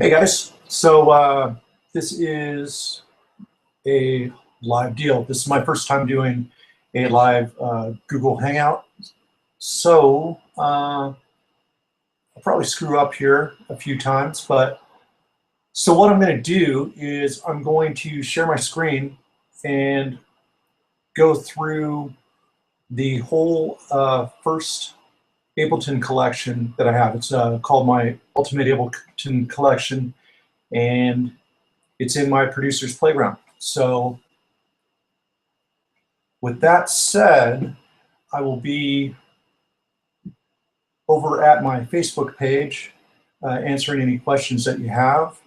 Hey guys, so this is a live deal. This is my first time doing a live Google Hangout. So I'll probably screw up here a few times, but so what I'm going to do is I'm going to share my screen and go through the whole first Ableton collection that I have. It's called my Ultimate Ableton Collection, and it's in my producer's playground. So with that said, I will be over at my Facebook page answering any questions that you have.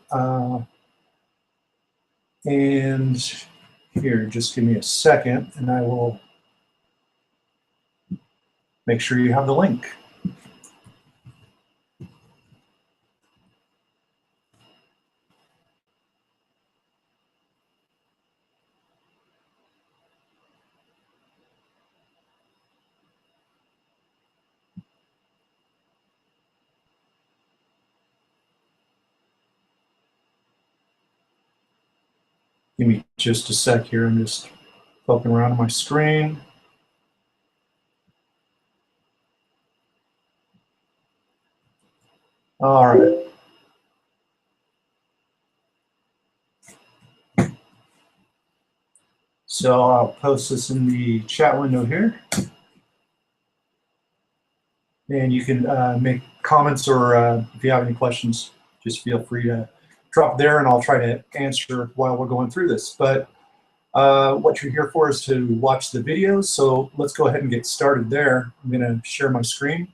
And here, just give me a second and I will make sure you have the link. Give me just a sec here. I'm just poking around on my screen. All right. So I'll post this in the chat window here. And you can make comments, or if you have any questions, just feel free to drop there and I'll try to answer while we're going through this. But what you're here for is to watch the videos. So let's go ahead and get started there. I'm going to share my screen.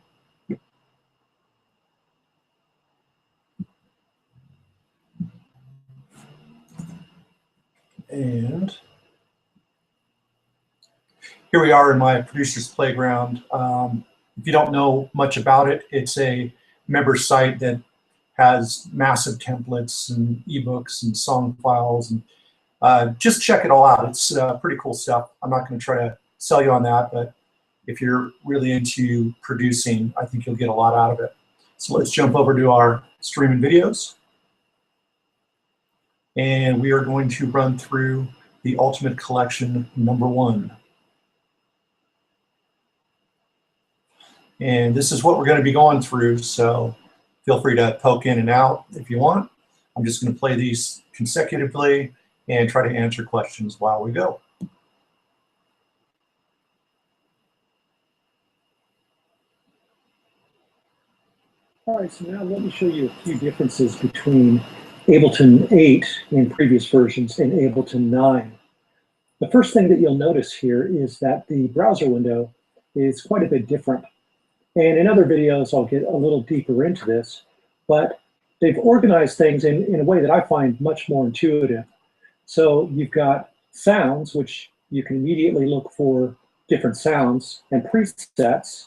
And here we are in my producer's playground. If you don't know much about it, it's a member site that has massive templates and ebooks and song files, and just check it all out. It's pretty cool stuff. I'm not going to try to sell you on that, but if you're really into producing, I think you'll get a lot out of it. So let's jump over to our streaming videos. And we are going to run through the Ultimate Collection #1. And this is what we're going to be going through, so feel free to poke in and out if you want. I'm just going to play these consecutively and try to answer questions while we go. All right, so now let me show you a few differences between Ableton 8 in previous versions and Ableton 9. The first thing that you'll notice here is that the browser window is quite a bit different. And in other videos, I'll get a little deeper into this, but they've organized things in a way that I find much more intuitive. So you've got sounds, which you can immediately look for different sounds and presets,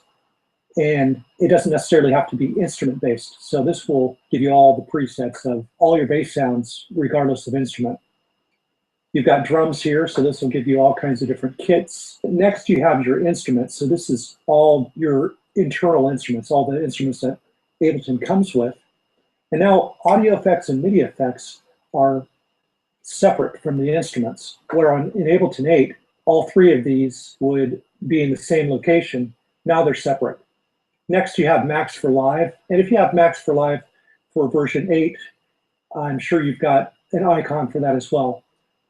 and it doesn't necessarily have to be instrument-based. So this will give you all the presets of all your bass sounds, regardless of instrument. You've got drums here, so this will give you all kinds of different kits. Next, you have your instruments. So this is all your internal instruments, all the instruments that Ableton comes with. And now audio effects and MIDI effects are separate from the instruments, where in Ableton 8, all three of these would be in the same location. Now they're separate. Next, you have Max for Live. And if you have Max for Live for version 8, I'm sure you've got an icon for that as well.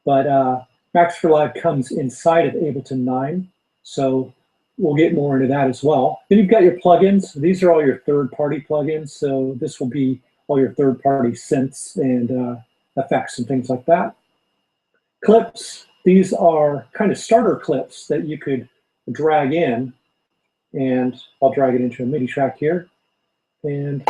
But Max for Live comes inside of Ableton 9, so we'll get more into that as well. Then you've got your plugins. These are all your third-party plugins, so this will be all your third-party synths and effects and things like that. Clips, these are kind of starter clips that you could drag in, and I'll drag it into a MIDI track here. And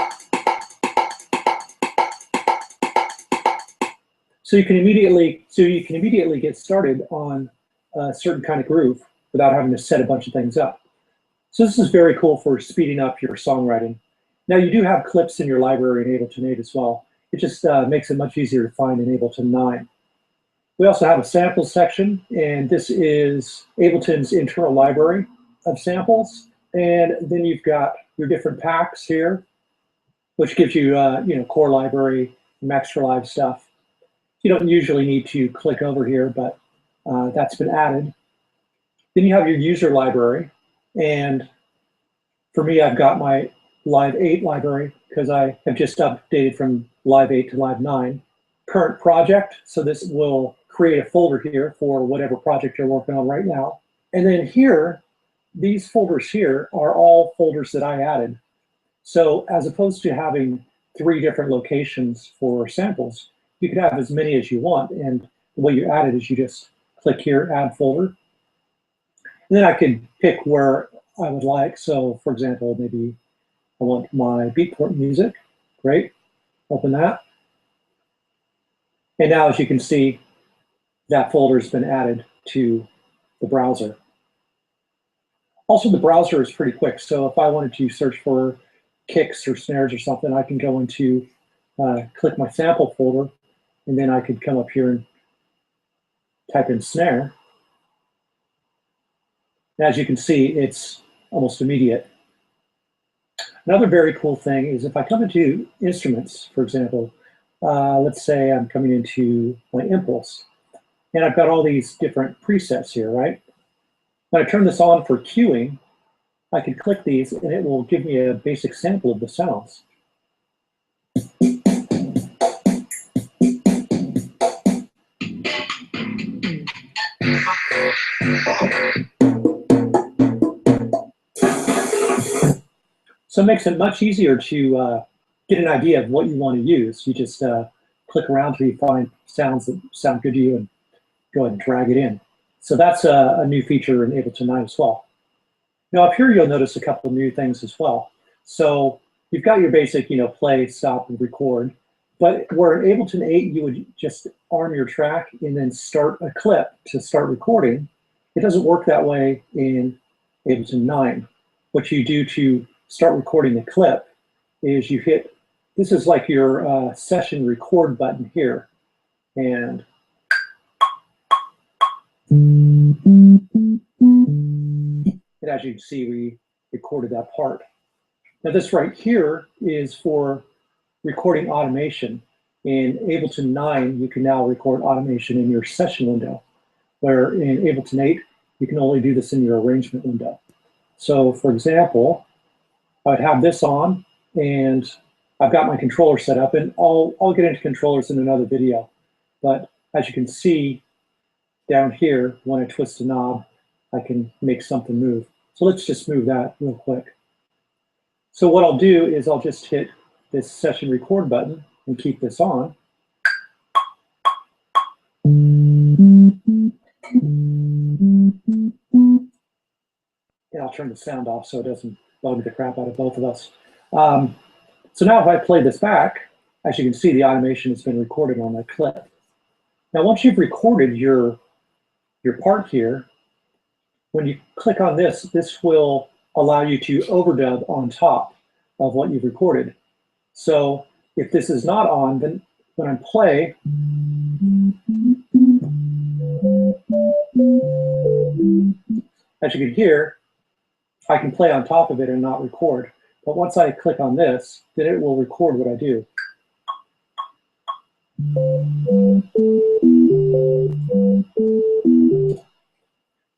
so you can immediately get started on a certain kind of groove without having to set a bunch of things up. So this is very cool for speeding up your songwriting. Now you do have clips in your library in Ableton 8 as well. It just makes it much easier to find in Ableton 9. We also have a samples section, and this is Ableton's internal library of samples. And then you've got your different packs here, which gives you, core library some extra live stuff. You don't usually need to click over here, but that's been added. Then you have your user library. And for me, I've got my Live 8 library because I have just updated from Live 8 to Live 9. Current project, so this will create a folder here for whatever project you're working on right now. And then here, these folders here are all folders that I added. So as opposed to having 3 different locations for samples, you could have as many as you want. And the way you add it is you just click here, add folder. And then I could pick where I would like. So for example, maybe I want my Beatport music. Great, open that. And now as you can see, that folder has been added to the browser. Also, the browser is pretty quick. So if I wanted to search for kicks or snares or something, I can go into, click my sample folder, and then I could come up here and type in snare. And as you can see, it's almost immediate. Another very cool thing is if I come into instruments, for example, let's say I'm coming into my impulse, and I've got all these different presets here, right? When I turn this on for cueing, I can click these and it will give me a basic sample of the sounds. So it makes it much easier to get an idea of what you want to use. You just click around till you find sounds that sound good to you and go ahead and drag it in. So that's a new feature in Ableton 9 as well. Now up here, you'll notice a couple of new things as well. So you've got your basic, play, stop, and record. But where in Ableton 8, you would just arm your track and then start a clip to start recording. It doesn't work that way in Ableton 9. What you do to start recording the clip is you hit, this is like your session record button here. And as you can see, we recorded that part. Now this right here is for recording automation. In Ableton 9, you can now record automation in your session window, where in Ableton 8, you can only do this in your arrangement window. So for example, I'd have this on, and I've got my controller set up, and I'll get into controllers in another video. But as you can see down here, when I twist a knob, I can make something move. So let's just move that real quick. So what I'll do is I'll just hit this session record button and keep this on. And I'll turn the sound off so it doesn't bug the crap out of both of us. So now if I play this back, as you can see, the automation has been recorded on that clip. Now once you've recorded your part here, when you click on this, this will allow you to overdub on top of what you've recorded. So if this is not on, then when I play, as you can hear, I can play on top of it and not record. But once I click on this, then it will record what I do.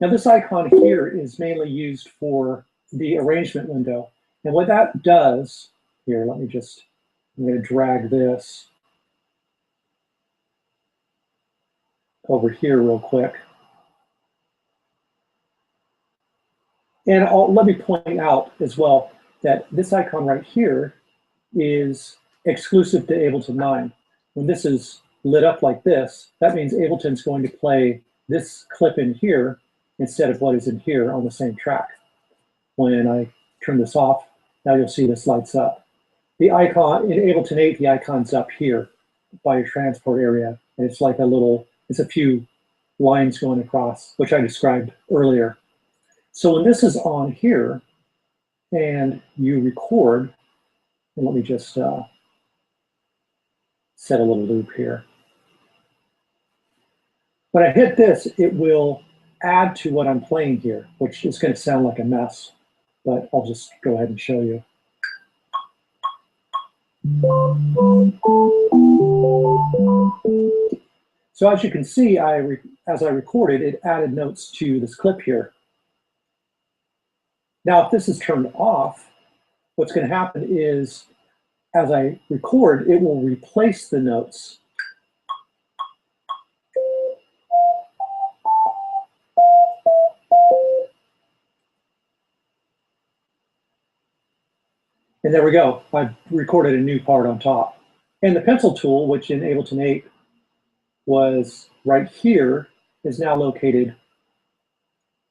Now this icon here is mainly used for the arrangement window. And what that does, here, I'm going to drag this over here real quick. And let me point out as well that this icon right here is exclusive to Ableton 9. When this is lit up like this, that means Ableton's going to play this clip in here instead of what is in here on the same track. When I turn this off, now you'll see this lights up. The icon, in Ableton 8, the icon's up here by your transport area. And it's like it's a few lines going across, which I described earlier. So when this is on here and you record, and let me just set a little loop here. When I hit this, it will add to what I'm playing here, which is going to sound like a mess, but I'll just go ahead and show you. So as you can see, as I recorded, it added notes to this clip here. Now, if this is turned off, what's going to happen is, as I record, it will replace the notes. And there we go. I've recorded a new part on top. And the pencil tool, which in Ableton 8 was right here, is now located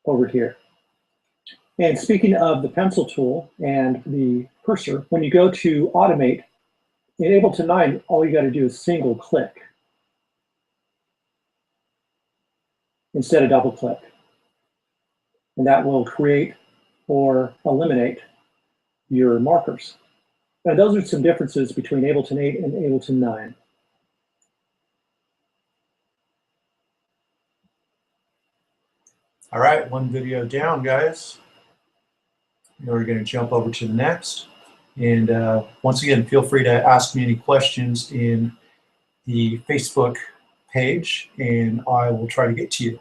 over here. And speaking of the pencil tool and the cursor, when you go to automate, in Ableton 9, all you got to do is single click instead of double click. And that will create or eliminate your markers. And those are some differences between Ableton 8 and Ableton 9. All right, one video down, guys. We're going to jump over to the next. And once again, feel free to ask me any questions in the Facebook page, and I will try to get to you.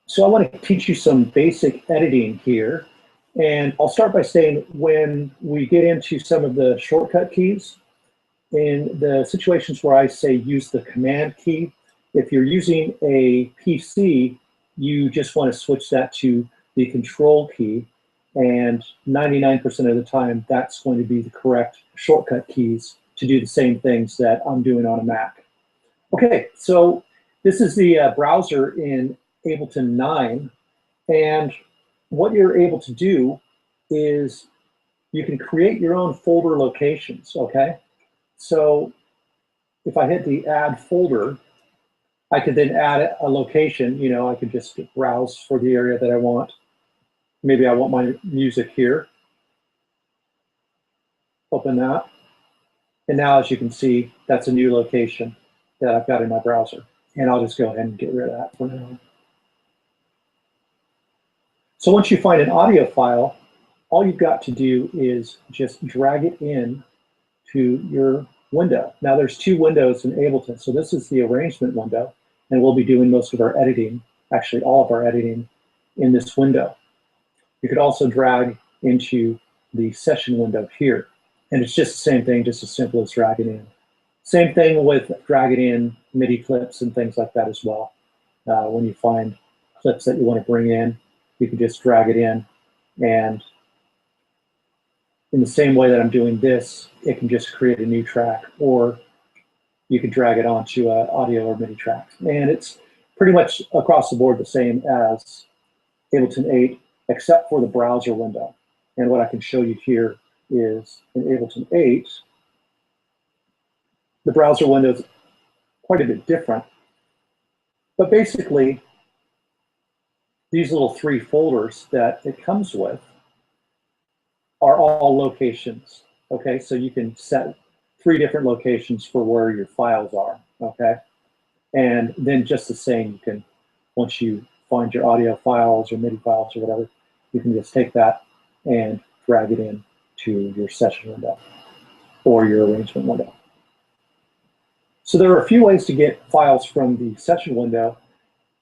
So I want to teach you some basic editing here. And I'll start by saying, when we get into some of the shortcut keys, in the situations where I say use the command key, if you're using a PC, you just want to switch that to the control key. And 99% of the time, that's going to be the correct shortcut keys to do the same things that I'm doing on a Mac. Okay, so this is the browser in Ableton 9. And what you're able to do is you can create your own folder locations, okay? So if I hit the add folder, I could then add a location. You know, I could just browse for the area that I want. Maybe I want my music here. Open that. And now, as you can see, that's a new location that I've got in my browser. And I'll just go ahead and get rid of that for now. So once you find an audio file, all you've got to do is just drag it in to your window. Now there's two windows in Ableton. So this is the arrangement window, and we'll be doing most of our editing, actually all of our editing, in this window. You could also drag into the session window here. And it's just the same thing, just as simple as dragging in. Same thing with dragging in MIDI clips and things like that as well. When you find clips that you want to bring in, you can just drag it in, and in the same way that I'm doing this, it can just create a new track, or you can drag it onto an audio or MIDI track. And it's pretty much across the board the same as Ableton 8, except for the browser window. And what I can show you here is in Ableton 8, the browser window is quite a bit different. But basically, these little three folders that it comes with are all locations, okay? So you can set 3 different locations for where your files are, okay? And then just the same, you can, once you find your audio files or MIDI files or whatever, you can just take that and drag it in to your session window or your arrangement window. So there are a few ways to get files from the session window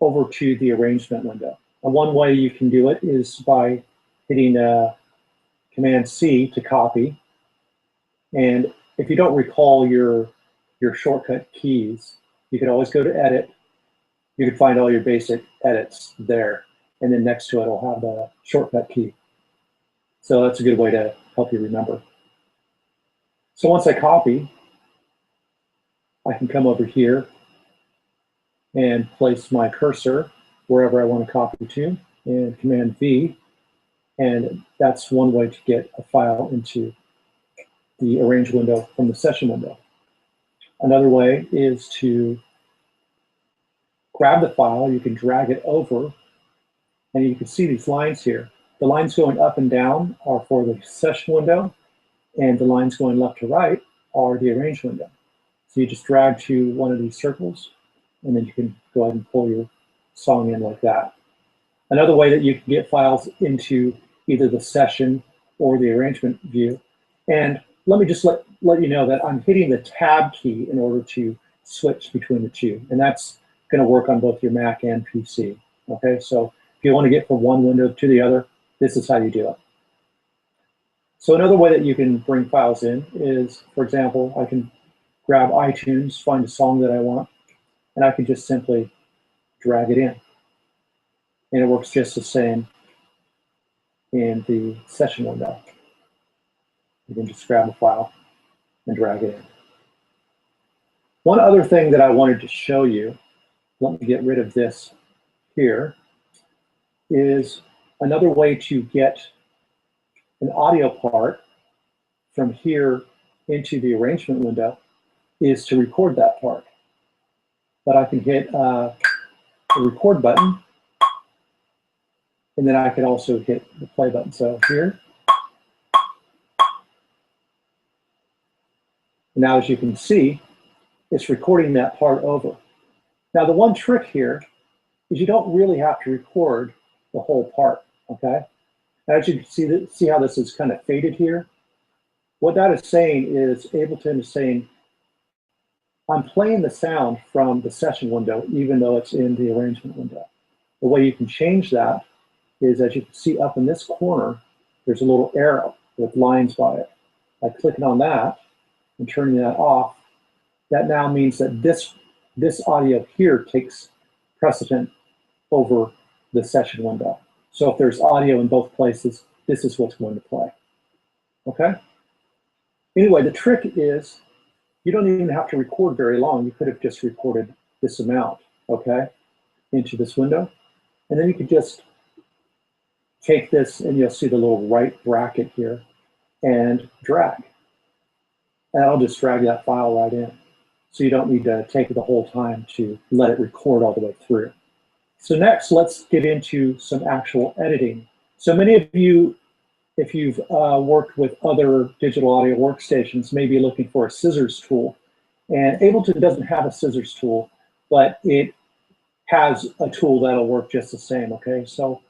over to the arrangement window. And one way you can do it is by hitting Command C to copy. And if you don't recall your shortcut keys, you can always go to Edit. You can find all your basic edits there. And then next to it, it'll have the shortcut key. So that's a good way to help you remember. So once I copy, I can come over here and place my cursor wherever I want to copy to, and Command V. And that's one way to get a file into the arrange window from the session window. Another way is to grab the file, you can drag it over, and you can see these lines here. The lines going up and down are for the session window, and the lines going left to right are the arrange window. So you just drag to one of these circles, and then you can go ahead and pull your song in like that. Another way that you can get files into either the session or the arrangement view. And let me just let you know that I'm hitting the tab key in order to switch between the two. And that's going to work on both your Mac and PC. Okay, so if you want to get from one window to the other, this is how you do it. So another way that you can bring files in is, for example, I can grab iTunes, find a song that I want, and I can just simply drag it in. And it works just the same in the session window. You can just grab a file and drag it in. One other thing that I wanted to show you, let me get rid of this here, is another way to get an audio part from here into the arrangement window is to record that part. But I can hit the record button, and then I can also hit the play button. So here. Now, as you can see, it's recording that part over. Now, the one trick here is you don't really have to record the whole part, okay? As you can see how this is kind of faded here? What that is saying is Ableton is saying, I'm playing the sound from the session window, even though it's in the arrangement window. The way you can change that is, as you can see up in this corner, there's a little arrow with lines by it. By clicking on that and turning that off, that now means that this audio here takes precedent over the session window. So if there's audio in both places, this is what's going to play. Okay? Anyway, the trick is you don't even have to record very long. You could have just recorded this amount, okay, into this window. And then you could just take this, and you'll see the little right bracket here, and drag. And I'll just drag that file right in. So you don't need to take it the whole time to let it record all the way through. So next, let's get into some actual editing. So many of you, if you've worked with other digital audio workstations, may be looking for a scissors tool. And Ableton doesn't have a scissors tool, but it has a tool that'll work just the same, okay? So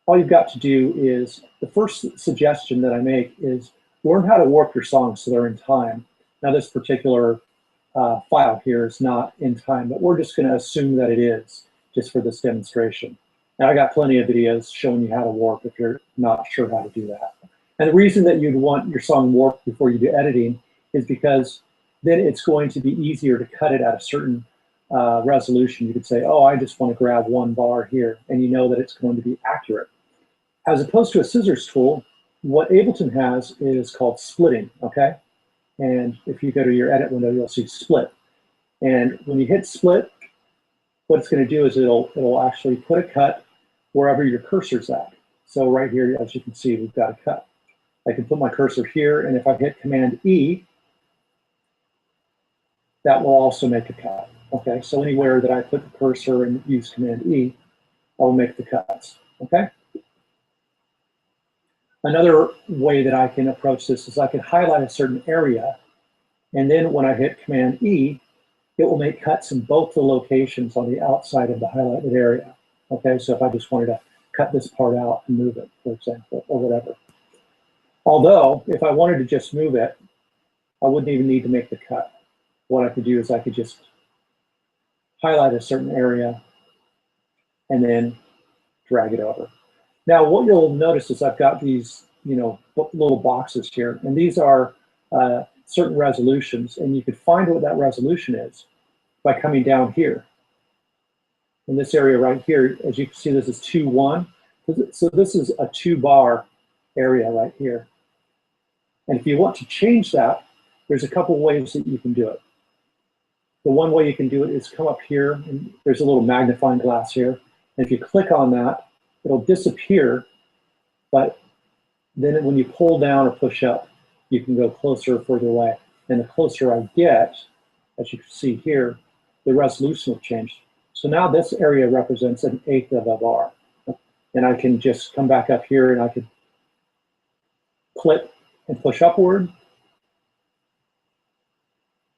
all you've got to do is, the first suggestion that I make is learn how to work your songs so they're in time. Now, this particular file here is not in time, but we're just going to assume that it is, just for this demonstration. And I got plenty of videos showing you how to warp if you're not sure how to do that. And the reason that you'd want your song warped before you do editing is because then it's going to be easier to cut it at a certain resolution. You could say, oh, I just want to grab one bar here, and you know that it's going to be accurate. As opposed to a scissors tool, what Ableton has is called splitting, okay? And if you go to your edit window, you'll see split. And when you hit split, what it's going to do is it'll actually put a cut wherever your cursor's at. So right here, as you can see, we've got a cut. I can put my cursor here, and if I hit Command E, that will also make a cut. Okay, so anywhere that I put the cursor and use Command E, I'll make the cuts. Okay. Another way that I can approach this is I can highlight a certain area, and then when I hit Command E, it will make cuts in both the locations on the outside of the highlighted area. Okay, so if I just wanted to cut this part out and move it, for example, or whatever. Although, if I wanted to just move it, I wouldn't even need to make the cut. What I could do is I could just highlight a certain area and then drag it over. Now, what you'll notice is I've got these, little boxes here, and these are certain resolutions, and you could find what that resolution is by coming down here. In this area right here, as you can see, this is 2.1. So this is a 2-bar area right here. And if you want to change that, there's a couple ways that you can do it. The one way you can do it is come up here, and there's a little magnifying glass here. And if you click on that, it'll disappear, but then when you pull down or push up, you can go closer or further away. And the closer I get, as you can see here, the resolution will change. So now this area represents 1/8 of a bar. And I can just come back up here and I could click and push upward.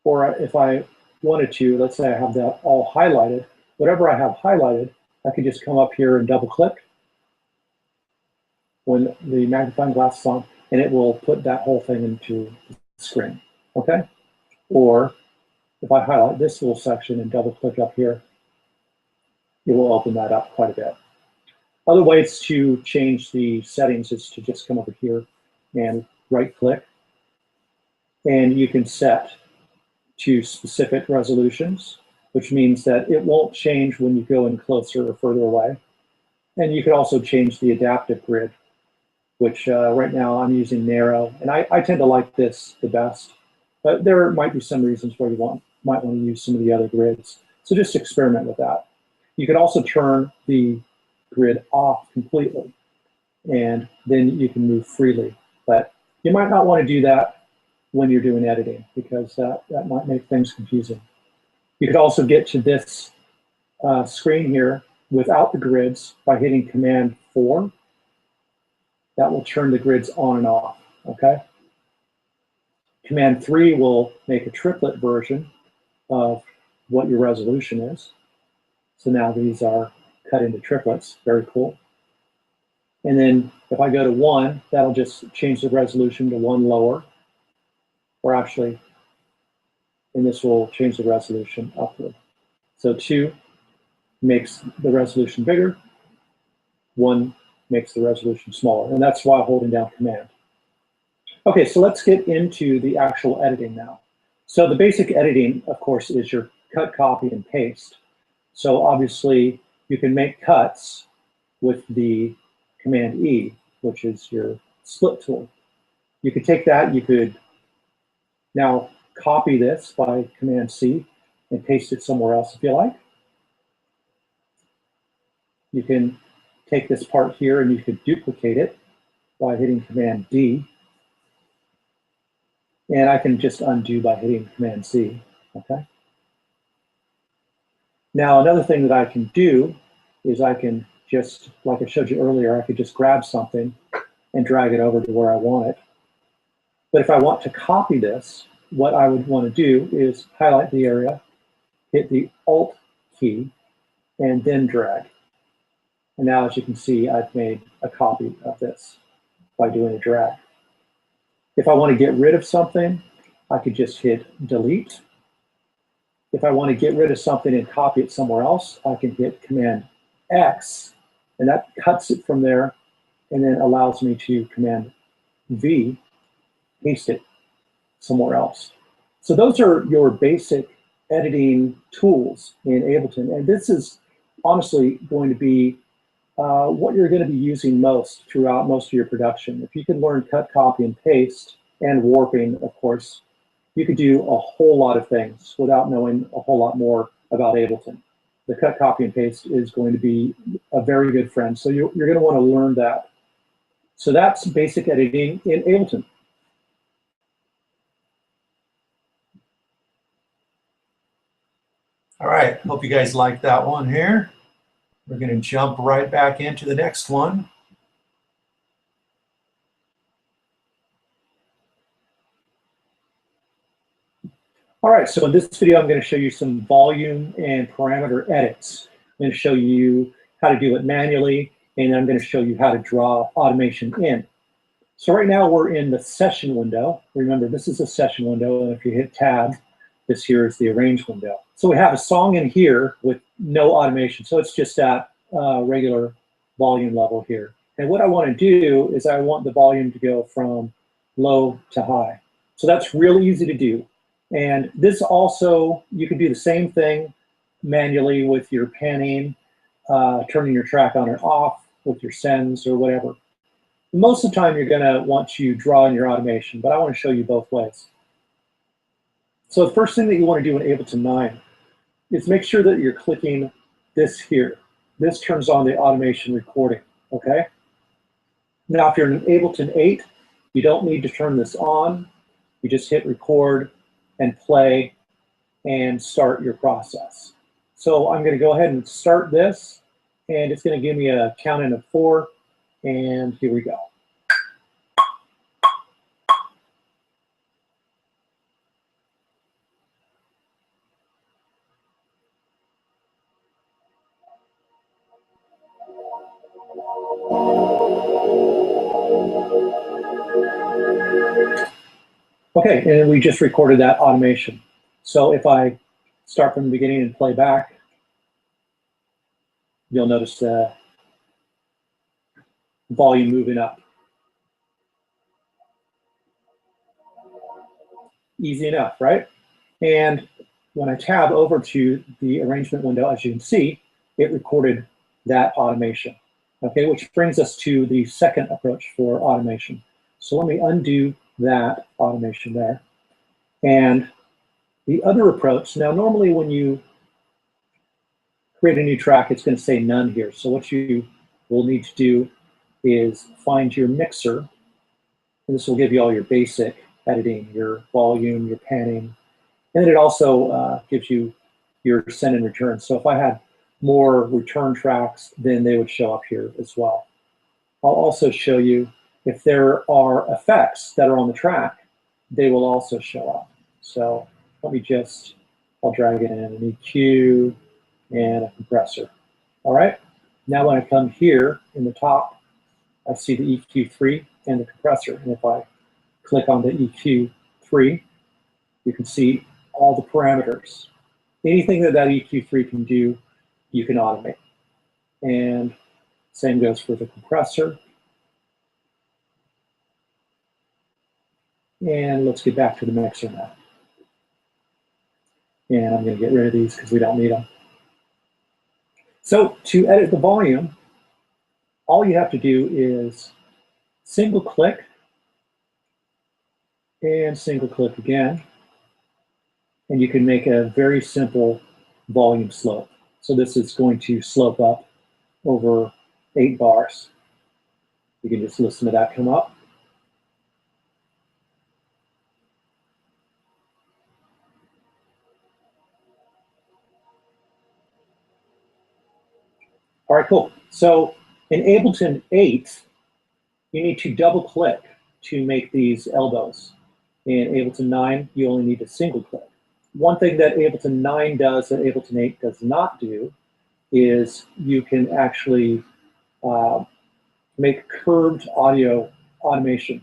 Or if I wanted to, let's say I have that all highlighted, whatever I have highlighted, I could just come up here and double click. when the magnifying glass is on, and it will put that whole thing into the screen, okay? Or if I highlight this little section and double click up here, it will open that up quite a bit. Other ways to change the settings is to just come over here and right click, and you can set to specific resolutions, which means that it won't change when you go in closer or further away. And you can also change the adaptive grid, which right now I'm using narrow, and I tend to like this the best, but there might be some reasons where you might want to use some of the other grids. So just experiment with that. You can also turn the grid off completely, and then you can move freely. But you might not want to do that when you're doing editing, because that might make things confusing. You could also get to this screen here without the grids by hitting Command 4. That will turn the grids on and off, okay? Command 3 will make a triplet version of what your resolution is. So now these are cut into triplets, very cool. And then if I go to 1, that'll just change the resolution to 1 lower, or actually, and this will change the resolution upward. So 2 makes the resolution bigger, 1 makes the resolution smaller, and that's while holding down Command. Okay, so let's get into the actual editing now. So the basic editing, of course, is your cut, copy, and paste. So obviously, you can make cuts with the Command E, which is your split tool. You could take that, you could now copy this by Command C and paste it somewhere else if you like. You can take this part here and you could duplicate it by hitting Command D. And I can just undo by hitting Command C, okay? Now, another thing that I can do is I can just, like I showed you earlier, I could just grab something and drag it over to where I want it. But if I want to copy this, what I would want to do is highlight the area, hit the Alt key, and then drag. And now, as you can see, I've made a copy of this by doing a drag. If I want to get rid of something, I could just hit Delete. If I want to get rid of something and copy it somewhere else, I can hit Command X, and that cuts it from there and then allows me to Command V, paste it somewhere else. So those are your basic editing tools in Ableton, and this is honestly going to be what you're going to be using most throughout most of your production. If you can learn cut, copy, and paste, and warping, of course, you could do a whole lot of things without knowing a whole lot more about Ableton. The cut, copy, and paste is going to be a very good friend. So you're going to want to learn that. So that's basic editing in Ableton. All right, hope you guys like that one here. We're going to jump right back into the next one. All right, so in this video, I'm going to show you some volume and parameter edits. I'm going to show you how to do it manually, and I'm going to show you how to draw automation in. So right now we're in the session window. Remember, this is a session window, and if you hit Tab, this here is the arrange window. So we have a song in here with no automation, so it's just at regular volume level here. And what I want to do is I want the volume to go from low to high. So that's real easy to do. And this also, you can do the same thing manually with your panning, turning your track on or off with your sends or whatever. Most of the time, you're going to want to draw in your automation, but I want to show you both ways. So the first thing that you want to do in Ableton 9 is make sure that you're clicking this here. This turns on the automation recording, okay? Now, if you're in Ableton 8, you don't need to turn this on. You just hit record and play and start your process. So I'm going to go ahead and start this, and it's going to give me a count in of 4, and here we go. Okay, and we just recorded that automation. So if I start from the beginning and play back, you'll notice the volume moving up. Easy enough, right? And when I tab over to the arrangement window, as you can see, it recorded that automation. Okay, which brings us to the second approach for automation. So let me undo that automation there. And the other approach, now normally when you create a new track, it's going to say none here. So what you will need to do is find your mixer. And this will give you all your basic editing, your volume, your panning. And then it also gives you your send and return. So if I had more return tracks, then they would show up here as well. I'll also show you if there are effects that are on the track, they will also show up. So let me just, I'll drag in an EQ and a compressor. All right, now when I come here in the top, I see the EQ3 and the compressor. And if I click on the EQ3, you can see all the parameters. Anything that EQ3 can do, you can automate. And same goes for the compressor. And let's get back to the mixer now. And I'm going to get rid of these because we don't need them. So to edit the volume, all you have to do is single click and single click again. And you can make a very simple volume slope. So this is going to slope up over 8 bars. You can just listen to that come up. All right, cool. So in Ableton 8, you need to double click to make these elbows. In Ableton 9, you only need to single click. One thing that Ableton 9 does that Ableton 8 does not do is you can actually make curved audio automation.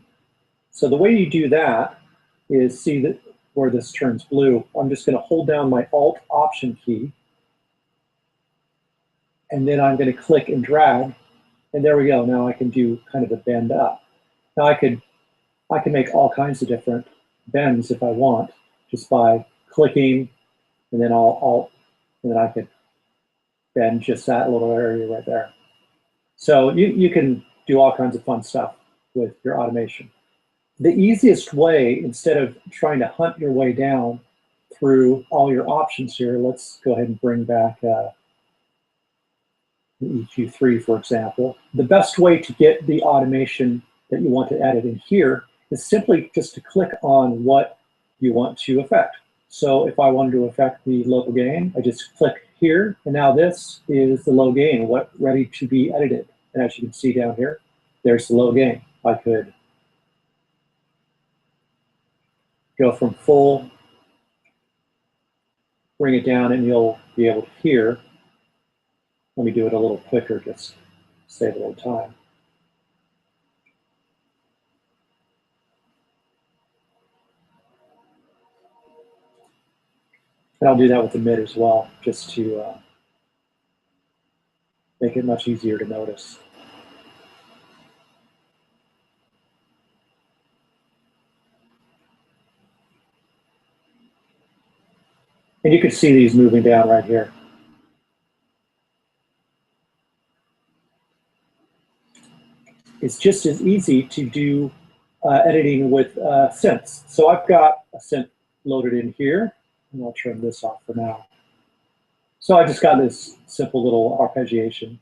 So the way you do that is, see that where this turns blue, I'm just going to hold down my Alt Option key, and then I'm going to click and drag, and there we go. Now I can do kind of a bend up. Now I can make all kinds of different bends if I want, just by clicking, and then and then I could bend just that little area right there. So you can do all kinds of fun stuff with your automation. The easiest way, instead of trying to hunt your way down through all your options here, let's go ahead and bring back the EQ3, for example. The best way to get the automation that you want to edit in here is simply just to click on what you want to affect. So if I wanted to affect the low gain, I just click here, and now this is the low gain, ready to be edited. And as you can see down here, there's the low gain. I could go from full, bring it down, and you'll be able to hear. Let me do it a little quicker, just save a little time. And I'll do that with the mid as well, just to make it much easier to notice. And you can see these moving down right here. It's just as easy to do editing with synths. So I've got a synth loaded in here, and I'll turn this off for now. So I just got this simple little arpeggiation.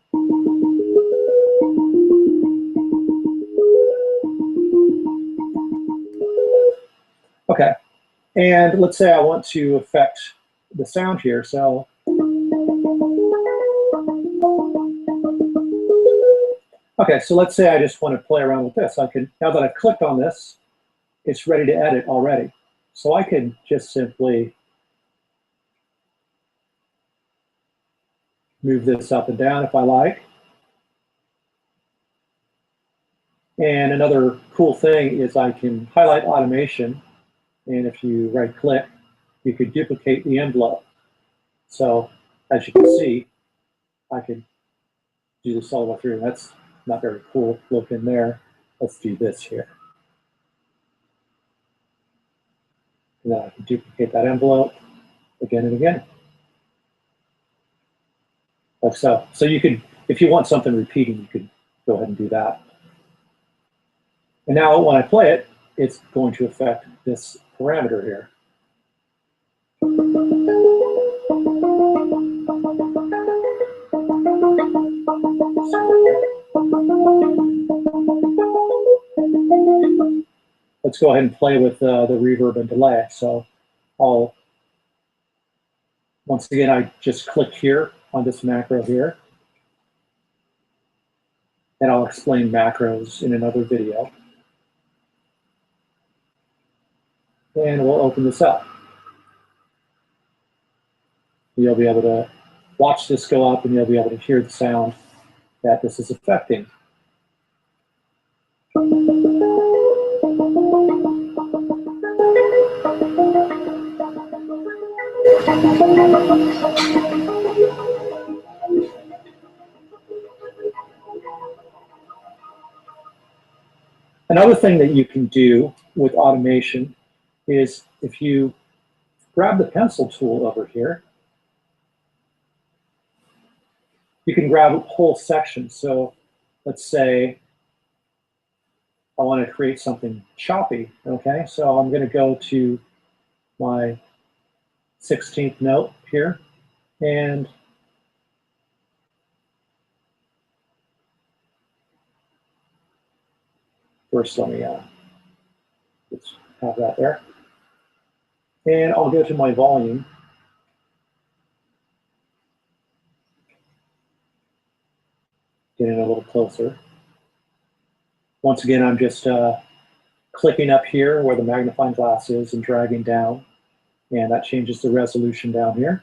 Okay, and let's say I want to affect the sound here. So okay, so let's say I just want to play around with this. I can, now that I've clicked on this, it's ready to edit already. So I can just simply move this up and down if I like. And another cool thing is I can highlight automation, and if you right-click, you could duplicate the envelope. So as you can see, I could do this all the way through, and that's not very cool looking there. Let's do this here. And then I can duplicate that envelope again and again. Like so. So you could, if you want something repeating, you could go ahead and do that. And now when I play it, it's going to affect this parameter here. Let's go ahead and play with the reverb and delay. So once again, I just click here on this macro here. And I'll explain macros in another video. And we'll open this up. You'll be able to watch this go up, and you'll be able to hear the sound that this is affecting. Another thing that you can do with automation is if you grab the pencil tool over here, you can grab a whole section. So let's say I want to create something choppy, okay? So I'm going to go to my 16th note here, and first let me just have that there. And I'll go to my volume. Getting a little closer. Once again, I'm just clicking up here where the magnifying glass is and dragging down, and that changes the resolution down here.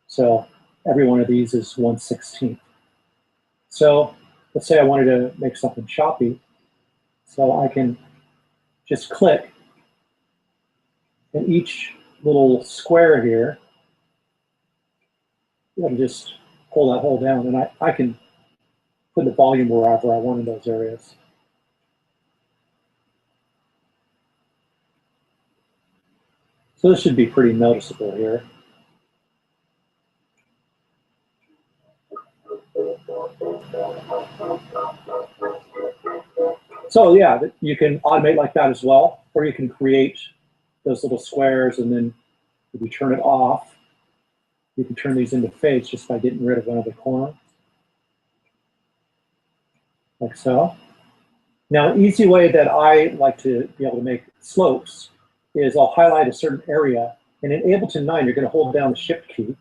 So every one of these is 1/16. So let's say I wanted to make something choppy, so I can just click, and each little square here, I'll just pull that hole down, and I can put the volume wherever I want in those areas. So this should be pretty noticeable here. So yeah, you can automate like that as well, or you can create those little squares, and then if you turn it off, you can turn these into fades just by getting rid of one of the corner. Like so. Now, an easy way that I like to be able to make slopes is I'll highlight a certain area, and in Ableton 9, you're going to hold down the Shift key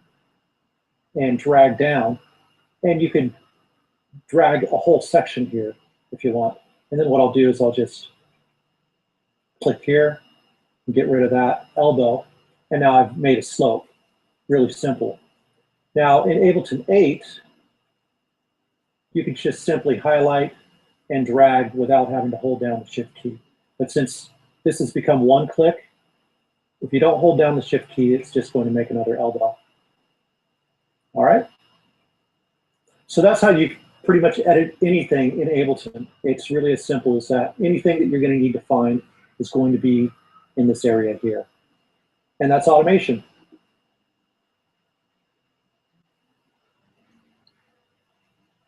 and drag down, and you can drag a whole section here if you want. And then what I'll do is I'll just click here and get rid of that elbow, and now I've made a slope. Really simple. Now, in Ableton 8, you can just simply highlight and drag without having to hold down the Shift key. But since this has become one click, if you don't hold down the Shift key, it's just going to make another elbow. All right? So that's how you pretty much edit anything in Ableton. It's really as simple as that. Anything that you're going to need to find is going to be in this area here. And that's automation.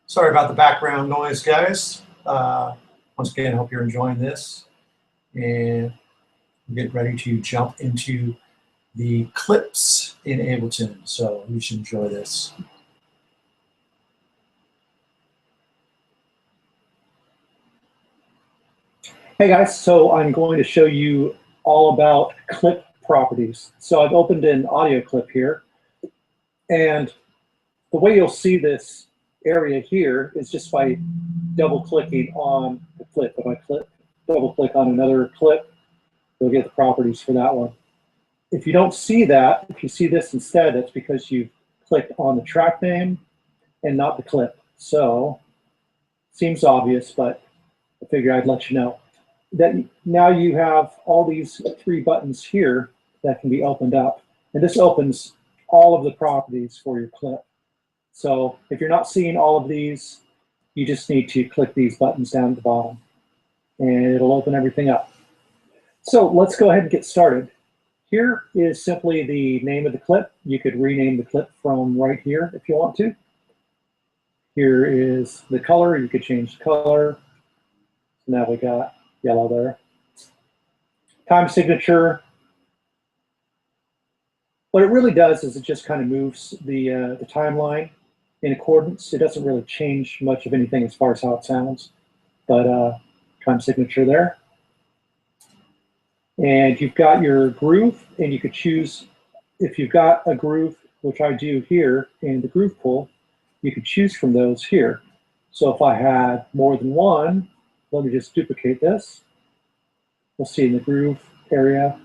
Sorry about the background noise, guys. Once again, I hope you're enjoying this. And get ready to jump into the clips in Ableton. So you should enjoy this. Hey guys, so I'm going to show you all about clip properties. So I've opened an audio clip here, and the way you'll see this area here is just by double clicking on the clip. If I double click on another clip, you'll get the properties for that one. If you don't see that, if you see this instead, that's because you've clicked on the track name and not the clip. So seems obvious, but I figure I'd let you know that now you have all these 3 buttons here that can be opened up. And this opens all of the properties for your clip. So if you're not seeing all of these, you just need to click these buttons down at the bottom and it'll open everything up. So let's go ahead and get started. Here is simply the name of the clip. You could rename the clip from right here if you want to. Here is the color. You could change the color. So now we got yellow there. Time signature. What it really does is it just kind of moves the timeline in accordance. It doesn't really change much of anything as far as how it sounds, but time signature there. And you've got your groove, and you could choose, if you've got a groove, which I do here in the groove pool, you could choose from those here. So if I had more than one, let me just duplicate this. We'll see in the groove area,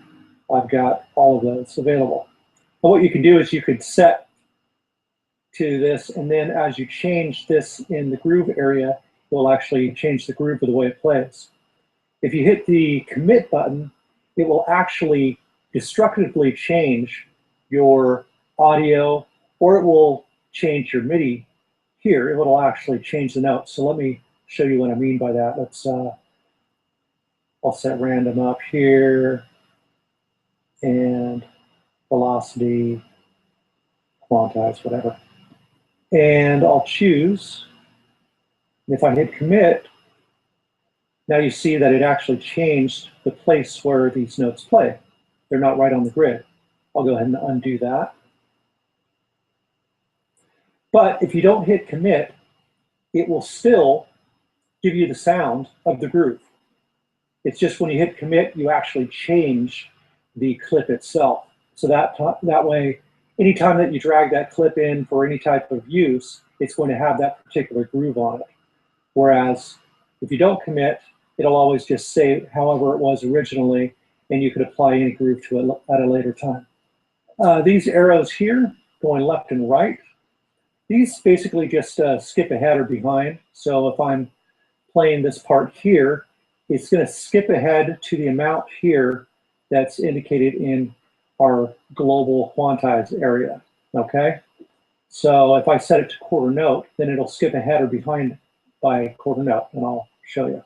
I've got all of those available. And what you can do is you could set to this, and then as you change this in the groove area, it will actually change the groove of the way it plays. If you hit the commit button, it will actually destructively change your audio, or it will change your MIDI here. It will actually change the notes. So let me show you what I mean by that. Let's I'll set random up here and velocity, quantize, whatever. And I'll choose, if I hit commit, now you see that it actually changed the place where these notes play. They're not right on the grid. I'll go ahead and undo that. But if you don't hit commit, it will still give you the sound of the groove. It's just when you hit commit, you actually change the clip itself. So that way, anytime that you drag that clip in for any type of use, it's going to have that particular groove on it. Whereas if you don't commit, it'll always just say however it was originally, and you could apply any groove to it at a later time. These arrows here, going left and right, these basically just skip ahead or behind. So if I'm playing this part here, it's going to skip ahead to the amount here that's indicated in our global quantized area, okay? So if I set it to quarter note, then it'll skip ahead or behind by quarter note, and I'll show you.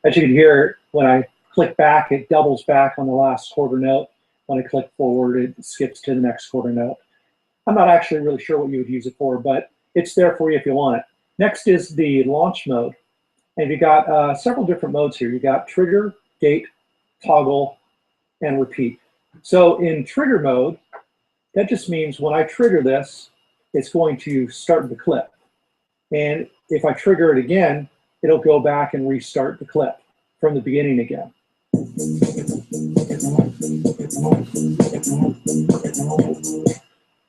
As you can hear, when I click back, it doubles back on the last quarter note. When I click forward, it skips to the next quarter note. I'm not actually really sure what you would use it for, but it's there for you if you want it. Next is the launch mode. And you got several different modes here. You got trigger, gate, toggle, and repeat. So in trigger mode, that just means when I trigger this, it's going to start the clip. And if I trigger it again, it'll go back and restart the clip from the beginning again.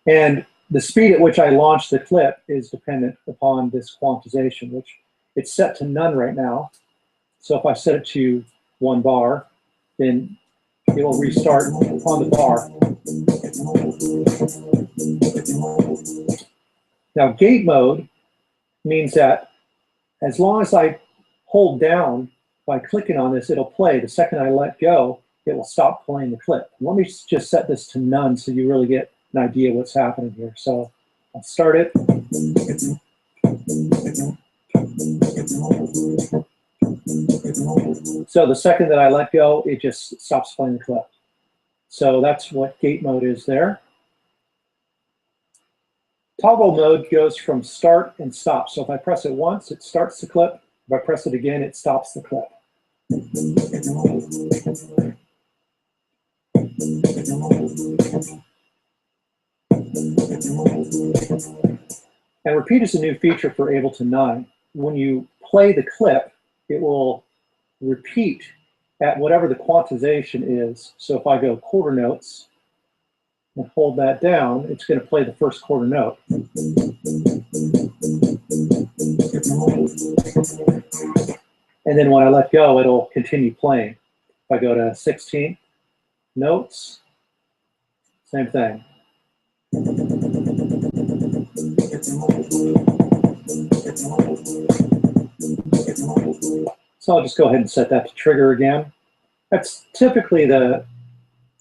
And the speed at which I launch the clip is dependent upon this quantization, which it's set to none right now. So if I set it to 1 bar, then it will restart on the bar. Now, gate mode means that as long as I hold down by clicking on this, it'll play. The second I let go, it will stop playing the clip. Let me just set this to none so you really get an idea what's happening here. So I'll start it. So the second that I let go, it just stops playing the clip. So that's what gate mode is there. Toggle mode goes from start and stop. So if I press it once, it starts the clip. If I press it again, it stops the clip. And repeat is a new feature for Ableton 9. When you play the clip, it will repeat at whatever the quantization is. So if I go quarter notes and hold that down, it's going to play the first quarter note. And then when I let go, it'll continue playing. If I go to 16th, notes, same thing. So I'll just go ahead and set that to trigger again. That's typically the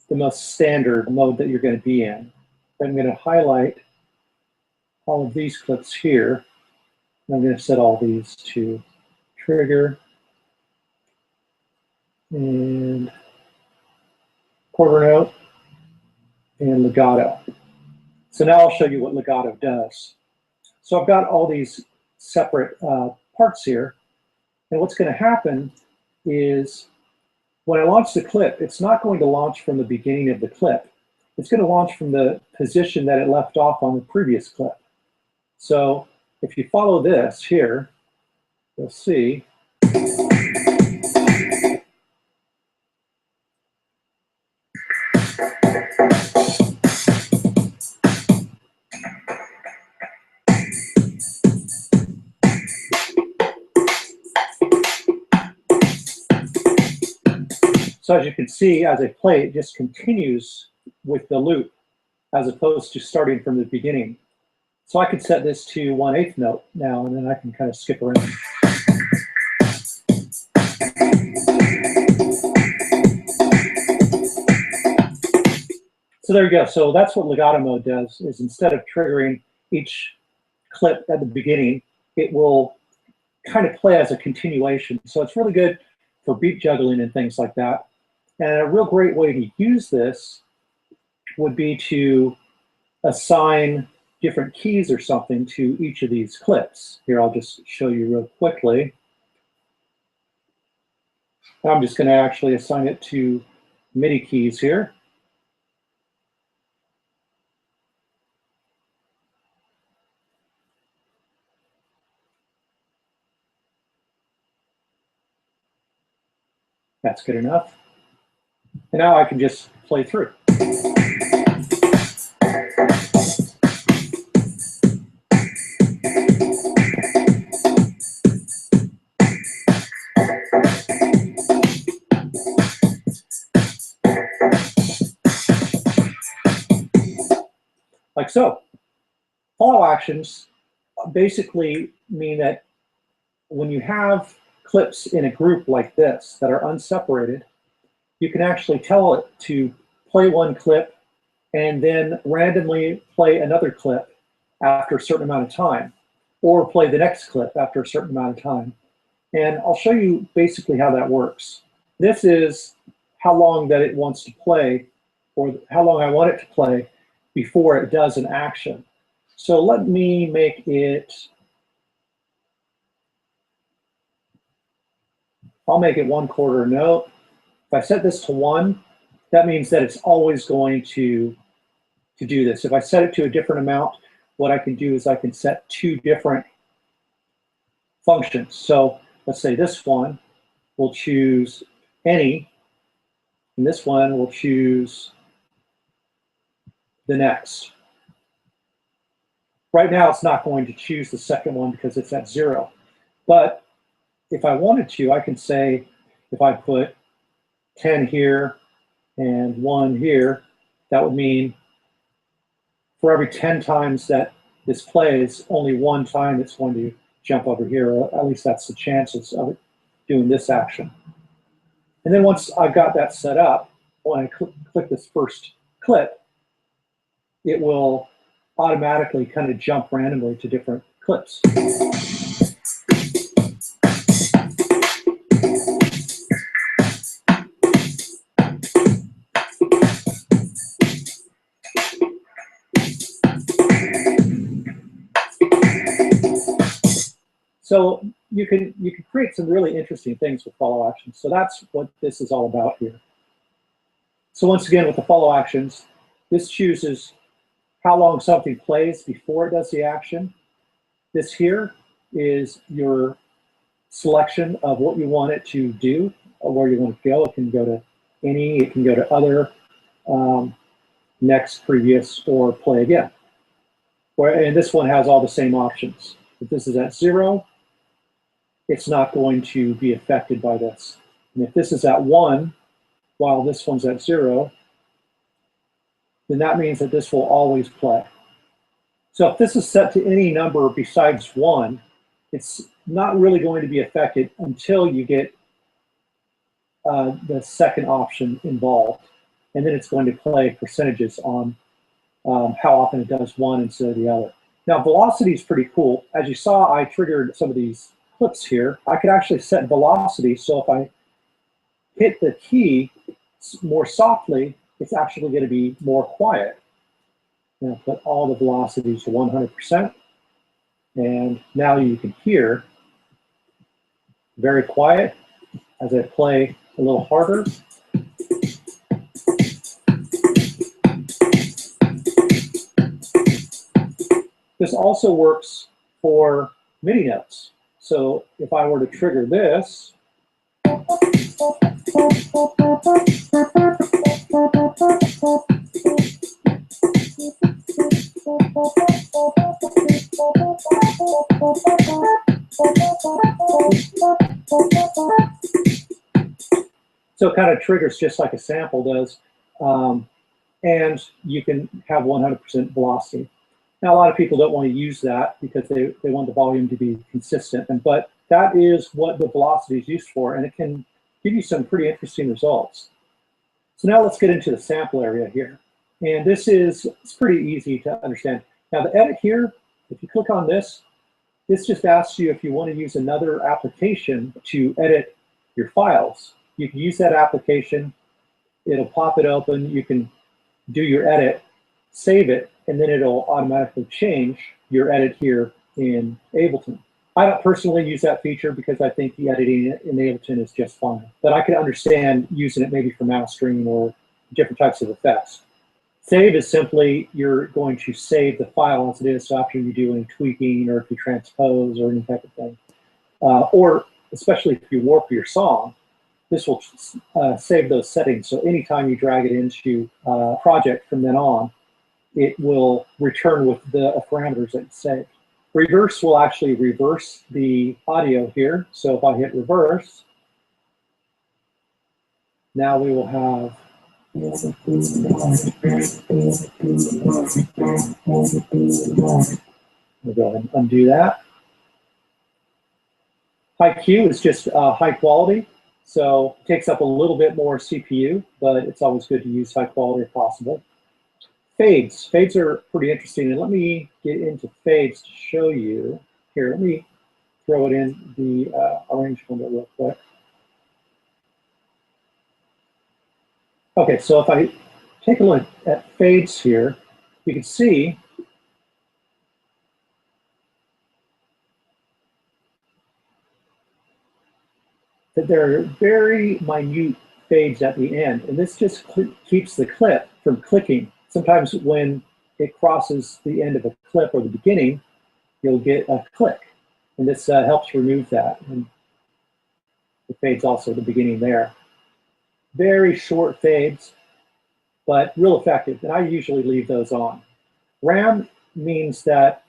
most standard mode that you're going to be in. I'm going to highlight all of these clips here. And I'm going to set all these to trigger and quarter note and legato. So now I'll show you what legato does. So I've got all these separate parts here. And what's going to happen is when I launch the clip, it's not going to launch from the beginning of the clip. It's going to launch from the position that it left off on the previous clip. So if you follow this here, you'll see so as you can see, as I play, it just continues with the loop as opposed to starting from the beginning. So I could set this to 1/8 note now, and then I can kind of skip around. So there you go. So that's what legato mode does, is instead of triggering each clip at the beginning, it will kind of play as a continuation. So it's really good for beat juggling and things like that. And a real great way to use this would be to assign different keys or something to each of these clips. Here, I'll just show you real quickly. I'm just going to actually assign it to MIDI keys here. That's good enough. And now I can just play through. Like so. Follow actions basically mean that when you have clips in a group like this that are unseparated, you can actually tell it to play one clip and then randomly play another clip after a certain amount of time, or play the next clip after a certain amount of time. And I'll show you basically how that works. This is how long that it wants to play, or how long I want it to play before it does an action. So let me make it, I'll make it 1/4 note. If I set this to 1, that means that it's always going to do this. If I set it to a different amount, what I can do is I can set 2 different functions. So let's say this one will choose any, and this one will choose the next. Right now, it's not going to choose the second one because it's at 0. But if I wanted to, I can say, if I put 10 here and 1 here, that would mean for every 10 times that this plays, only 1 time it's going to jump over here, or at least that's the chances of it doing this action. And then once I've got that set up, when I click this first clip, it will automatically kind of jump randomly to different clips. So you can create some really interesting things with follow actions. So that's what this is all about here. So once again, with the follow actions, this chooses how long something plays before it does the action. This here is your selection of what you want it to do, or where you want to go. It can go to any, it can go to other, next, previous, or play again. And this one has all the same options. If this is at 0, it's not going to be affected by this. And if this is at 1, while this one's at 0, then that means that this will always play. So if this is set to any number besides 1, it's not really going to be affected until you get the second option involved. And then it's going to play percentages on how often it does one instead of the other. Now, velocity is pretty cool. As you saw, I triggered some of these clips here. I could actually set velocity, so if I hit the key more softly, it's actually going to be more quiet. Now put all the velocities to 100%, and now you can hear very quiet as I play a little harder. This also works for MIDI notes. So if I were to trigger this, so it kind of triggers just like a sample does, and you can have 100% velocity. Now, a lot of people don't want to use that because they want the volume to be consistent, but that is what the velocity is used for, and it can give you some pretty interesting results. So now let's get into the sample area here. And this is, it's pretty easy to understand. Now the edit here, if you click on this, this just asks you if you want to use another application to edit your files. You can use that application, it'll pop it open, you can do your edit, save it, and then it'll automatically change your edit here in Ableton. I don't personally use that feature because I think the editing in Ableton is just fine. But I can understand using it maybe for mastering or different types of effects. Save is simply you're going to save the file as it is, so after you do any tweaking or if you transpose or any type of thing. Or especially if you warp your song, this will save those settings. So anytime you drag it into a project from then on, it will return with the parameters that you saved. Reverse will actually reverse the audio here. So if I hit reverse, now we will have we'll go ahead and undo that. High Q is just high quality, so it takes up a little bit more CPU, but it's always good to use high quality if possible. Fades. Fades are pretty interesting, and let me get into fades to show you. Here, let me throw it in the arrange window real quick. Okay, so if I take a look at fades here, you can see that there are very minute fades at the end, and this just keeps the clip from clicking. Sometimes when it crosses the end of a clip or the beginning, you'll get a click, and this helps remove that. And the fade's also the beginning there. Very short fades, but real effective, and I usually leave those on. RAM means that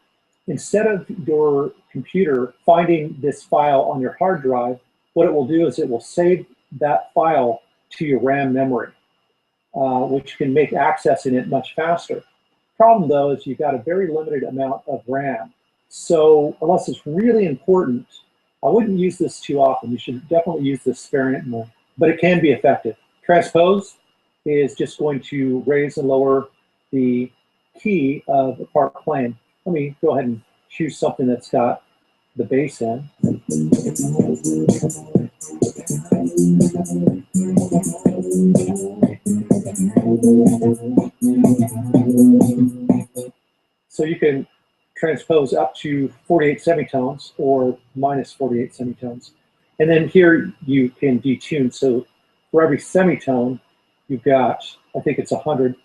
instead of your computer finding this file on your hard drive, what it will do is it will save that file to your RAM memory, which can make accessing it much faster. Problem though is you've got a very limited amount of RAM. So unless it's really important, I wouldn't use this too often. You should definitely use this sparingly, but it can be effective. Transpose is just going to raise and lower the key of the part playing. Let me go ahead and choose something that's got the bass in. So you can transpose up to 48 semitones or minus 48 semitones. And then here you can detune. So for every semitone, you've got, I think it's 100.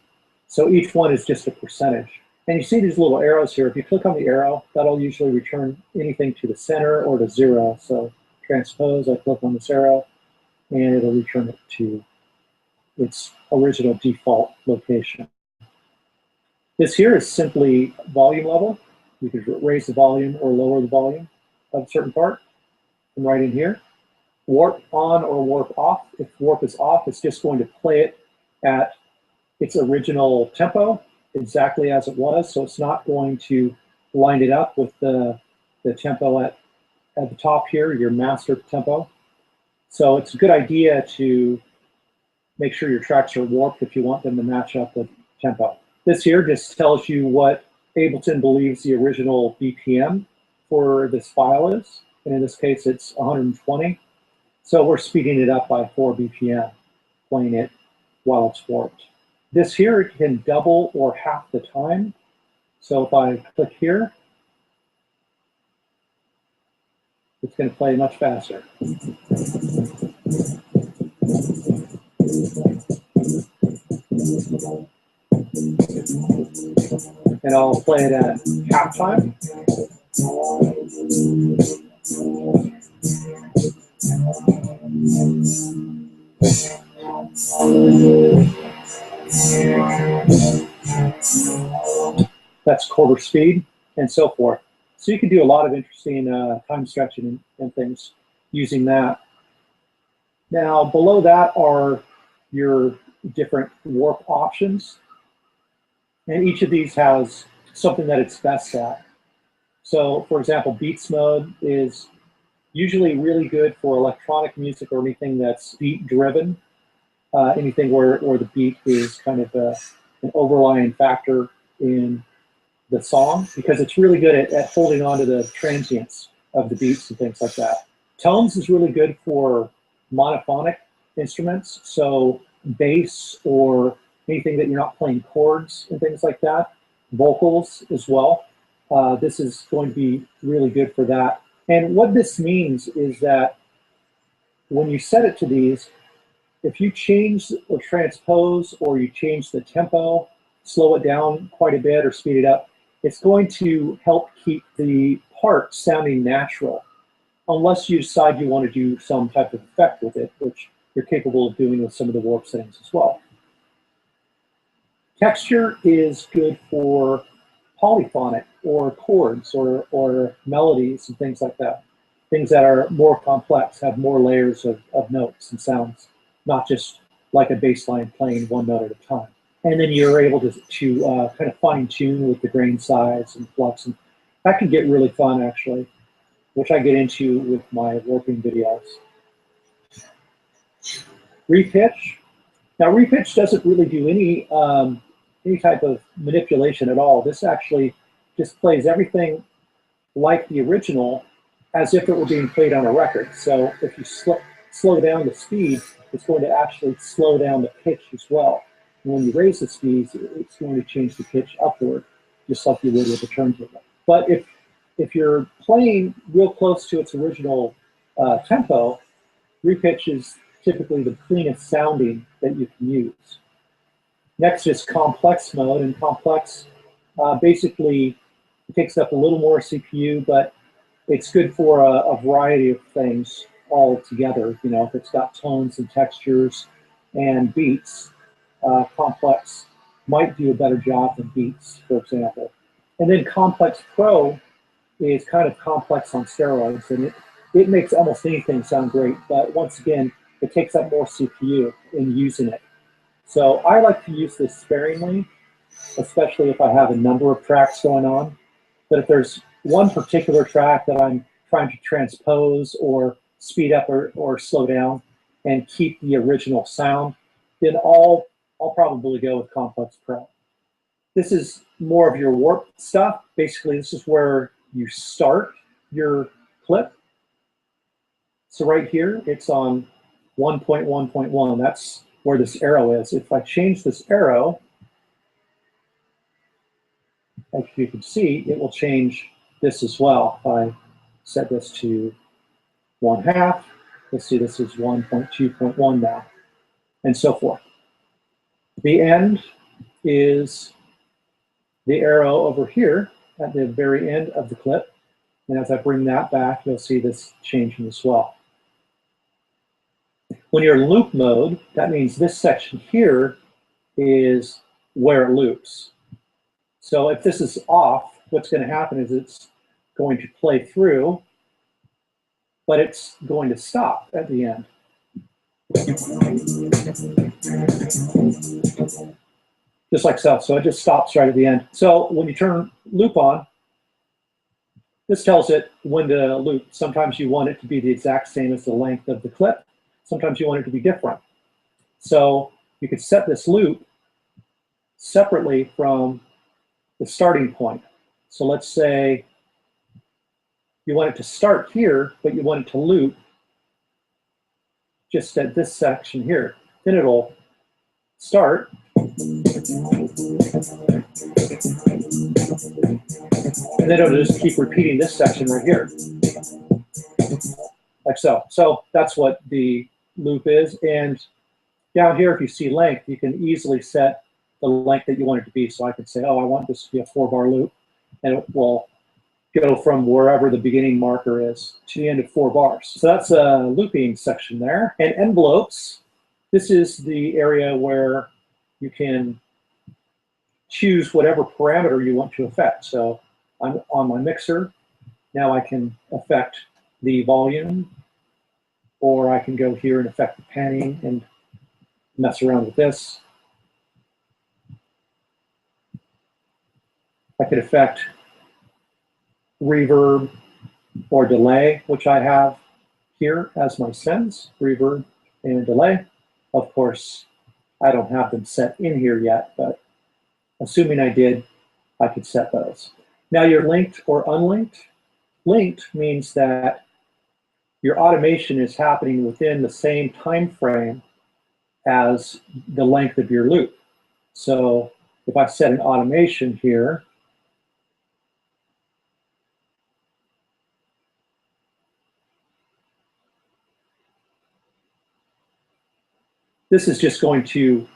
So each one is just a percentage. And you see these little arrows here. If you click on the arrow, that'll usually return anything to the center or to 0. So transpose, I click on this arrow, and it'll return it to its original default location. This here is simply volume level. You can raise the volume or lower the volume of a certain part from right in here. warp on or warp off. If warp is off, it's just going to play it at its original tempo, exactly as it was. So it's not going to line it up with the tempo at the top here, your master tempo. So it's a good idea to make sure your tracks are warped if you want them to match up with tempo. This here just tells you what Ableton believes the original BPM for this file is. And in this case, it's 120. So we're speeding it up by 4 BPM, playing it while it's warped. This here can double or half the time. So if I click here, it's going to play much faster. And I'll play it at halftime. That's quarter speed and so forth. So you can do a lot of interesting time stretching and things using that. Now below that are your different warp options. And each of these has something that it's best at. So for example, beats mode is usually really good for electronic music or anything that's beat driven. Anything where the beat is kind of an overlying factor in the song, because it's really good at holding on to the transients of the beats and things like that. Tones is really good for monophonic instruments, so bass or anything that you're not playing chords and things like that. Vocals as well. This is going to be really good for that. And what this means is that when you set it to these, if you change or transpose or you change the tempo, slow it down quite a bit or speed it up, it's going to help keep the part sounding natural, unless you decide you want to do some type of effect with it, which you're capable of doing with some of the warp settings as well. Texture is good for polyphonic or chords or melodies and things like that. Things that are more complex, have more layers of notes and sounds, not just like a bass line playing one note at a time. And then you're able to kind of fine tune with the grain size and flux. And that can get really fun actually, which I get into with my warping videos. Repitch. Now repitch doesn't really do any type of manipulation at all. This actually just plays everything like the original as if it were being played on a record. So if you slow down the speed, it's going to actually slow down the pitch as well. And when you raise the speeds, it's going to change the pitch upward, just like you would with a turntable. But if you're playing real close to its original tempo, repitch is typically the cleanest sounding that you can use. Next is complex mode, and complex basically takes up a little more CPU, but it's good for a variety of things all together. You know, if it's got tones and textures and beats, complex might do a better job than beats, for example. And then complex pro is kind of complex on steroids, and it makes almost anything sound great, but once again, it takes up more CPU in using it. So I like to use this sparingly, especially if I have a number of tracks going on. But if there's one particular track that I'm trying to transpose or speed up or slow down and keep the original sound, then I'll probably go with Complex Pro. This is more of your warp stuff. Basically, this is where you start your clip. So right here, it's on 1.1.1. That's where this arrow is. If I change this arrow, as you can see, it will change this as well. If I set this to 1/2, let's see, this is 1.2.1 now, and so forth. The end is the arrow over here at the very end of the clip. And as I bring that back, you'll see this changing as well. When you're in loop mode, that means this section here is where it loops. So if this is off, what's going to happen is it's going to play through but it's going to stop at the end. Just like so. So it just stops right at the end. So when you turn loop on, this tells it when to loop. Sometimes you want it to be the exact same as the length of the clip. Sometimes you want it to be different. So you could set this loop separately from the starting point. So let's say you want it to start here, but you want it to loop just at this section here. Then it'll start. And then it'll just keep repeating this section right here. Like so. So that's what the loop is. And down here, if you see length, you can easily set the length that you want it to be. So I could say, oh, I want this to be a 4-bar loop. And it will go from wherever the beginning marker is to the end of 4 bars. So that's a looping section there. And envelopes, this is the area where you can choose whatever parameter you want to affect. So I'm on my mixer. Now I can affect the volume, or I can go here and affect the panning and mess around with this. I could affect reverb or delay, which I have here as my sends, reverb and delay. Of course, I don't have them set in here yet, but assuming I did, I could set those. Now you're linked or unlinked. Linked means that your automation is happening within the same time frame as the length of your loop. So if I set an automation here, this is just going to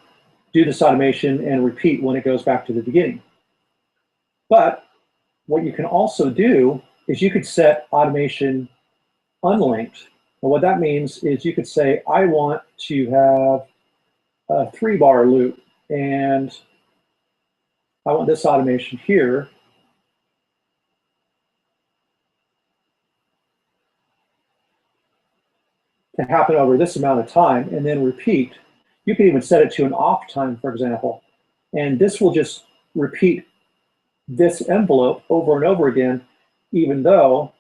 do this automation and repeat when it goes back to the beginning. But what you can also do is you could set automation unlinked. And what that means is you could say, I want to have a 3-bar loop, and I want this automation here to happen over this amount of time and then repeat. You can even set it to an off time, for example, and this will just repeat this envelope over and over again, even though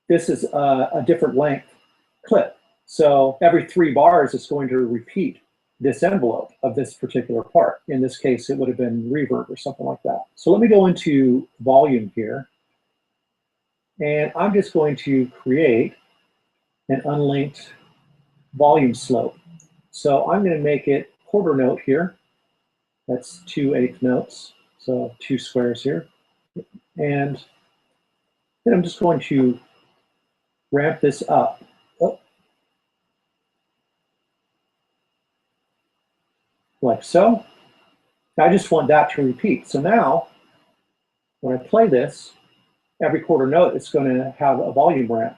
this is a different length clip. So every 3 bars, it's going to repeat this envelope of this particular part. In this case, it would have been reverb or something like that. So let me go into volume here, and I'm just going to create an unlinked volume slope. So I'm going to make it quarter note here. That's 2/8 notes, so 2 squares here. And then I'm just going to ramp this up. Like so. I just want that to repeat. So now, when I play this, every quarter note, it's going to have a volume ramp.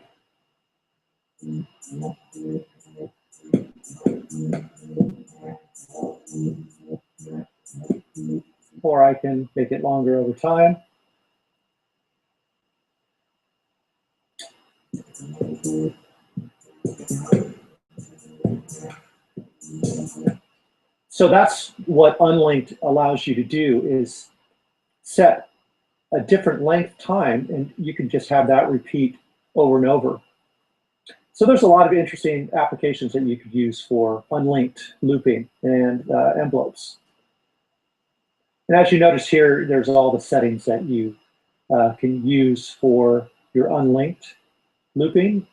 Or I can make it longer over time. So that's what unlinked allows you to do, is set a different length time, and you can just have that repeat over and over. So there's a lot of interesting applications that you could use for unlinked looping and envelopes. And as you notice here, there's all the settings that you can use for your unlinked looping.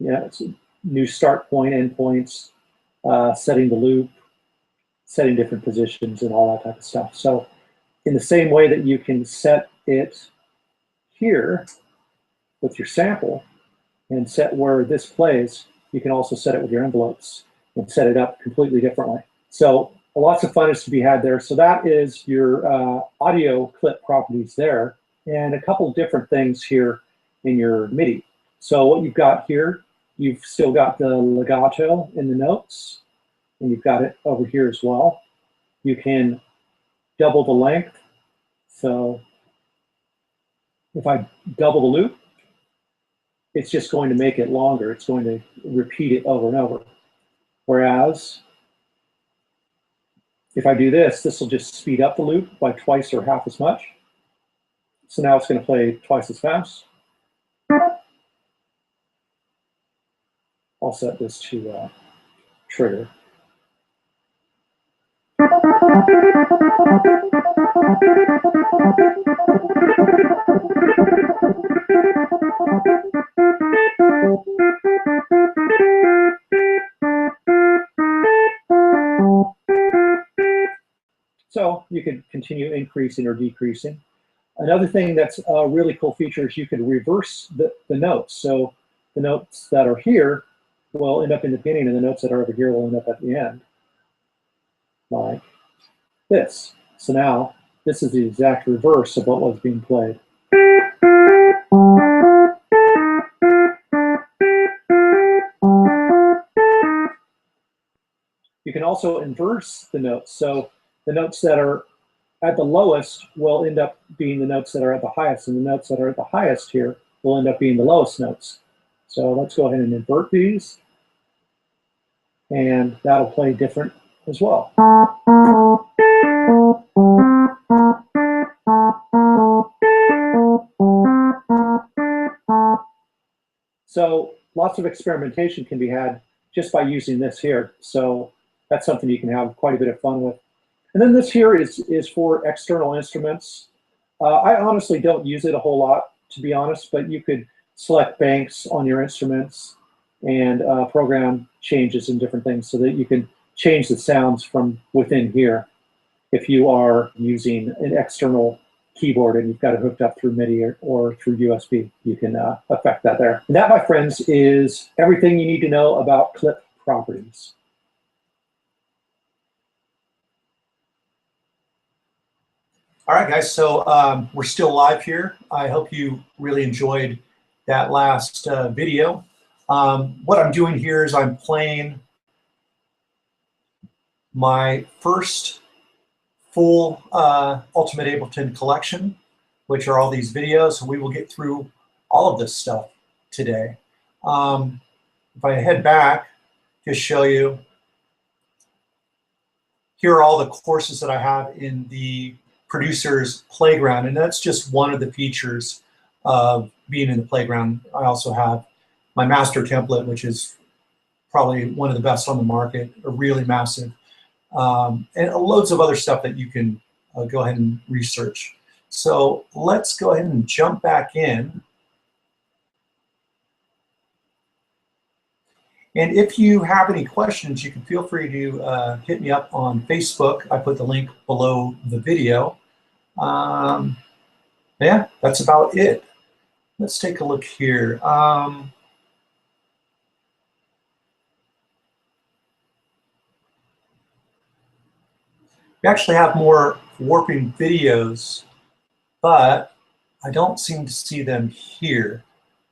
It's a new start point, end points, setting the loop, setting different positions, and all that type of stuff. So in the same way that you can set it here with your sample and set where this plays, you can also set it with your envelopes and set it up completely differently. So lots of fun is to be had there. So that is your audio clip properties there, and a couple different things here in your MIDI. So what you've got here, you've still got the legato in the notes, and you've got it over here as well. You can double the length. So if I double the loop, it's just going to make it longer. It's going to repeat it over and over. Whereas if I do this, this will just speed up the loop by twice or half as much. So now it's going to play twice as fast. I'll set this to trigger. So you can continue increasing or decreasing. Another thing that's a really cool feature is you can reverse the notes. So the notes that are here will end up in the beginning, and the notes that are over here will end up at the end, like this. So now this is the exact reverse of what was being played. You can also inverse the notes. So the notes that are at the lowest will end up being the notes that are at the highest, and the notes that are at the highest here will end up being the lowest notes. So let's go ahead and invert these, and that'll play different as well. So lots of experimentation can be had just by using this here. So that's something you can have quite a bit of fun with. And then this here is for external instruments. I honestly don't use it a whole lot, to be honest, but you could select banks on your instruments and program changes and different things so that you can change the sounds from within here. If you are using an external keyboard and you've got it hooked up through MIDI or through USB, you can affect that there. And that, my friends, is everything you need to know about clip properties. All right, guys, so we're still live here. I hope you really enjoyed that last video. What I'm doing here is I'm playing my first full Ultimate Ableton collection, which are all these videos. So we will get through all of this stuff today. If I head back, just show you, here are all the courses that I have in the Producer's Playground, and that's just one of the features of being in the Playground. I also have my master template, which is probably one of the best on the market, a really massive, and loads of other stuff that you can go ahead and research. So let's go ahead and jump back in. And if you have any questions, you can feel free to hit me up on Facebook. I put the link below the video. Yeah, that's about it. Let's take a look here. We actually have more warping videos, but I don't seem to see them here.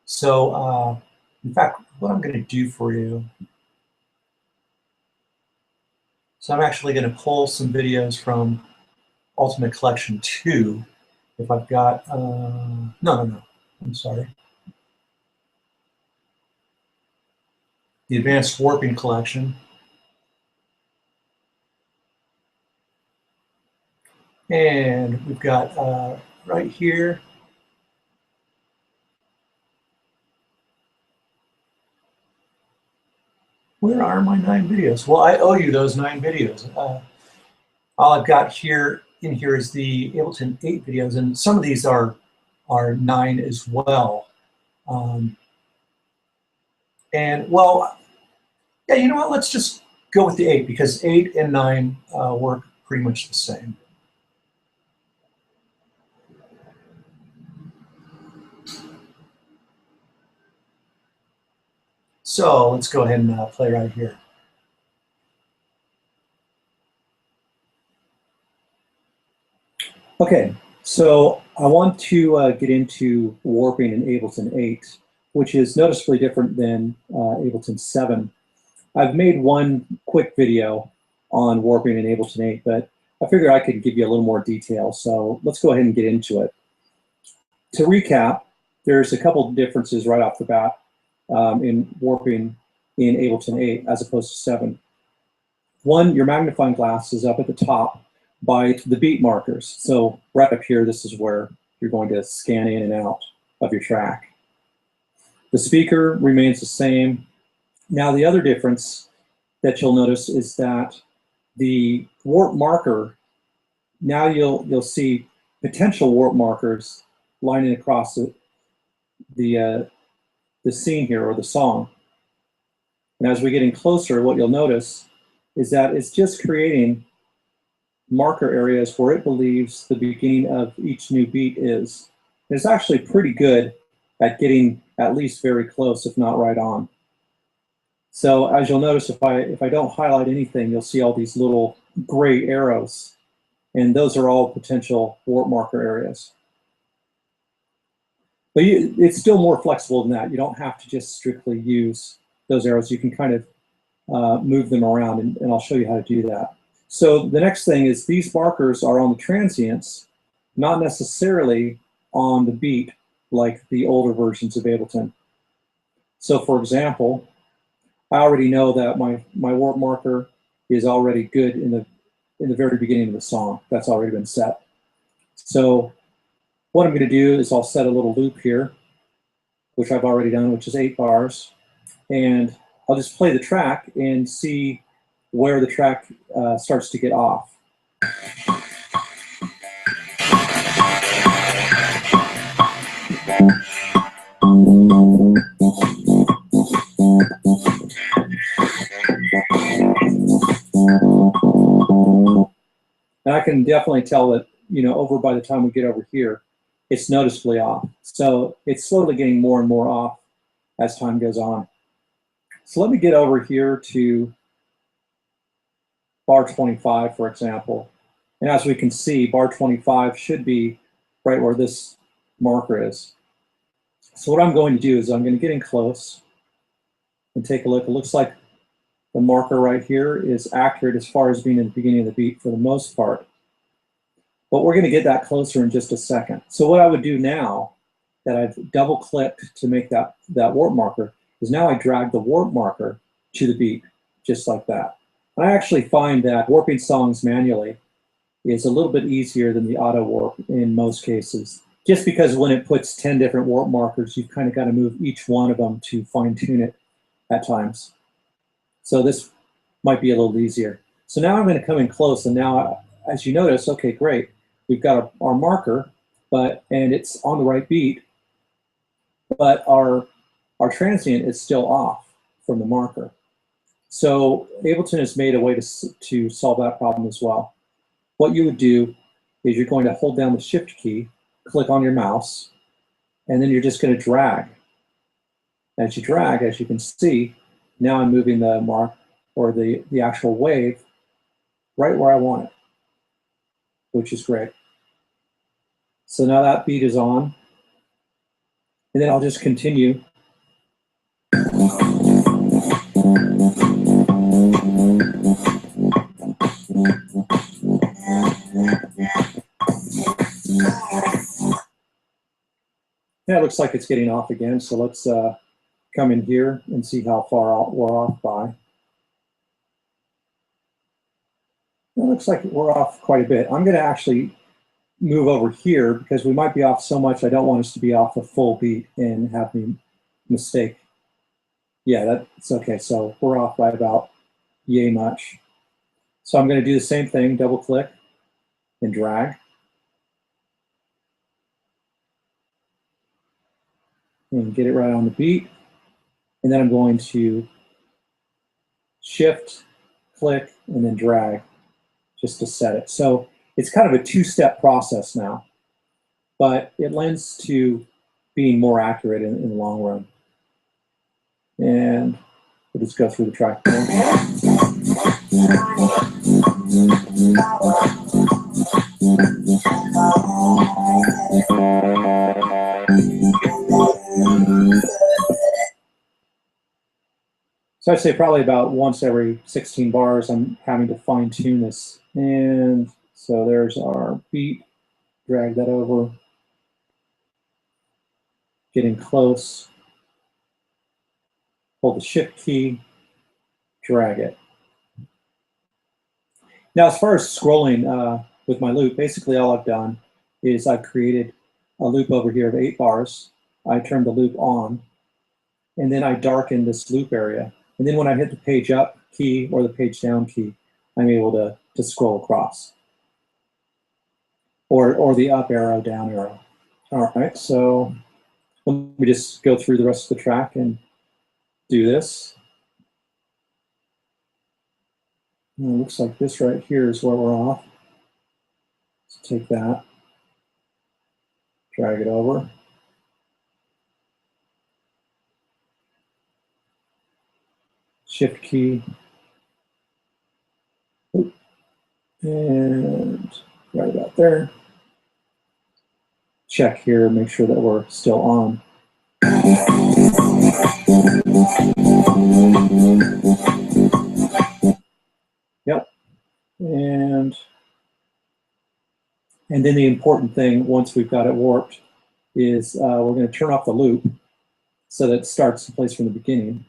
So, in fact, what I'm going to do for you, so I'm actually going to pull some videos from Ultimate Collection 2. If I've got, no, I'm sorry. The Advanced Warping Collection. And we've got right here, where are my 9 videos? Well, I owe you those 9 videos. All I've got here in here is the Ableton 8 videos, and some of these are 9 as well. And well, yeah, you know what? Let's just go with the 8 because 8 and 9 work pretty much the same. So let's go ahead and play right here. Okay, so I want to get into warping in Ableton 8, which is noticeably different than Ableton 7. I've made one quick video on warping in Ableton 8, but I figured I could give you a little more detail, so let's go ahead and get into it. To recap, there's a couple differences right off the bat in warping in Ableton 8 as opposed to 7. One, your magnifying glass is up at the top by the beat markers. So right up here, this is where you're going to scan in and out of your track. The speaker remains the same. Now the other difference that you'll notice is that the warp marker, now you'll see potential warp markers lining across the scene here, or the song. And as we're getting closer, what you'll notice is that it's just creating marker areas where it believes the beginning of each new beat is. And it's actually pretty good at getting at least very close, if not right on. So as you'll notice, if I don't highlight anything, you'll see all these little gray arrows, and those are all potential warp marker areas. But it's still more flexible than that. You don't have to just strictly use those arrows. You can kind of move them around, and I'll show you how to do that. So the next thing is these markers are on the transients, not necessarily on the beat like the older versions of Ableton. So for example, I already know that my warp marker is already good in the very beginning of the song. That's already been set. So what I'm going to do is I'll set a little loop here, which I've already done, which is 8 bars. And I'll just play the track and see where the track starts to get off. And I can definitely tell that, over by the time we get over here, it's noticeably off. So it's slowly getting more and more off as time goes on. So let me get over here to bar 25, for example. And as we can see, bar 25 should be right where this marker is. So what I'm going to do is I'm going to get in close and take a look. It looks like the marker right here is accurate as far as being in the beginning of the beat for the most part. But we're going to get that closer in just a second. So what I would do now that I've double clicked to make that warp marker is now I drag the warp marker to the beat, just like that. And I actually find that warping songs manually is a little bit easier than the auto warp in most cases, just because when it puts 10 different warp markers, you've kind of got to move each one of them to fine tune it at times. So this might be a little easier. So now I'm going to come in close, and now, as you notice, okay, great. We've got our marker, and it's on the right beat, but our transient is still off from the marker. So Ableton has made a way to solve that problem as well. What you would do is you're going to hold down the Shift key, click on your mouse, and then you're just going to drag. As you drag, as you can see, now I'm moving the mark, or the actual wave, right where I want it, which is great. So now that beat is on, and then I'll just continue. Yeah, it looks like it's getting off again, so let's come in here and see how far we're off by. It looks like we're off quite a bit. I'm going to actually move over here because we might be off so much I don't want us to be off a full beat and have me mistake. Yeah, that's okay. So we're off by about yay much. So I'm going to do the same thing, double click and drag. And get it right on the beat. And then I'm going to shift, click, and then drag just to set it. So it's kind of a two-step process now, but it lends to being more accurate in the long run. And we'll just go through the track. So I'd say probably about once every 16 bars, I'm having to fine tune this. And so there's our beat, drag that over. getting close, hold the shift key, drag it. Now, as far as scrolling with my loop, basically all I've done is I've created a loop over here of 8 bars. I turned the loop on, and then I darken this loop area. And then when I hit the page up key or the page down key, I'm able to scroll across. Or the up arrow, down arrow. All right, so let me just go through the rest of the track and do this. And it looks like this right here is where we're off. Let's take that, drag it over. Shift key. And right about there. Check here, make sure that we're still on. Yep. And then the important thing, once we've got it warped, is we're going to turn off the loop so that it starts the place from the beginning.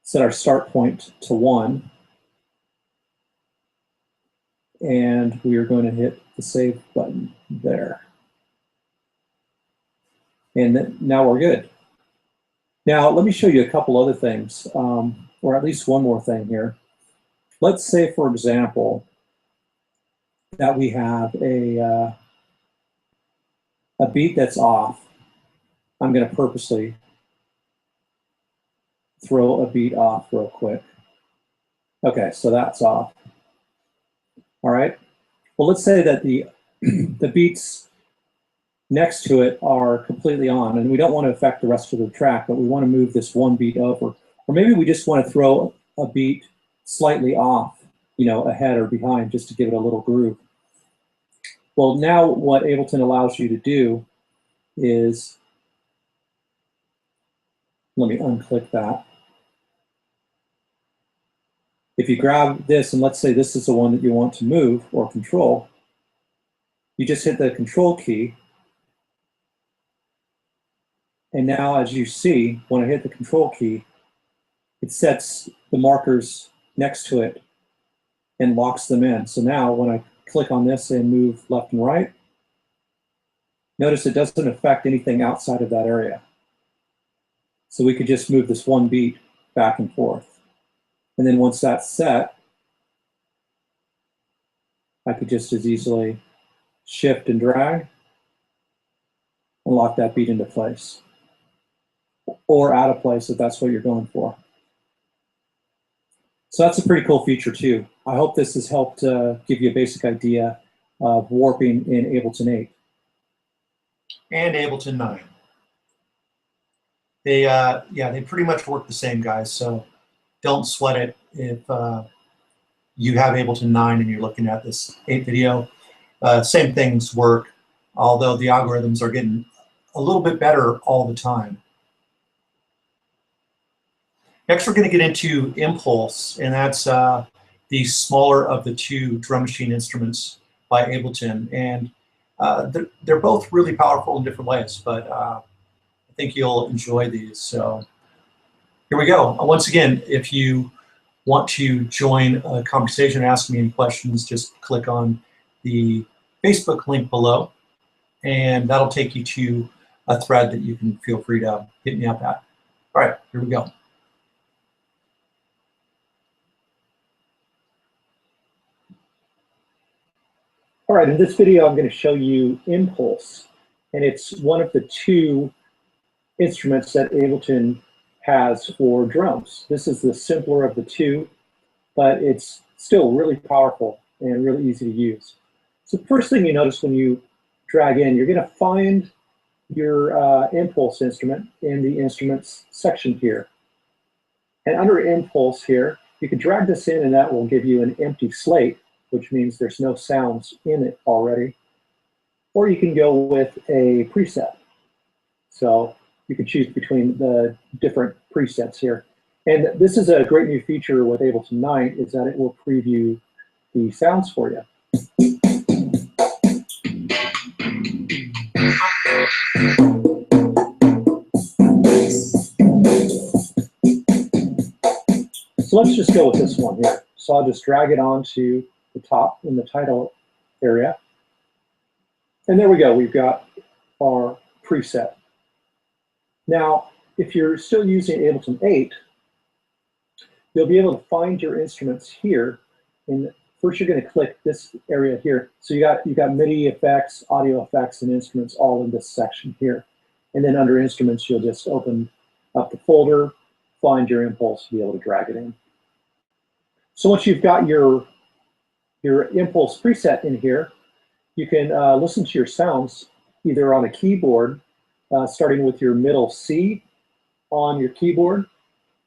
Set our start point to 1. And we are going to hit the save button there. And then, now we're good. Now, let me show you a couple other things, or at least one more thing here. Let's say, for example, that we have a beat that's off. I'm going to purposely throw a beat off real quick. Okay, so that's off. All right. Well, let's say that the beats next to it are completely on, and we don't want to affect the rest of the track, but we want to move this one beat over. Or maybe we just want to throw a beat slightly off, ahead or behind, just to give it a little groove. Well, now what Ableton allows you to do is, let me unclick that. If you grab this, and let's say this is the one that you want to move or control, you just hit the control key. And now, as you see, when I hit the control key, it sets the markers next to it and locks them in. So now when I click on this and move left and right, notice it doesn't affect anything outside of that area. So we could just move this one beat back and forth. And then once that's set, I could just as easily shift and drag and lock that beat into place. Or out of place if that's what you're going for. So that's a pretty cool feature too. I hope this has helped give you a basic idea of warping in Ableton 8. And Ableton 9. They pretty much work the same, guys, so don't sweat it if you have Ableton 9 and you're looking at this 8 video. Same things work, although the algorithms are getting a little bit better all the time. Next, we're going to get into Impulse, and that's the smaller of the 2 drum machine instruments by Ableton. And they're both really powerful in different ways, but I think you'll enjoy these. So here we go. Once again, if you want to join a conversation, ask me any questions, just click on the Facebook link below, and that'll take you to a thread that you can feel free to hit me up at. All right, here we go. All right, in this video, I'm going to show you Impulse, and it's one of the 2 instruments that Ableton has for drums. This is the simpler of the 2, but it's still really powerful and really easy to use. So the first thing you notice when you drag in, you're going to find your Impulse instrument in the Instruments section here. And under Impulse here, you can drag this in, and that will give you an empty slate, which means there's no sounds in it already. Or you can go with a preset. So you can choose between the different presets here. And this is a great new feature with Ableton 9, is that it will preview the sounds for you. So let's just go with this one here. So I'll just drag it onto the top in the title area. And there we go, we've got our preset. Now, if you're still using Ableton 8, you'll be able to find your instruments here. And first you're going to click this area here. So you've got MIDI effects, audio effects, and instruments all in this section here. And then under instruments, you'll just open up the folder, find your impulse, be able to drag it in. So once you've got your impulse preset in here, you can listen to your sounds either on a keyboard, starting with your middle C on your keyboard,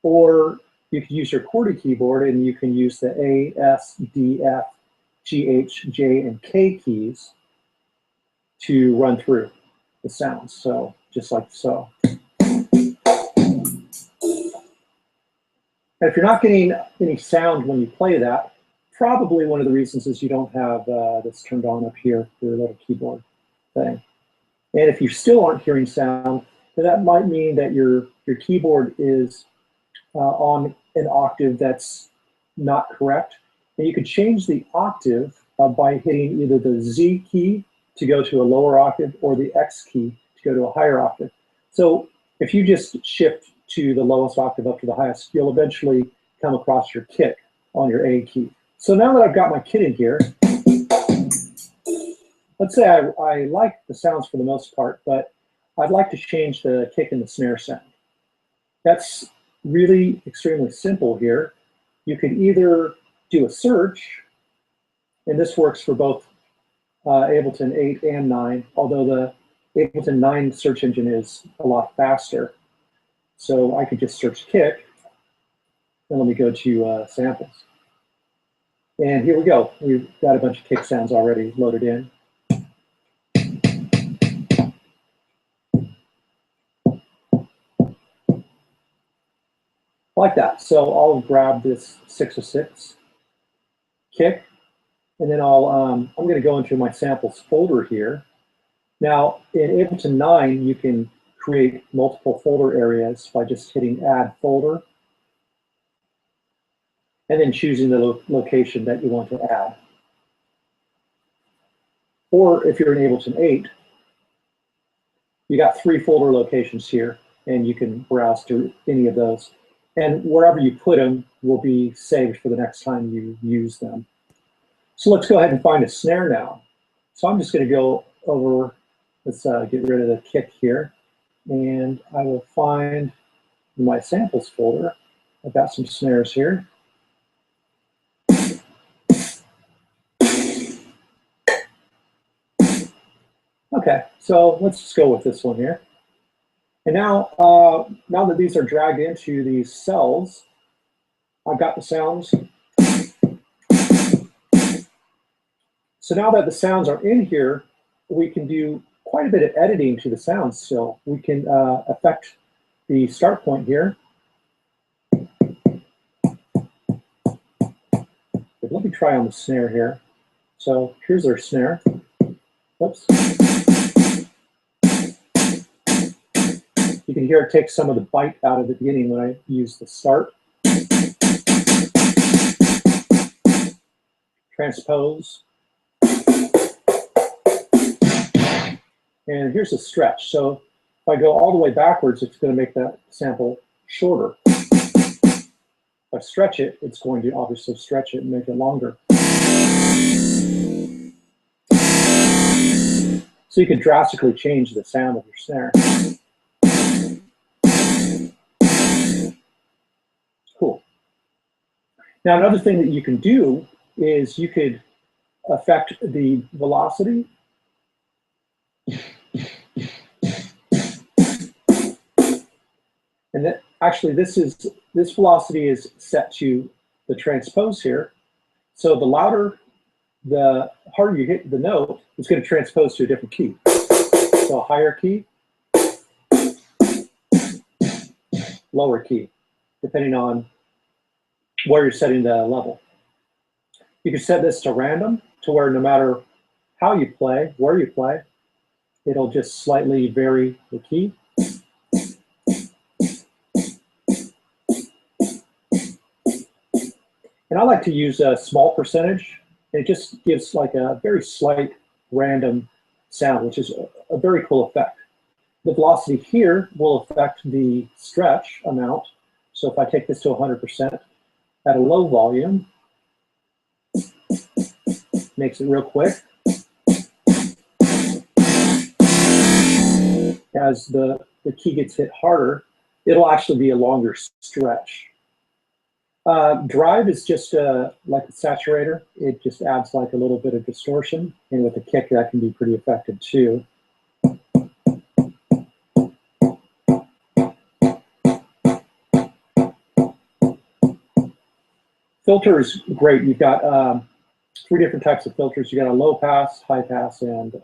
or you can use your QWERTY keyboard and you can use the A, S, D, F, G, H, J, and K keys to run through the sounds. So just like so. And if you're not getting any sound when you play that, probably one of the reasons is you don't have this turned on up here, your little keyboard thing. And if you still aren't hearing sound, then that might mean that your keyboard is on an octave that's not correct. And you could change the octave by hitting either the Z key to go to a lower octave or the X key to go to a higher octave. So if you just shift to the lowest octave up to the highest, you'll eventually come across your kick on your A key. So now that I've got my kit in here, let's say I like the sounds for the most part, but I'd like to change the kick and the snare sound. That's really extremely simple here. You could either do a search, and this works for both Ableton 8 and 9, although the Ableton 9 search engine is a lot faster. So I could just search kick, and let me go to samples. And here we go. We've got a bunch of kick sounds already loaded in. Like that. So I'll grab this 606 kick, and then I'm going to go into my samples folder here. Now in Ableton 9, you can create multiple folder areas by just hitting Add Folder, and then choosing the location that you want to add. Or if you're in Ableton 8, you got 3 folder locations here, and you can browse through any of those. And wherever you put them will be saved for the next time you use them. So let's go ahead and find a snare now. So I'm just going to go over, let's get rid of the kick here, and I will find in my samples folder, I've got some snares here. Okay, so let's just go with this one here. And now, now that these are dragged into these cells, I've got the sounds. So now that the sounds are in here, we can do quite a bit of editing to the sounds still. We can affect the start point here. But let me try on the snare here. So here's our snare. Whoops. You can hear it take some of the bite out of the beginning when I use the start. Transpose. And here's a stretch. So if I go all the way backwards, it's going to make that sample shorter. If I stretch it, it's going to obviously stretch it and make it longer. So you can drastically change the sound of your snare. Cool. Now another thing that you can do is you could affect the velocity. And that actually this velocity is set to the transpose here. So the louder, the harder you hit the note, it's going to transpose to a different key. So a higher key, lower key, depending on where you're setting the level. You can set this to random, to where no matter how you play, where you play, it'll just slightly vary the key. And I like to use a small percentage. It just gives like a very slight random sound, which is a very cool effect. The velocity here will affect the stretch amount. So if I take this to 100% at a low volume, makes it real quick. As the key gets hit harder, it'll actually be a longer stretch. Drive is just like a saturator. It just adds like a little bit of distortion, and with the kick that can be pretty effective too. Filter is great. You've got 3 different types of filters. You got a low pass, high pass, and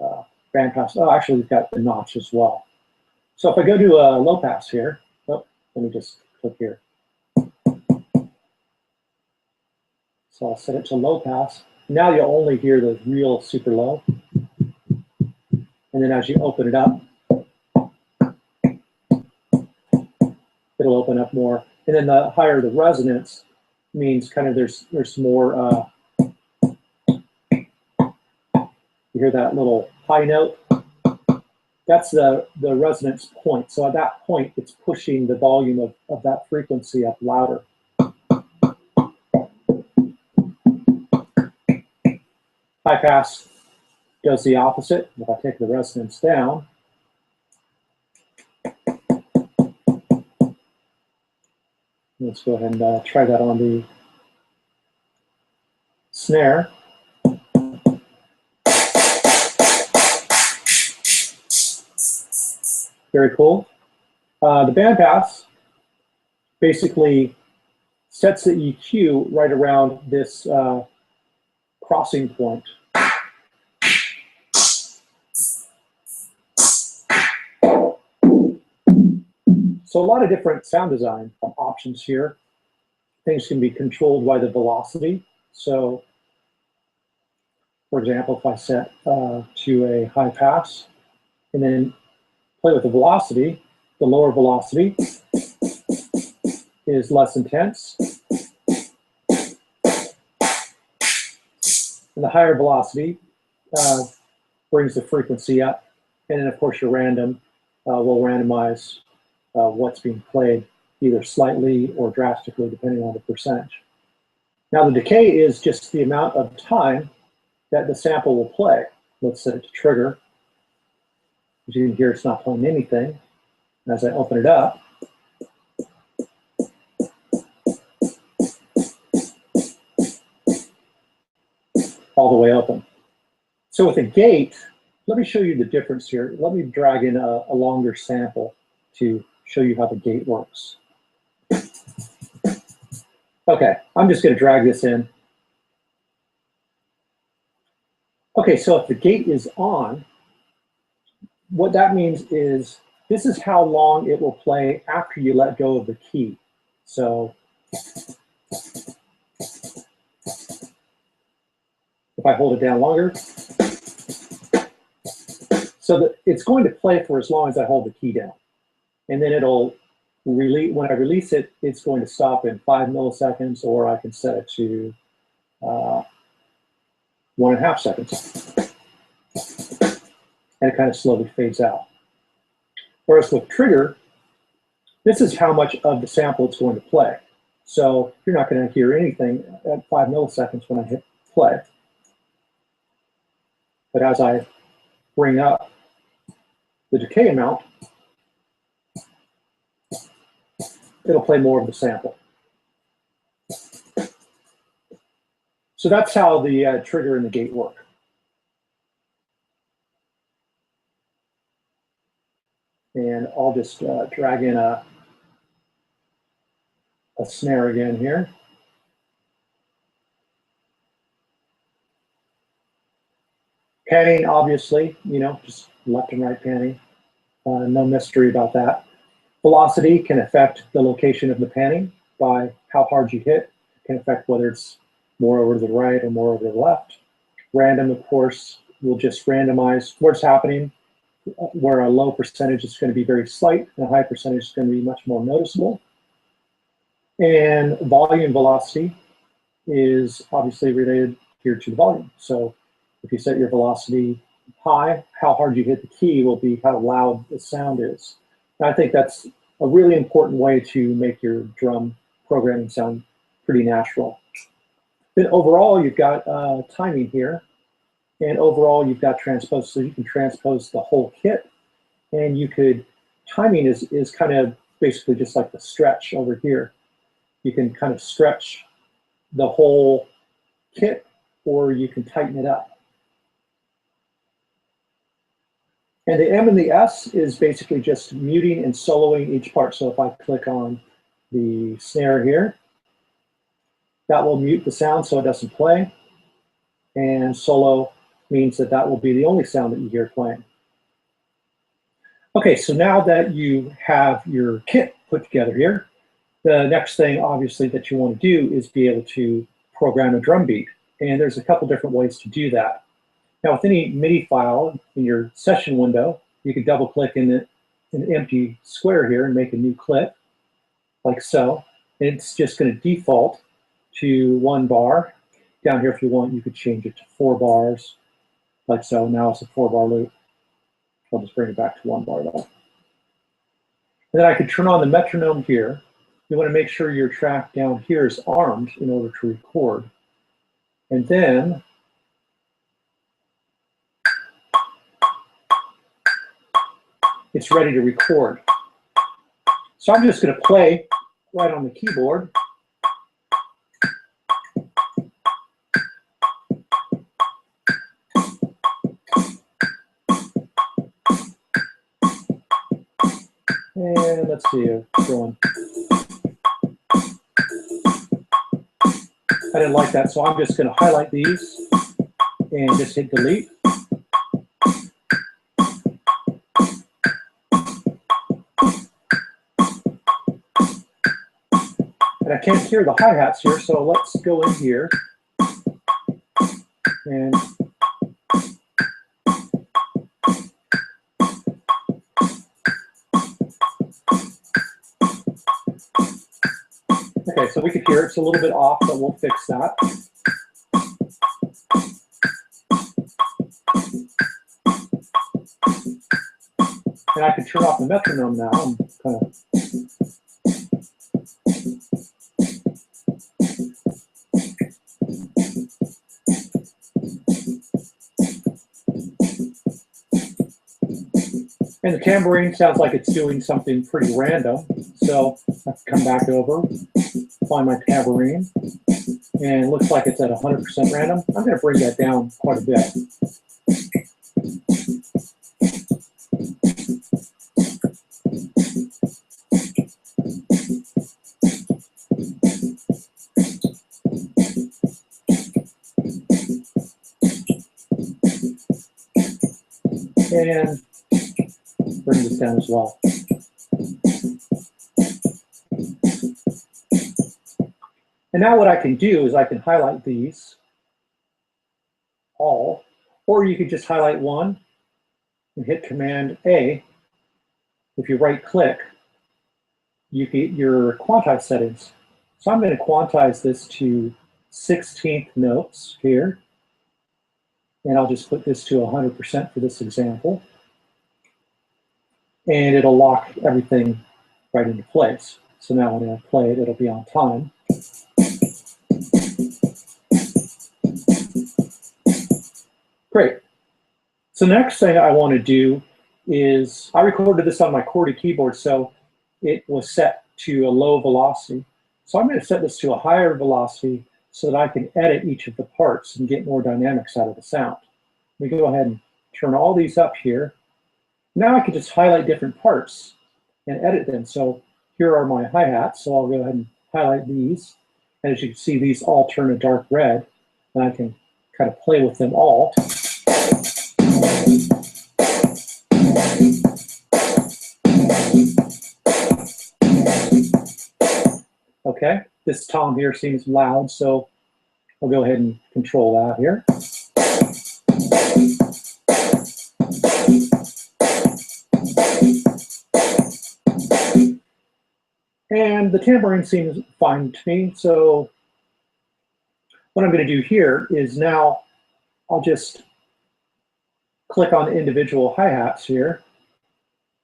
band pass. Oh, actually, we've got the notch as well. So if I go to a low pass here, oh, let me just click here. So I'll set it to low pass. Now you'll only hear the real super low. And then as you open it up, it'll open up more. And then the higher the resonance means kind of there's more, you hear that little high note? That's the resonance point. So at that point, it's pushing the volume of that frequency up louder. High pass does the opposite. If I take the resonance down, let's go ahead and try that on the snare. Very cool. The band pass basically sets the EQ right around this crossing point. So a lot of different sound design options here. Things can be controlled by the velocity. So, for example, if I set to a high pass and then play with the velocity, the lower velocity is less intense. And the higher velocity brings the frequency up. And then, of course, your random will randomize what's being played, either slightly or drastically, depending on the percentage. Now, the decay is just the amount of time that the sample will play. Let's set it to trigger. As you can hear, it's not playing anything. And as I open it up, all the way open. So with a gate, let me show you the difference here. Let me drag in a longer sample to show you how the gate works. Okay, I'm just going to drag this in. Okay, so if the gate is on, what that means is this is how long it will play after you let go of the key. So if I hold it down longer, so that it's going to play for as long as I hold the key down. And then it'll release, when I release it, it's going to stop in 5 milliseconds, or I can set it to 1.5 seconds. And it kind of slowly fades out. Whereas with trigger, this is how much of the sample it's going to play. So you're not going to hear anything at 5 milliseconds when I hit play. But as I bring up the decay amount, it'll play more of the sample. So that's how the trigger and the gate work. And I'll just drag in a snare again here. Panning, obviously, you know, just left and right panning. No mystery about that. Velocity can affect the location of the panning by how hard you hit. It can affect whether it's more over to the right or more over to the left. Random, of course, will just randomize what's happening where a low percentage is going to be very slight and a high percentage is going to be much more noticeable. And volume velocity is obviously related here to the volume. So if you set your velocity high, how hard you hit the key will be how loud the sound is. And I think that's a really important way to make your drum programming sound pretty natural. Then overall, you've got timing here. And overall, you've got transpose. So you can transpose the whole kit. And you could, timing is kind of basically just like the stretch over here. You can kind of stretch the whole kit, or you can tighten it up. And the M and the S is basically just muting and soloing each part. So if I click on the snare here, that will mute the sound so it doesn't play. And solo means that that will be the only sound that you hear playing. Okay, so now that you have your kit put together here, the next thing obviously that you want to do is be able to program a drum beat. And there's a couple different ways to do that. Now with any MIDI file in your session window, you can double click in an empty square here and make a new clip, like so. And it's just going to default to 1 bar. Down here, if you want, you could change it to 4 bars, like so. Now it's a 4-bar loop. I'll just bring it back to 1 bar though. And then I could turn on the metronome here. You want to make sure your track down here is armed in order to record. And then it's ready to record. So I'm just going to play right on the keyboard. And let's see, going. I didn't like that, so I'm just going to highlight these and just hit delete. And I can't hear the hi-hats here, so let's go in here and okay, so we could hear it's a little bit off, but we'll fix that. And I can turn off the metronome now and kind of and the tambourine sounds like it's doing something pretty random. So I can come back over, find my tambourine, and it looks like it's at 100% random. I'm going to bring that down quite a bit. And bring this down as well. And now what I can do is I can highlight these all, or you could just highlight one and hit Command A. If you right click, you get your quantize settings. So I'm going to quantize this to 16th notes here. And I'll just put this to 100% for this example. And it'll lock everything right into place. So now when I play it, it'll be on time. Great. So next thing I want to do is, I recorded this on my QWERTY keyboard, so it was set to a low velocity. So I'm going to set this to a higher velocity so that I can edit each of the parts and get more dynamics out of the sound. Let me go ahead and turn all these up here. Now I can just highlight different parts and edit them. So here are my hi-hats, so I'll go ahead and highlight these. And as you can see, these all turn a dark red, and I can kind of play with them all. Okay, this tom here seems loud, so I'll go ahead and control that here. And the tambourine seems fine to me. So what I'm going to do here is now I'll just click on the individual hi-hats here,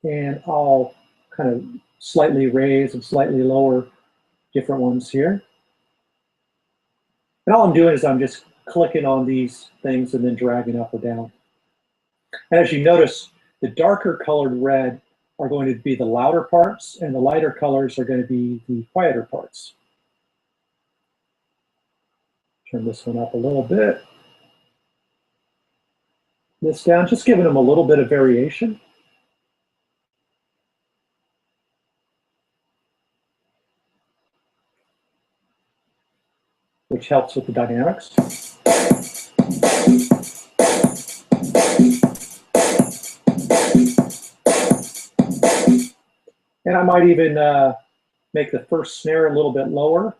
and I'll kind of slightly raise and slightly lower different ones here. And all I'm doing is I'm just clicking on these things and then dragging up or down. And as you notice, the darker colored red are going to be the louder parts, and the lighter colors are going to be the quieter parts. Turn this one up a little bit. This down, just giving them a little bit of variation. Which helps with the dynamics. And I might even make the first snare a little bit lower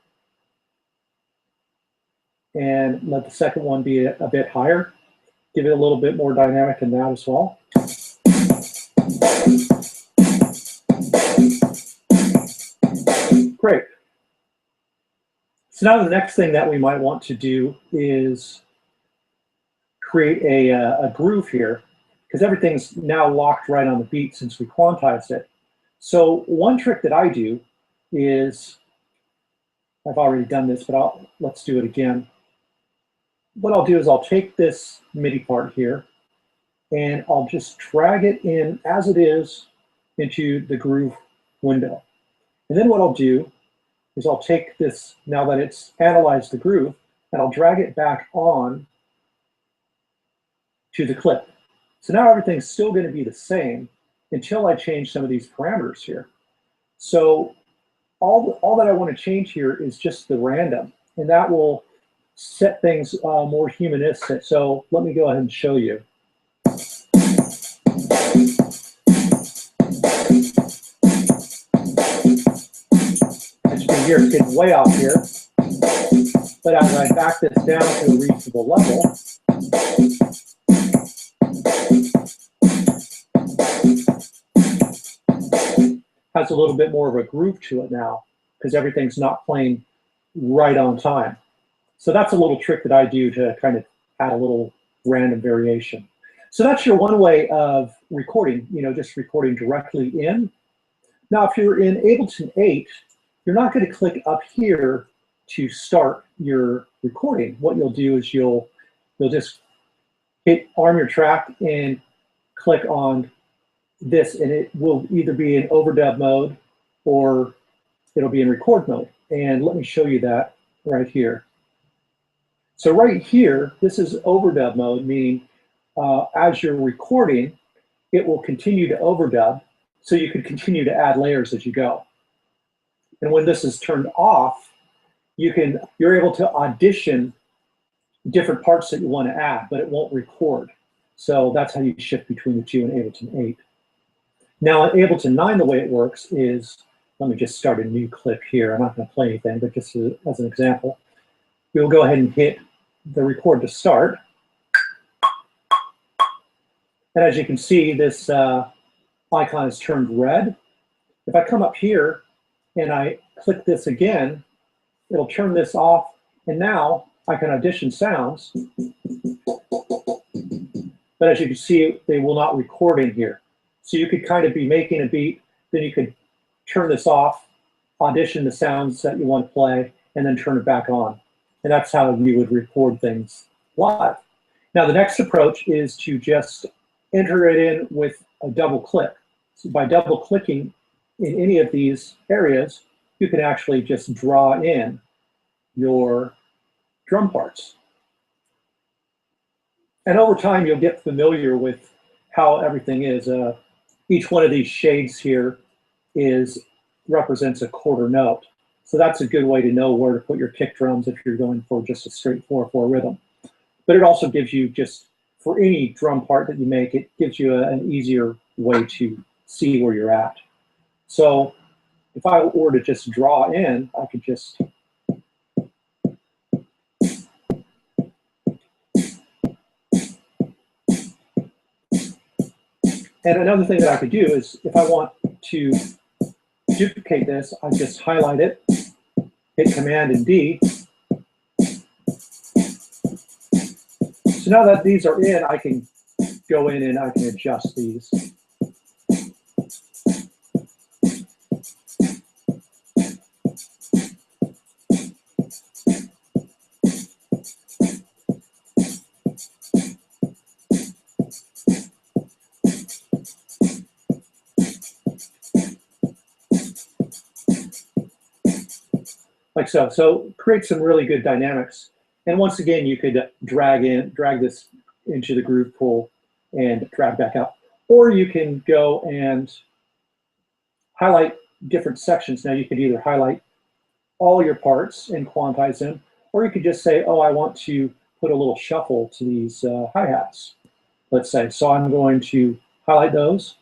and let the second one be a bit higher. Give it a little bit more dynamic in that as well. Great. So now the next thing that we might want to do is create a groove here, because everything's now locked right on the beat since we quantized it. So one trick that I do is, I've already done this, but let's do it again. What I'll do is I'll take this MIDI part here and I'll just drag it in as it is into the groove window. And then what I'll do is I'll take this, now that it's analyzed the groove, and I'll drag it back on to the clip. So now everything's still going to be the same until I change some of these parameters here. So all that I want to change here is just the random, and that will set things more humanistic. So let me go ahead and show you. As you can hear, it's getting way off here. But as I back this down to a reasonable level, has a little bit more of a groove to it now, because everything's not playing right on time. So that's a little trick that I do to kind of add a little random variation. So that's your one way of recording, just recording directly in. Now, if you're in Ableton 8, you're not going to click up here to start your recording. What you'll do is you'll just hit arm your track and click on this, and it will either be in overdub mode or it'll be in record mode. And let me show you that right here. So right here, this is overdub mode, meaning as you're recording, it will continue to overdub, so you can continue to add layers as you go. And when this is turned off, you're able to audition different parts that you want to add, but it won't record. So that's how you shift between the two in Ableton 8. Now in Ableton 9, the way it works is, let me just start a new clip here. I'm not going to play anything, but just as an example, we'll go ahead and hit the record to start. And as you can see, this icon is turned red. If I come up here and I click this again, it'll turn this off, and now I can audition sounds. But as you can see, they will not record in here. So you could kind of be making a beat, then you could turn this off, audition the sounds that you want to play, and then turn it back on. And that's how you would record things live. Now the next approach is to just enter it in with a double click. So by double clicking in any of these areas, you can actually just draw in your drum parts. And over time, you'll get familiar with how everything is. Each one of these shades here represents a quarter note. So that's a good way to know where to put your kick drums if you're going for just a straight 4/4 rhythm. But it also gives you, just for any drum part that you make, it gives you an easier way to see where you're at. So if I were to just draw in, I could just and another thing that I could do is, if I want to duplicate this, I just highlight it, hit Command and D. So now that these are in, I can go in and I can adjust these. Like so. So create some really good dynamics. And once again, you could drag this into the groove pool and drag back out. Or you can go and highlight different sections. Now you could either highlight all your parts and quantize them, or you could just say, oh, I want to put a little shuffle to these hi-hats, let's say. So I'm going to highlight those,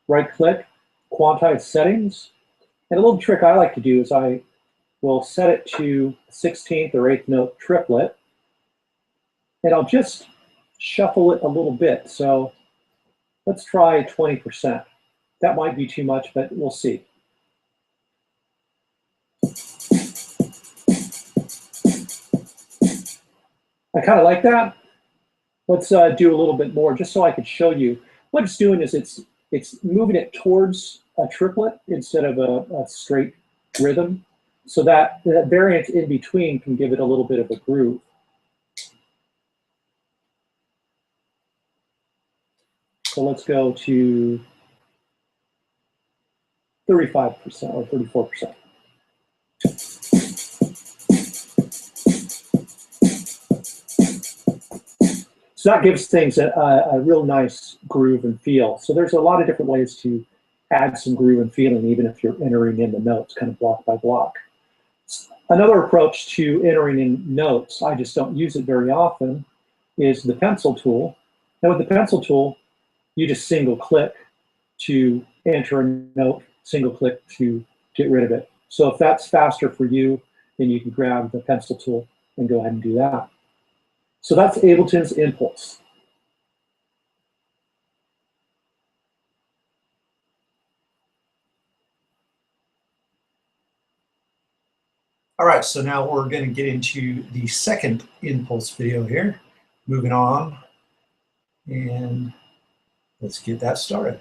right-click, quantize settings. And a little trick I like to do is I will set it to 16th or 8th note triplet, and I'll just shuffle it a little bit. So let's try 20%. That might be too much, but we'll see. I kind of like that. Let's do a little bit more just so I can show you. What it's doing is it's moving it towards a triplet instead of a straight rhythm, so that variance in between can give it a little bit of a groove. So let's go to 35% or 34%. So that gives things a real nice groove and feel. So there's a lot of different ways to add some groove and feeling, even if you're entering in the notes kind of block by block. Another approach to entering in notes, I just don't use it very often, is the pencil tool. Now with the pencil tool, you just single click to enter a note, single click to get rid of it. So if that's faster for you, then you can grab the pencil tool and go ahead and do that. So that's Ableton's Impulse. All right, so now we're going to get into the second Impulse video here. Moving on, and let's get that started.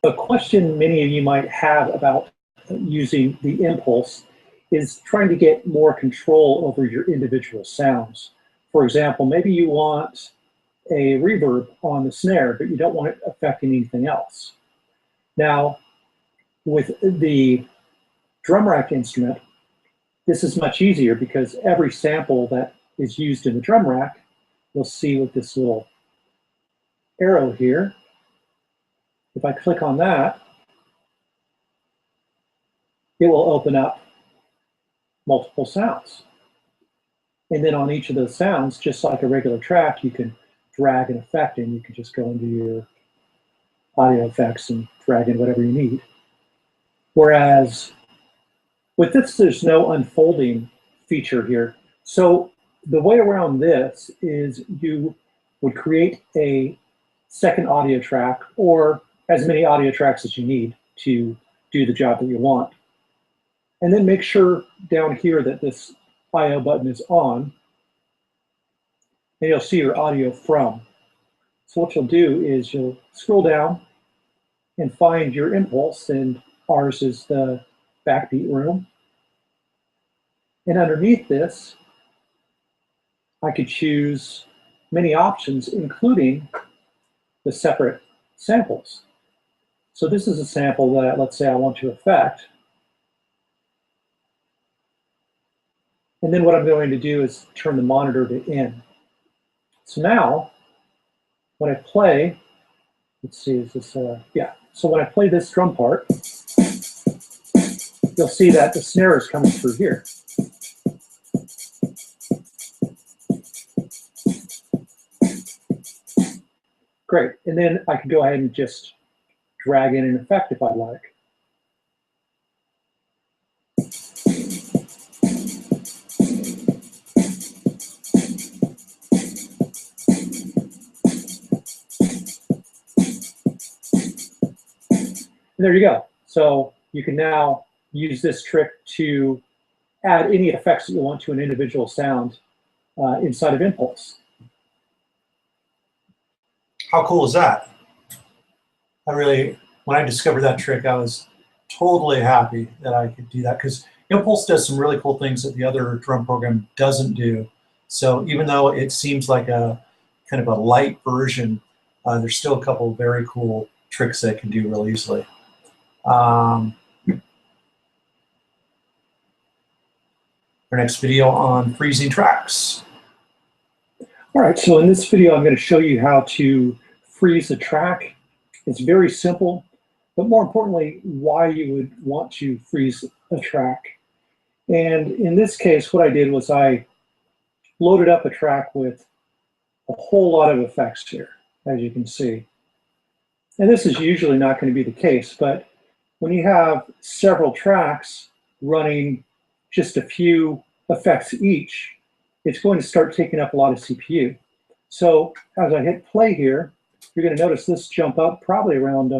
A question many of you might have about using the Impulse is trying to get more control over your individual sounds. For example, maybe you want a reverb on the snare, but you don't want it affecting anything else. Now, with the drum rack instrument, this is much easier because every sample that is used in the drum rack, you'll see with this little arrow here. If I click on that, it will open up multiple sounds. And then on each of those sounds, just like a regular track, you can drag an effect in. You can just go into your audio effects and drag in whatever you need. Whereas with this, there's no unfolding feature here. So the way around this is you would create a second audio track, or as many audio tracks as you need to do the job that you want. And then make sure down here that this IO button is on, and you'll see your audio from. So what you'll do is you'll scroll down and find your impulse, and ours is the backbeat room. And underneath this, I could choose many options, including the separate samples. So this is a sample that, let's say, I want to affect. And then what I'm going to do is turn the monitor to in. So now, when I play, let's see, is this, yeah. So when I play this drum part, you'll see that the snare is coming through here. Great, and then I can go ahead and just drag in an effect if I'd like. And there you go. So you can now use this trick to add any effects that you want to an individual sound inside of Impulse. How cool is that? When I discovered that trick, I was totally happy that I could do that, because Impulse does some really cool things that the other drum program doesn't do. So even though it seems like a kind of a light version, there's still a couple of very cool tricks that it can do really easily. Our next video on freezing tracks. All right, so in this video, I'm going to show you how to freeze a track. It's very simple, but more importantly, why you would want to freeze a track. And in this case, what I did was I loaded up a track with a whole lot of effects here, as you can see. And this is usually not going to be the case, but when you have several tracks running just a few effects each, it's going to start taking up a lot of CPU. So as I hit play here, you're going to notice this jump up probably around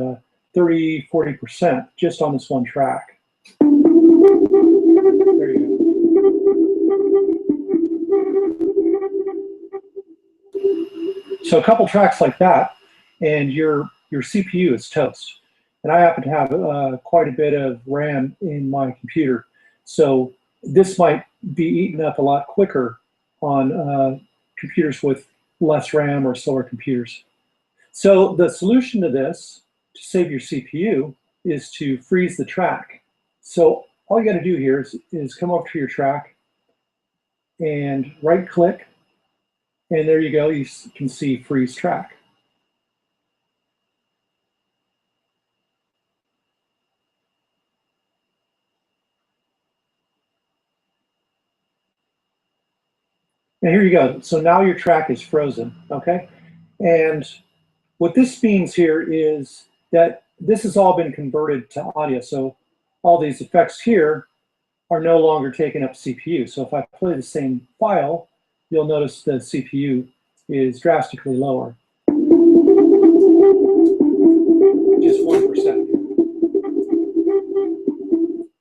30–40% just on this one track. There you go. So a couple tracks like that, and your CPU is toast. And I happen to have quite a bit of RAM in my computer, so this might be eaten up a lot quicker on computers with less RAM or slower computers. So the solution to this, to save your CPU, is to freeze the track. So all you got to do here is come over to your track and right-click, and there you go. You can see freeze track. And here you go. So now your track is frozen, okay? And what this means here is that this has all been converted to audio. So all these effects here are no longer taking up CPU. So if I play the same file, you'll notice the CPU is drastically lower. Just 1%.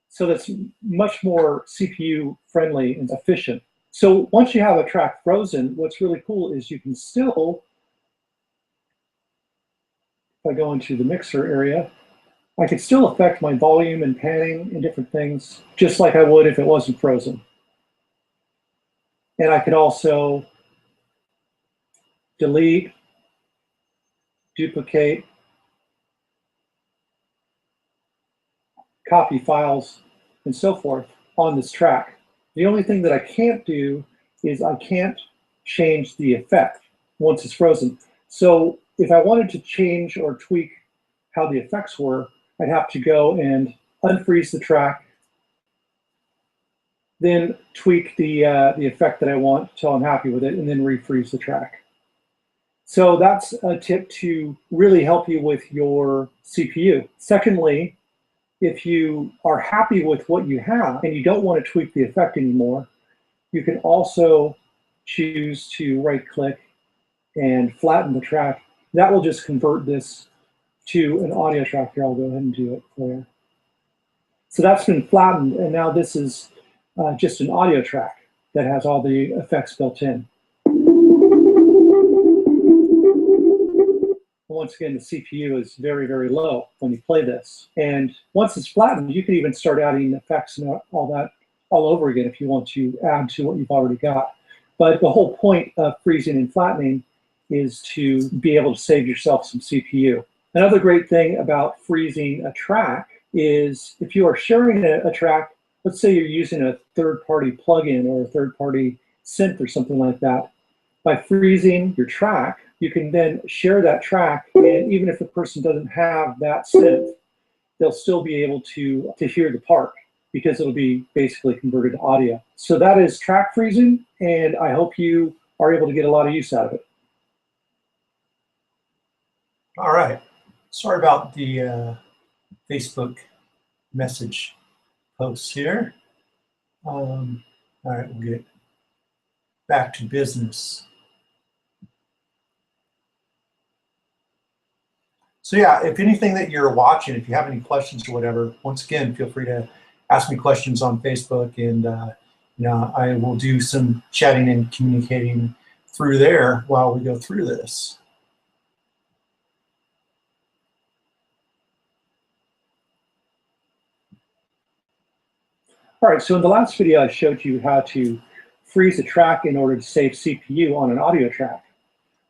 So that's much more CPU friendly and efficient. So once you have a track frozen, what's really cool is you can still, if I go into the mixer area, I could still affect my volume and panning and different things, just like I would if it wasn't frozen. And I could also delete, duplicate, copy files, and so forth on this track. The only thing that I can't do is I can't change the effect once it's frozen. So if I wanted to change or tweak how the effects were, I'd have to go and unfreeze the track, then tweak the effect that I want until I'm happy with it, and then refreeze the track. So that's a tip to really help you with your CPU. Secondly, if you are happy with what you have and you don't want to tweak the effect anymore, you can also choose to right-click and flatten the track. That will just convert this to an audio track. Here, I'll go ahead and do it for you. So that's been flattened, and now this is just an audio track that has all the effects built in. Once again, the CPU is very, very low when you play this. And once it's flattened, you can even start adding effects and all that all over again if you want to add to what you've already got. But the whole point of freezing and flattening is to be able to save yourself some CPU. Another great thing about freezing a track is if you are sharing a track, let's say you're using a third-party plugin or a third-party synth or something like that. By freezing your track, you can then share that track, and even if the person doesn't have that synth, they'll still be able to hear the part because it'll be basically converted to audio. So that is track freezing, and I hope you are able to get a lot of use out of it. All right. Sorry about the Facebook message posts here. All right, we'll get back to business. So yeah, if anything that you're watching, if you have any questions or whatever, once again, feel free to ask me questions on Facebook, and you know, I will do some chatting and communicating through there while we go through this. All right, so in the last video, I showed you how to freeze a track in order to save CPU on an audio track.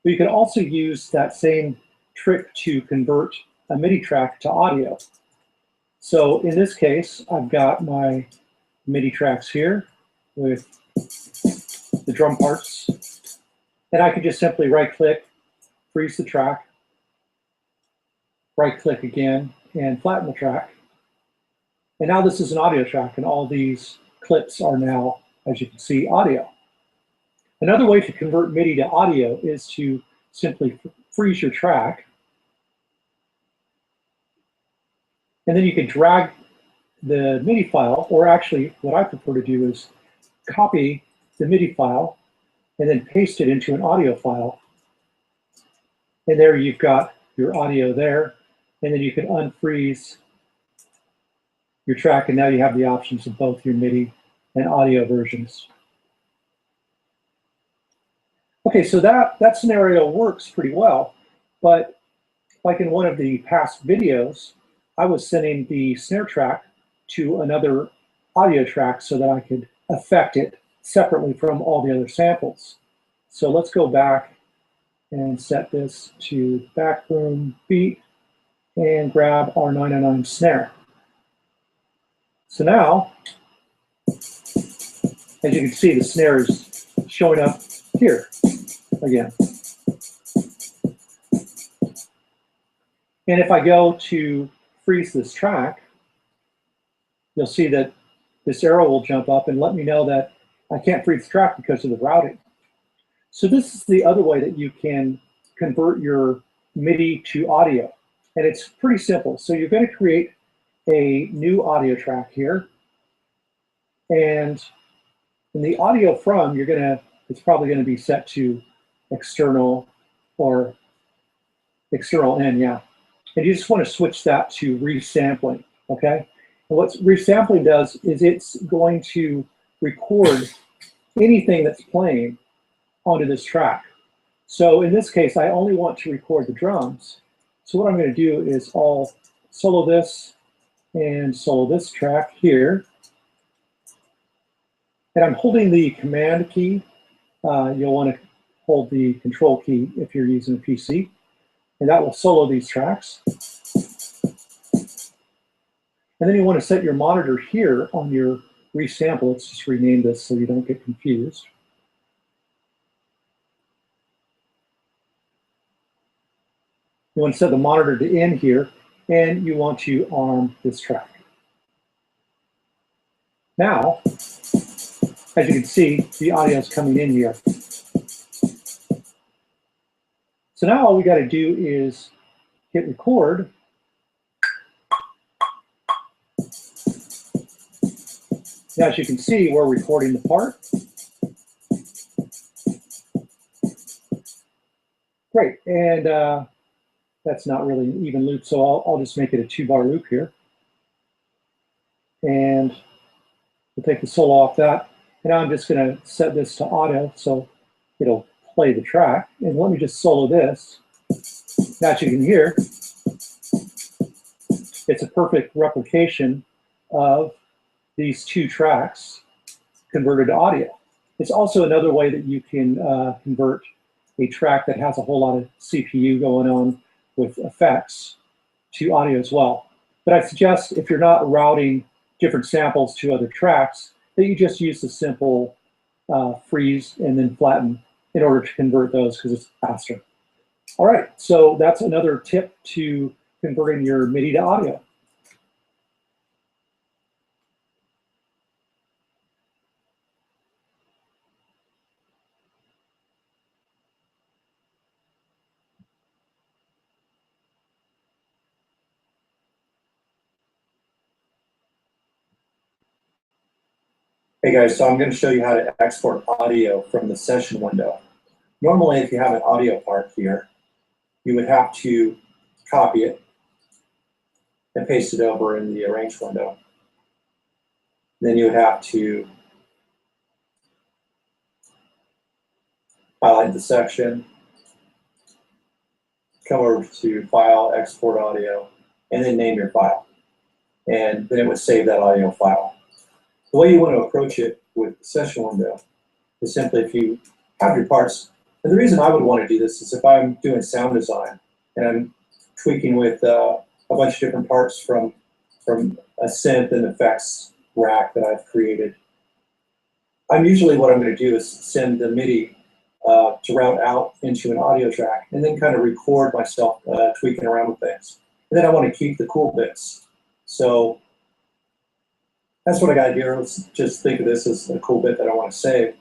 But you can also use that same trick to convert a MIDI track to audio. So in this case, I've got my MIDI tracks here with the drum parts, and I can just simply right-click, freeze the track, right-click again, and flatten the track. And now this is an audio track, and all these clips are now, as you can see, audio. Another way to convert MIDI to audio is to simply freeze your track, and then you can drag the MIDI file, or actually what I prefer to do is copy the MIDI file and then paste it into an audio file. And there you've got your audio there, and then you can unfreeze your track, and now you have the options of both your MIDI and audio versions. Okay, so that scenario works pretty well, but like in one of the past videos, I was sending the snare track to another audio track so that I could affect it separately from all the other samples. So let's go back and set this to backroom beat and grab our 909 snare. So now, as you can see, the snare is showing up here again. And if I go to freeze this track, you'll see that this arrow will jump up and let me know that I can't freeze the track because of the routing. So this is the other way that you can convert your MIDI to audio. And it's pretty simple. So you're going to create a new audio track here. And in the audio from, it's probably going to be set to external or external in, yeah. And you just want to switch that to resampling, okay? And what resampling does is it's going to record anything that's playing onto this track. So in this case, I only want to record the drums. So what I'm going to do is I'll solo this and solo this track here. And I'm holding the command key. You'll want to hold the control key if you're using a PC. And that will solo these tracks. And then you want to set your monitor here on your resample. Let's just rename this so you don't get confused. You want to set the monitor to in here, and you want to arm this track. Now, as you can see, the audio is coming in here. So now all we got to do is hit record. Now, as you can see, we're recording the part. Great, and that's not really an even loop, so I'll just make it a 2-bar loop here. And we'll take the solo off that. And now I'm just going to set this to auto so it'll play the track. And let me just solo this. Now, as you can hear, it's a perfect replication of these two tracks converted to audio. It's also another way that you can convert a track that has a whole lot of CPU going on with effects to audio as well. But I suggest if you're not routing different samples to other tracks, that you just use the simple freeze and then flatten in order to convert those because it's faster. All right, so that's another tip to converting your MIDI to audio. Hey guys, so I'm going to show you how to export audio from the session window. Normally, if you have an audio part here, you would have to copy it and paste it over in the arrange window. Then you would have to highlight the section, come over to File, Export Audio, and then name your file. And then it would save that audio file. The way you want to approach it with the session window is simply if you have your parts, and the reason I would want to do this is if I'm doing sound design and I'm tweaking with a bunch of different parts from a synth and effects rack that I've created. Usually what I'm going to do is send the MIDI to route out into an audio track and then kind of record myself tweaking around with things. And then I want to keep the cool bits. So that's what I got to do. Let's just think of this as a cool bit that I want to save.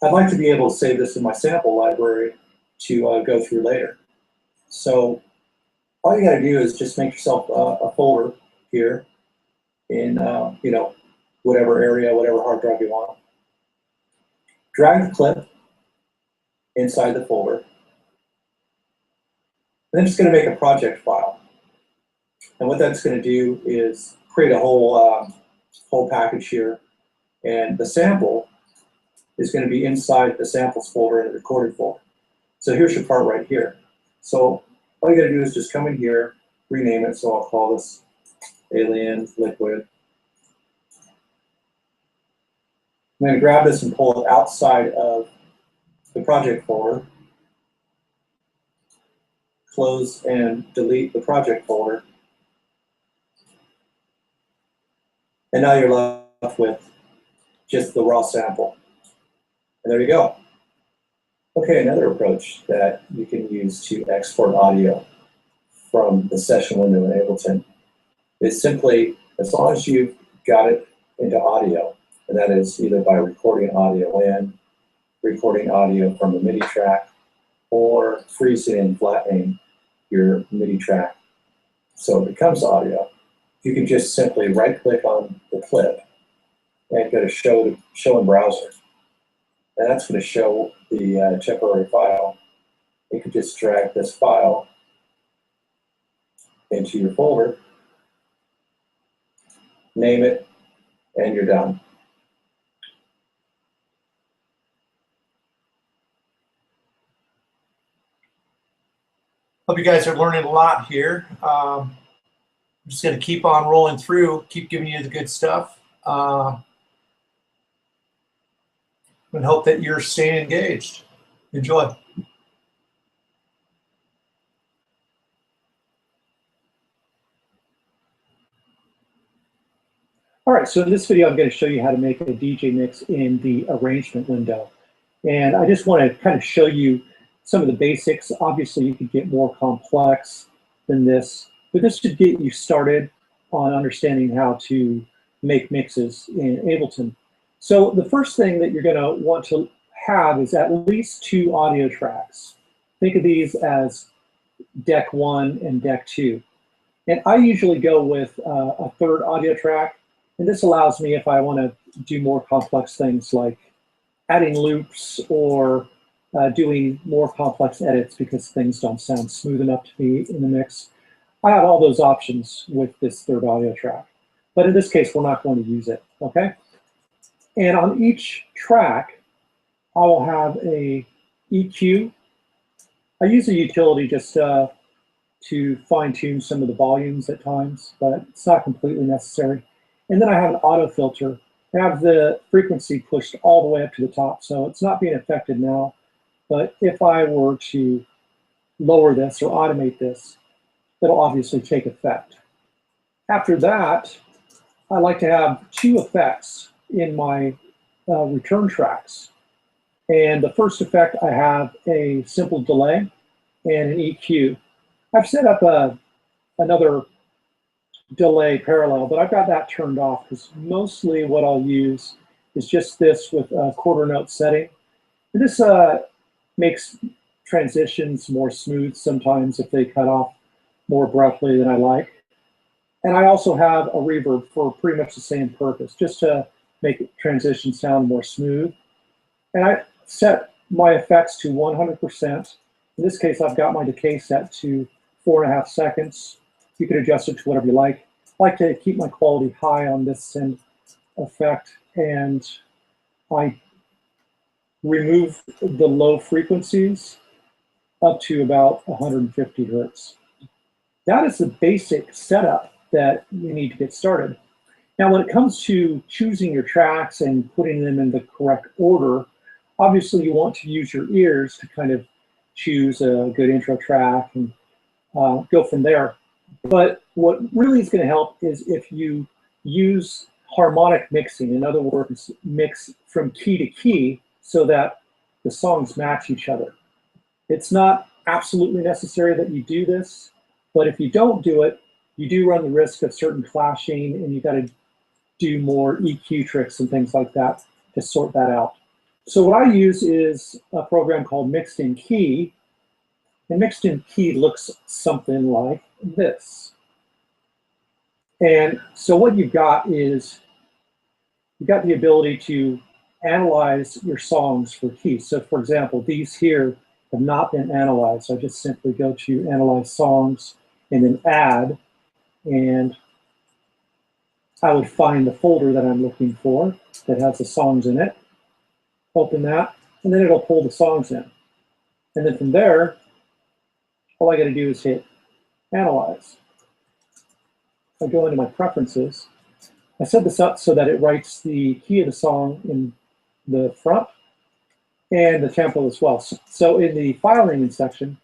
I'd like to be able to save this in my sample library to go through later. So all you got to do is just make yourself a folder here in you know, whatever area, whatever hard drive you want. Drag the clip inside the folder. And then it's going to make a project file. And what that's going to do is create a whole package here. And the sample is going to be inside the samples folder and the recorded folder. So here's your part right here. So all you got to do is just come in here, rename it. So I'll call this Alien Liquid. I'm going to grab this and pull it outside of the project folder. Close and delete the project folder. And now you're left with just the raw sample. And there you go. Okay, another approach that you can use to export audio from the session window in Ableton is simply, as long as you've got it into audio, and that is either by recording audio in, recording audio from a MIDI track, or freezing and flattening your MIDI track so it becomes audio. You can just simply right-click on the clip and go to Show in Browser. And that's going to show the temporary file. You can just drag this file into your folder, name it, and you're done. Hope you guys are learning a lot here. I'm just going to keep on rolling through, keep giving you the good stuff, and hope that you're staying engaged. Enjoy. All right, so in this video, I'm going to show you how to make a DJ mix in the arrangement window. And I just want to kind of show you some of the basics. Obviously, you could get more complex than this, but this should get you started on understanding how to make mixes in Ableton. So the first thing that you're going to want to have is at least 2 audio tracks. Think of these as deck 1 and deck 2. And I usually go with a 3rd audio track. And this allows me, if I want to do more complex things like adding loops or doing more complex edits because things don't sound smooth enough to me in the mix, I have all those options with this 3rd audio track. But in this case, we're not going to use it, okay? And on each track, I will have a EQ. I use a utility just to fine-tune some of the volumes at times, but it's not completely necessary. And then I have an auto filter. I have the frequency pushed all the way up to the top, so it's not being affected now. But if I were to lower this or automate this, it'll obviously take effect. After that, I like to have 2 effects in my return tracks. And the first effect, I have a simple delay and an EQ. I've set up another delay parallel, but I've got that turned off because mostly what I'll use is just this with a quarter note setting. And this makes transitions more smooth sometimes if they cut off more abruptly than I like. And I also have a reverb for pretty much the same purpose, just to make transitions sound more smooth. And I set my effects to 100%. In this case, I've got my decay set to 4.5 seconds. You can adjust it to whatever you like. I like to keep my quality high on this send effect, and I remove the low frequencies up to about 150 hertz. That is the basic setup that you need to get started. Now, when it comes to choosing your tracks and putting them in the correct order, obviously you want to use your ears to kind of choose a good intro track and go from there. But what really is going to help is if you use harmonic mixing. In other words, mix from key to key so that the songs match each other. It's not absolutely necessary that you do this, but if you don't do it, you do run the risk of certain clashing, and you got to do more EQ tricks and things like that to sort that out. So what I use is a program called Mixed in Key, and Mixed in Key looks something like this. And so what you've got is you've got the ability to analyze your songs for keys. So for example, these here have not been analyzed. So I just simply go to Analyze Songs and then Add, and I would find the folder that I'm looking for that has the songs in it, open that, and then it'll pull the songs in. And then from there, all I got to do is hit Analyze. I go into my preferences. I set this up so that it writes the key of the song in the front and the tempo as well. So in the file naming section,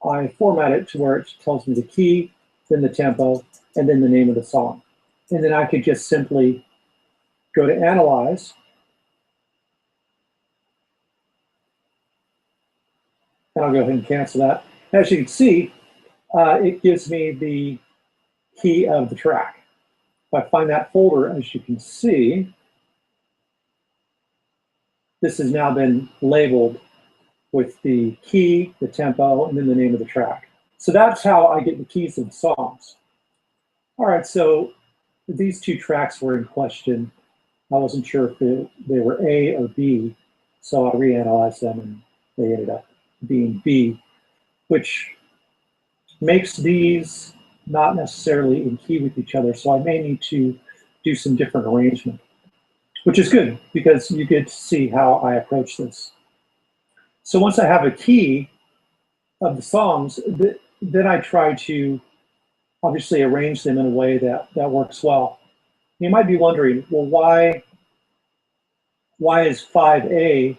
I format it to where it tells me the key, then the tempo, and then the name of the song. And then I could just simply go to Analyze, and I'll go ahead and cancel that. As you can see, it gives me the key of the track. If I find that folder, as you can see, this has now been labeled with the key, the tempo, and then the name of the track. So that's how I get the keys of the songs. All right, so these two tracks were in question. I wasn't sure if they were A or B, so I reanalyzed them, and they ended up being B, which makes these not necessarily in key with each other, so I may need to do some different arrangement, which is good because you get to see how I approach this. So once I have a key of the songs, then I try to obviously arrange them in a way that works well. You might be wondering, well, why is 5A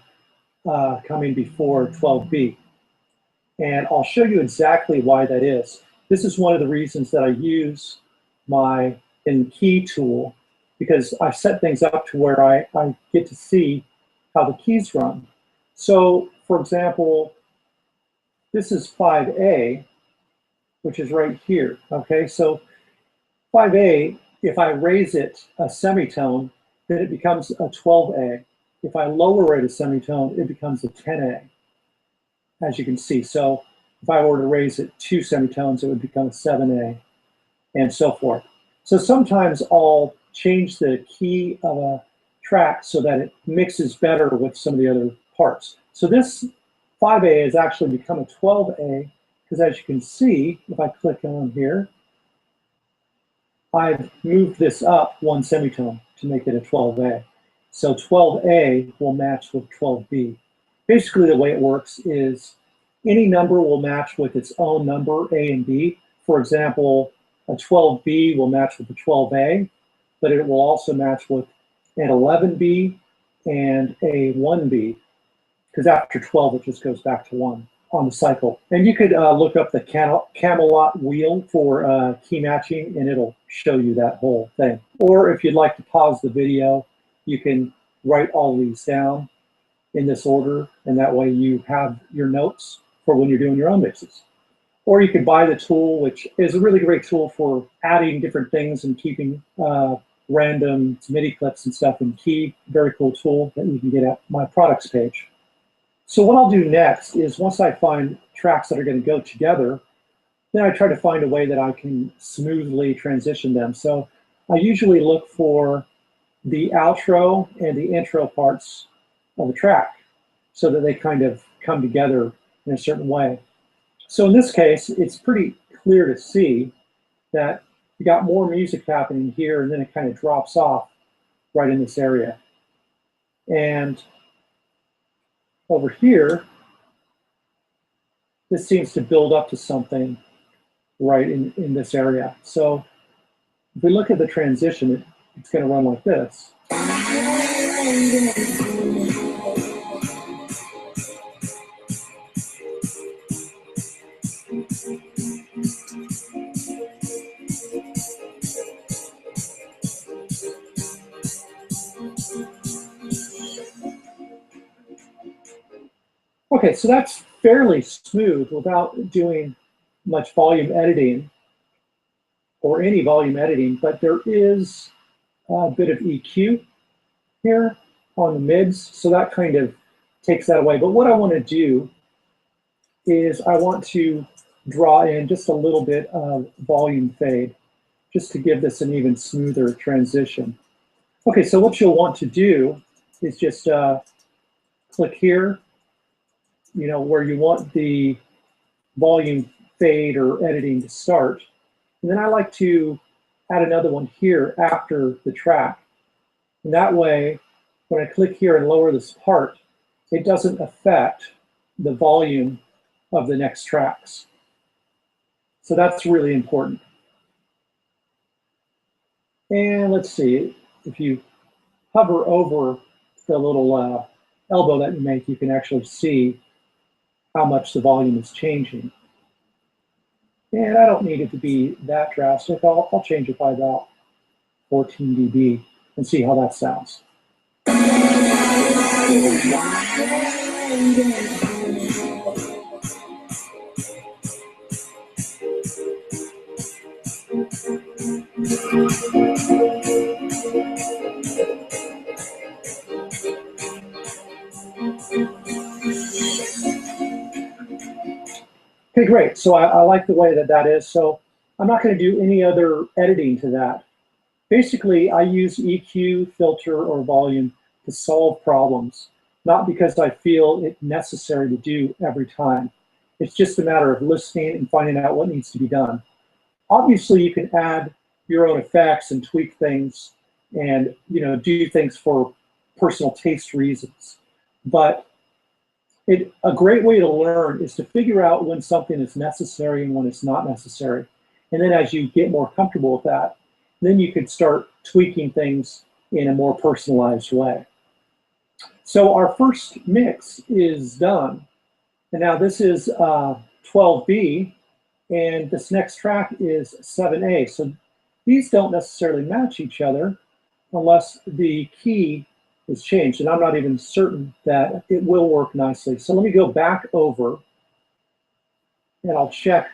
coming before 12B? And I'll show you exactly why that is. This is one of the reasons that I use my in key tool, because I've set things up to where I get to see how the keys run. So for example, this is 5A, which is right here, okay? So 5A, if I raise it a semitone, then it becomes a 12A. If I lower it a semitone, it becomes a 10A, as you can see. So if I were to raise it 2 semitones, it would become a 7A, and so forth. So sometimes I'll change the key of a track so that it mixes better with some of the other parts. So this 5A has actually become a 12A, because as you can see, if I click on here, I've moved this up 1 semitone to make it a 12A. So 12A will match with 12B. Basically, the way it works is any number will match with its own number, A and B. For example, a 12B will match with a 12A, but it will also match with an 11B and a 1B, because after 12, it just goes back to 1 on the cycle. And you could look up the Camelot wheel for key matching, and it'll show you that whole thing. Or if you'd like to pause the video, you can write all these down in this order, and that way you have your notes for when you're doing your own mixes. Or you could buy the tool, which is a really great tool for adding different things and keeping random MIDI clips and stuff in key. Very cool tool that you can get at my products page. So what I'll do next is, once I find tracks that are going to go together, then I try to find a way that I can smoothly transition them. So I usually look for the outro and the intro parts of the track so that they kind of come together in a certain way. So in this case, it's pretty clear to see that you got more music happening here, and then it kind of drops off right in this area. And over here, this seems to build up to something right in this area. So if we look at the transition, it's going to run like this. Okay, so that's fairly smooth without doing much volume editing or any volume editing, but there is a bit of EQ here on the mids, so that kind of takes that away. But what I want to do is I want to draw in just a little bit of volume fade, just to give this an even smoother transition. Okay, so what you'll want to do is just click here, you know, where you want the volume fade or editing to start. And then I like to add another one here after the track. And that way, when I click here and lower this part, it doesn't affect the volume of the next tracks. So that's really important. And let's see, if you hover over the little elbow that you make, you can actually see how much the volume is changing. And I don't need it to be that drastic. I'll change it by about 14 dB and see how that sounds. Okay, great. So I like the way that that is. So I'm not going to do any other editing to that. Basically, I use EQ, filter, or volume to solve problems, not because I feel it necessary to do every time. It's just a matter of listening and finding out what needs to be done. Obviously, you can add your own effects and tweak things and, you know, do things for personal taste reasons. But a great way to learn is to figure out when something is necessary and when it's not necessary. And then as you get more comfortable with that, then you could start tweaking things in a more personalized way. So our first mix is done. And now this is 12B, and this next track is 7A. So these don't necessarily match each other unless the key is changed, and I'm not even certain that it will work nicely. So let me go back over and I'll check,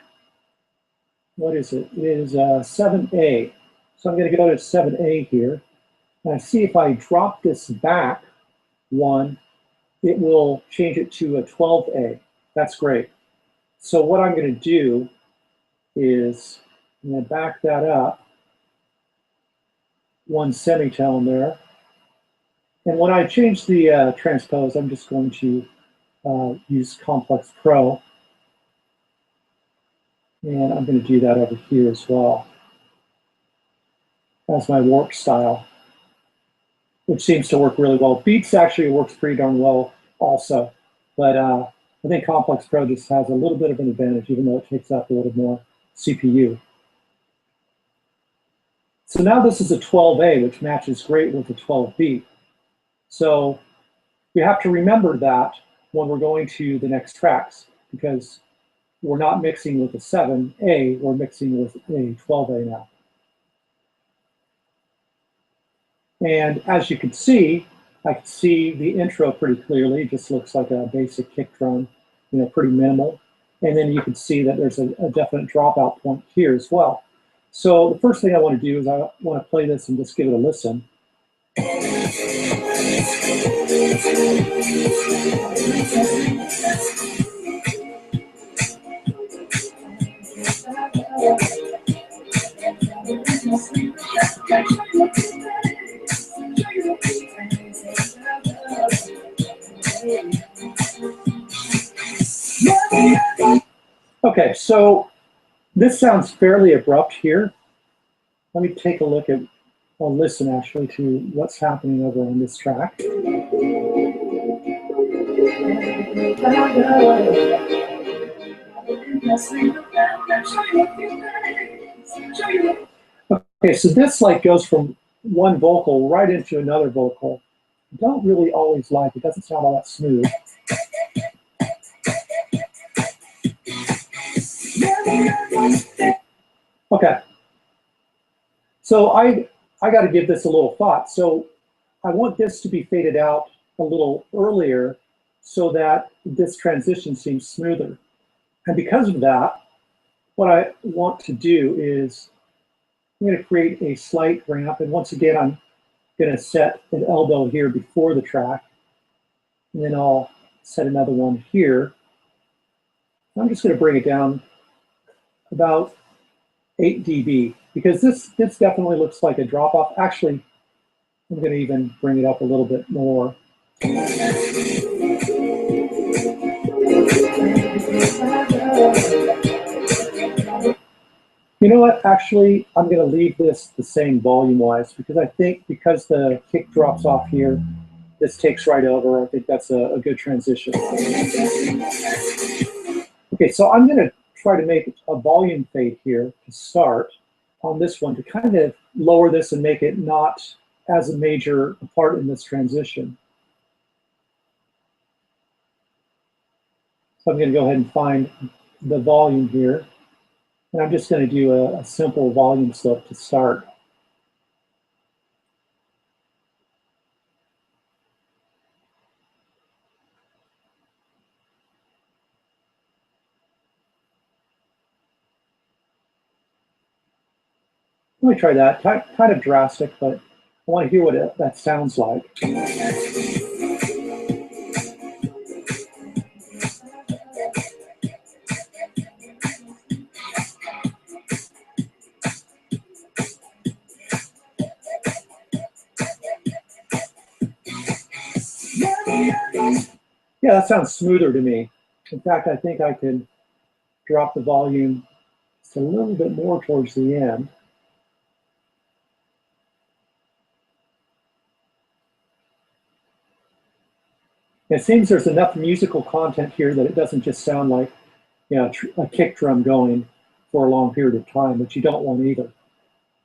what is it? It is 7A. So I'm going to go to 7A here, and I see if I drop this back one, it will change it to a 12A. That's great. So what I'm going to do is I'm going to back that up one semitone there. And when I change the transpose, I'm just going to use Complex Pro. And I'm going to do that over here as well as my warp style, which seems to work really well. Beats actually works pretty darn well also. But I think Complex Pro just has a little bit of an advantage, even though it takes up a little more CPU. So now this is a 12A, which matches great with the 12B. So we have to remember that when we're going to the next tracks, because we're not mixing with a 7A, we're mixing with a 12A now. And as you can see, I can see the intro pretty clearly. It just looks like a basic kick drum, you know, pretty minimal. And then you can see that there's a definite dropout point here as well. So the first thing I want to do is I want to play this and just give it a listen. Okay, so This sounds fairly abrupt here. Let me take a look at, I'll listen actually to what's happening over on this track. Okay, so this like goes from one vocal right into another vocal. I don't really always like it. Doesn't sound all that smooth. Okay, so I got to give this a little thought. So I want this to be faded out a little earlier so that this transition seems smoother. And because of that, what I want to do is I'm going to create a slight ramp. And once again, I'm going to set an elbow here before the track. And then I'll set another one here. I'm just going to bring it down about 8 dB because this definitely looks like a drop off. Actually, I'm going to even bring it up a little bit more. You know what? Actually, I'm going to leave this the same volume-wise because I think because the kick drops off here, this takes right over. I think that's a good transition. Okay, so I'm going to try to make a volume fade here to start on this one to kind of lower this and make it not as a major part in this transition. So I'm going to go ahead and find the volume here. And I'm just going to do a simple volume slope to start. Let me try that. Kind of drastic, but I want to hear what that sounds like. Yeah, that sounds smoother to me. In fact, I think I can drop the volume just a little bit more towards the end. It seems there's enough musical content here that it doesn't just sound like, you know, a kick drum going for a long period of time, which you don't want either.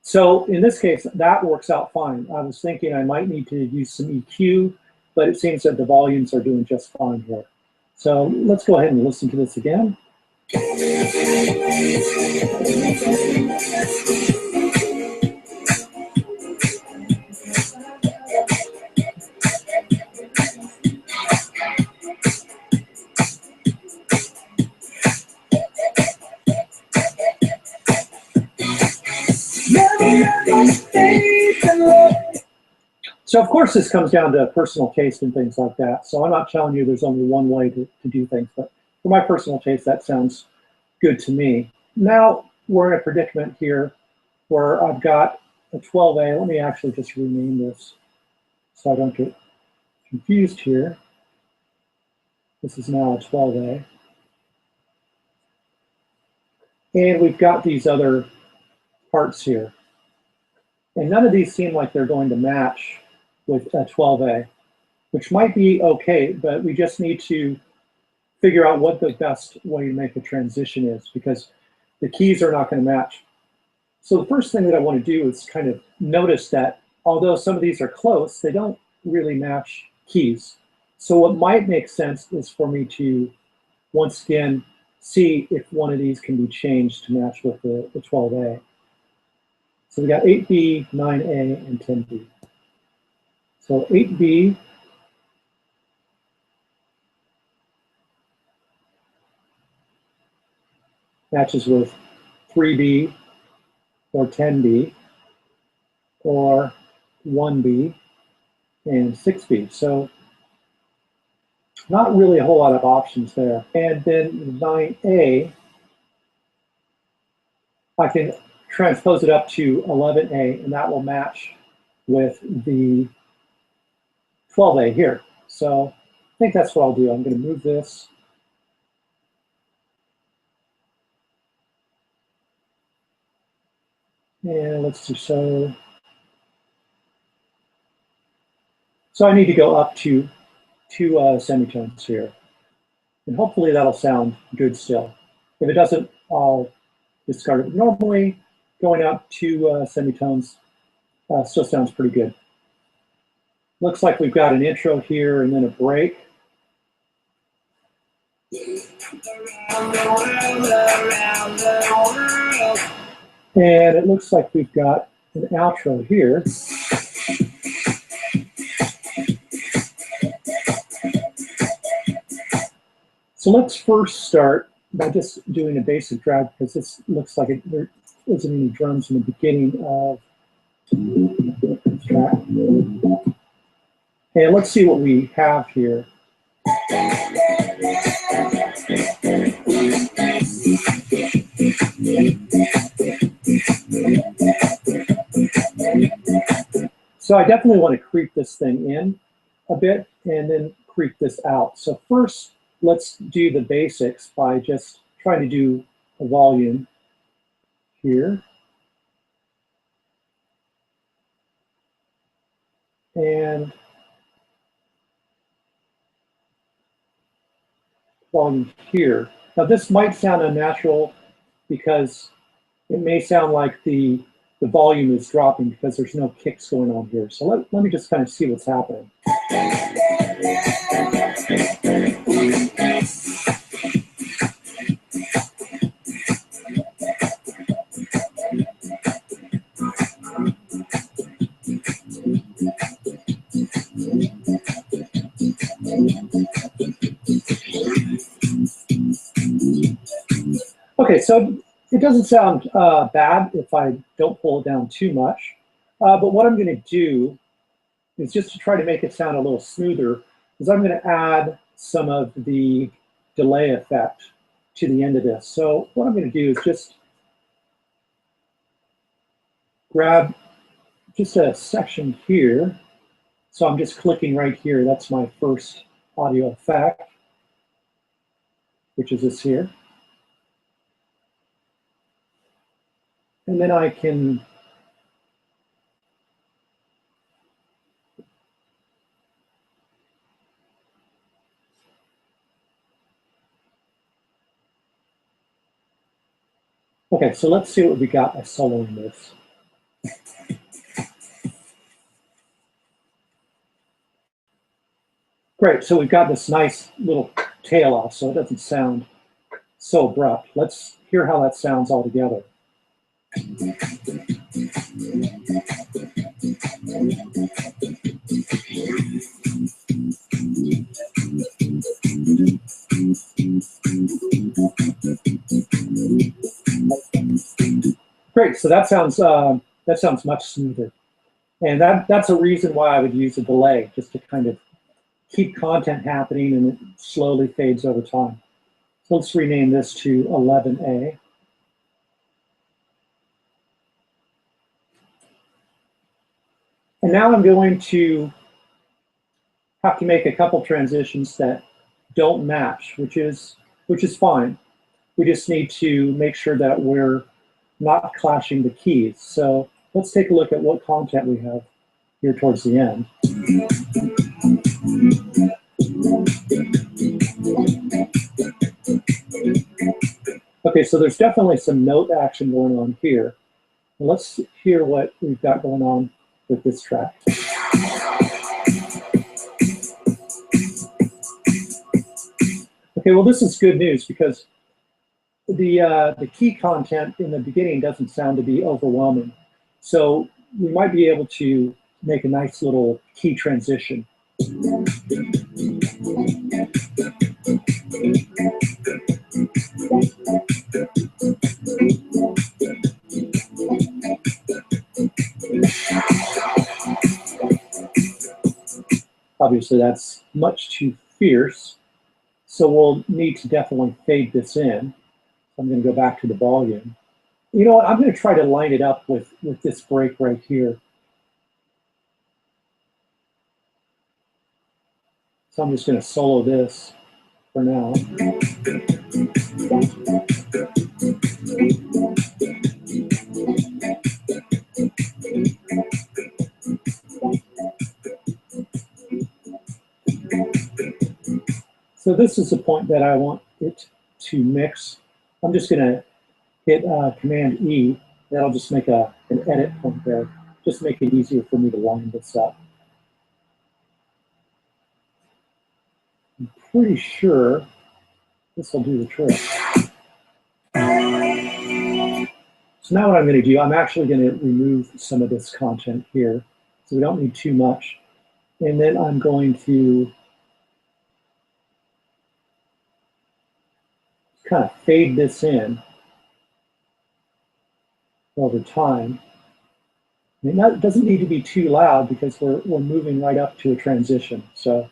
So in this case, that works out fine. I was thinking I might need to use some EQ, but it seems that the volumes are doing just fine here. So let's go ahead and listen to this again. So of course this comes down to personal taste and things like that. So I'm not telling you there's only one way to do things, but for my personal taste, that sounds good to me. Now we're in a predicament here where I've got a 12A. Let me actually just rename this so I don't get confused here. This is now a 12A. And we've got these other parts here. And none of these seem like they're going to match with a 12A, which might be okay, but we just need to figure out what the best way to make a transition is because the keys are not going to match. So the first thing that I want to do is kind of notice that although some of these are close, they don't really match keys. So what might make sense is for me to, once again, see if one of these can be changed to match with the 12A. So we got 8B, 9A, and 10B. So 8B matches with 3B or 10B or 1B and 6B. So not really a whole lot of options there. And then 9A, I can transpose it up to 11A, and that will match with the 12A here. So I think that's what I'll do. I'm going to move this. And let's do so. So I need to go up to 2 semitones here. And hopefully that'll sound good still. If it doesn't, I'll discard it. Normally, going up 2 semitones still sounds pretty good. Looks like we've got an intro here and then a break. And it looks like we've got an outro here. So let's first start by just doing a basic drag, because this looks like there isn't any drums in the beginning of the track. And let's see what we have here. So I definitely want to creep this thing in a bit and then creep this out. So first, let's do the basics by just trying to do a volume here. And volume here. Now this might sound unnatural because it may sound like the volume is dropping because there's no kicks going on here. So let me just kind of see what's happening. Okay, so it doesn't sound bad if I don't pull it down too much, but what I'm going to do is just to try to make it sound a little smoother, is I'm going to add some of the delay effect to the end of this. So what I'm going to do is just grab just a section here. So I'm just clicking right here. That's my first audio effect, which is this here. And then I can okay, so let's see what we got by soloing this. Great, so we've got this nice little tail off, so it doesn't sound so abrupt. Let's hear how that sounds all together. Great, so that sounds much smoother. And that's a reason why I would use a delay, just to kind of keep content happening and it slowly fades over time. So let's rename this to 11A. And now I'm going to have to make a couple transitions that don't match, which is fine. We just need to make sure that we're not clashing the keys. So let's take a look at what content we have here towards the end. Okay, so there's definitely some note action going on here. Let's hear what we've got going on with this track. Okay, well, this is good news because the key content in the beginning doesn't sound to be overwhelming. So we might be able to make a nice little key transition. Obviously, that's much too fierce. So we'll need to definitely fade this in. I'm going to go back to the volume. You know what? I'm going to try to line it up with this break right here. So I'm just going to solo this for now. So this is the point that I want it to mix. I'm just going to hit Command E. That'll just make an edit point there. Just make it easier for me to line this up. I'm pretty sure this will do the trick. So now what I'm going to do, I'm actually going to remove some of this content here, so we don't need too much. And then I'm going to kind of fade this in over time. And that doesn't need to be too loud because we're moving right up to a transition. So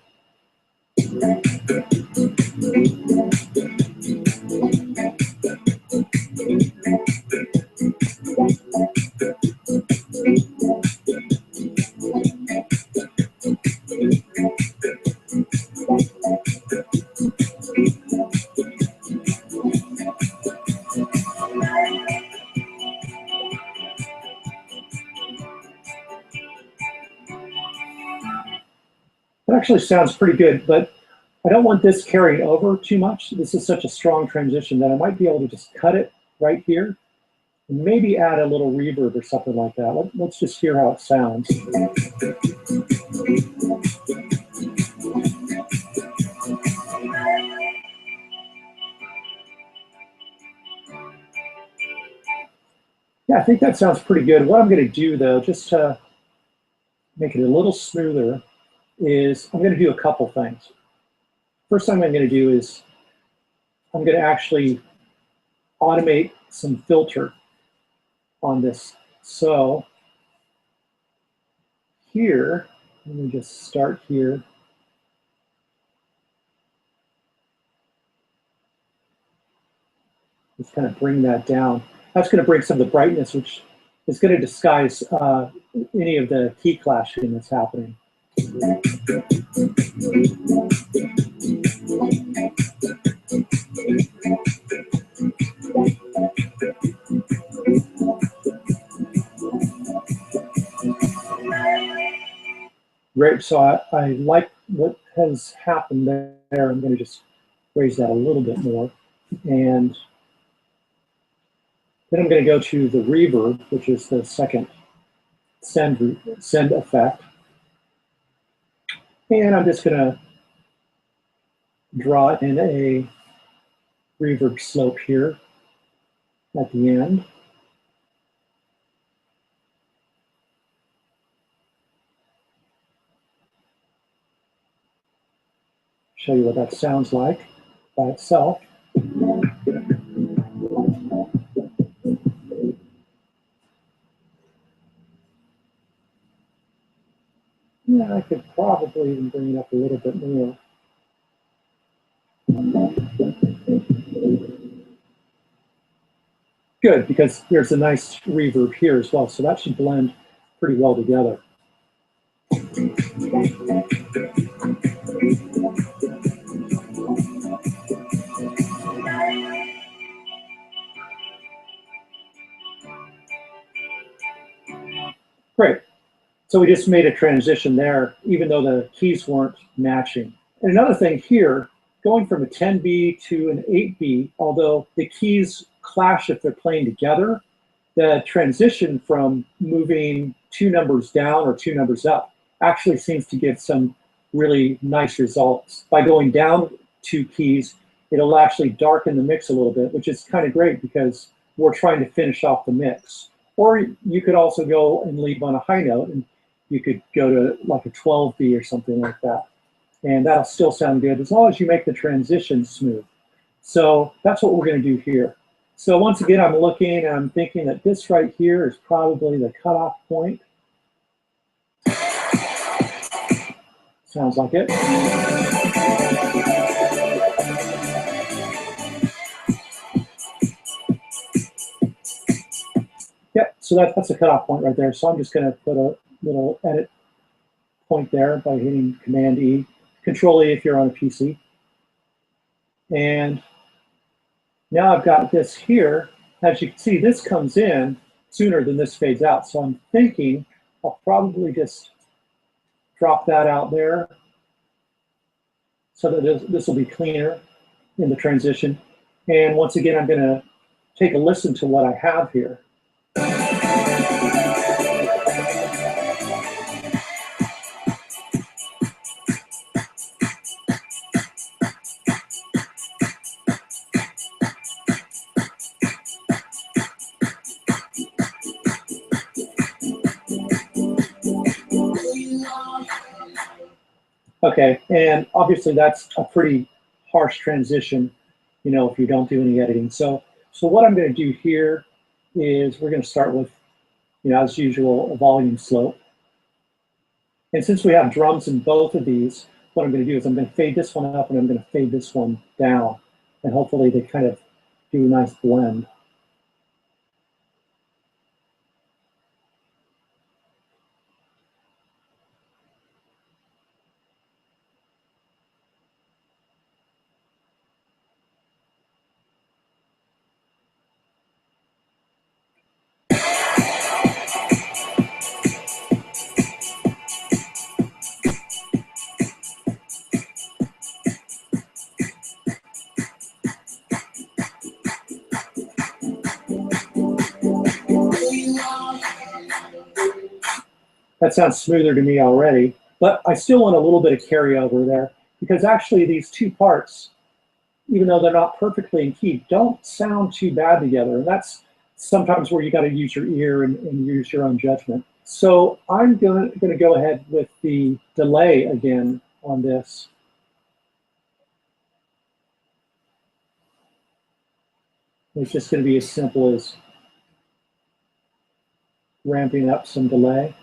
it actually sounds pretty good, but I don't want this carrying over too much. This is such a strong transition that I might be able to just cut it right here and maybe add a little reverb or something like that. Let's just hear how it sounds. Yeah, I think that sounds pretty good. What I'm going to do, though, just to make it a little smoother, is I'm going to do a couple things. First thing I'm going to do is I'm going to actually automate some filter on this. So here, let me just start here. Just kind of bring that down. That's going to bring some of the brightness, which is going to disguise any of the key clashing that's happening. Great, so I like what has happened there. I'm going to just raise that a little bit more. And then I'm going to go to the reverb, which is the second send effect. And I'm just going to draw in a reverb slope here at the end. Show you what that sounds like by itself. Yeah, I could probably even bring it up a little bit more. Good, because there's a nice reverb here as well, so that should blend pretty well together. Great. So we just made a transition there, even though the keys weren't matching. And another thing here, going from a 10B to an 8B, although the keys clash if they're playing together, the transition from moving 2 numbers down or 2 numbers up actually seems to give some really nice results. By going down 2 keys, it'll actually darken the mix a little bit, which is kind of great because we're trying to finish off the mix. Or you could also go and leave on a high note, and you could go to like a 12B or something like that. And that'll still sound good as long as you make the transition smooth. So that's what we're going to do here. So once again, I'm looking and I'm thinking that this right here is probably the cutoff point. Sounds like it. Yep, so that's a cutoff point right there. So I'm just going to put a little edit point there by hitting Command E, Control E if you're on a PC. And now I've got this here. As you can see, this comes in sooner than this fades out. So I'm thinking I'll probably just drop that out there so that this will be cleaner in the transition. And once again, I'm going to take a listen to what I have here. Okay, and obviously that's a pretty harsh transition, you know, if you don't do any editing. So what I'm going to do here is we're going to start with, you know, as usual, a volume slope. And since we have drums in both of these, what I'm going to do is I'm going to fade this one up and I'm going to fade this one down. And hopefully they kind of do a nice blend. That sounds smoother to me already, but I still want a little bit of carryover there because actually these two parts, even though they're not perfectly in key, don't sound too bad together. And that's sometimes where you got to use your ear and use your own judgment. So I'm going to go ahead with the delay again on this. It's just going to be as simple as ramping up some delay.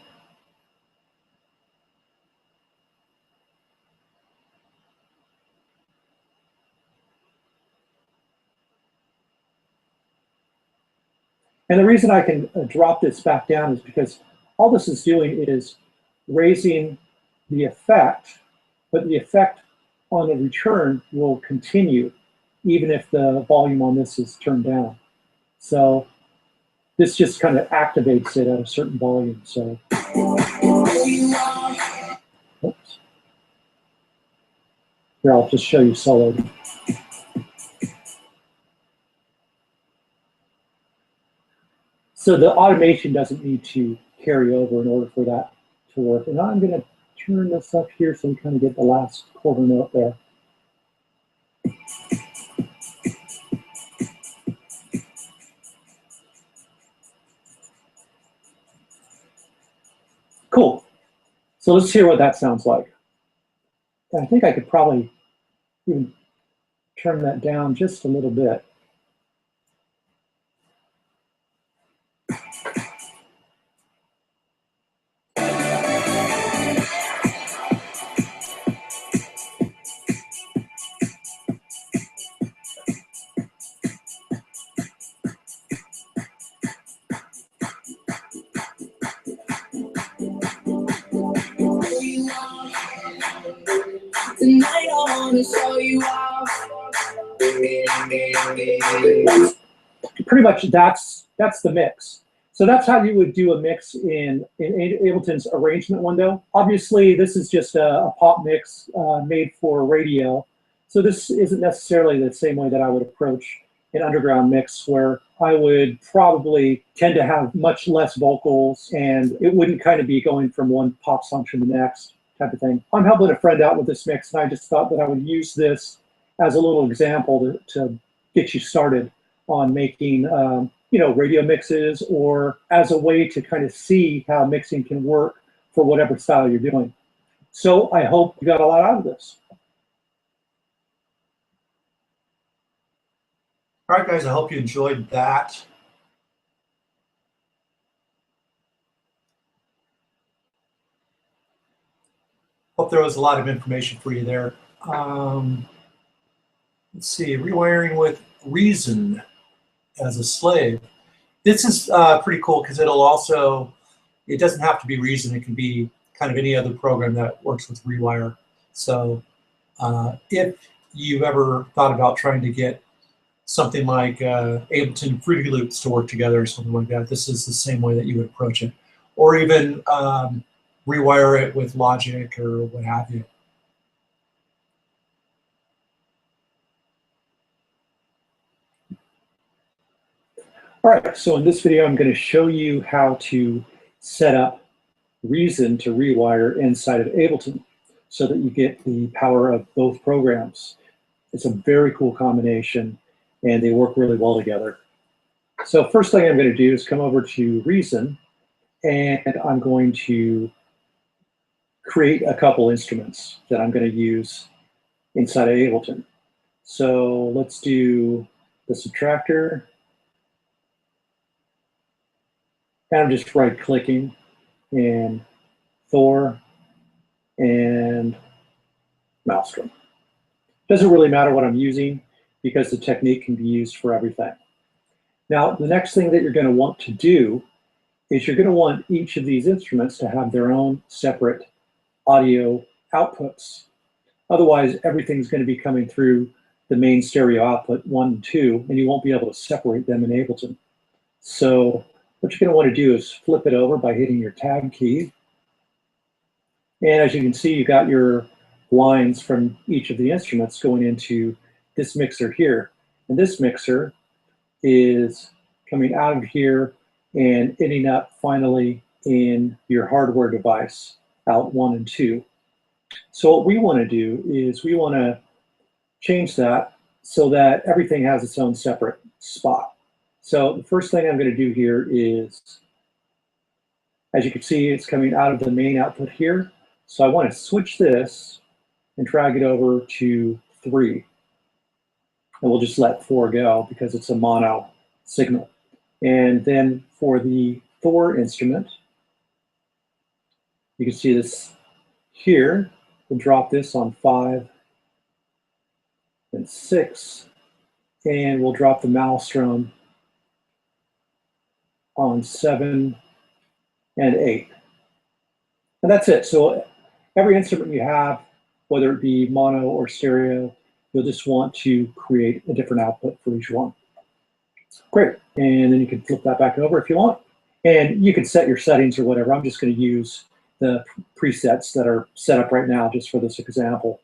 And the reason I can drop this back down is because all this is doing is raising the effect, but the effect on the return will continue even if the volume on this is turned down. So this just kind of activates it at a certain volume. So, oops. Here, I'll just show you solo. So the automation doesn't need to carry over in order for that to work. And I'm going to turn this up here so we kind of get the last quarter note there. Cool. So let's hear what that sounds like. I think I could probably even turn that down just a little bit. Tonight I wanna show you off. Pretty much that's the mix. So that's how you would do a mix in Ableton's arrangement window. Obviously, this is just a pop mix made for radio. So this isn't necessarily the same way that I would approach an underground mix, where I would probably tend to have much less vocals and it wouldn't kind of be going from one pop song to the next type of thing. I'm helping a friend out with this mix, and I just thought that I would use this as a little example to get you started on making you know, radio mixes, or as a way to kind of see how mixing can work for whatever style you're doing. So I hope you got a lot out of this. All right, guys, I hope you enjoyed that. Hope there was a lot of information for you there. Let's see, rewiring with Reason as a slave. This is pretty cool because it'll also, it doesn't have to be Reason. It can be kind of any other program that works with Rewire. So if you've ever thought about trying to get something like Ableton Fruity Loops to work together or something like that, this is the same way that you would approach it. Or even rewire it with Logic or what have you. All right, so in this video, I'm going to show you how to set up Reason to rewire inside of Ableton so that you get the power of both programs. It's a very cool combination and they work really well together. So first thing I'm going to do is come over to Reason and I'm going to create a couple instruments that I'm going to use inside of Ableton. So let's do the subtractor. And I'm just right clicking in Thor and Maelstrom. Doesn't really matter what I'm using because the technique can be used for everything. Now, the next thing that you're going to want to do is you're going to want each of these instruments to have their own separate audio outputs. Otherwise, everything's going to be coming through the main stereo output 1 and 2, and you won't be able to separate them in Ableton. So what you're going to want to do is flip it over by hitting your tab key. And as you can see, you got your lines from each of the instruments going into this mixer here. And this mixer is coming out of here and ending up finally in your hardware device, out 1 and 2. So what we want to do is we want to change that so that everything has its own separate spot. So the first thing I'm going to do here is, as you can see, it's coming out of the main output here. So I want to switch this and drag it over to 3. And we'll just let 4 go because it's a mono signal. And then for the Thor instrument, you can see this here. We'll drop this on 5 and 6. And we'll drop the Maelstrom on 7 and 8. And that's it. So every instrument you have, whether it be mono or stereo, you'll just want to create a different output for each one. Great. And then you can flip that back over if you want. And you can set your settings or whatever. I'm just going to use the presets that are set up right now just for this example.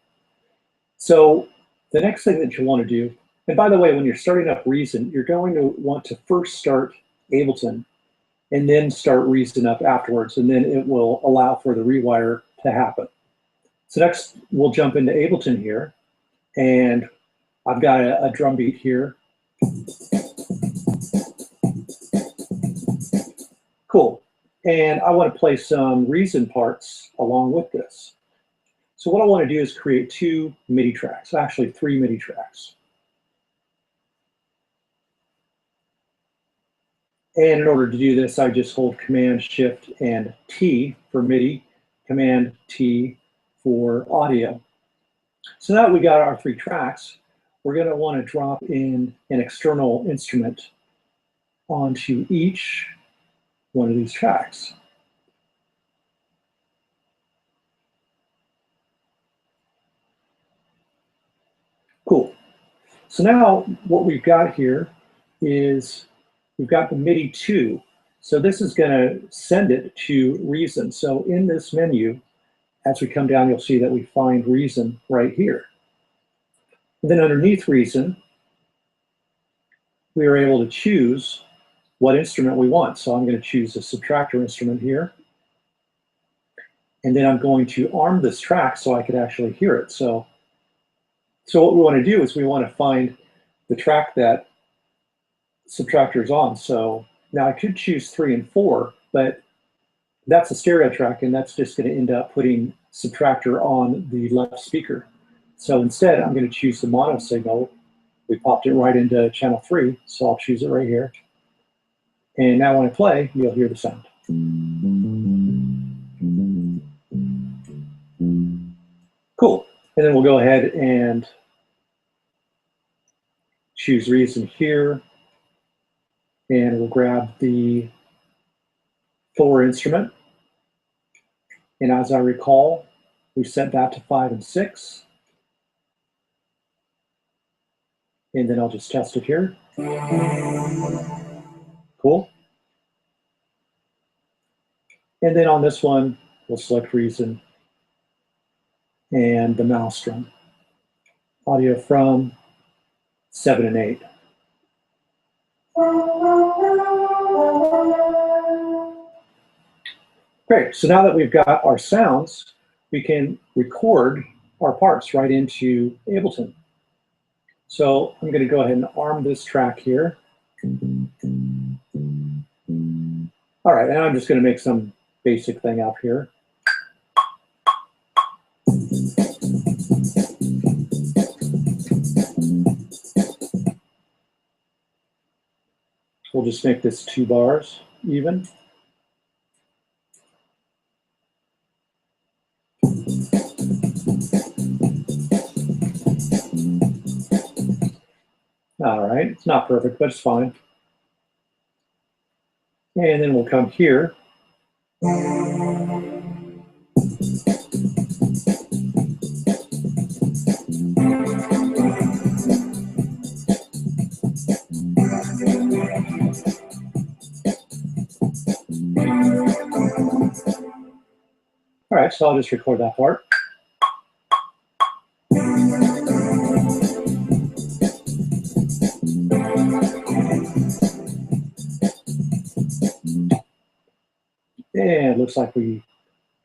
So the next thing that you want to do, and by the way, when you're starting up Reason, you're going to want to first start Ableton and then start Reason up afterwards, and then it will allow for the rewire to happen. So next, we'll jump into Ableton here, and I've got a drum beat here. Cool. And I want to play some Reason parts along with this. So what I want to do is create 2 MIDI tracks, actually 3 MIDI tracks. And in order to do this, I just hold Command Shift and T for MIDI, Command T for audio. So now that we got our 3 tracks, we're going to want to drop in an external instrument onto each one of these tracks. Cool. So now what we've got here is we've got the MIDI 2. So this is going to send it to Reason. So in this menu, as we come down, you'll see that we find Reason right here. And then underneath Reason, we are able to choose what instrument we want. So I'm going to choose the subtractor instrument here. And then I'm going to arm this track so I could actually hear it. So what we want to do is we want to find the track that subtractor is on. So now I could choose 3 and 4, but that's a stereo track, and that's just going to end up putting subtractor on the left speaker. So instead, I'm going to choose the mono signal. We popped it right into channel 3, so I'll choose it right here. And now when I play, you'll hear the sound. Cool. And then we'll go ahead and choose Reason here. And we'll grab the Thor instrument. And as I recall, we set that to 5 and 6. And then I'll just test it here. Cool. And then on this one, we'll select Reason and the Maelstrom. Audio from 7 and 8. Great, so now that we've got our sounds, we can record our parts right into Ableton. So I'm going to go ahead and arm this track here. All right, and I'm just going to make some basic thing up here. We'll just make this 2 bars even. All right, it's not perfect, but it's fine. And then we'll come here. All right, so I'll just record that part. And it looks like we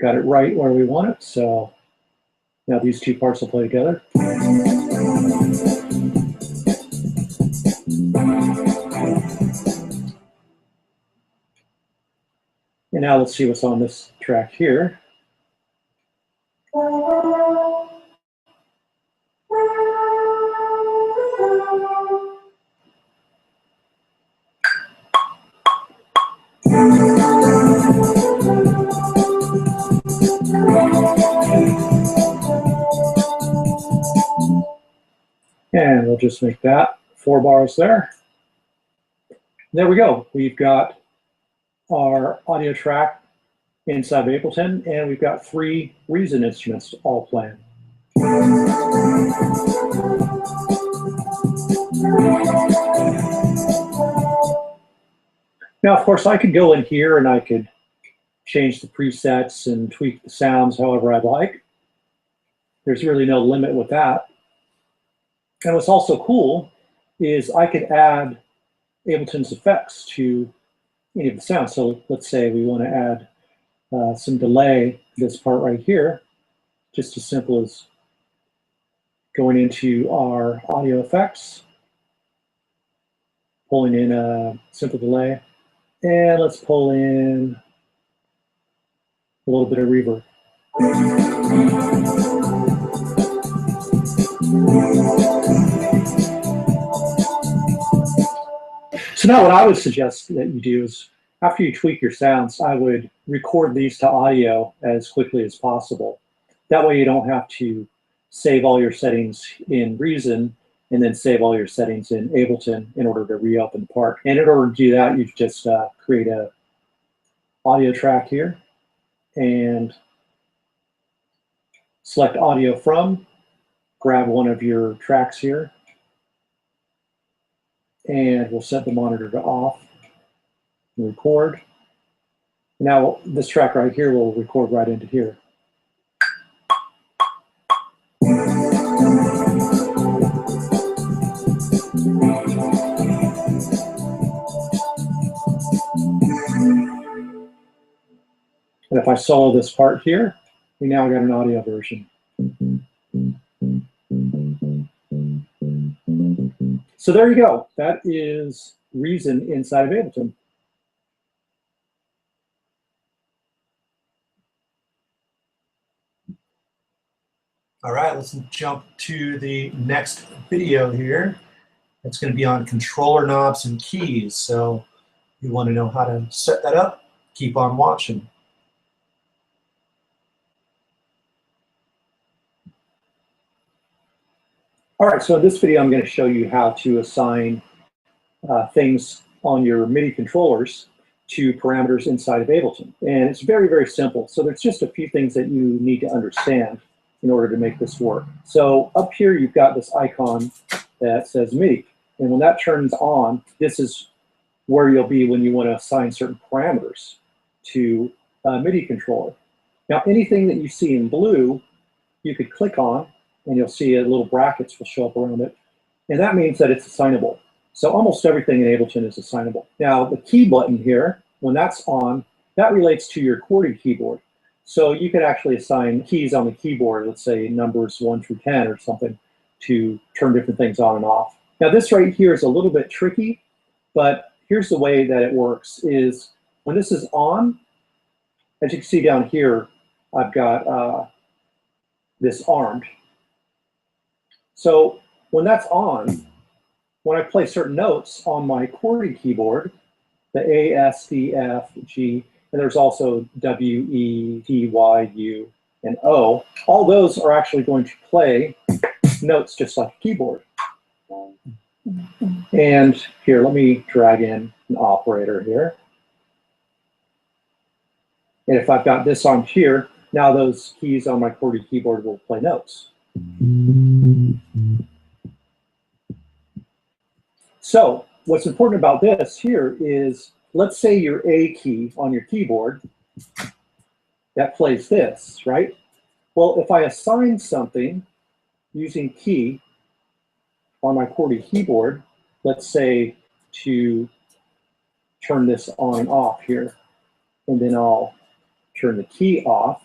got it right where we want it. So now these 2 parts will play together. And now let's see what's on this track here. And we'll just make that 4 bars there. There we go. We've got our audio track inside of Ableton, and we've got 3 Reason instruments all playing. Now, of course, I could go in here and I could change the presets and tweak the sounds however I'd like. There's really no limit with that. And what's also cool is I could add Ableton's effects to any of the sounds. So let's say we want to add some delay to this part right here, just as simple as going into our audio effects, pulling in a simple delay, and let's pull in a little bit of reverb. So now what I would suggest that you do is, after you tweak your sounds, I would record these to audio as quickly as possible. That way you don't have to save all your settings in Reason and then save all your settings in Ableton in order to reopen the part. And in order to do that, you just create a audio track here and select audio from, grab one of your tracks here, and we'll set the monitor to off and record. Now this track right here will record right into here. And if I solo this part here, we now got an audio version. So there you go. That is Reason inside of Ableton. All right, let's jump to the next video here. It's going to be on controller knobs and keys. So if you want to know how to set that up, keep on watching. All right, so in this video, I'm going to show you how to assign things on your MIDI controllers to parameters inside of Ableton. And it's very, very simple. So there's just a few things that you need to understand in order to make this work. So up here, you've got this icon that says MIDI. And when that turns on, this is where you'll be when you want to assign certain parameters to a MIDI controller. Now, anything that you see in blue, you could click on, and you'll see little brackets will show up around it. And that means that it's assignable. So almost everything in Ableton is assignable. Now, the key button here when that's on, that relates to your QWERTY keyboard. So you could actually assign keys on the keyboard, let's say numbers 1 through 10 or something, to turn different things on and off. Now this right here is a little bit tricky, but here's the way that it works is when this is on, as you can see down here, I've got this armed. So when that's on, when I play certain notes on my QWERTY keyboard, the A, S, D, F, G, and there's also W, E, T, Y, U, and O, all those are actually going to play notes just like a keyboard. And here, let me drag in an operator here. And if I've got this on here, now those keys on my QWERTY keyboard will play notes. So what's important about this here is, let's say your A key on your keyboard, that plays this, right? Well, if I assign something using key on my QWERTY keyboard, let's say to turn this on and off here, and then I'll turn the key off,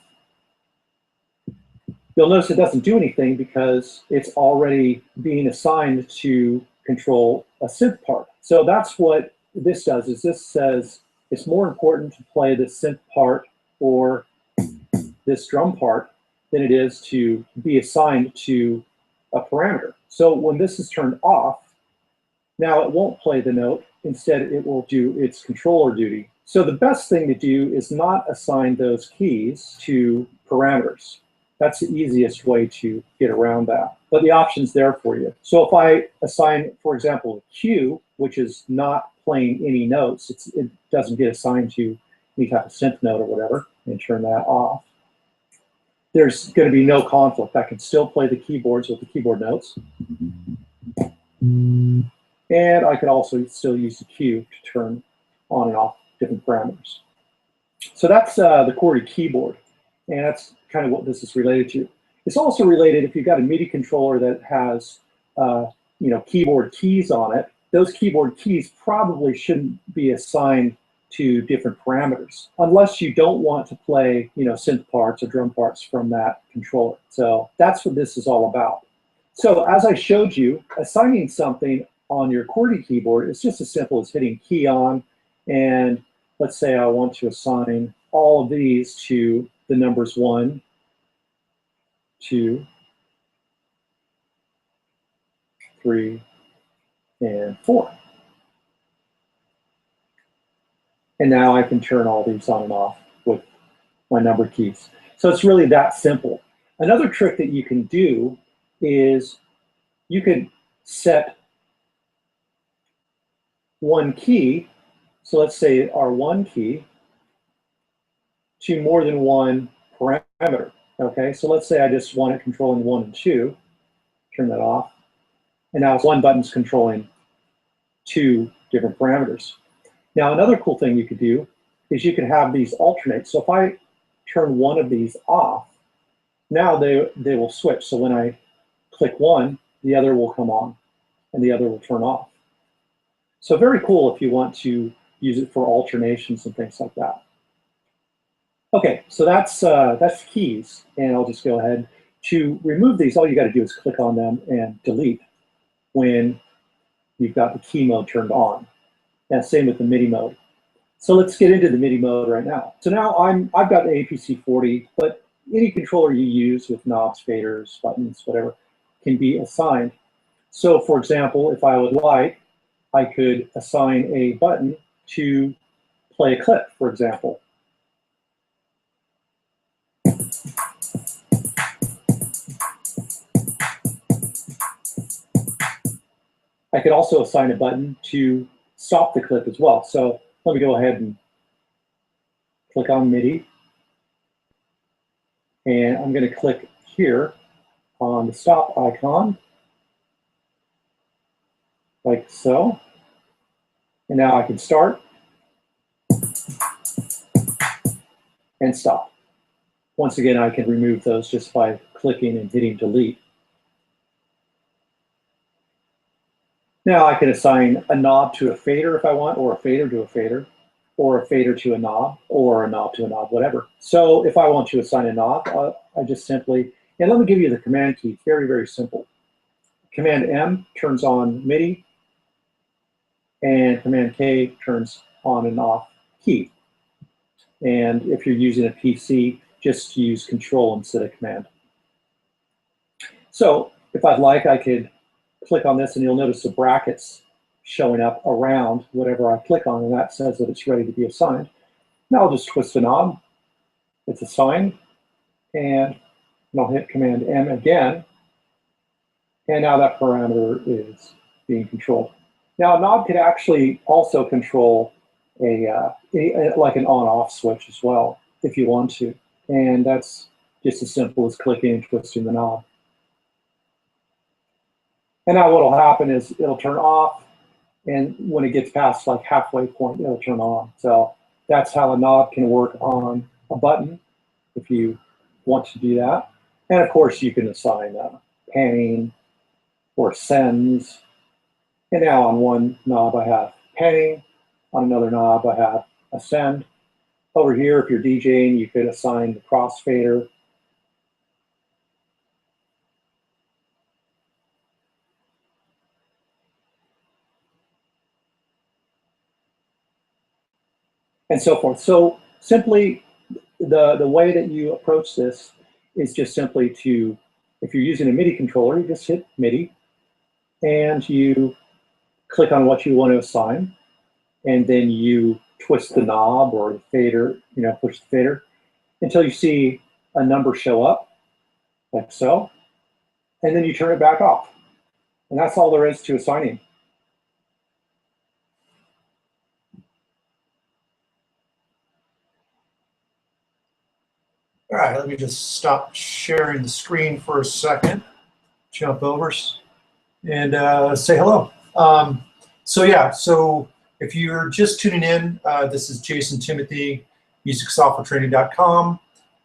you'll notice it doesn't do anything because it's already being assigned to control a synth part. So that's what this does, is this says it's more important to play the synth part or this drum part than it is to be assigned to a parameter. So when this is turned off, now it won't play the note. Instead, it will do its controller duty. So the best thing to do is not assign those keys to parameters. That's the easiest way to get around that. But the option's there for you. So if I assign, for example, a Q, which is not playing any notes, it doesn't get assigned to any type of synth note or whatever, and turn that off, there's going to be no conflict. I can still play the keyboards with the keyboard notes. And I could also still use the Q to turn on and off different parameters. So that's the QWERTY keyboard. And that's kind of what this is related to. It's also related if you've got a MIDI controller that has keyboard keys on it. Those keyboard keys probably shouldn't be assigned to different parameters unless you don't want to play synth parts or drum parts from that controller. So that's what this is all about. So as I showed you, assigning something on your QWERTY keyboard is just as simple as hitting key on, and let's say I want to assign all of these to the numbers 1, 2, 3, and 4. And now I can turn all these on and off with my number keys. So it's really that simple. Another trick that you can do is you can set one key, so let's say our 1 key, to more than one parameter. Okay, so let's say I just want it controlling 1 and 2, turn that off, and now one button's controlling 2 different parameters. Now another cool thing you could do is you could have these alternate. So if I turn one of these off, now they will switch. So when I click one, the other will come on and the other will turn off. So very cool if you want to use it for alternations and things like that. Okay, so that's keys, and I'll just go ahead. To remove these, all you got to do is click on them and delete when you've got the key mode turned on. And same with the MIDI mode. So let's get into the MIDI mode right now. So now I've got the APC40, but any controller you use with knobs, faders, buttons, whatever, can be assigned. So for example, if I would like, I could assign a button to play a clip, for example. I could also assign a button to stop the clip as well. So let me go ahead and click on MIDI. And I'm going to click here on the stop icon, like so. And now I can start and stop. Once again, I can remove those just by clicking and hitting delete. Now I can assign a knob to a fader if I want, or a fader to a fader. or a fader to a knob, or a knob to a knob, whatever. So if I want to assign a knob, I just simply, and let me give you the command key, very, very simple. Command M turns on MIDI, and Command K turns on and off key. And if you're using a PC, just use Control instead of Command. So if I'd like, I could click on this, and you'll notice the brackets showing up around whatever I click on, and that says that it's ready to be assigned. Now I'll just twist the knob. It's assigned, and I'll hit Command M again, and now that parameter is being controlled. Now a knob could actually also control like an on-off switch as well, if you want to, and that's just as simple as clicking and twisting the knob. And now what will happen is it'll turn off, and when it gets past like halfway point, it'll turn on. So that's how a knob can work on a button if you want to do that. And of course, you can assign panning or sends. And now on one knob, I have panning. On another knob, I have a send. Over here, if you're DJing, you could assign the crossfader. And so forth. So simply, the way that you approach this is just simply to, if you're using a MIDI controller, you just hit MIDI, and you click on what you want to assign, and then you twist the knob or the fader, push the fader, until you see a number show up, like so, and then you turn it back off. And that's all there is to assigning. All right, let me just stop sharing the screen for a second, jump over, and say hello. So if you're just tuning in, this is Jason Timothy, musicsoftwaretraining.com.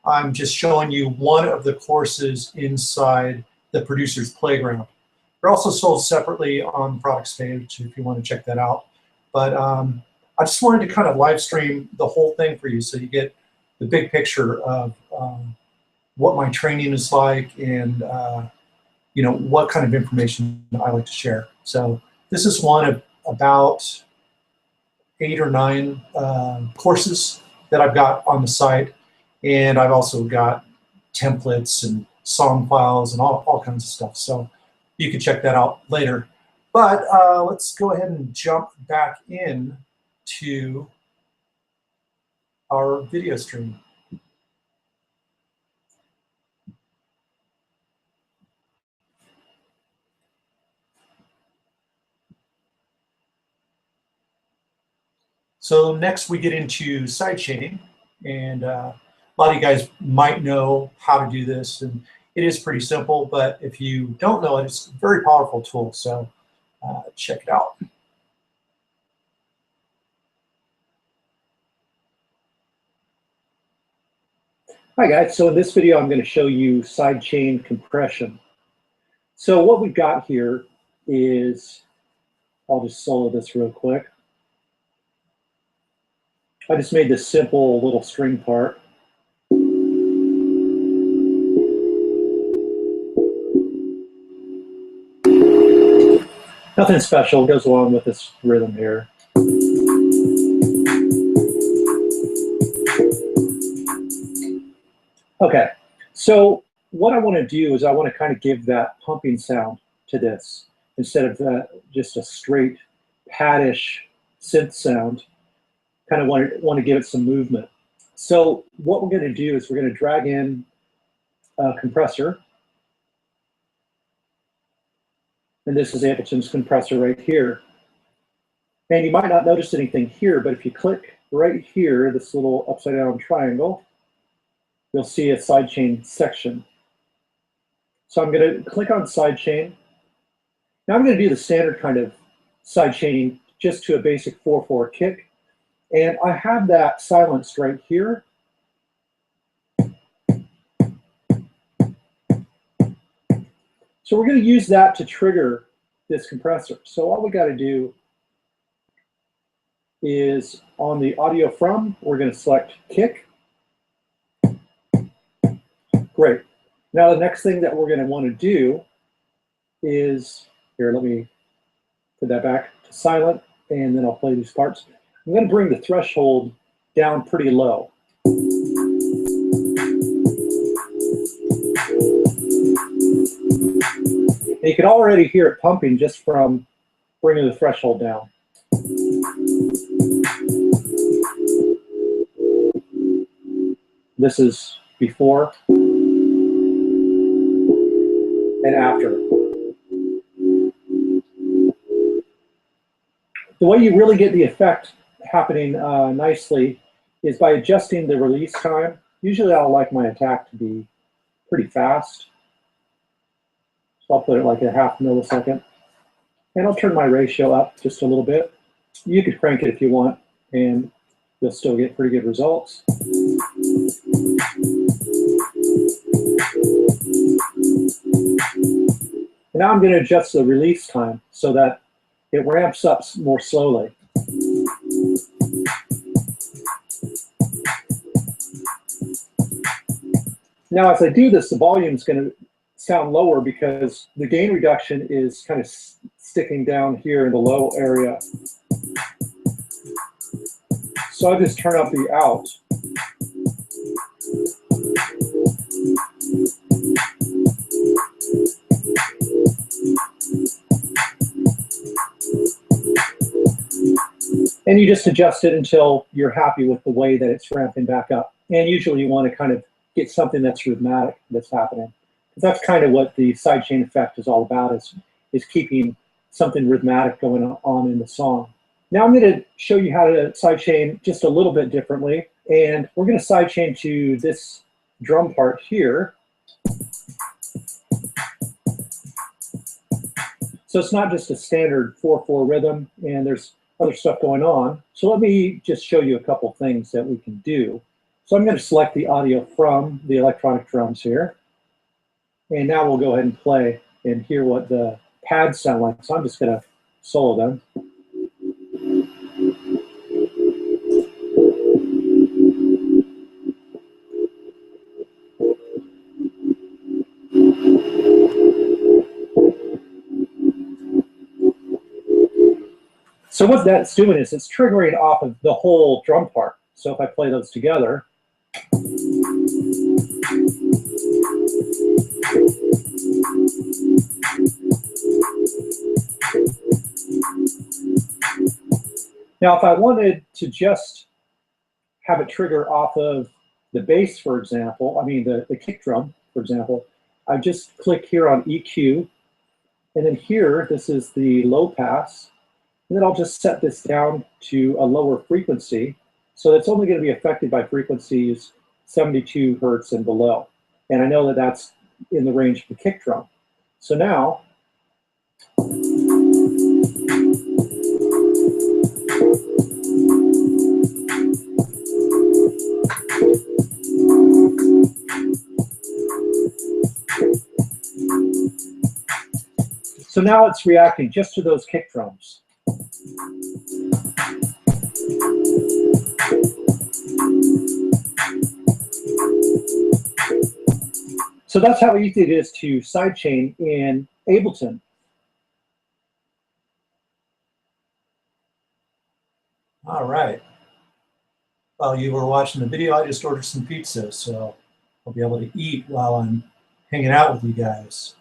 I'm just showing you one of the courses inside the Producer's Playground. They're also sold separately on the products page if you want to check that out. But I just wanted to kind of live stream the whole thing for you so you get the big picture of what my training is like and what kind of information I like to share. So this is one of about 8 or 9 courses that I've got on the site, and I've also got templates and song files and all kinds of stuff. So you can check that out later. But let's go ahead and jump back in to our video stream. So next we get into sidechaining, and a lot of you guys might know how to do this, and it is pretty simple, but if you don't know it, it's a very powerful tool, so check it out. Hi guys, so in this video I'm going to show you sidechain compression. So what we've got here is, I'll just solo this real quick. I just made this simple little string part. Nothing special, goes along with this rhythm here. Okay, so what I want to do is I want to kind of give that pumping sound to this instead of just a straight pad-ish synth sound. Kind of want to give it some movement. So what we're going to do is we're going to drag in a compressor. And this is Ableton's compressor right here. And you might not notice anything here, but if you click right here, this little upside down triangle, you'll see a sidechain section. So I'm going to click on sidechain. Now I'm going to do the standard kind of sidechaining just to a basic 4/4 kick. And I have that silenced right here. So we're going to use that to trigger this compressor. So all we got to do is on the audio from, we're going to select kick. Great. Now the next thing that we're going to want to do is, here, let me put that back to silent, and then I'll play these parts. I'm going to bring the threshold down pretty low. And you can already hear it pumping just from bringing the threshold down. This is before and after. The way you really get the effect happening nicely is by adjusting the release time. Usually I'll like my attack to be pretty fast. So I'll put it like a half millisecond. And I'll turn my ratio up just a little bit. You could crank it if you want, and you'll still get pretty good results. And now I'm going to adjust the release time so that it ramps up more slowly. Now, as I do this, the volume is going to sound lower because the gain reduction is kind of sticking down here in the low area. So I just turn up the out. And you just adjust it until you're happy with the way that it's ramping back up. And usually you want to kind of get something that's rhythmic that's happening. That's kind of what the sidechain effect is all about, is keeping something rhythmic going on in the song. Now I'm going to show you how to sidechain just a little bit differently. And we're going to sidechain to this drum part here. So it's not just a standard 4/4 rhythm, and there's other stuff going on. So let me just show you a couple things that we can do. So I'm going to select the audio from the electronic drums here. And now we'll go ahead and play and hear what the pads sound like. So I'm just going to solo them. So what that's doing is it's triggering off of the whole drum part. So if I play those together, now if I wanted to just have it trigger off of the bass, for example, I mean the kick drum, for example, I just click here on EQ, and then here, this is the low pass. And then I'll just set this down to a lower frequency. So it's only going to be affected by frequencies 72 hertz and below. And I know that that's in the range of the kick drum. So now, it's reacting just to those kick drums. So that's how easy it is to sidechain in Ableton. All right. While you were watching the video, I just ordered some pizza, so I'll be able to eat while I'm hanging out with you guys.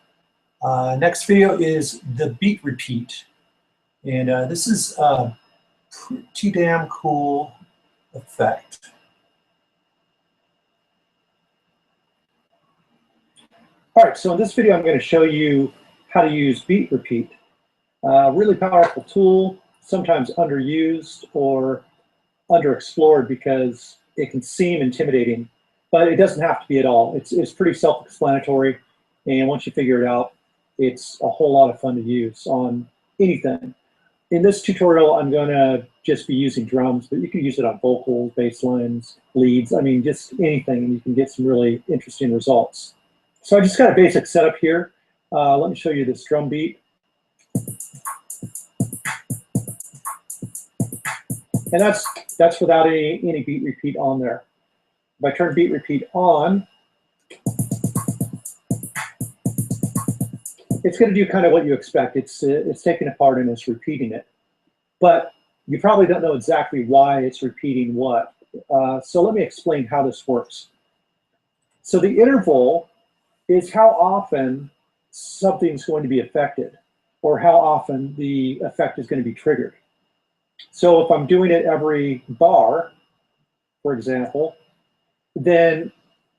Next video is the beat repeat. And this is a pretty damn cool effect. All right, so in this video, I'm going to show you how to use beat repeat. Really powerful tool, sometimes underused or underexplored because it can seem intimidating, but it doesn't have to be at all. It's pretty self-explanatory, and once you figure it out, it's a whole lot of fun to use on anything. In this tutorial, I'm going to just be using drums, but you can use it on vocals, bass lines, leads, I mean, just anything, and you can get some really interesting results. So I just got a basic setup here. Let me show you this drum beat. And that's without any beat repeat on there. If I turn beat repeat on, it's going to do kind of what you expect. It's taking it apart and it's repeating it. But you probably don't know exactly why it's repeating what. So let me explain how this works. So the interval is how often something's going to be affected, or how often the effect is going to be triggered. So if I'm doing it every bar, for example, then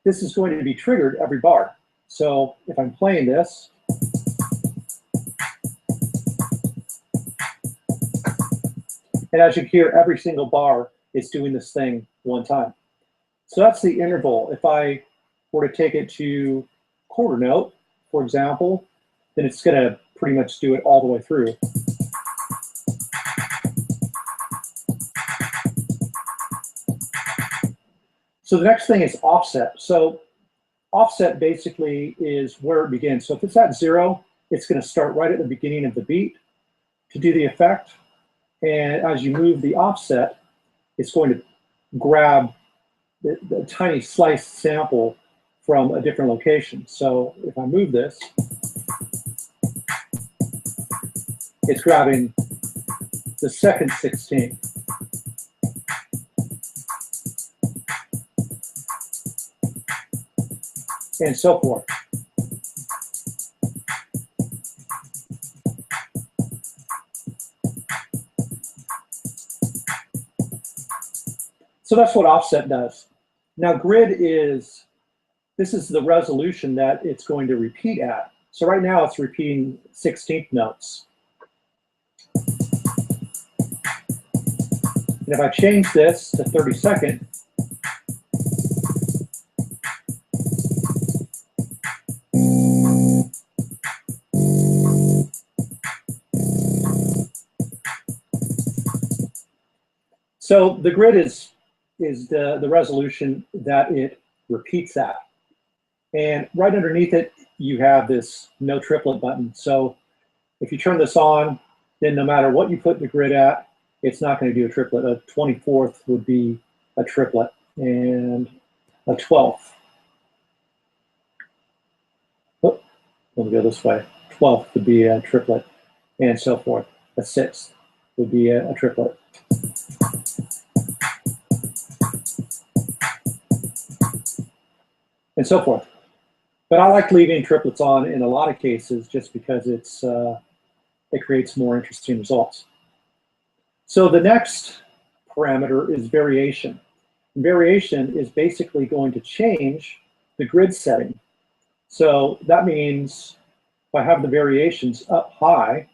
this is going to be triggered every bar. So if I'm playing this, and as you can hear, every single bar is doing this thing one time. So that's the interval. If I were to take it to quarter note, for example, then it's going to pretty much do it all the way through. So the next thing is offset. So offset basically is where it begins. So if it's at 0, it's going to start right at the beginning of the beat to do the effect. And as you move the offset, it's going to grab the tiny sliced sample from a different location. So if I move this, it's grabbing the second 16th. And so forth. So that's what offset does. Now grid this is the resolution that it's going to repeat at. So right now it's repeating 16th notes. And if I change this to 32nd, so the grid is the resolution that it repeats at. And right underneath it, you have this no triplet button. So if you turn this on, then no matter what you put the grid at, it's not going to do a triplet. A 24th would be a triplet, and a 12th. Oh, let me go this way. 12th would be a triplet, and so forth. A 6th would be a triplet. And so forth. But I like leaving triplets on in a lot of cases just because it creates more interesting results. So the next parameter is variation. Variation is basically going to change the grid setting. So that means if I have the variations up high,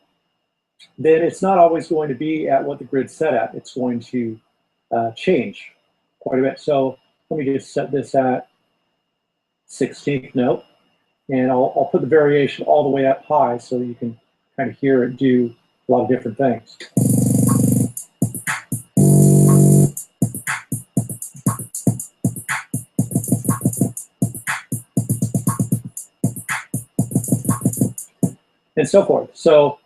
then it's not always going to be at what the grid's set at. It's going to change quite a bit. So let me just set this at 16th note, and I'll put the variation all the way up high so that you can kind of hear it do a lot of different things. And so forth. So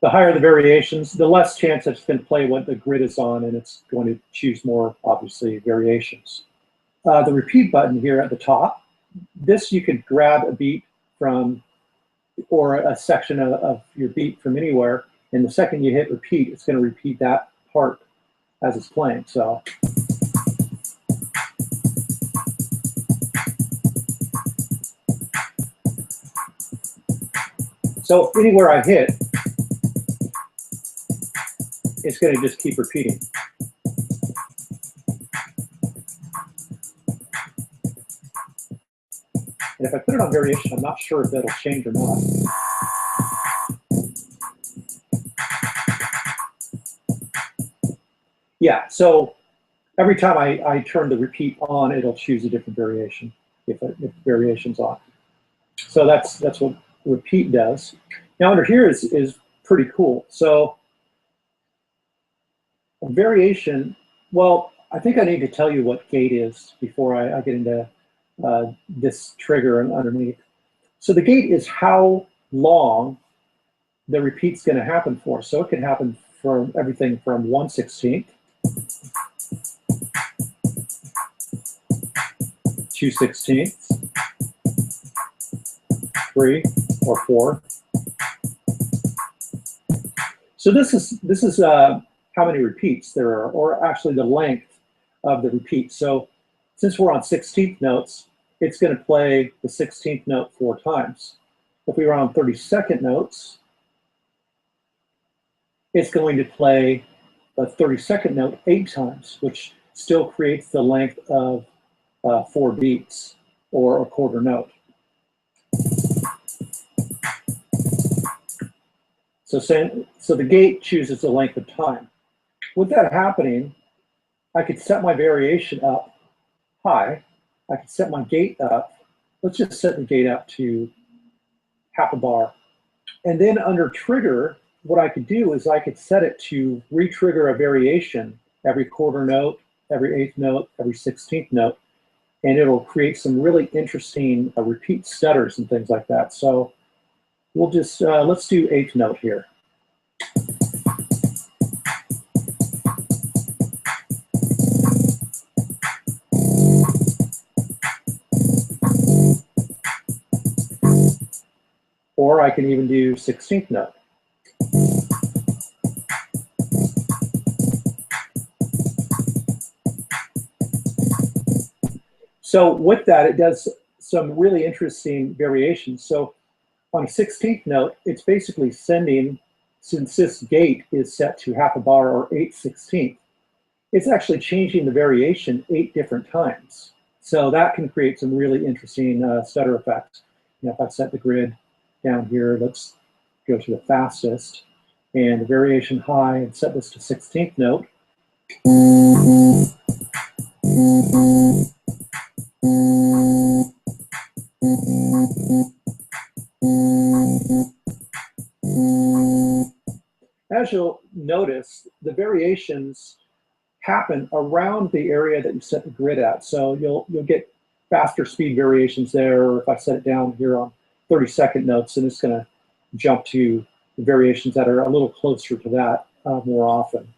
the higher the variations, the less chance it's going to play what the grid is on, and it's going to choose more, obviously, variations. The repeat button here at the top, this you can grab a beat from, or a section of your beat from anywhere, and the second you hit repeat, it's going to repeat that part as it's playing. So anywhere I hit, it's going to just keep repeating. And if I put it on variation, I'm not sure if that'll change or not. Yeah, so every time I turn the repeat on, it'll choose a different variation if the variation's on. So that's what repeat does. Now under here is pretty cool. So a variation, well, I think I need to tell you what gate is before I get into this trigger and underneath. So the gate is how long the repeat's going to happen for. So it can happen for everything from 1/16 2/16, 3 or 4. So this is how many repeats there are, or actually the length of the repeat. So since we're on 16th notes, it's going to play the 16th note 4 times. If we were on 32nd notes, it's going to play the 32nd note 8 times, which still creates the length of 4 beats, or a quarter note. So the gate chooses the length of time. With that happening, I could set my variation up high. I could set my gate up. Let's just set the gate up to half a bar. And then under trigger, what I could do is I could set it to re-trigger a variation every quarter note, every 8th note, every 16th note. And it'll create some really interesting repeat stutters and things like that. So we'll just, let's do 8th note here. Or I can even do 16th note. So with that, it does some really interesting variations. So on a 16th note, it's basically sending, since this gate is set to half a bar or 8/16, it's actually changing the variation 8 different times. So that can create some really interesting stutter effects. You know, if I set the grid down here, let's go to the fastest, and the variation high, and set this to 16th note. As you'll notice, the variations happen around the area that you set the grid at. So you'll get faster speed variations there, or if I set it down here on 32nd notes, and it's going to jump to the variations that are a little closer to that more often.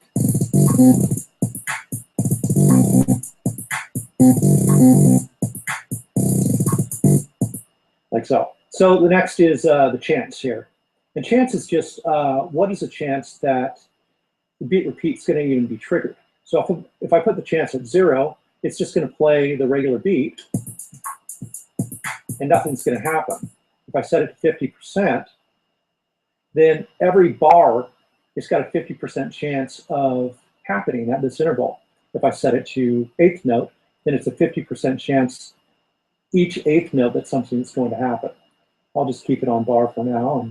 Like so. So the next is the chance here. And chance is just what is the chance that the beat repeat is going to even be triggered. So if I put the chance at 0, it's just going to play the regular beat, and nothing's going to happen. If I set it to 50%, then every bar has got a 50% chance of happening at this interval. If I set it to 8th note, then it's a 50% chance each 8th note that something's going to happen. I'll just keep it on bar for now.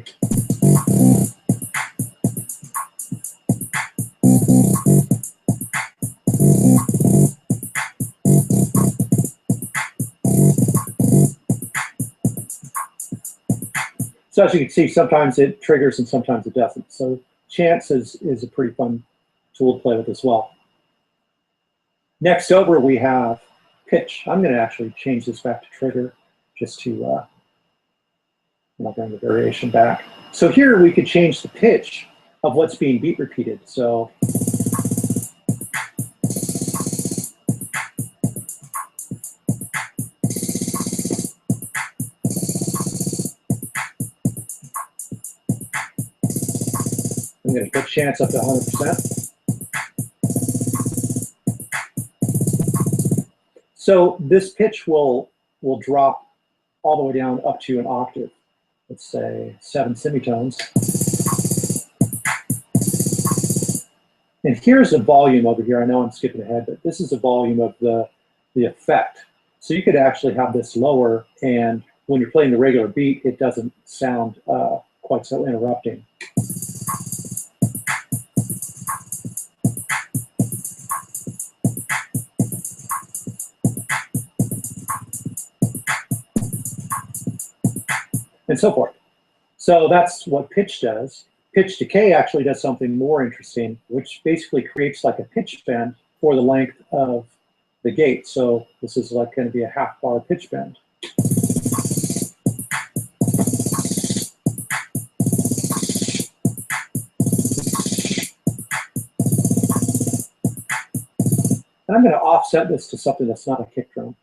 So as you can see, sometimes it triggers and sometimes it doesn't. So chance is a pretty fun tool to play with as well. Next over, we have pitch. I'm going to actually change this back to trigger just to bring the variation back. So here we could change the pitch of what's being beat repeated. So I'm going to put chance up to 100%. So this pitch will drop all the way down up to an octave. Let's say 7 semitones. And here's the volume over here. I know I'm skipping ahead, but this is the volume of the effect. So you could actually have this lower, and when you're playing the regular beat, it doesn't sound quite so interrupting. And so forth. So that's what pitch does. Pitch decay actually does something more interesting, which basically creates like a pitch bend for the length of the gate. So this is like going to be a half bar pitch bend. And I'm going to offset this to something that's not a kick drum.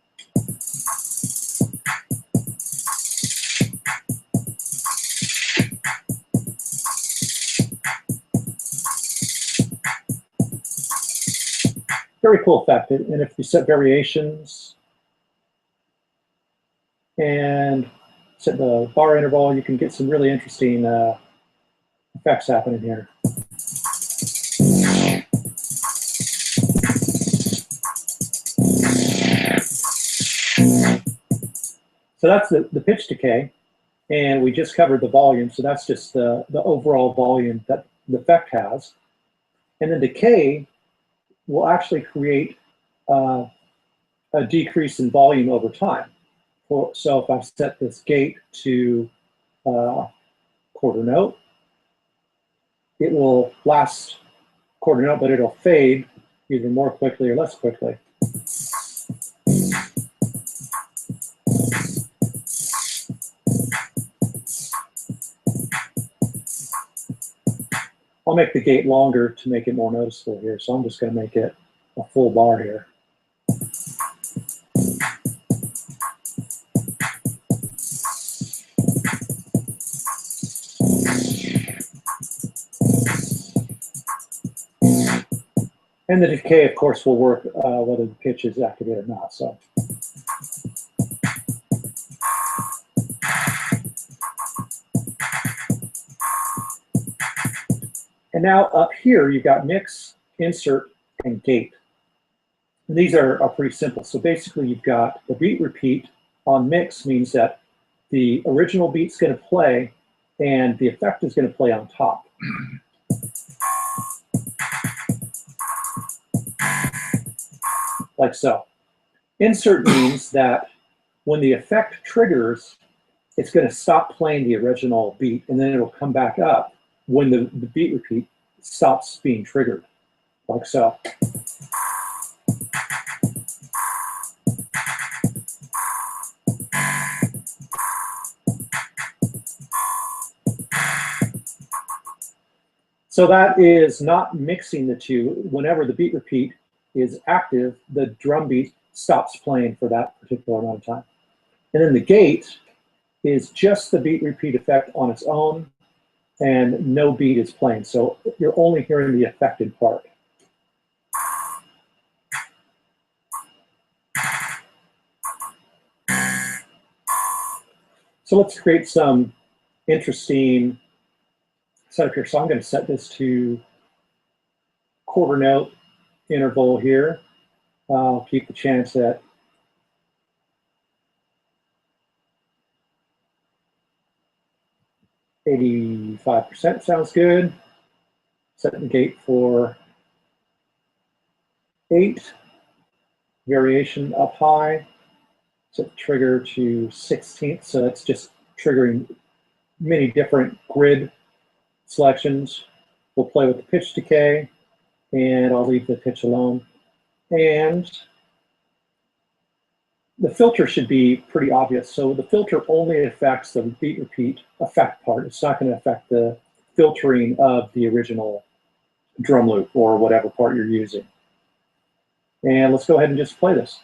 Very cool effect. And if you set variations and set the bar interval, you can get some really interesting effects happening here. So that's the pitch decay, and we just covered the volume, so that's just the overall volume that the effect has. And then decay will actually create a decrease in volume over time. So if I set this gate to quarter note, it will last quarter note, but it'll fade either more quickly or less quickly. I'll make the gate longer to make it more noticeable here, so I'm just going to make it a full bar here. And the decay, of course, will work whether the pitch is activated or not. So. And now up here, you've got mix, insert, and gate. And these are pretty simple. So basically, you've got the beat repeat on mix means that the original beat's going to play, and the effect is going to play on top. Like so. Insert means that when the effect triggers, it's going to stop playing the original beat, and then it'll come back up when the beat repeat stops being triggered, like so. So that is not mixing the two. Whenever the beat repeat is active, the drum beat stops playing for that particular amount of time. And then the gate is just the beat repeat effect on its own, and no beat is playing. So you're only hearing the affected part. So let's create some interesting setup here. So I'm going to set this to quarter note interval here. I'll keep the chance at 85%, sounds good. Set the gate for 8. Variation up high. Set the trigger to 16th, so that's just triggering many different grid selections. We'll play with the pitch decay, and I'll leave the pitch alone. And the filter should be pretty obvious. So the filter only affects the beat repeat effect part. It's not going to affect the filtering of the original drum loop or whatever part you're using. And let's go ahead and just play this.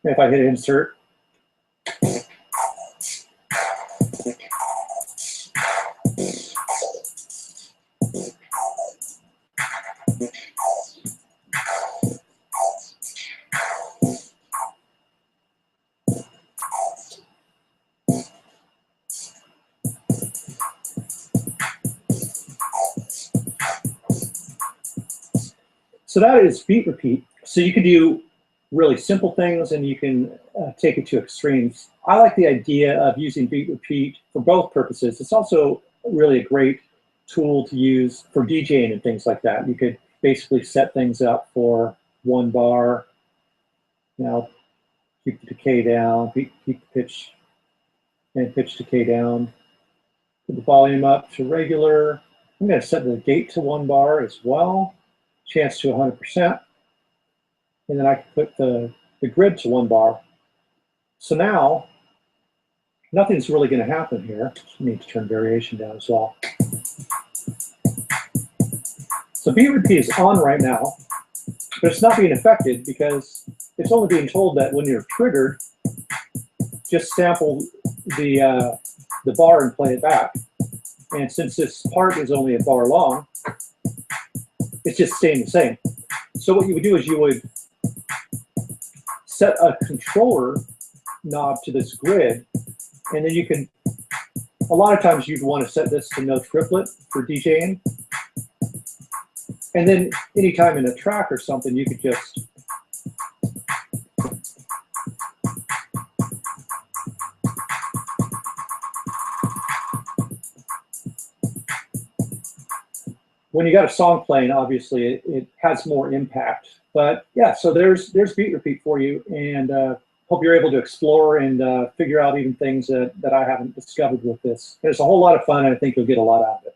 If I hit insert, so that is beat repeat. So you can do really simple things, and you can take it to extremes. I like the idea of using beat repeat for both purposes. It's also really a great tool to use for DJing and things like that. You could basically set things up for 1 bar. Now, keep the decay down, keep the pitch and pitch decay down. Put the volume up to regular. I'm going to set the gate to 1 bar as well, chance to 100%. And then I can put the grid to 1 bar. So now, nothing's really going to happen here. I need to turn variation down as well. So beat repeat is on right now, but it's not being affected because it's only being told that when you're triggered, just sample the bar and play it back. And since this part is only a bar long, it's just staying the same. So what you would do is you would set a controller knob to this grid, and then you can, a lot of times you'd want to set this to no triplet for DJing. And then anytime in a track or something, you could just when you got a song playing, obviously it has more impact. But yeah, so there's beat repeat for you, and hope you're able to explore and figure out even things that I haven't discovered with this. It's a whole lot of fun, and I think you'll get a lot out of it.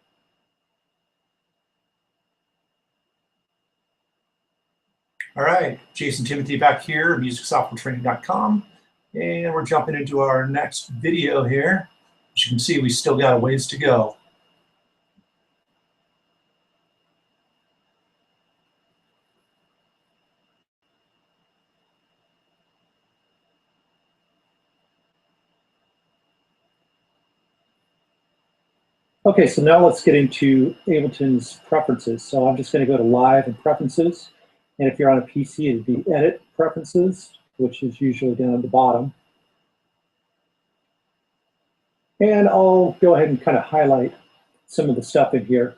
All right, Jason Timothy back here, musicsoftwaretraining.com, and we're jumping into our next video here. As you can see, we still got a ways to go. Okay, so now let's get into Ableton's preferences. So I'm just going to go to Live and Preferences. And if you're on a PC, it'd be Edit Preferences, which is usually down at the bottom. And I'll go ahead and kind of highlight some of the stuff in here.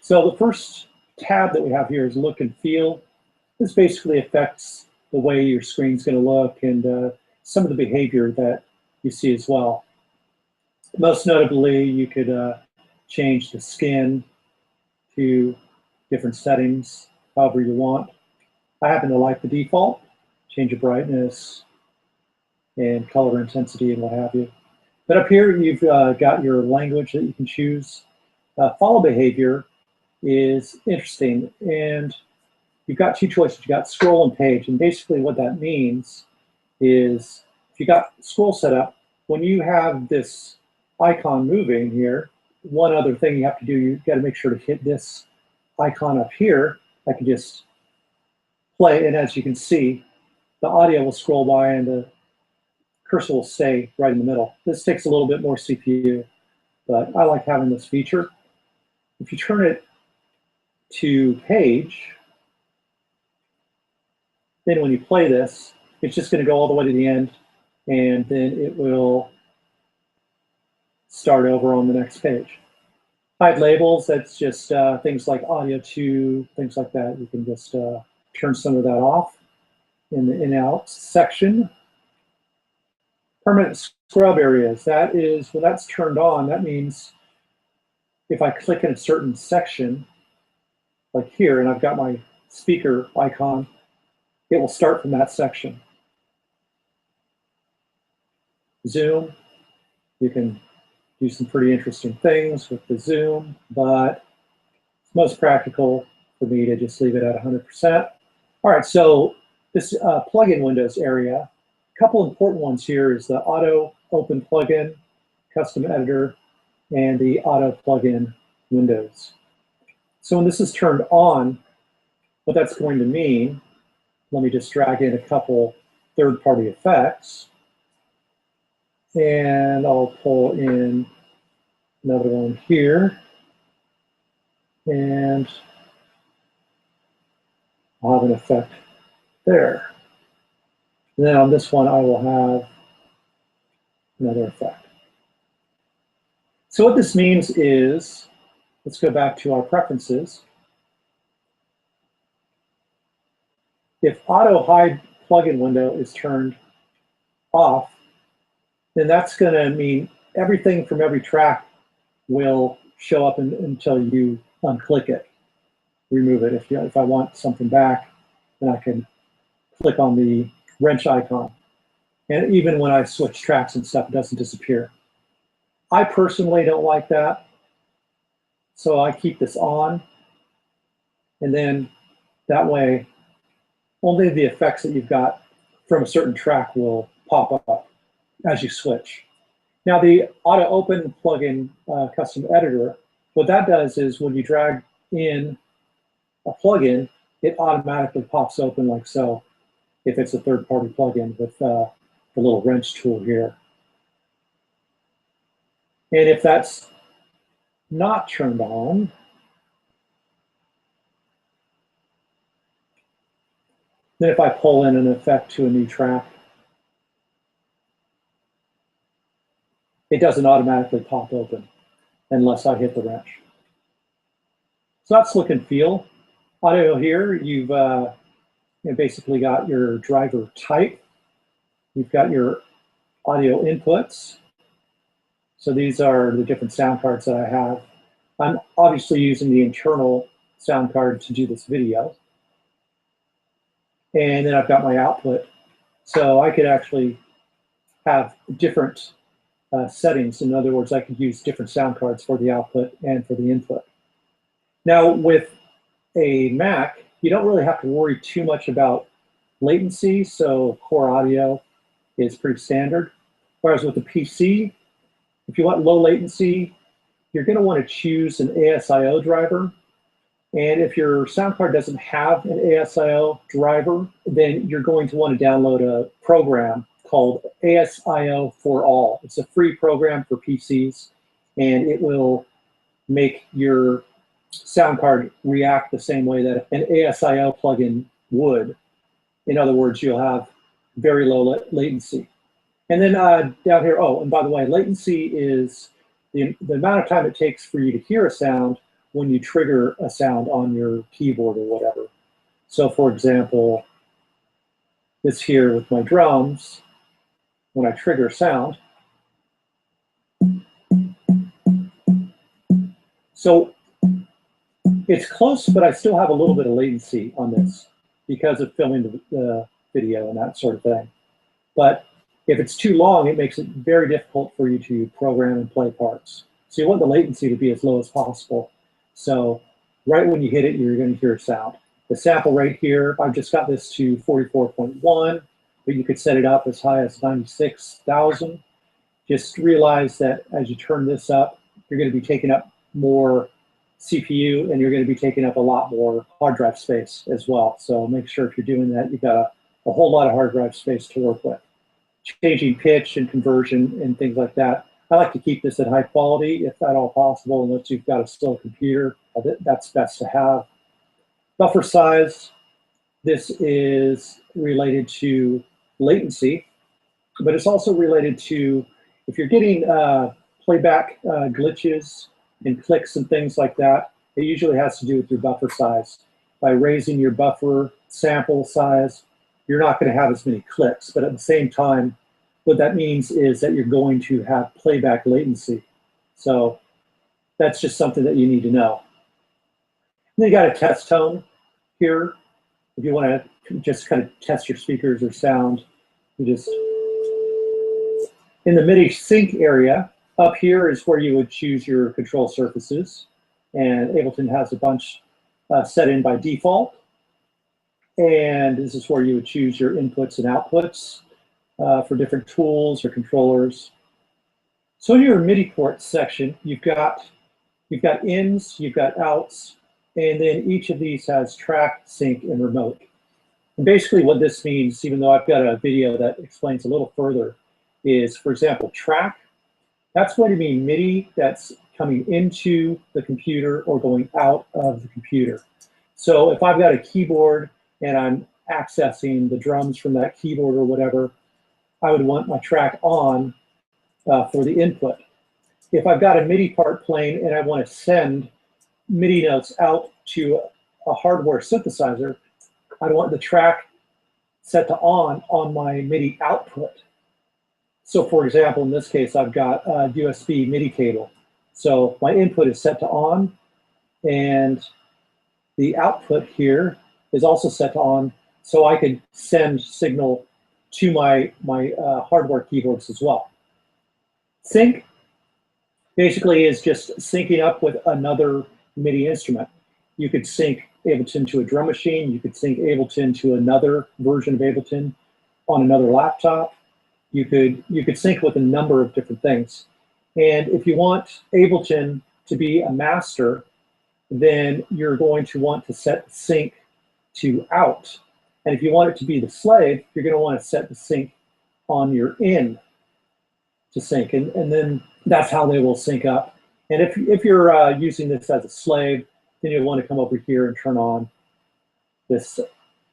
So the first tab that we have here is Look and Feel. This basically affects the way your screen's going to look and some of the behavior that you see as well. Most notably, you could change the skin to different settings, however you want. I happen to like the default, change the brightness and color intensity and what have you. But up here, you've got your language that you can choose. Follow behavior is interesting, and you've got 2 choices. You've got scroll and page, and basically what that means is if you got scroll set up, when you have this icon moving here, one other thing you have to do, you've got to make sure to hit this icon up here. I can just play, and as you can see, the audio will scroll by and the cursor will stay right in the middle. This takes a little bit more CPU, but I like having this feature. If you turn it to page, then when you play this, it's just going to go all the way to the end, and then it will start over on the next page. Hide labels, that's just things like audio to, things like that. You can just turn some of that off in the in-out section. Permanent scrub areas, that is, when that's turned on, that means if I click in a certain section, like here, and I've got my speaker icon, it will start from that section. Zoom, you can do some pretty interesting things with the zoom, but it's most practical for me to just leave it at 100%. All right, so this plugin windows area, a couple important ones here is the auto open plugin, custom editor, and the auto plugin windows. So when this is turned on, what that's going to mean, let me just drag in a couple third-party effects. And I'll pull in another one here. And I'll have an effect there. And then on this one, I will have another effect. So what this means is, let's go back to our preferences. If auto hide plugin window is turned off, then that's going to mean everything from every track will show up until you unclick it, remove it. If I want something back, then I can click on the wrench icon. And even when I switch tracks and stuff, it doesn't disappear. I personally don't like that, so I keep this on, and then that way only the effects that you've got from a certain track will pop up as you switch. Now the auto open plugin custom editor, what that does is when you drag in a plugin, it automatically pops open like so, if it's a third-party plugin with the little wrench tool here. And if that's not turned on, then if I pull in an effect to a new track, it doesn't automatically pop open unless I hit the wrench. So that's look and feel. Audio here, you've basically got your driver type. You've got your audio inputs. So these are the different sound cards that I have. I'm obviously using the internal sound card to do this video. And then I've got my output. So I could actually have different settings. In other words, I could use different sound cards for the output and for the input. Now with a Mac, you don't really have to worry too much about latency. So core audio is pretty standard. Whereas with the PC, if you want low latency, you're going to want to choose an ASIO driver. And if your sound card doesn't have an ASIO driver, then you're going to want to download a program called ASIO for All. It's a free program for PCs, and it will make your sound card react the same way that an ASIO plugin would. In other words, you'll have very low latency. And then down here, oh, and by the way, latency is the amount of time it takes for you to hear a sound when you trigger a sound on your keyboard or whatever. So for example, this here with my drums, when I trigger a sound, so it's close, but I still have a little bit of latency on this because of filming the video and that sort of thing. But if it's too long, it makes it very difficult for you to program and play parts. So you want the latency to be as low as possible. So right when you hit it, you're going to hear a sound. The sample rate here, I've just got this to 44.1, but you could set it up as high as 96,000. Just realize that as you turn this up, you're going to be taking up more CPU and you're going to be taking up a lot more hard drive space as well. So make sure if you're doing that, you've got a whole lot of hard drive space to work with. Changing pitch and conversion and things like that. I like to keep this at high quality if at all possible, unless you've got a slow computer, that's best to have. Buffer size, this is related to latency, but it's also related to if you're getting playback glitches and clicks and things like that, it usually has to do with your buffer size. By raising your buffer sample size, you're not going to have as many clicks, but at the same time, what that means is that you're going to have playback latency. So that's just something that you need to know. And then you got a test tone here. If you want to just kind of test your speakers or sound, you just, in the MIDI sync area, up here is where you would choose your control surfaces. And Ableton has a bunch set in by default. And this is where you would choose your inputs and outputs for different tools or controllers. So in your MIDI port section, you've got ins, you've got outs, and then each of these has track, sync, and remote. And basically what this means, even though I've got a video that explains a little further, is, for example, track, that's going to be MIDI that's coming into the computer or going out of the computer. So if I've got a keyboard and I'm accessing the drums from that keyboard or whatever, I would want my track on for the input. If I've got a MIDI part playing and I want to send MIDI notes out to a hardware synthesizer, I'd want the track set to on my MIDI output. So for example, in this case, I've got a USB MIDI cable. So my input is set to on, and the output here is also set to on, so I could send signal to my hardware keyboards as well. Sync basically is just syncing up with another MIDI instrument. You could sync Ableton to a drum machine. You could sync Ableton to another version of Ableton on another laptop. You could sync with a number of different things. And if you want Ableton to be a master, then you're going to want to set the sync to out. And if you want it to be the slave, you're going to want to set the sync on your in to sync. And then that's how they will sync up. And if you're using this as a slave, then you'll want to come over here and turn on this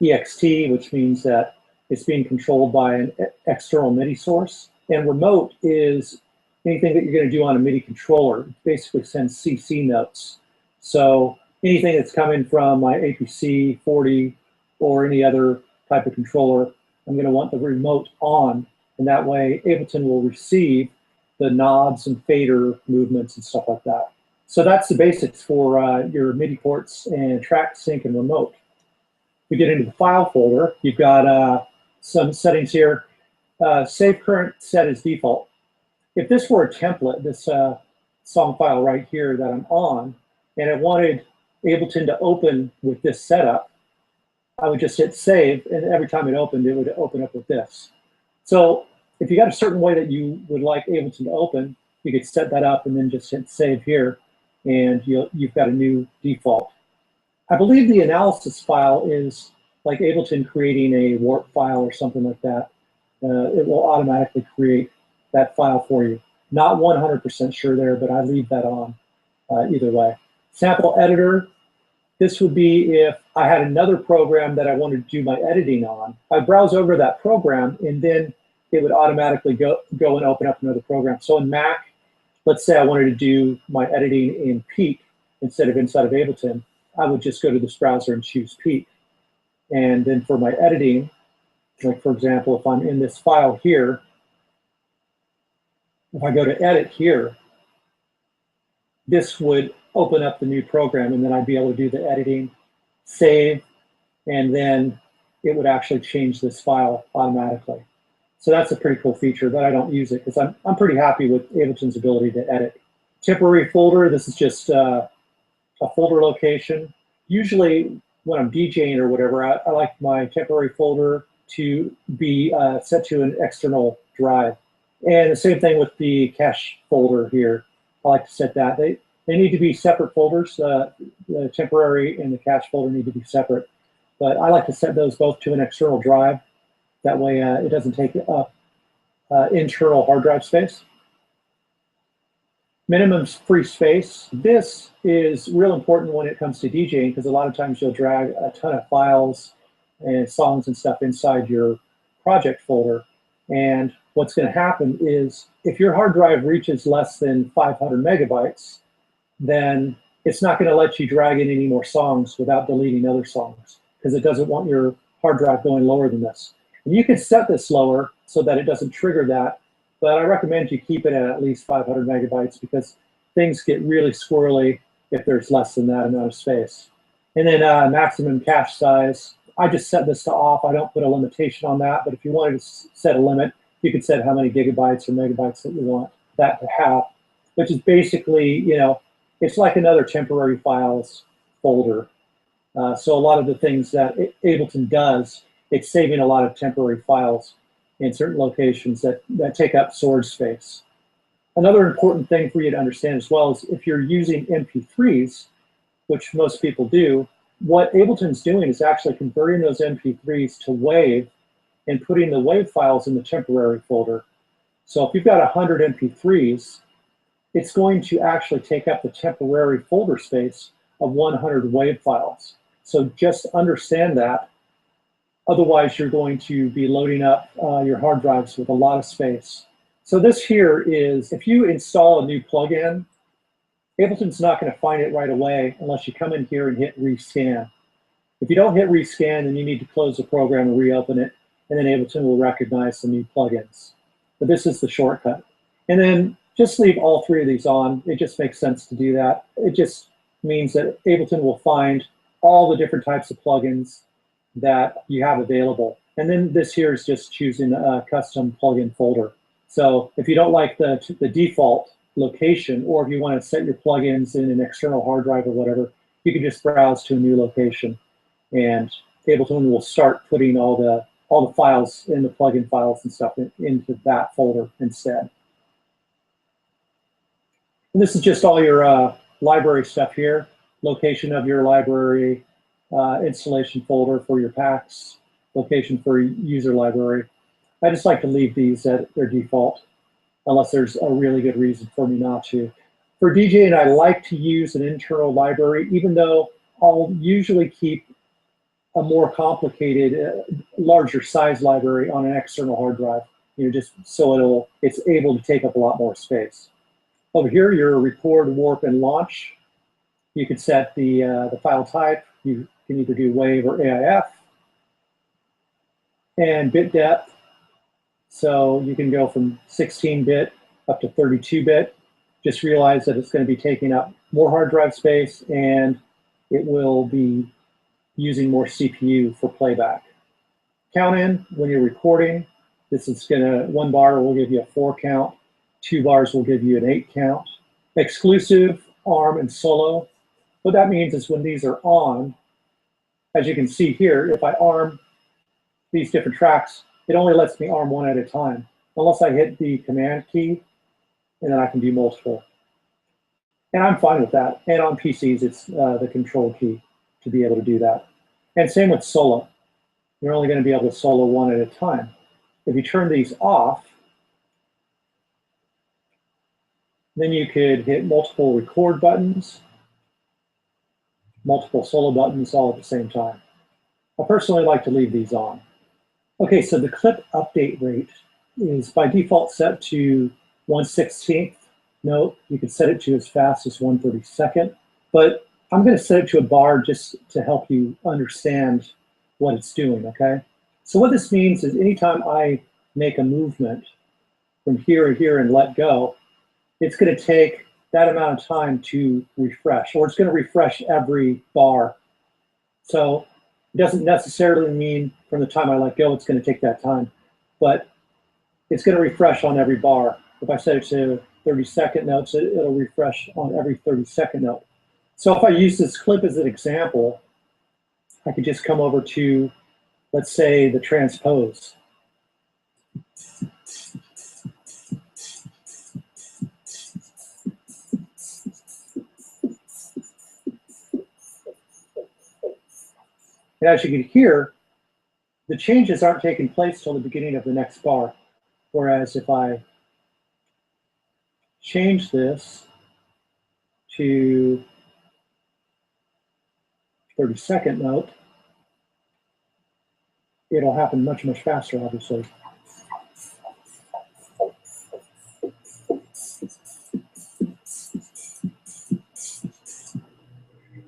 EXT, which means that it's being controlled by an external MIDI source. And remote is anything that you're going to do on a MIDI controller. It basically sends CC notes. So anything that's coming from my APC 40 or any other type of controller, I'm going to want the remote on, and that way Ableton will receive the nods and fader movements and stuff like that. So that's the basics for your MIDI ports and track sync and remote. If we get into the file folder, you've got some settings here. Save current set as default. If this were a template, this song file right here that I'm on, and I wanted Ableton to open with this setup, I would just hit save, and every time it opened, it would open up with this. So if you got a certain way that you would like Ableton to open, you could set that up and then just hit save here, and you've got a new default. I believe the analysis file is like Ableton creating a warp file or something like that. It will automatically create that file for you. Not 100% sure there, but I leave that on either way. Sample editor, this would be if I had another program that I wanted to do my editing on. I browse over that program, and then it would automatically go and open up another program. So in Mac, let's say I wanted to do my editing in Peak instead of inside of Ableton, I would just go to this browser and choose Peak. And then for my editing, like for example, if I'm in this file here, if I go to edit here, this would open up the new program, and then I'd be able to do the editing, save, and then it would actually change this file automatically. So that's a pretty cool feature, but I don't use it because I'm pretty happy with Ableton's ability to edit. Temporary folder, this is just a folder location. Usually when I'm DJing or whatever, I like my temporary folder to be set to an external drive. And the same thing with the cache folder here. I like to set that. They need to be separate folders. The temporary and the cache folder need to be separate. But I like to set those both to an external drive. That way it doesn't take up internal hard drive space. Minimum free space. This is real important when it comes to DJing because a lot of times you'll drag a ton of files and songs and stuff inside your project folder. And what's going to happen is if your hard drive reaches less than 500 megabytes, then it's not going to let you drag in any more songs without deleting other songs because it doesn't want your hard drive going lower than this. And you can set this lower so that it doesn't trigger that, but I recommend you keep it at least 500 megabytes because things get really squirrely if there's less than that amount of space. And then maximum cache size, I just set this to off. I don't put a limitation on that, but if you wanted to set a limit, you could set how many gigabytes or megabytes that you want that to have, which is basically, you know, it's like another temporary files folder. So a lot of the things that Ableton does, it's saving a lot of temporary files in certain locations that take up storage space. Another important thing for you to understand as well is if you're using MP3s, which most people do, what Ableton's doing is actually converting those MP3s to WAV and putting the WAV files in the temporary folder. So if you've got 100 MP3s, it's going to actually take up the temporary folder space of 100 WAV files. So just understand that. Otherwise, you're going to be loading up your hard drives with a lot of space. So this here is, if you install a new plugin, Ableton's not going to find it right away unless you come in here and hit rescan. If you don't hit rescan, then you need to close the program and reopen it, and then Ableton will recognize the new plugins. But this is the shortcut. And then just leave all three of these on. It just makes sense to do that. It just means that Ableton will find all the different types of plugins that you have available. And then this here is just choosing a custom plugin folder. So if you don't like the default location, or if you want to set your plugins in an external hard drive or whatever, you can just browse to a new location, and Ableton will start putting all the files in the plugin files and stuff into that folder instead. And this is just all your library stuff here, location of your library, installation folder for your packs, location for user library. I just like to leave these at their default, unless there's a really good reason for me not to. For DJing, I like to use an internal library, even though I'll usually keep a more complicated, larger size library on an external hard drive, just so it's able to take up a lot more space. Over here, your record, warp, and launch. You can set the file type. You can either do WAV or AIF. And bit depth. So you can go from 16-bit up to 32-bit. Just realize that it's going to be taking up more hard drive space, and it will be using more CPU for playback. Count in when you're recording. This is one bar will give you a 4 count. 2 bars will give you an 8 count. Exclusive, ARM, and solo. What that means is when these are on, as you can see here, if I ARM these different tracks, it only lets me ARM one at a time, unless I hit the command key, and then I can do multiple. And I'm fine with that. And on PCs, it's the control key to be able to do that. And same with solo. You're only going to be able to solo one at a time. If you turn these off, then you could hit multiple record buttons, multiple solo buttons all at the same time. I personally like to leave these on. Okay, so the clip update rate is by default set to 1/16th note. You can set it to as fast as 1/32nd, but I'm going to set it to a bar just to help you understand what it's doing, okay? So what this means is anytime I make a movement from here to here and let go, it's going to take that amount of time to refresh, or it's going to refresh every bar. So it doesn't necessarily mean from the time I let go it's going to take that time, but it's going to refresh on every bar. If I set it to 30-second notes, it'll refresh on every 30-second note. So if I use this clip as an example, I could just come over to, let's say, the transpose. And as you can hear, the changes aren't taking place till the beginning of the next bar. Whereas if I change this to 30-second note, it'll happen much, much faster, obviously.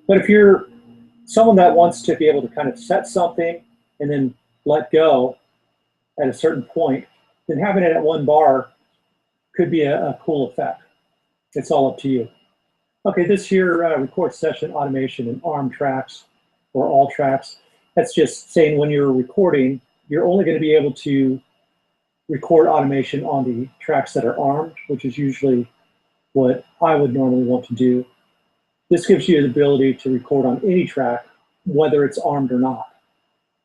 But if you're someone that wants to be able to kind of set something and then let go at a certain point, then having it at one bar could be a cool effect. It's all up to you. Okay, this here record session automation in ARM tracks or all tracks. That's just saying when you're recording, you're only going to be able to record automation on the tracks that are armed, which is usually what I would normally want to do. This gives you the ability to record on any track, whether it's armed or not.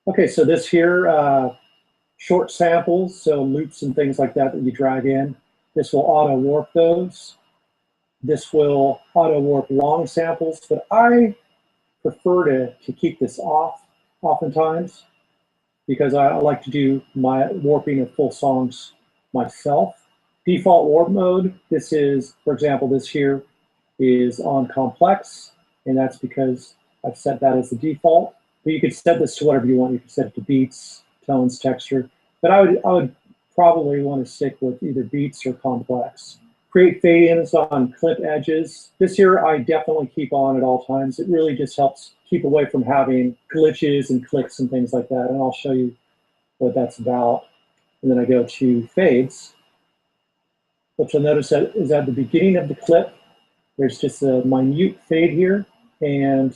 Okay, so this here, short samples, so loops and things like that you drag in. This will auto warp those. This will auto warp long samples, but I prefer to keep this off oftentimes because I like to do my warping of full songs myself. Default warp mode, this is, for example, this here is on complex, and that's because I've set that as the default. But you could set this to whatever you want. You can set it to beats, tones, texture. But I would probably want to stick with either beats or complex. Create fade-ins on clip edges. This here I definitely keep on at all times. It really just helps keep away from having glitches and clicks and things like that. And I'll show you what that's about. And then I go to fades. What you'll notice that is at the beginning of the clip, there's just a minute fade here, and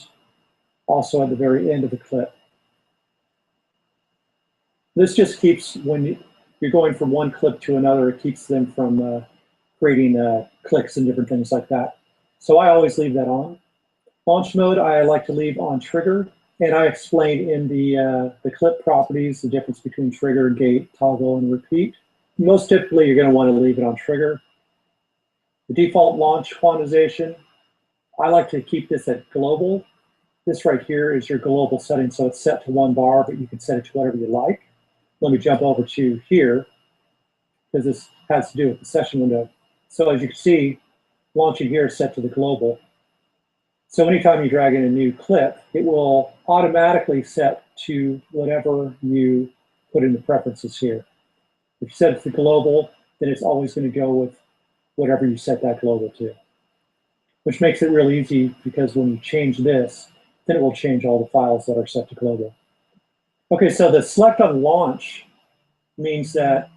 also at the very end of the clip. This just keeps, when you're going from one clip to another, it keeps them from creating clicks and different things like that. So I always leave that on. Launch mode, I like to leave on trigger, and I explained in the clip properties the difference between trigger, gate, toggle, and repeat. Most typically, you're going to want to leave it on trigger. The default launch quantization, I like to keep this at global. This right here is your global setting, so it's set to 1 bar, but you can set it to whatever you like. Let me jump over to here, because this has to do with the session window. So as you can see, launching here is set to the global. So anytime you drag in a new clip, it will automatically set to whatever you put in the preferences here. If you set it to global, then it's always going to go with whatever you set that global to, which makes it real easy, because when you change this, then it will change all the files that are set to global. Okay, so the select on launch means that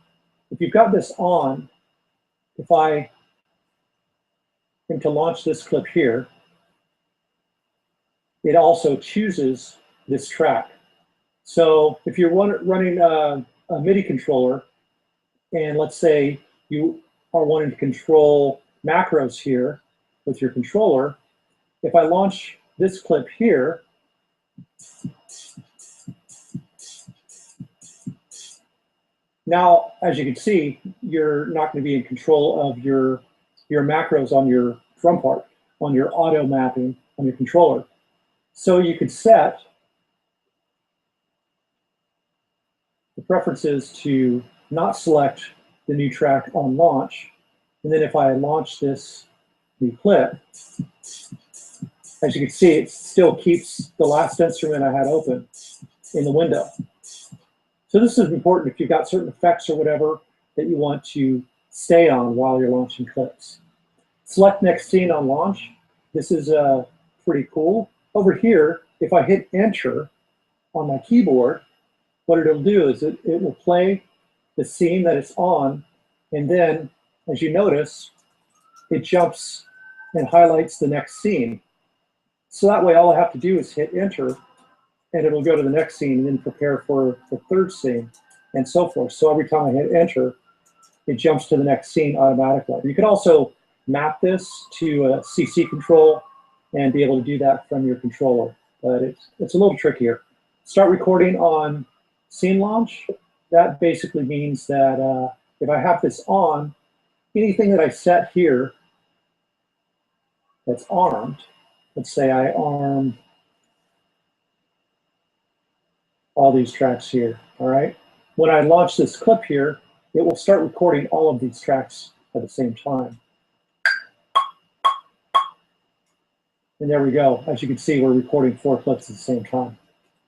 if you've got this on, if I am to launch this clip here, it also chooses this track. So if you're running a MIDI controller, and let's say you are wanting to control macros here with your controller, if I launch this clip here, now, as you can see, you're not going to be in control of your macros on your drum part, on your auto mapping on your controller. So you could set the preferences to not select the new track on launch. And then if I launch this new clip, as you can see, it still keeps the last instrument I had open in the window. So this is important if you've got certain effects or whatever that you want to stay on while you're launching clips. Select next scene on launch. This is pretty cool. Over here, if I hit enter on my keyboard, what it'll do is it will play the scene that it's on, and then, as you notice, it jumps and highlights the next scene. So that way, all I have to do is hit enter, and it'll go to the next scene and then prepare for the third scene, and so forth. So every time I hit enter, it jumps to the next scene automatically. You could also map this to a CC control and be able to do that from your controller, but it's a little trickier. Start recording on scene launch. That basically means that if I have this on, anything that I set here that's armed, let's say I arm all these tracks here, all right? When I launch this clip here, it will start recording all of these tracks at the same time. And there we go. As you can see, we're recording 4 clips at the same time.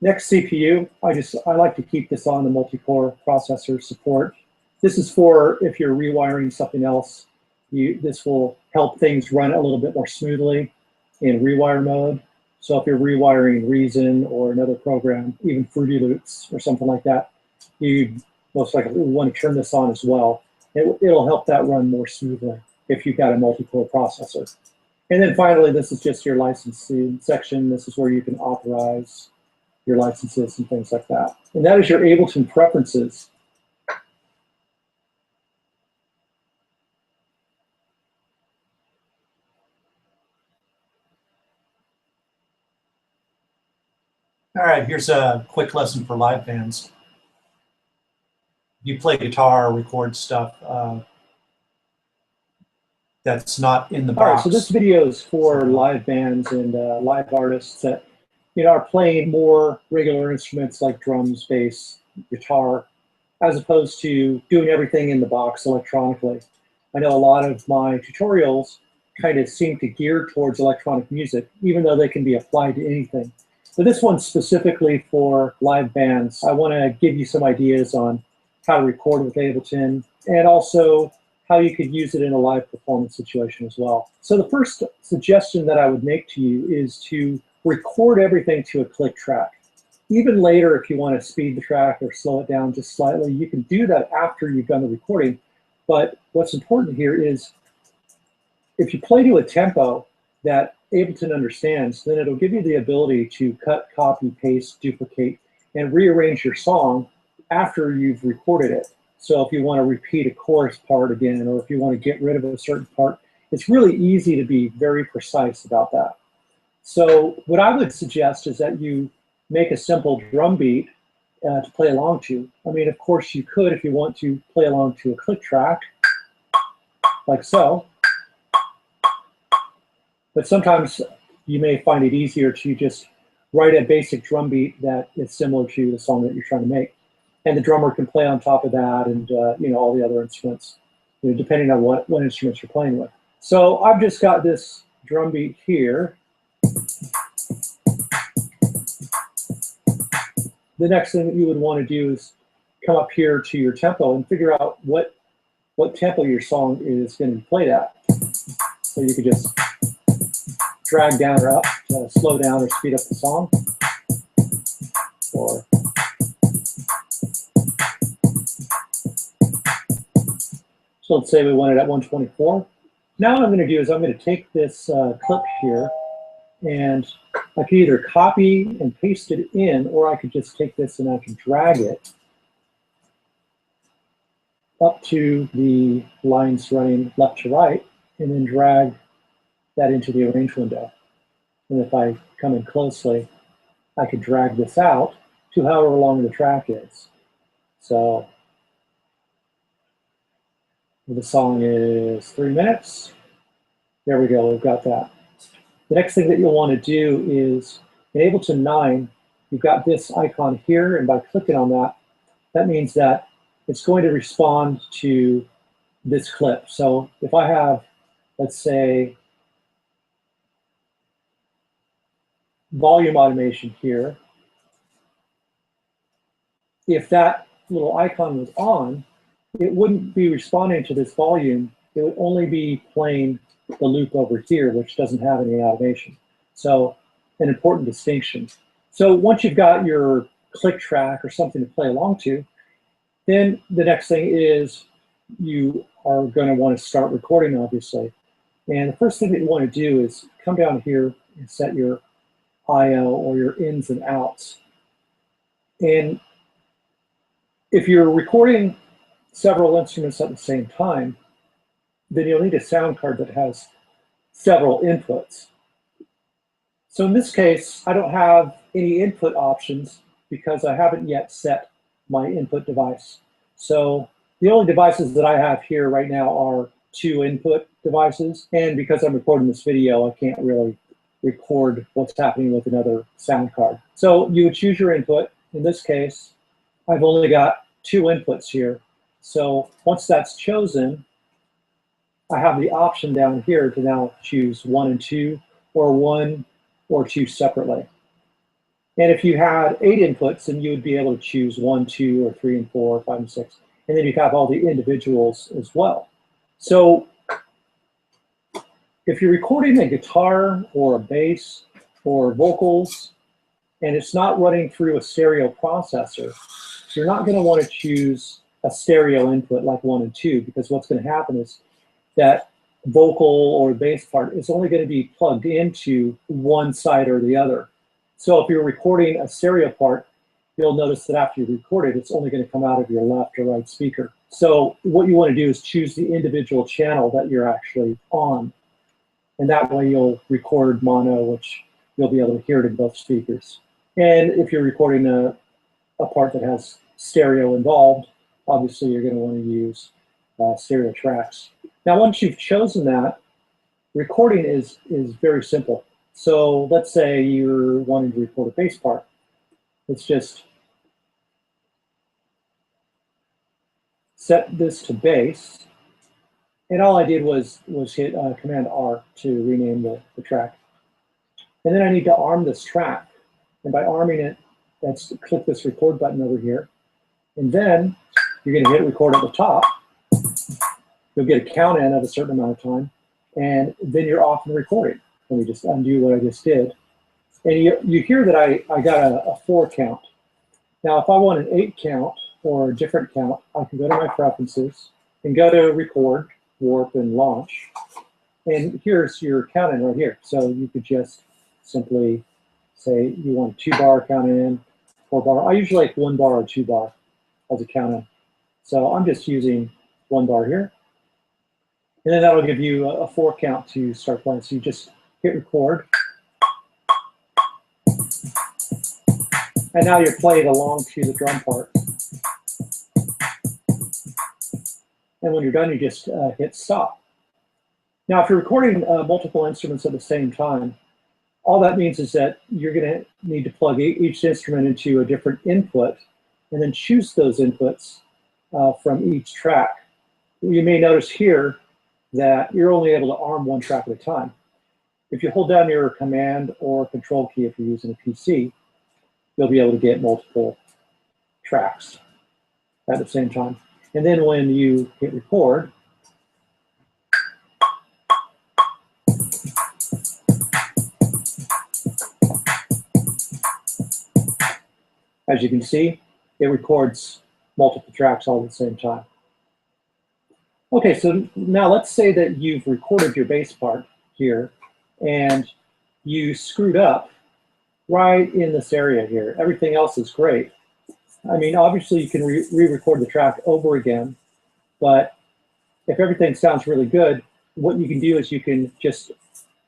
Next, CPU. I like to keep this on the multi-core processor support. This is for if you're rewiring something else. This will help things run a little bit more smoothly in rewire mode. So if you're rewiring Reason or another program, even Fruity Loops or something like that, you most likely want to turn this on as well. It'll help that run more smoothly if you've got a multi-core processor. And then finally, this is just your licensing section. This is where you can authorize your licenses and things like that. And that is your Ableton preferences. All right, here's a quick lesson for live bands. You play guitar, record stuff that's not in the box. All right, so this video is for live bands and live artists that are playing more regular instruments like drums, bass, guitar, as opposed to doing everything in the box electronically. I know a lot of my tutorials kind of seem to gear towards electronic music, even though they can be applied to anything. So this one's specifically for live bands. I want to give you some ideas on how to record with Ableton, and also how you could use it in a live performance situation as well. So the first suggestion that I would make to you is to record everything to a click track. Even later, if you want to speed the track or slow it down just slightly, you can do that after you've done the recording. But what's important here is if you play to a tempo that Ableton understands, then it'll give you the ability to cut, copy, paste, duplicate, and rearrange your song after you've recorded it. So if you want to repeat a chorus part again, or if you want to get rid of a certain part, it's really easy to be very precise about that. So what I would suggest is that you make a simple drum beat to play along to. I mean, of course you could, if you want to, play along to a click track, like so. But sometimes you may find it easier to just write a basic drum beat that is similar to the song that you're trying to make. And the drummer can play on top of that, and you know, all the other instruments, you know, depending on what instruments you're playing with. So I've just got this drum beat here. The next thing that you would want to do is come up here to your tempo and figure out what tempo your song is going to be played at. So you could just drag down or up to slow down or speed up the song. Or so let's say we want it at 124. Now what I'm going to do is I'm going to take this clip here, and I can either copy and paste it in, or I could just take this and I can drag it up to the lines running left to right, and then drag that into the arrange window. And if I come in closely, I could drag this out to however long the track is. So the song is 3 minutes. There we go, we've got that. The next thing that you'll want to do is, in Ableton 9, you've got this icon here, and by clicking on that, that means that it's going to respond to this clip. So if I have, let's say, volume automation here, if that little icon was on, it wouldn't be responding to this volume. It would only be playing the loop over here, which doesn't have any automation. So an important distinction. So once you've got your click track or something to play along to, then the next thing is you are going to want to start recording, obviously. And the first thing that you want to do is come down here and set your I/O, or your ins and outs. And if you're recording several instruments at the same time, then you'll need a sound card that has several inputs. So in this case, I don't have any input options because I haven't yet set my input device. So the only devices that I have here right now are 2 input devices. And because I'm recording this video, I can't really record what's happening with another sound card. So you would choose your input. In this case, I've only got 2 inputs here. So once that's chosen, I have the option down here to now choose 1 and 2, or 1 or 2 separately. And if you had 8 inputs, then you would be able to choose 1, 2, or 3, and 4, 5, and 6. And then you have all the individuals as well. So if you're recording a guitar or a bass or vocals, and it's not running through a stereo processor, you're not going to want to choose a stereo input like 1 and 2, because what's going to happen is that vocal or bass part is only going to be plugged into one side or the other. So if you're recording a stereo part, you'll notice that after you record it, it's only going to come out of your left or right speaker. So what you want to do is choose the individual channel that you're actually on. And that way you'll record mono, which you'll be able to hear it in both speakers. And if you're recording a part that has stereo involved, obviously you're going to want to use stereo tracks. Now, once you've chosen that, recording is very simple. So let's say you're wanting to record a bass part. Let's just set this to bass. And all I did was hit Command R to rename the track. And then I need to arm this track. And by arming it, let's click this record button over here. And then you're going to hit record at the top. You'll get a count in of a certain amount of time. And then you're off and recording. Let me just undo what I just did. And you hear that I got a 4 count. Now, if I want an 8 count or a different count, I can go to my preferences, and go to record, warp, and launch. And here's your count in right here. So you could just simply say you want a 2-bar count in, 4-bar. I usually like 1 bar or 2 bar as a count in. So I'm just using 1 bar here. And then that'll give you a 4 count to start playing. So you just hit record. And now you're playing along to the drum part. And when you're done, you just hit stop. Now, if you're recording multiple instruments at the same time, all that means is that you're going to need to plug each instrument into a different input and then choose those inputs from each track. You may notice here that you're only able to arm 1 track at a time. If you hold down your command or control key if you're using a PC, you'll be able to get multiple tracks at the same time. And then when you hit record, as you can see, it records multiple tracks all at the same time. Okay, so now let's say that you've recorded your bass part here and you screwed up right in this area here. Everything else is great. I mean, obviously you can re-record the track over again, but if everything sounds really good, what you can do is you can just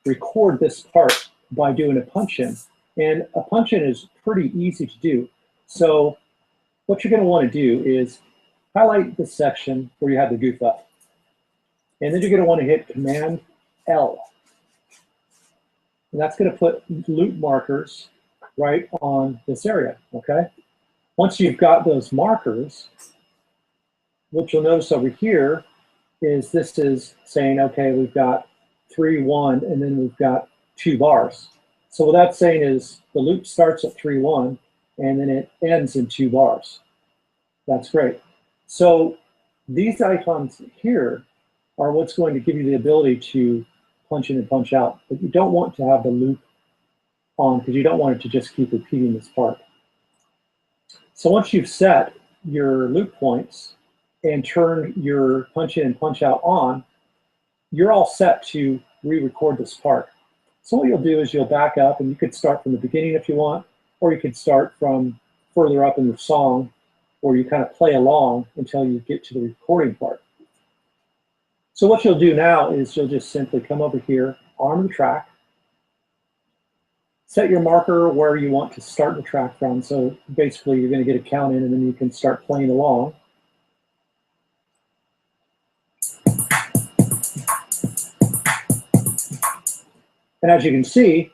record this part by doing a punch-in. And a punch-in is pretty easy to do. So what you're going to want to do is highlight this section where you have the goof up. And then you're going to want to hit Command L. And that's going to put loop markers right on this area, okay? Once you've got those markers, what you'll notice over here is this is saying, okay, we've got 3-1, and then we've got 2 bars. So what that's saying is the loop starts at 3-1, and then it ends in 2 bars. That's great. So these icons here are what's going to give you the ability to punch in and punch out. But you don't want to have the loop on because you don't want it to just keep repeating this part. So once you've set your loop points and turn your punch in and punch out on, you're all set to re-record this part. So what you'll do is you'll back up, and you could start from the beginning if you want, or you could start from further up in the song, or you kind of play along until you get to the recording part. So what you'll do now is you'll just simply come over here, arm the track, set your marker where you want to start the track from. So basically you're going to get a count in, and then you can start playing along. And as you can see,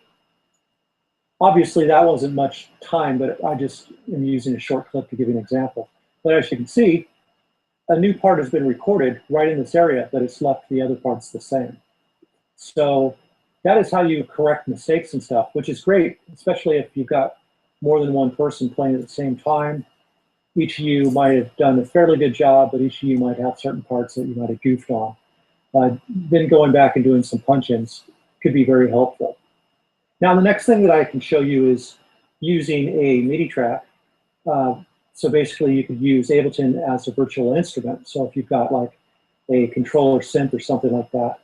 obviously that wasn't much time, but I just am using a short clip to give you an example. But as you can see, a new part has been recorded right in this area, but it's left the other parts the same. So that is how you correct mistakes and stuff, which is great, especially if you've got more than one person playing at the same time. Each of you might have done a fairly good job, but each of you might have certain parts that you might have goofed on. Then going back and doing some punch-ins could be very helpful. Now, the next thing that I can show you is using a MIDI track. So basically, you could use Ableton as a virtual instrument. So if you've got like a controller synth or something like that,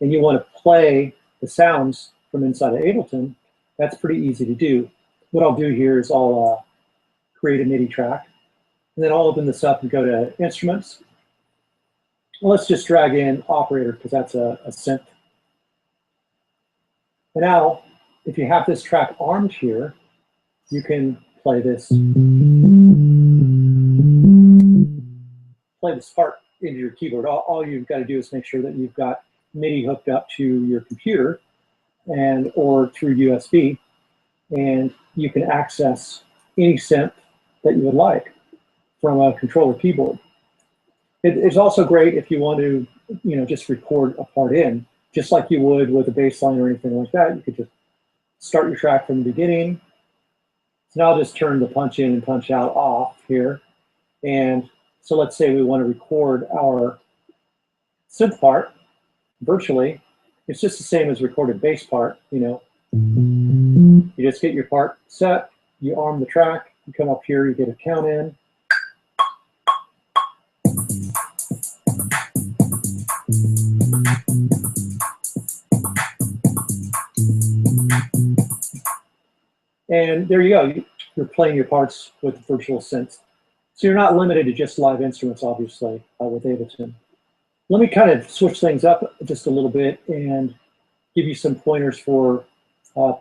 and you want to play the sounds from inside of Ableton, that's pretty easy to do. What I'll do here is I'll create a MIDI track, and then I'll open this up and go to Instruments. Well, let's just drag in Operator, because that's a synth. And now, if you have this track armed here, you can play this part into your keyboard. All you've got to do is make sure that you've got MIDI hooked up to your computer and or through USB, and you can access any synth that you would like from a controller keyboard. It's also great if you want to, just record a part in, just like you would with a bass line or anything like that. You could just start your track from the beginning. So now I'll just turn the punch in and punch out off here. And so let's say we want to record our synth part virtually. It's just the same as recorded bass part, You just get your part set, you arm the track, you come up here, you get a count in. And there you go. You're playing your parts with the virtual synths. So you're not limited to just live instruments, obviously, with Ableton. Let me kind of switch things up just a little bit and give you some pointers for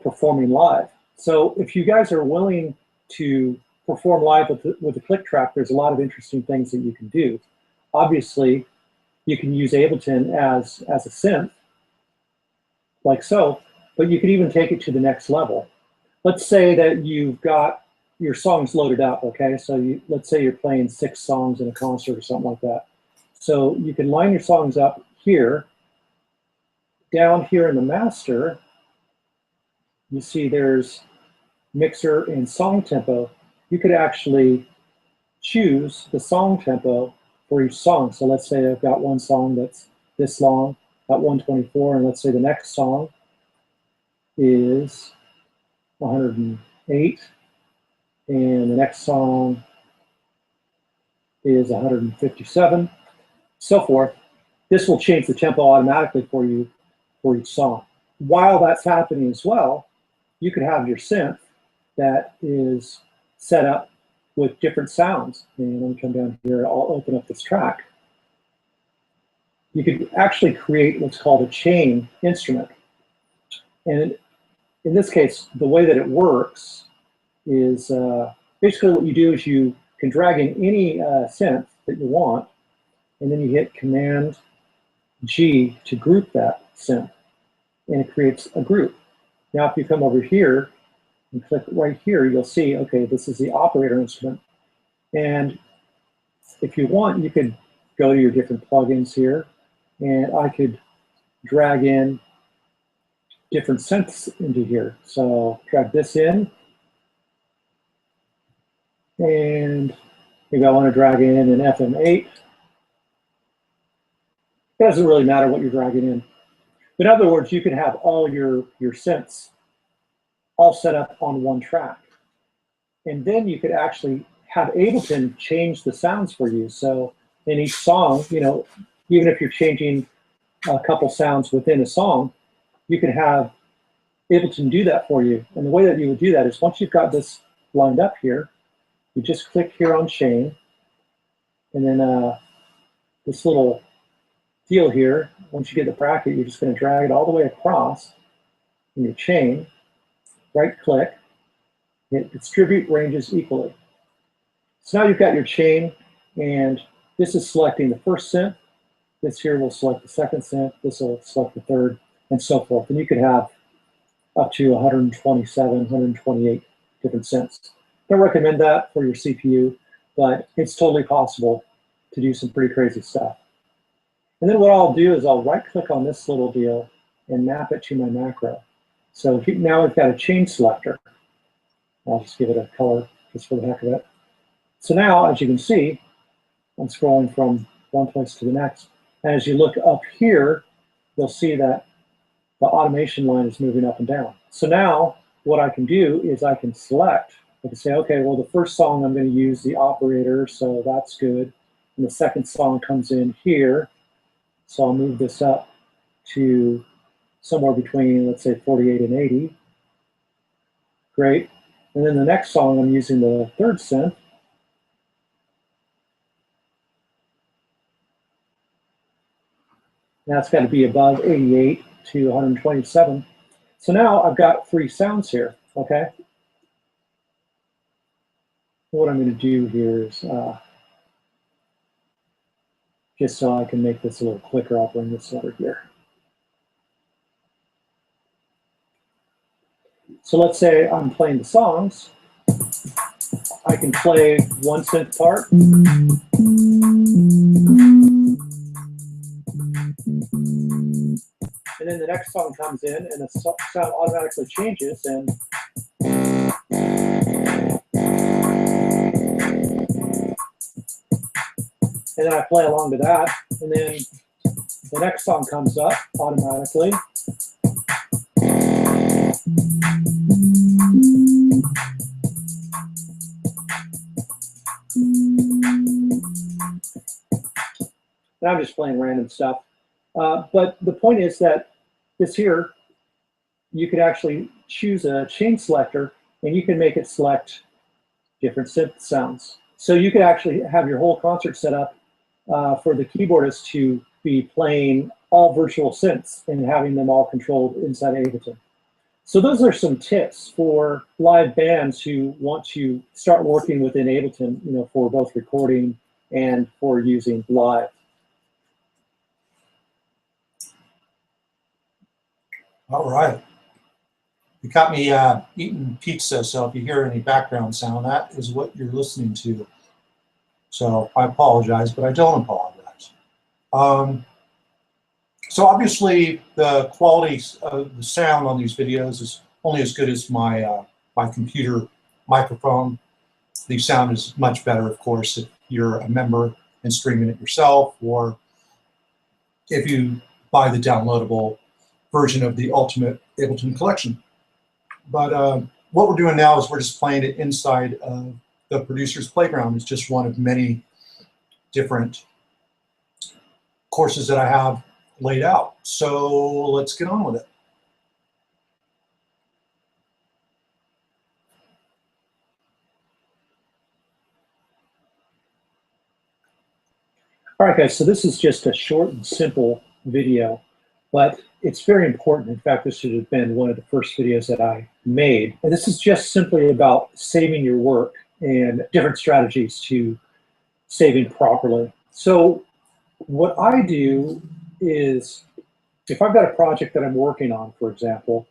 performing live. So if you guys are willing to perform live with the click track, there's a lot of interesting things that you can do. Obviously, you can use Ableton as a synth, like so, but you could even take it to the next level. Let's say that you've got your songs loaded up, okay? So let's say you're playing 6 songs in a concert or something like that. So you can line your songs up here. Down here in the master, you see there's mixer and song tempo. You could actually choose the song tempo for each song. So let's say I've got one song that's this long at 124, and let's say the next song is 108, and the next song is 157, so forth. This will change the tempo automatically for you for each song. While that's happening as well, you could have your synth that is set up with different sounds. And let me come down here, I'll open up this track. You could actually create what's called a chain instrument. And in this case, the way that it works is basically what you do is you can drag in any synth that you want, and then you hit Command G to group that synth, and it creates a group. Now, if you come over here and click right here, you'll see, okay, this is the operator instrument. And if you want, you could go to your different plugins here, and I could drag in different synths into here. So drag this in, and maybe I want to drag in an FM8. It doesn't really matter what you're dragging in. In other words, you can have all your synths all set up on one track. And then you could actually have Ableton change the sounds for you. So in each song, you know, even if you're changing a couple sounds within a song, you can have Ableton do that for you. And the way that you would do that is once you've got this lined up here, you just click here on chain, and then this little deal here, once you get the bracket, you're just going to drag it all the way across in your chain, right click, hit distribute ranges equally. So now you've got your chain, and this is selecting the first synth. This here will select the second synth. This will select the third, and so forth. And you could have up to 127, 128 different synths. Don't recommend that for your CPU, but it's totally possible to do some pretty crazy stuff. And then what I'll do is I'll right-click on this little deal and map it to my macro. So now we've got a chain selector. I'll just give it a color just for the heck of it. So now, as you can see, I'm scrolling from one place to the next. And as you look up here, you'll see that the automation line is moving up and down. So now what I can do is I can select, I can say, okay, well, the first song I'm going to use the operator, so that's good. And the second song comes in here. So I'll move this up to somewhere between, let's say, 48 and 80. Great. And then the next song, I'm using the third synth. Now it's got to be above 88 to 127. So now I've got 3 sounds here, okay? What I'm going to do here is, just so I can make this a little quicker, I'll bring this over here. So let's say I'm playing the songs. I can play one synth part. And then the next song comes in and the sound automatically changes, and then I play along to that, and then the next song comes up automatically. And I'm just playing random stuff. But the point is that this here, you could actually choose a chain selector and you can make it select different synth sounds. So you could actually have your whole concert set up for the keyboardist to be playing all virtual synths and having them all controlled inside Ableton. So those are some tips for live bands who want to start working within Ableton, for both recording and for using live. All right. You got me eating pizza, so if you hear any background sound, that is what you're listening to. So I apologize, but I don't apologize. So obviously the quality of the sound on these videos is only as good as my my computer microphone. The sound is much better, of course, if you're a member and streaming it yourself, or if you buy the downloadable version of the Ultimate Ableton Collection. But what we're doing now is we're just playing it inside of the Producer's Playground. It's just one of many different courses that I have laid out. So let's get on with it. All right, guys, so this is just a short and simple video, but it's very important. In fact, this should have been one of the first videos that I made. And this is just simply about saving your work and different strategies to saving properly. So what I do is, if I've got a project that I'm working on, for example,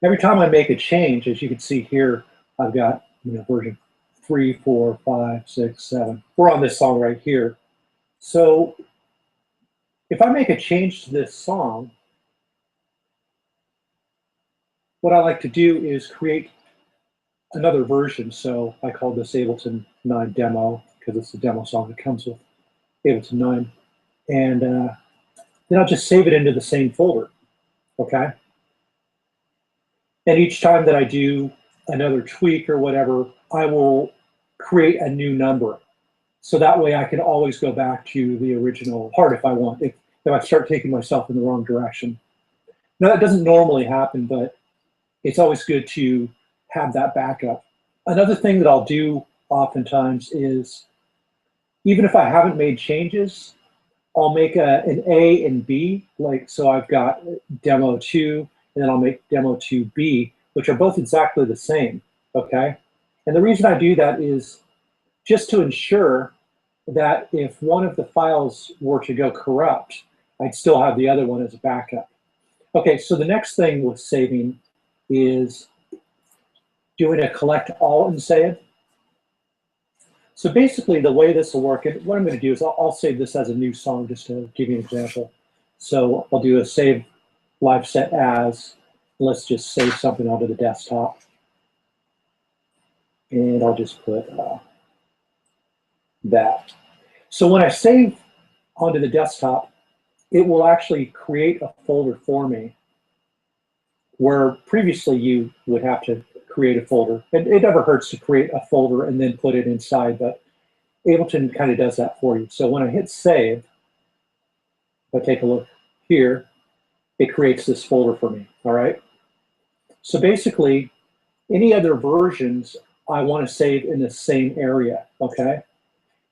every time I make a change, as you can see here, I've got version 3, 4, 5, 6, 7. We're on this song right here. So if I make a change to this song, what I like to do is create another version. So I call this Ableton 9 demo because it's a demo song that comes with Ableton 9. And then I'll just save it into the same folder, okay? And each time that I do another tweak or whatever, I will create a new number. So that way I can always go back to the original part if I want, if I start taking myself in the wrong direction. Now that doesn't normally happen, but it's always good to have that backup. Another thing that I'll do oftentimes is, even if I haven't made changes, I'll make an A and B, so I've got demo 2, and then I'll make demo 2B, which are both exactly the same, okay? And the reason I do that is just to ensure that if one of the files were to go corrupt, I'd still have the other one as a backup. Okay, so the next thing with saving is doing a collect all and save. So basically the way this will work, and what I'm going to do is I'll save this as a new song just to give you an example. So I'll do a save live set as, let's just save something onto the desktop. And I'll just put that. So when I save onto the desktop, it will actually create a folder for me, where previously you would have to create a folder. And it never hurts to create a folder and then put it inside, but Ableton kind of does that for you. So when I hit save, if I take a look here, it creates this folder for me, all right? So basically, any other versions I want to save in the same area, okay?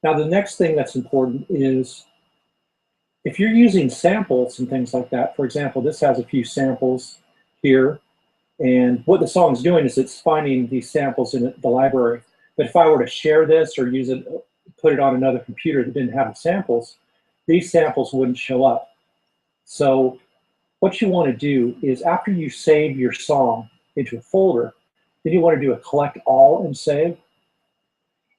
Now the next thing that's important is, if you're using samples and things like that, for example, this has a few samples here, and what the song's doing is it's finding these samples in the library. But if I were to share this or use it, put it on another computer that didn't have the samples, these samples wouldn't show up. So what you want to do is, after you save your song into a folder, then you want to do a collect all and save.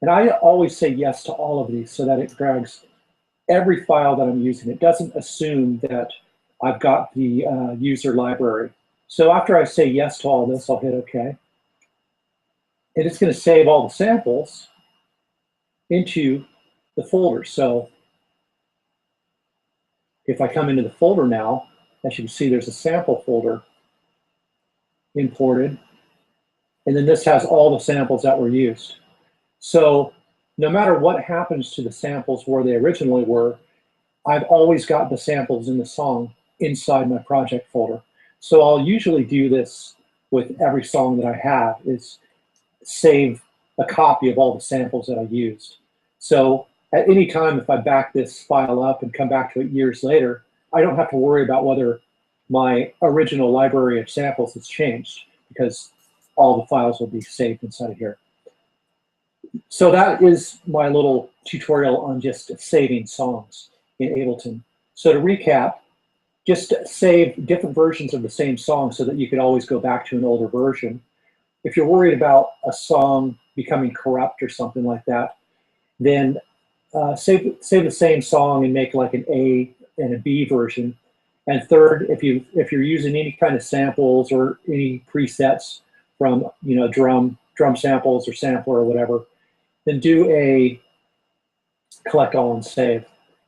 And I always say yes to all of these so that it drags every file that I'm using. It doesn't assume that I've got the user library. So after I say yes to all this, I'll hit OK. And it's going to save all the samples into the folder. So if I come into the folder now, as you can see, there's a sample folder imported. And then this has all the samples that were used. So no matter what happens to the samples where they originally were, I've always got the samples in the song inside my project folder. So I'll usually do this with every song that I have is save a copy of all the samples that I used. So at any time, if I back this file up and come back to it years later, I don't have to worry about whether my original library of samples has changed, because all the files will be saved inside of here. So that is my little tutorial on just saving songs in Ableton. So to recap, just save different versions of the same song so that you can always go back to an older version. If you're worried about a song becoming corrupt or something like that, then save the same song and make like an A and a B version. And third, if you're using any kind of samples or any presets from drum samples or sampler or whatever, then do a collect all and save.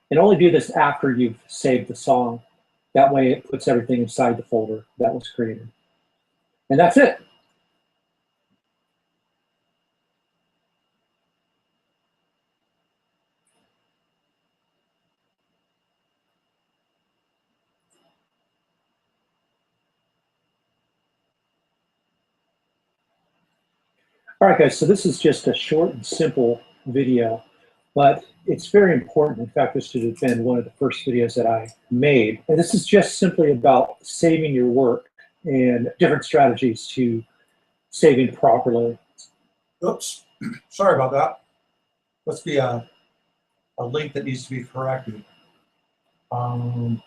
And only do this after you've saved the song. That way it puts everything inside the folder that was created. And that's it. All right, guys, so this is just a short and simple video, but it's very important. In fact, this should have been one of the first videos that I made. And this is just simply about saving your work and different strategies to saving properly. Oops, sorry about that. Must be a link that needs to be corrected. So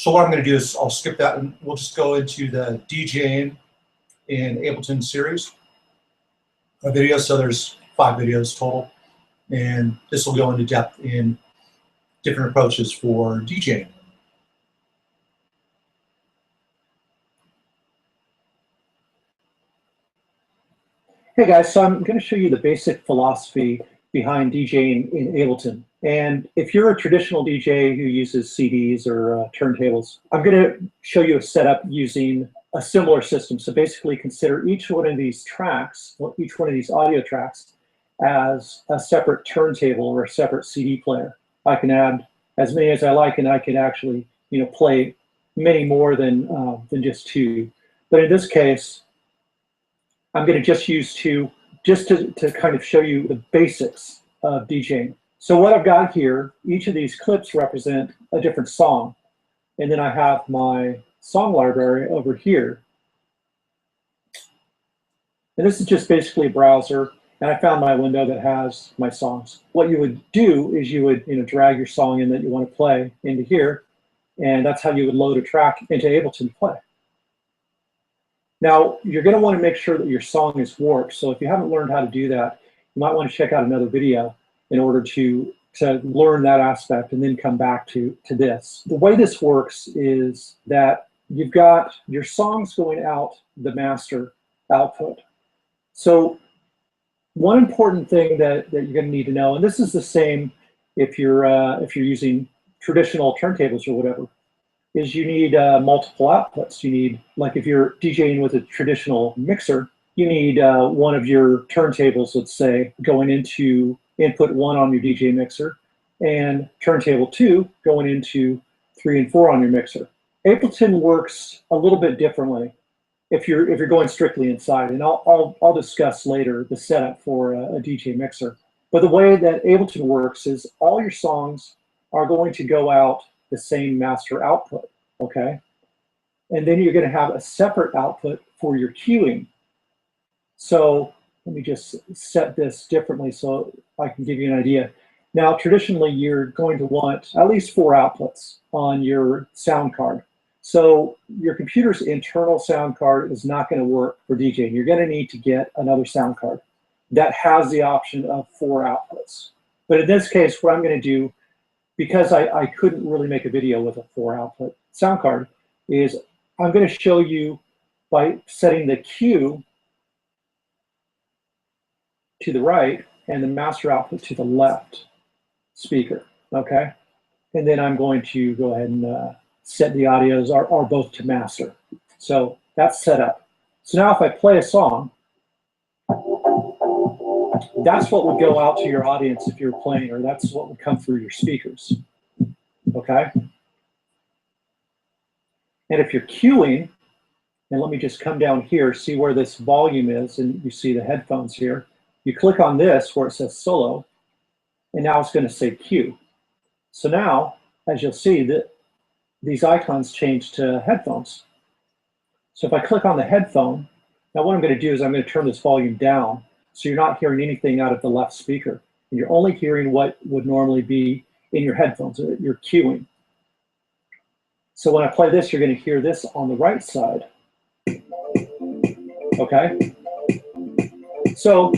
what I'm going to do is I'll skip that and we'll just go into the DJing in Ableton series of videos. So there's 5 videos total, and this will go into depth in different approaches for DJing. Hey guys, so I'm going to show you the basic philosophy behind DJing in Ableton. And if you're a traditional DJ who uses CDs or turntables, I'm going to show you a setup using a similar system. So basically consider each one of these tracks, or each one of these audio tracks, as a separate turntable or a separate CD player. I can add as many as I like, and I can actually play many more than just 2. But in this case, I'm going to just use 2 just to kind of show you the basics of DJing. So what I've got here, each of these clips represent a different song. And then I have my song library over here. And this is just basically a browser. And I found my window that has my songs. What you would do is you would drag your song in that you want to play into here. And that's how you would load a track into Ableton to play. Now, you're going to want to make sure that your song is warped. So if you haven't learned how to do that, you might want to check out another video in order to learn that aspect and then come back to this. The way this works is that you've got your songs going out the master output. So one important thing that you're going to need to know, and this is the same if you're using traditional turntables or whatever, is you need multiple outputs. You need, like if you're DJing with a traditional mixer, you need one of your turntables, let's say, going into input 1 on your DJ mixer, and turntable 2 going into 3 and 4 on your mixer. Ableton works a little bit differently if you're going strictly inside, and I'll discuss later the setup for a DJ mixer. But the way that Ableton works is all your songs are going to go out the same master output, okay? And then you're going to have a separate output for your queuing. So let me just set this differently so I can give you an idea. Now, traditionally, you're going to want at least 4 outputs on your sound card. So your computer's internal sound card is not going to work for DJing. You're going to need to get another sound card that has the option of 4 outputs. But in this case, what I'm going to do, because I couldn't really make a video with a 4 output sound card, is I'm going to show you by setting the cue to the right and the master output to the left speaker, okay? And then I'm going to go ahead and set the audios are both to master. So that's set up. So now if I play a song, that's what would go out to your audience if you're playing, or that's what would come through your speakers, okay? And if you're queuing, And let me just come down here, see where this volume is, and you see the headphones here. You click on this where it says solo, and now it's going to say Q. So now, as you'll see, that these icons change to headphones. So if I click on the headphone, now what I'm going to do is I'm going to turn this volume down so you're not hearing anything out of the left speaker. And you're only hearing what would normally be in your headphones, you're cueing. So when I play this, you're going to hear this on the right side. Okay? So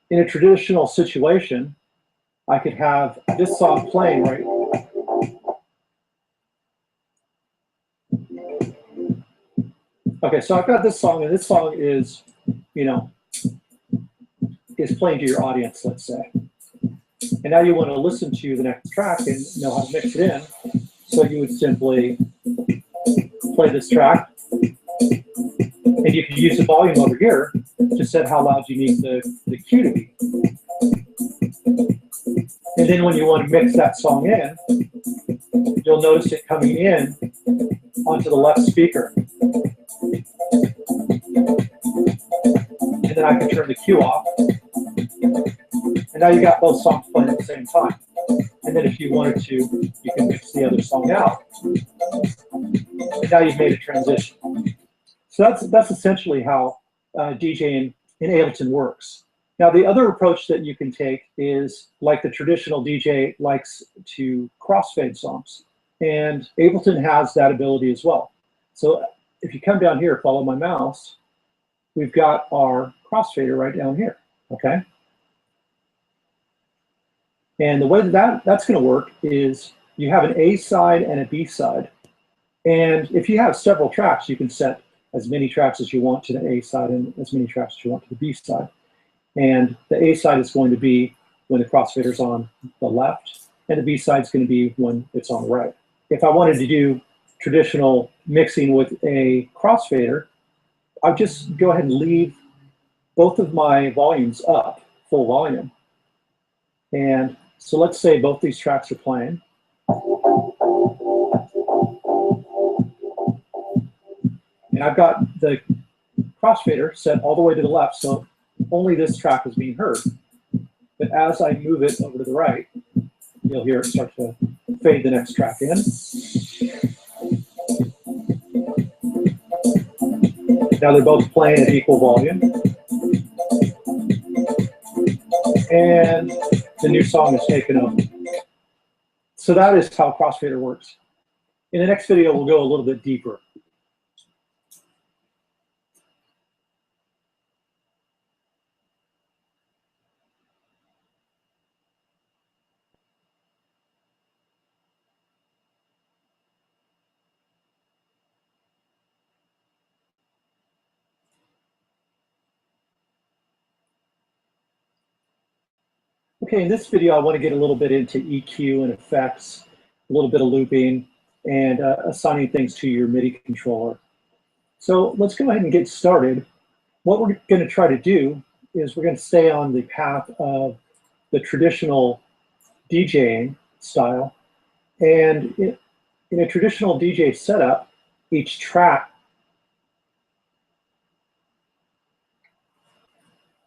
in a traditional situation, I could have this song playing right. Okay, so I've got this song, and this song is, you know, is playing to your audience, let's say. And now you want to listen to the next track and know how to mix it in. So you would simply play this track, and you can use the volume over here to set how loud you need the cue to be. And then when you want to mix that song in, you'll notice it coming in onto the left speaker. And then I can turn the cue off. And now you got both songs playing at the same time. And then if you wanted to, you can mix the other song out. And now you've made a transition. So that's essentially how DJing in Ableton works. Now the other approach that you can take is like the traditional DJ likes to crossfade songs. And Ableton has that ability as well. So if you come down here, follow my mouse, we've got our crossfader right down here, okay? And the way that's going to work is you have an A side and a B side. And if you have several tracks, you can set as many tracks as you want to the A side and as many tracks as you want to the B side. And the A side is going to be when the crossfader's on the left, and the B side is going to be when it's on the right. If I wanted to do traditional mixing with a crossfader, I'd just go ahead and leave both of my volumes up, full volume. And so let's say both these tracks are playing. And I've got the crossfader set all the way to the left, so only this track is being heard. But as I move it over to the right, you'll hear it start to fade the next track in. Now they're both playing at equal volume. And the new song is taken over. So that is how crossfader works. In the next video, we'll go a little bit deeper. Okay, in this video, I want to get a little bit into EQ and effects, a little bit of looping, and assigning things to your MIDI controller. So let's go ahead and get started. What we're going to try to do is we're going to stay on the path of the traditional DJing style. And in a traditional DJ setup, each track.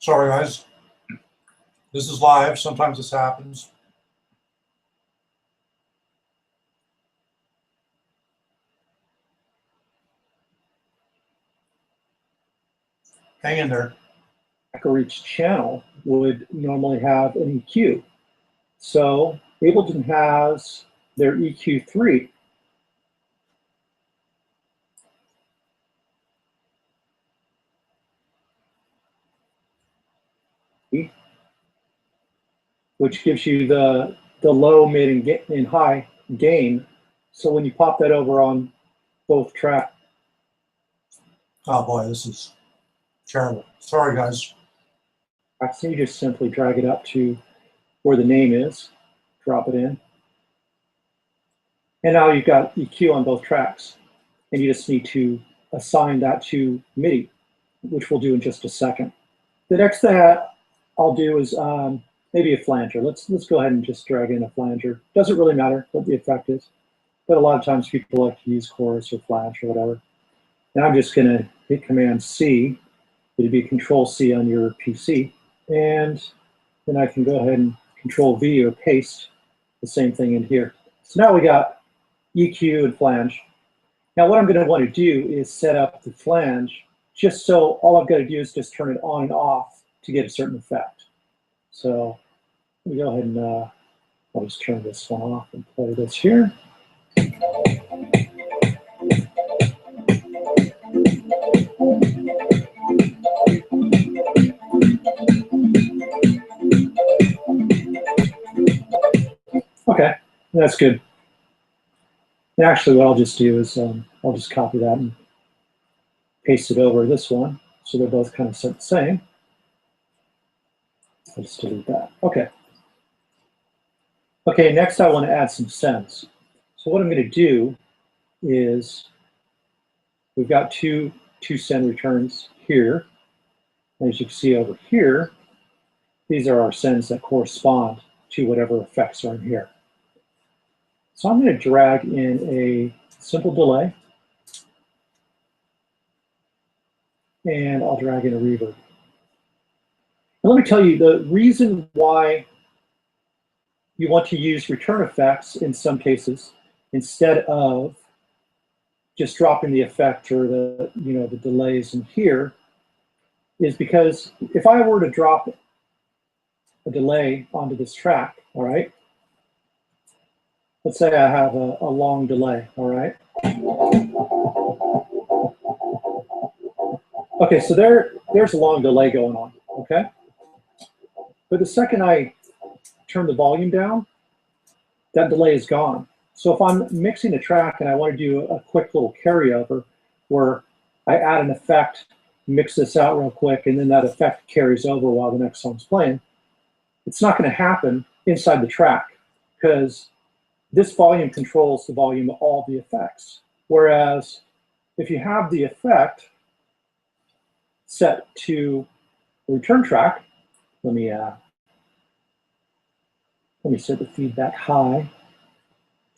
Sorry, guys. This is live. Sometimes this happens. Hang in there. Or each channel would normally have an EQ. So Ableton has their EQ3. Which gives you the low, mid, and high gain. So when you pop that over on both tracks. Oh boy, this is terrible. Sorry, guys. So you just simply drag it up to where the name is, drop it in. And now you've got EQ on both tracks. And you just need to assign that to MIDI, which we'll do in just a second. The next thing I'll do is maybe a flanger. Let's go ahead and just drag in a flanger. Doesn't really matter what the effect is, but a lot of times people like to use chorus or flash or whatever. Now I'm just going to hit Command C. It'd be Control C on your PC. And then I can go ahead and Control V or paste the same thing in here. So now we got EQ and flange. Now what I'm going to want to do is set up the flange just so all I've got to do is just turn it on and off to get a certain effect. So let me go ahead and I'll just turn this one off and play this here. Okay, that's good. And actually, what I'll just do is I'll just copy that and paste it over this one, so they're both kind of set the same. I'll just delete that. Okay. Okay, next I want to add some sends. So what I'm going to do is we've got two send returns here. As you can see over here, these are our sends that correspond to whatever effects are in here. So I'm going to drag in a simple delay, and I'll drag in a reverb. And let me tell you, the reason why you want to use return effects in some cases instead of just dropping the effect or the delays in here is because if I were to drop a delay onto this track, all right, let's say I have a long delay, all right? Okay, so there's a long delay going on, okay? But the second I turn the volume down, that delay is gone. So if I'm mixing a track and I want to do a quick little carryover where I add an effect, mix this out real quick, and then that effect carries over while the next song's playing, it's not going to happen inside the track because this volume controls the volume of all the effects. Whereas if you have the effect set to the return track, let me set the feedback high,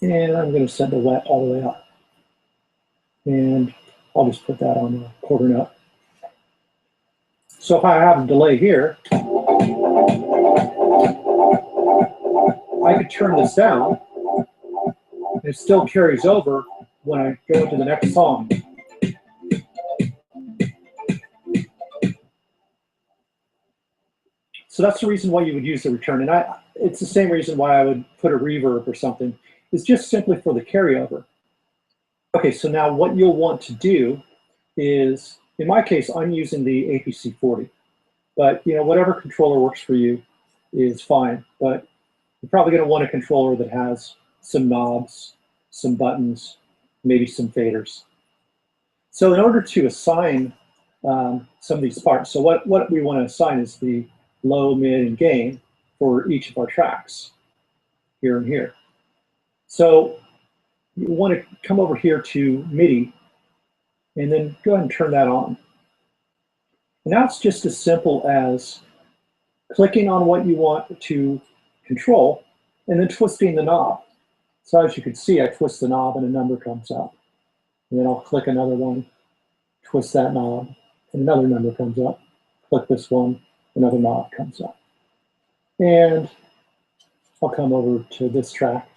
and I'm going to set the wet all the way up. And I'll just put that on the quarter note. So if I have a delay here, I could turn this down, and it still carries over when I go into the next song. So that's the reason why you would use the return. And it's the same reason why I would put a reverb or something. It's just simply for the carryover. Okay, so now what you'll want to do is, in my case, I'm using the APC 40. But whatever controller works for you is fine. But you're probably going to want a controller that has some knobs, some buttons, maybe some faders. So in order to assign some of these parts, so what we want to assign is the low, mid, and gain for each of our tracks, here and here. So you want to come over here to MIDI, and then go ahead and turn that on. And now it's just as simple as clicking on what you want to control, and then twisting the knob. So as you can see, I twist the knob and a number comes up. And then I'll click another one, twist that knob, and another number comes up. Click this one, another knob comes up. And I'll come over to this track,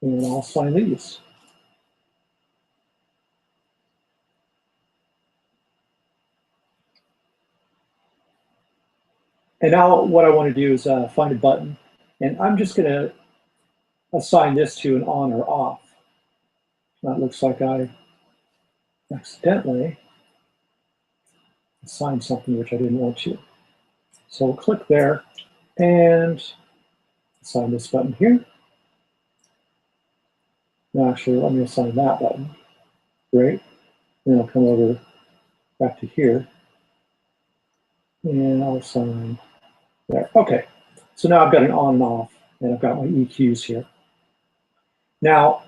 and I'll assign these. And now what I want to do is find a button, and I'm just going to assign this to an on or off. That looks like I accidentally assigned something which I didn't want to. So I'll click there and assign this button here. No, actually, let me assign that button. Great. Then I'll come over back to here, and I'll assign there. Okay. So now I've got an on and off, and I've got my EQs here. Now,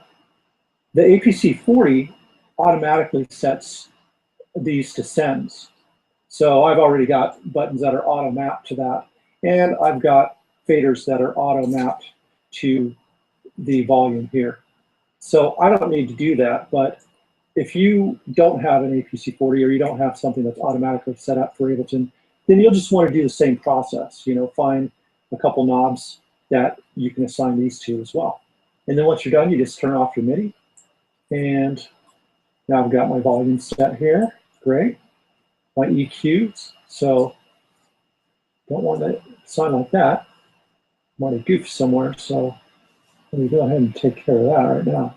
the APC 40 automatically sets these to sends. So I've already got buttons that are auto mapped to that, and I've got faders that are auto mapped to the volume here. So I don't need to do that, but if you don't have an APC40 or you don't have something that's automatically set up for Ableton, then you'll just want to do the same process. Find a couple knobs that you can assign these to as well. And then once you're done, you just turn off your MIDI. And now I've got my volume set here. Great. My EQs. So don't want to sound like that. I want to goof somewhere. So let me go ahead and take care of that right now.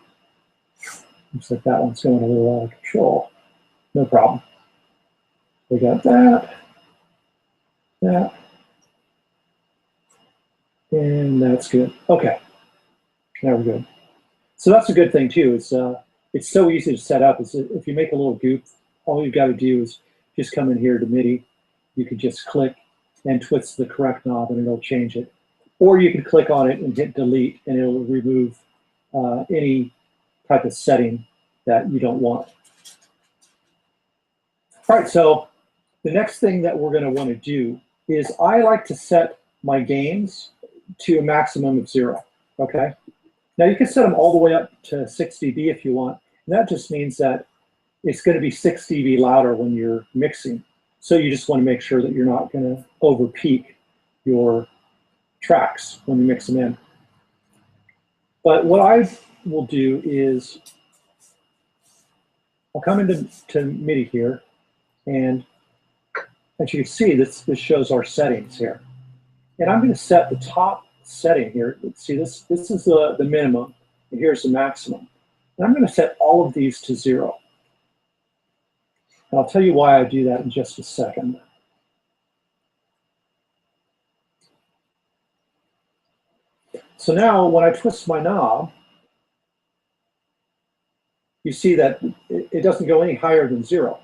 Looks like that one's going a little out of control. No problem. We got that, that, and that's good. Okay, now we're good. So that's a good thing too. It's so easy to set up. If you make a little goof, all you've got to do is just come in here to MIDI. You could just click and twist the correct knob and it'll change it. Or you can click on it and hit delete and it'll remove any type of setting that you don't want. All right, so the next thing that we're going to want to do is I like to set my gains to a maximum of 0, okay? Now you can set them all the way up to 6 dB if you want. And that just means that it's going to be 6 dB louder when you're mixing. So you just want to make sure that you're not going to over peak your tracks when you mix them in. But what I will do is I'll come into MIDI here, and as you can see, this shows our settings here. And I'm going to set the top setting here. See, this is the minimum, and here's the maximum. And I'm going to set all of these to 0. And I'll tell you why I do that in just a second. So now when I twist my knob, you see that it doesn't go any higher than 0.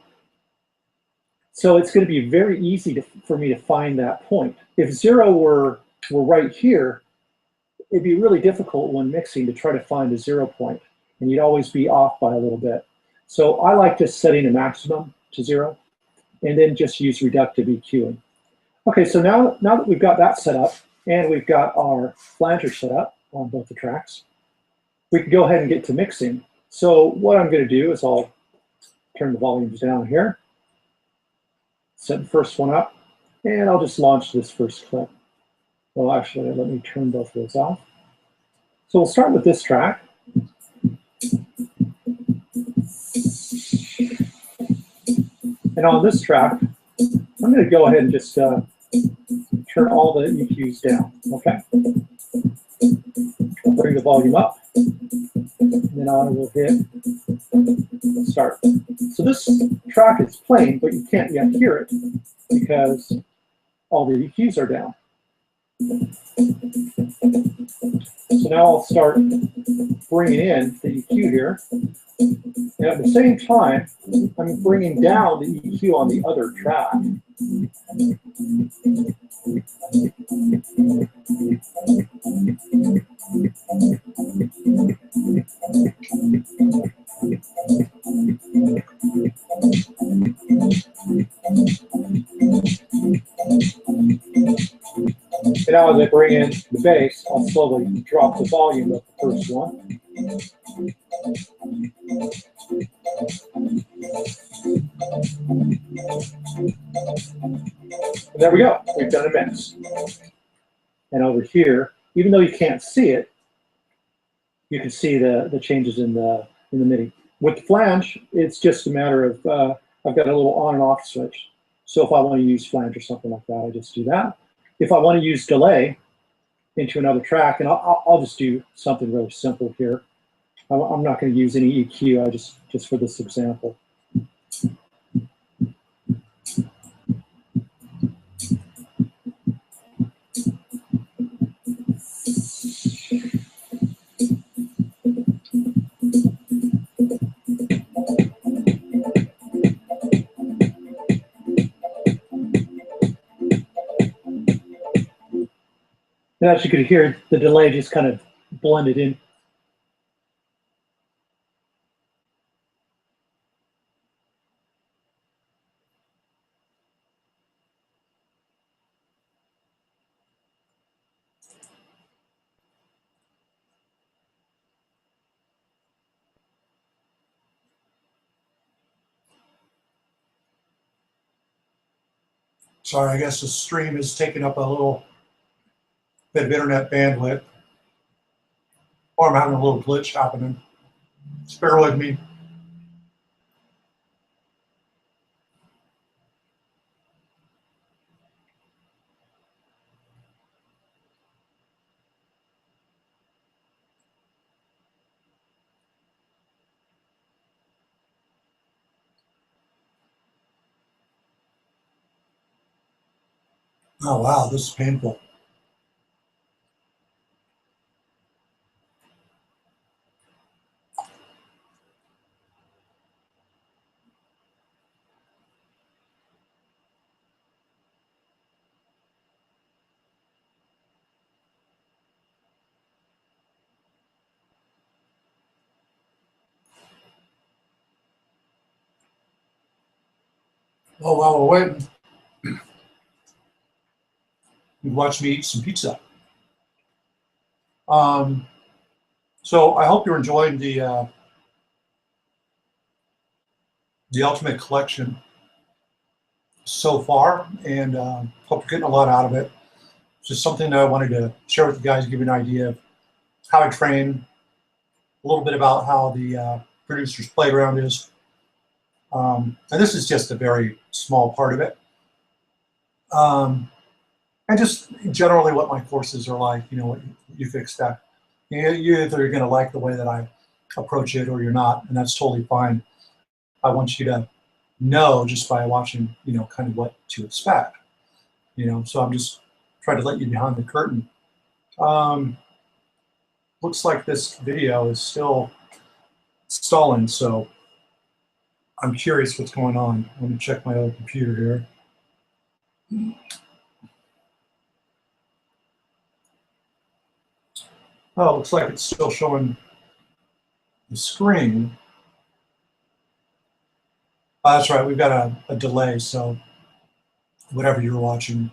So it's going to be very easy for me to find that point. If 0 were right here, it'd be really difficult when mixing to try to find a 0 point, and you'd always be off by a little bit. So I like just setting a maximum to 0, and then just use reductive EQing. Okay, so now that we've got that set up, and we've got our flanger set up on both the tracks, we can go ahead and get to mixing. So what I'm going to do is I'll turn the volumes down here, set the first one up, and I'll just launch this first clip. Well, actually, let me turn both of those off. So we'll start with this track. And on this track, I'm going to go ahead and just turn all the EQs down, okay? I'll bring the volume up, and then I will hit start. So this track is playing, but you can't yet hear it because all the EQs are down. So now I'll start bringing in the EQ here. And at the same time, I'm bringing down the EQ on the other track. And now as I bring in the bass, I'll slowly drop the volume of the first one. And there we go, we've done a mix. And over here, even though you can't see it, you can see the changes in the MIDI. With the flange, it's just a matter of, I've got a little on and off switch. So if I want to use flange or something like that, I just do that. If I want to use delay into another track, and I'll just do something really simple here. I'm not going to use any EQ, just for this example. And as you could hear, the delay just kind of blended in. Sorry, I guess the stream is taking up a little bit of internet bandwidth, or I'm having a little glitch happening. Just bear with me. Oh, wow, this is painful. Oh, while we're waiting, you watch me eat some pizza. So I hope you're enjoying the Ultimate Collection so far, and hope you're getting a lot out of it. It's just something that I wanted to share with you guys, give you an idea of how I train, a little bit about how the producer's playground is. And this is just a very small part of it. And just generally what my courses are like, you know, what you could expect. You either going to like the way that I approach it or you're not, and that's totally fine. I want you to know just by watching, you know, kind of what to expect. You know, so I'm just trying to let you behind the curtain. Looks like this video is still stalling, so I'm curious what's going on. Let me check my other computer here. Oh, it looks like it's still showing the screen. Oh, that's right, we've got a delay, so whatever you're watching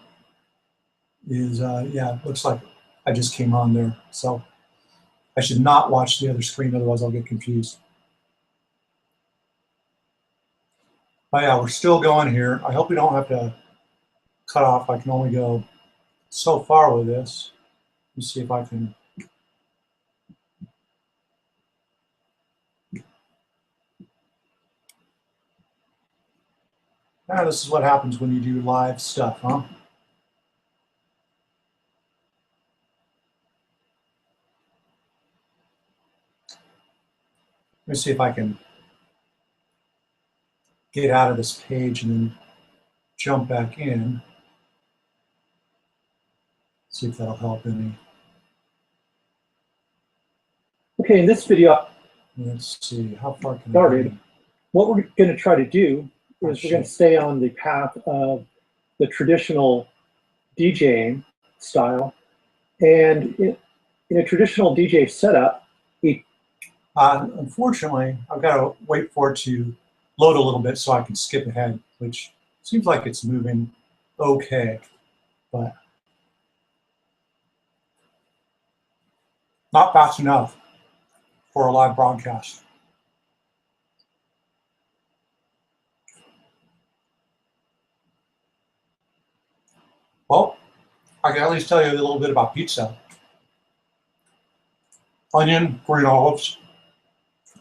is, yeah, it looks like I just came on there. So I should not watch the other screen, otherwise I'll get confused. But yeah, we're still going here. I hope we don't have to cut off. I can only go so far with this. Let me see if I can. Ah, this is what happens when you do live stuff, huh? Let me see if I can get out of this page and then jump back in. See if that'll help any. Okay, in this video, Let's see, how far can I started. go? What we're going to try to do is we're going to stay on the path of the traditional DJing style. And in a traditional DJ setup, unfortunately, I've got to wait for it to load a little bit so I can skip ahead, which seems like it's moving okay, but not fast enough for a live broadcast. Well, I can at least tell you a little bit about pizza. Onion, green olives,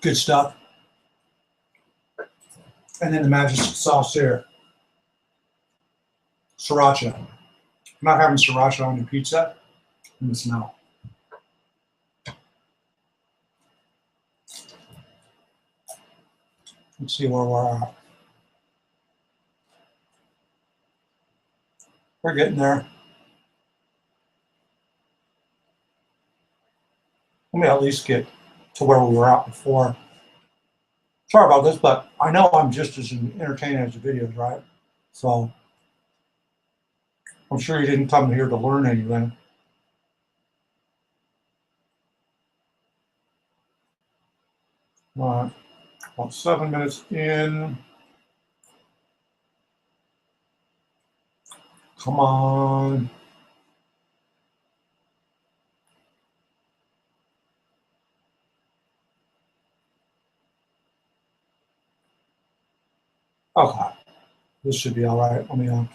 good stuff. And then the magic sauce here. Sriracha. I'm not having sriracha on your pizza. Let me smell. Let's see where we're at. We're getting there. Let me at least get to where we were at before. Sorry about this, but I know I'm just as entertaining as the videos, right? So I'm sure you didn't come here to learn anything. All right, about 7 minutes in. Come on. Okay, this should be all right. Let me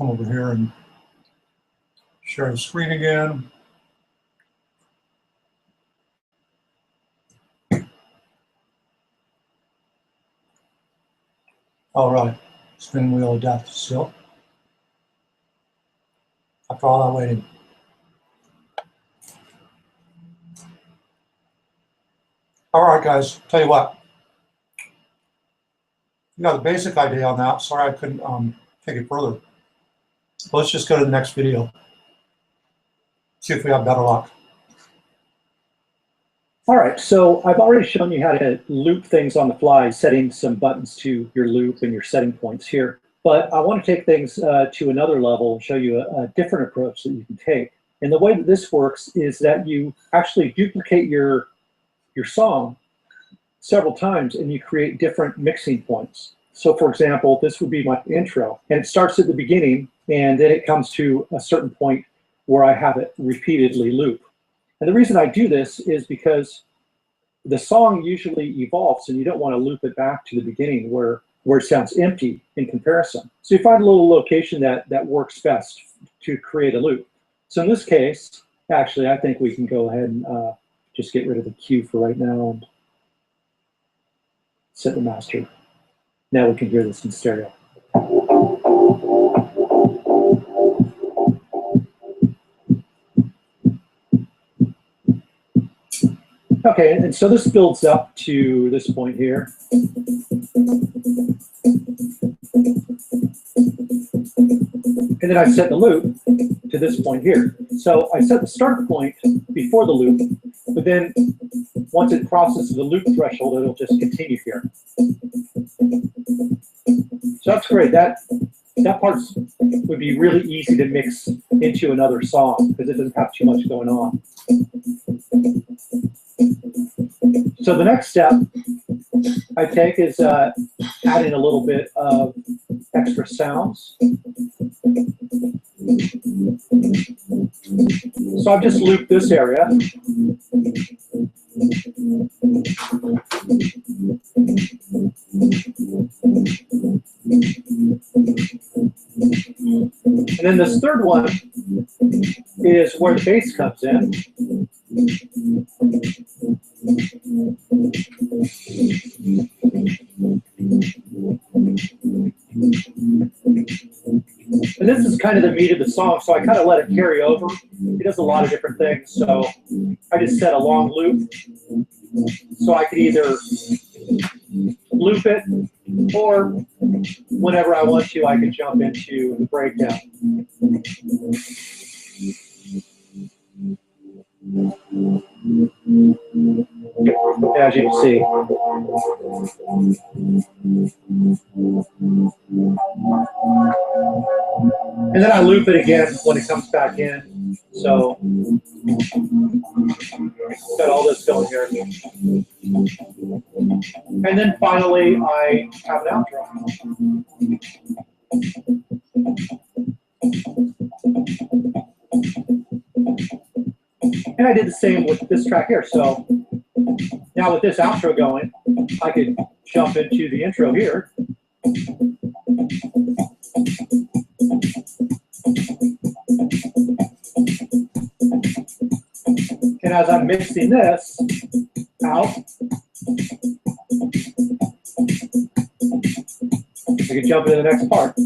come over here and share the screen again. All right, spin wheel of death still. After all that waiting. All right, guys, tell you what. You got a basic idea on that. Sorry I couldn't take it further. But let's just go to the next video. See if we have better luck. All right, so I've already shown you how to loop things on the fly, setting some buttons to your loop and your setting points here. But I want to take things to another level and show you a different approach that you can take. And the way that this works is that you actually duplicate your song several times and you create different mixing points. So for example, this would be my intro, and it starts at the beginning and then it comes to a certain point where I have it repeatedly loop. And the reason I do this is because the song usually evolves and you don't want to loop it back to the beginning where it sounds empty in comparison. So you find a little location that works best to create a loop. So in this case, actually, I think we can go ahead and just get rid of the cue for right now and set the master. Now we can hear this in stereo. Okay, and so this builds up to this point here. And then I set the loop to this point here. So I set the start point before the loop, but then once it crosses the loop threshold, it'll just continue here. So that's great. That part would be really easy to mix into another song because it doesn't have too much going on. So the next step I take is adding a little bit of extra sounds. So I've just looped this area. And then this third one is where the bass comes in. And this is kind of the meat of the song, so I kind of let it carry over. It does a lot of different things, so I just set a long loop. So I could either loop it, or whenever I want to, I can jump into the breakdown. As you can see. And then I loop it again when it comes back in. So got all this going here. And then finally I have an outro. And I did the same with this track here. So now with this outro going, I could jump into the intro here. And as I'm mixing this out, I can jump into the next part.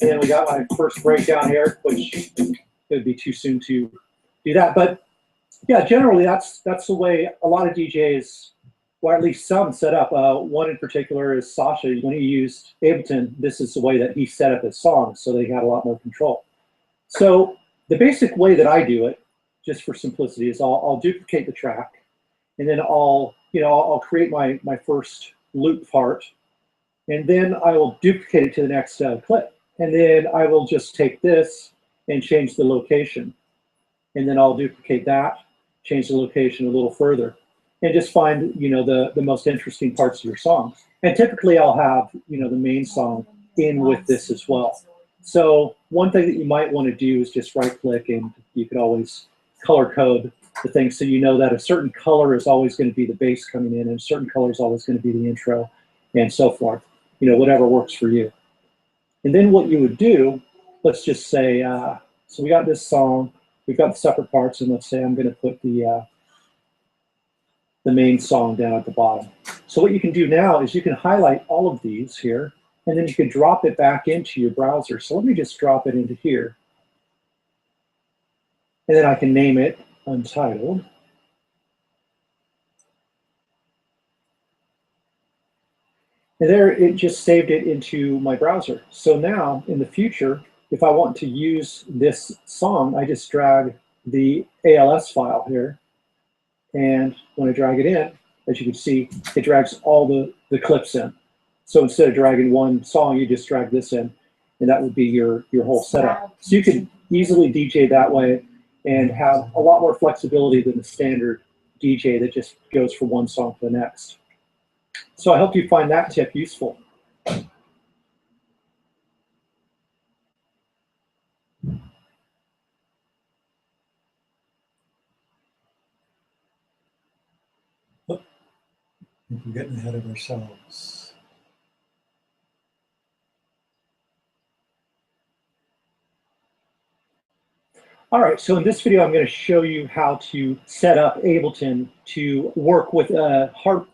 And then we got my first breakdown here, which it would be too soon to do that. But yeah, generally that's the way a lot of DJs, or at least some, set up. One in particular is Sasha. When he used Ableton, this is the way that he set up his songs, so they had a lot more control. So the basic way that I do it, just for simplicity, is I'll duplicate the track, and then I'll create my first loop part, and then I will duplicate it to the next clip. And then I will just take this and change the location. And then I'll duplicate that, change the location a little further, and just find, the most interesting parts of your songs. And typically I'll have, the main song in with this as well. So one thing that you might want to do is just right click, and you could always color code the thing so you know that a certain color is always going to be the bass coming in and a certain color is always going to be the intro and so forth. You know, whatever works for you. And then what you would do, let's just say, so we got this song, we've got the separate parts, and let's say I'm going to put the main song down at the bottom. So what you can do now is you can highlight all of these here, and then you can drop it back into your browser. So let me just drop it into here. And then I can name it Untitled. And there it just saved it into my browser. So now in the future, if I want to use this song, I just drag the ALS file here. And when I drag it in, as you can see, it drags all the clips in. So instead of dragging one song, you just drag this in, and that would be your whole setup. So you can easily DJ that way and have a lot more flexibility than the standard DJ that just goes from one song to the next. So I hope you find that tip useful. We're getting ahead of ourselves. All right, so in this video, I'm going to show you how to set up Ableton to work with a hardware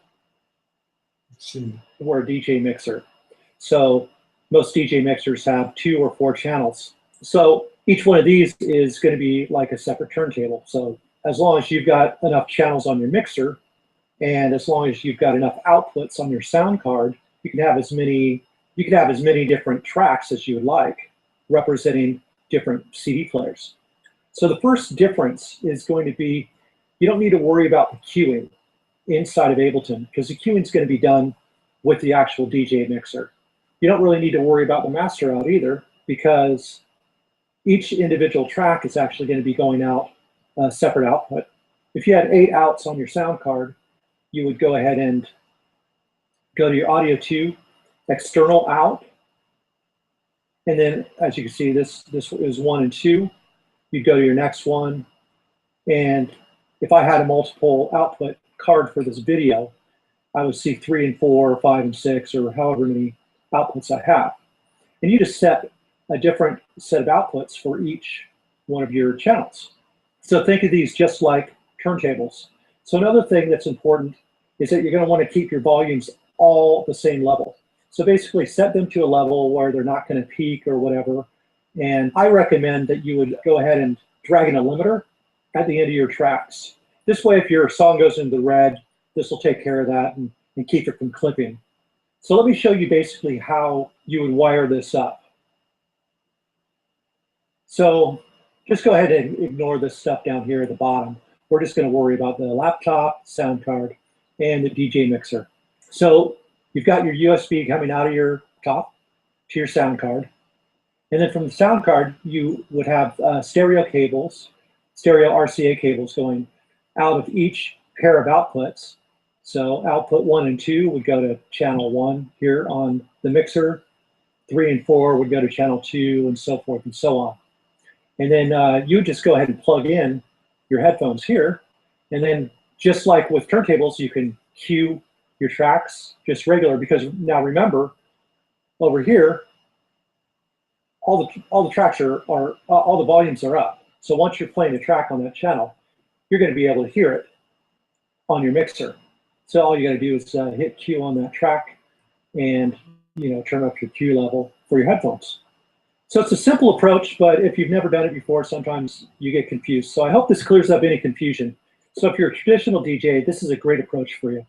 DJ mixer. So most DJ mixers have 2 or 4 channels. So each one of these is going to be like a separate turntable. So as long as you've got enough channels on your mixer, and as long as you've got enough outputs on your sound card, you can have as many different tracks as you would like, representing different CD players. So the first difference is going to be, you don't need to worry about the queuing inside of Ableton, because the queuing is going to be done with the actual DJ mixer. You don't really need to worry about the master out either, because each individual track is actually going to be going out a separate output. If you had 8 outs on your sound card, you would go ahead and go to your audio 2, external out, and then as you can see, this is 1 and 2. You'd go to your next one, and if I had a multiple output card for this video, I would see 3 and 4, or 5 and 6, or however many outputs I have. And you just set a different set of outputs for each one of your channels. So think of these just like turntables. So another thing that's important is that you're going to want to keep your volumes all the same level. So basically set them to a level where they're not going to peak or whatever. And I recommend that you would go ahead and drag in a limiter at the end of your tracks. This way, if your song goes into the red, this will take care of that and keep it from clipping. So let me show you basically how you would wire this up. So just go ahead and ignore this stuff down here at the bottom. We're just going to worry about the laptop, sound card, and the DJ mixer. So you've got your USB coming out of your top to your sound card. And then from the sound card, you would have stereo cables, stereo RCA cables going out of each pair of outputs. So output 1 and 2 would go to channel 1 here on the mixer. 3 and 4 would go to channel 2, and so forth and so on. And then you just go ahead and plug in your headphones here. And then just like with turntables, you can cue your tracks just regular, because now remember, over here, all the tracks are all the volumes are up. So once you're playing a track on that channel, you're going to be able to hear it on your mixer. So all you got to do is hit Q on that track, and turn up your Q level for your headphones. So it's a simple approach, but if you've never done it before, sometimes you get confused. So I hope this clears up any confusion. So if you're a traditional DJ, this is a great approach for you.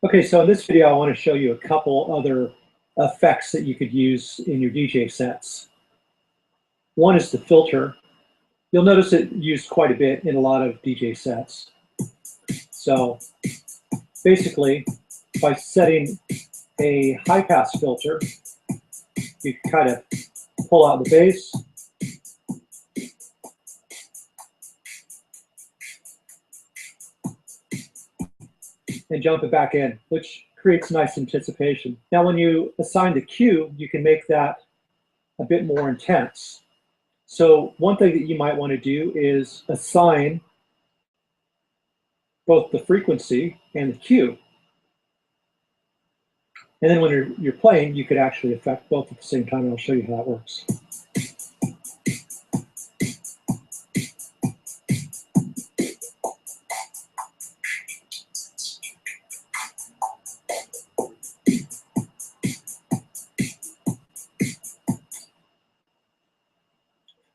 Okay, so in this video, I want to show you a couple other effects that you could use in your DJ sets. One is the filter. You'll notice it used quite a bit in a lot of DJ sets. So basically, by setting a high-pass filter You can kind of pull out the bass. And jump it back in, which creates nice anticipation. Now, when you assign the cue, you can make that a bit more intense. So one thing that you might want to do is assign both the frequency and the cue. And then when you're playing, you could actually affect both at the same time, and I'll show you how that works.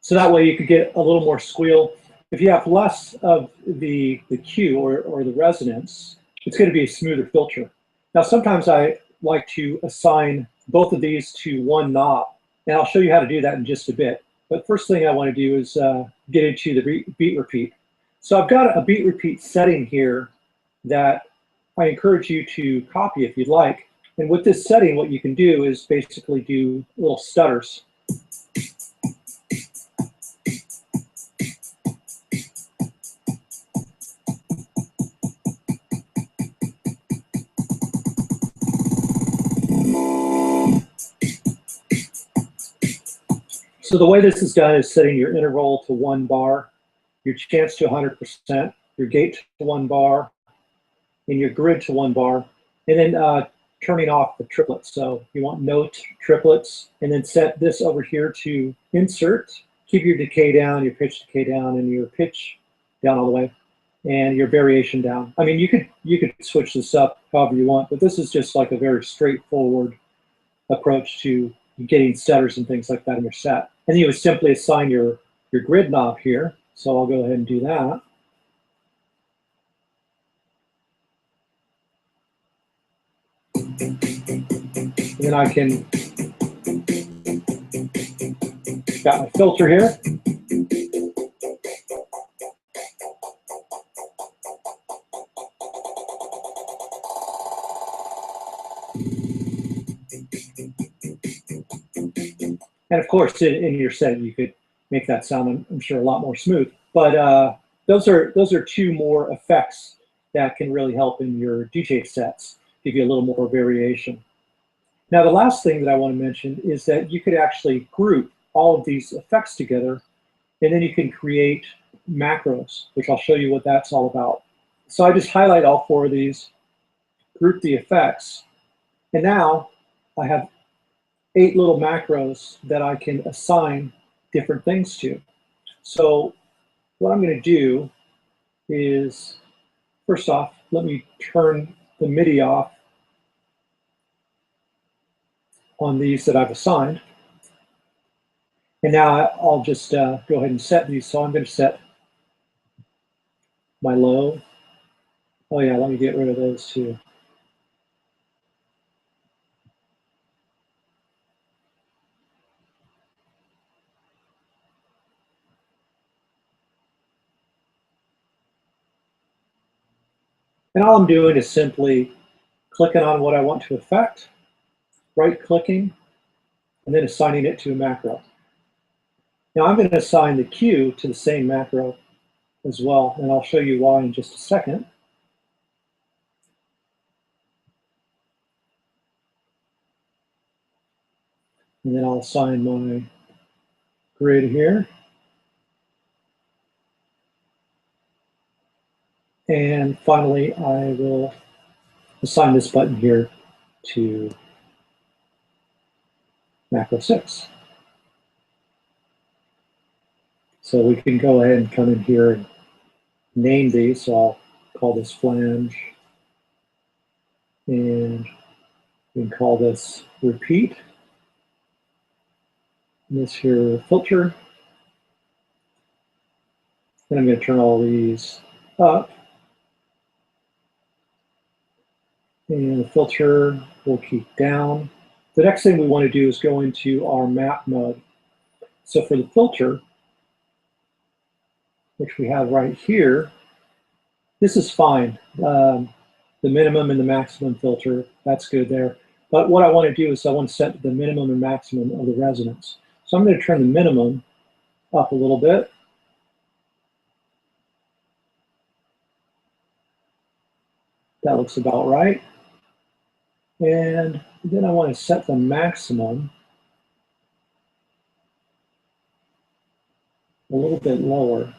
So that way you could get a little more squeal. If you have less of the cue or the resonance, it's going to be a smoother filter. Now, sometimes I like to assign both of these to one knob, and I'll show you how to do that in just a bit. But first thing I want to do is get into the beat repeat. So I've got a beat repeat setting here that I encourage you to copy if you'd like. And with this setting, what you can do is basically do little stutters. So the way this is done is setting your interval to 1 bar, your chance to 100%, your gate to 1 bar, and your grid to 1 bar, and then turning off the triplets. So you want note triplets, and then set this over here to insert. Keep your decay down, your pitch decay down, and your pitch down all the way, and your variation down. I mean, you could switch this up however you want, but this is just like a very straightforward approach to getting stutters and things like that in your set. And you would simply assign your grid knob here. So I'll go ahead and do that. And then I can, got my filter here. And of course, in your set, you could make that sound, I'm sure, a lot more smooth. But those are two more effects that can really help in your DJ sets, give you a little more variation. Now, the last thing that I want to mention is that you could actually group all of these effects together, and then you can create macros, which I'll show you what that's all about. So I just highlight all 4 of these, group the effects, and now I have 8 little macros that I can assign different things to. So what I'm going to do is, first off, let me turn the MIDI off on these that I've assigned. And now I'll just go ahead and set these. So I'm going to set my low. Oh yeah, let me get rid of those too. And all I'm doing is simply clicking on what I want to affect, right-clicking, and then assigning it to a macro. Now I'm going to assign the cue to the same macro as well, and I'll show you why in just a second. And then I'll assign my grid here. And finally, I will assign this button here to macro 6. So we can go ahead and come in here and name these. So I'll call this flange, and we can call this repeat. And this here filter. Then I'm going to turn all these up. And the filter will keep down. The next thing we want to do is go into our map mode. So for the filter, which we have right here, this is fine. The minimum and the maximum filter, that's good there. But what I want to do is I want to set the minimum and maximum of the resonance. So I'm going to turn the minimum up a little bit. That looks about right. And then I want to set the maximum a little bit lower.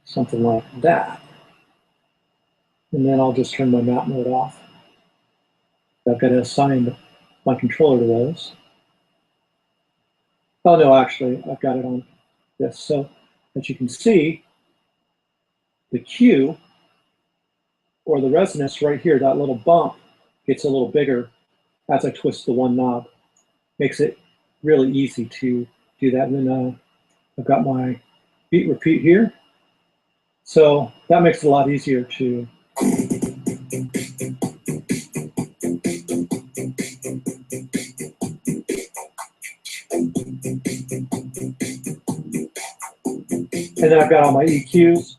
Something like that. And then I'll just turn my map mode off. I've got to assign my controller to those. Oh no, actually, I've got it on this. So as you can see, the Q, or the resonance right here, that little bump, gets a little bigger as I twist the one knob. Makes it really easy to do that. And then I've got my beat repeat here. So that makes it a lot easier to and then I've got all my EQs.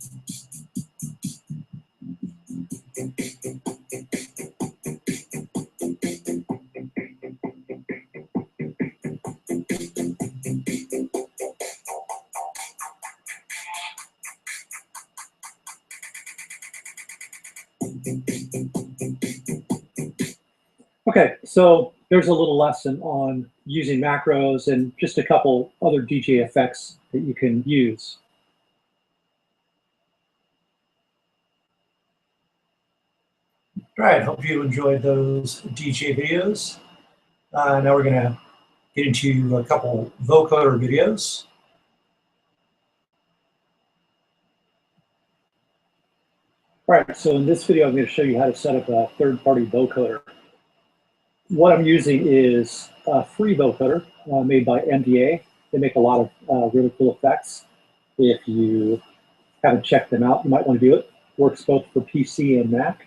Okay, so there's a little lesson on using macros and just a couple other DJ effects that you can use. All right, hope you enjoyed those DJ videos. Now we're going to get into a couple vocoder videos. All right, so in this video, I'm going to show you how to set up a third-party vocoder. What I'm using is a free vocoder made by MDA. They make a lot of really cool effects. If you haven't checked them out, you might want to do it. Works both for PC and Mac.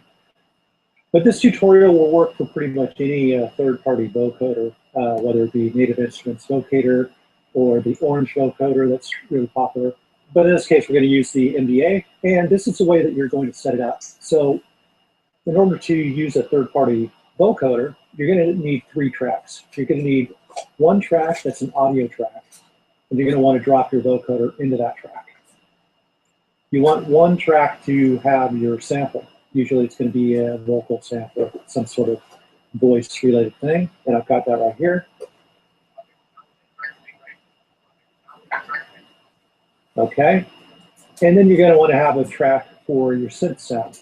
But this tutorial will work for pretty much any third-party vocoder, whether it be Native Instruments Vocator or the Orange vocoder that's really popular. But in this case, we're going to use the MDA, and this is the way that you're going to set it up. So in order to use a third-party vocoder, you're going to need 3 tracks. You're going to need one track that's an audio track, and you're going to want to drop your vocoder into that track. You want one track to have your sample. Usually it's going to be a vocal sample, some sort of voice-related thing, and I've got that right here. Okay, and then you're going to want to have a track for your synth sound,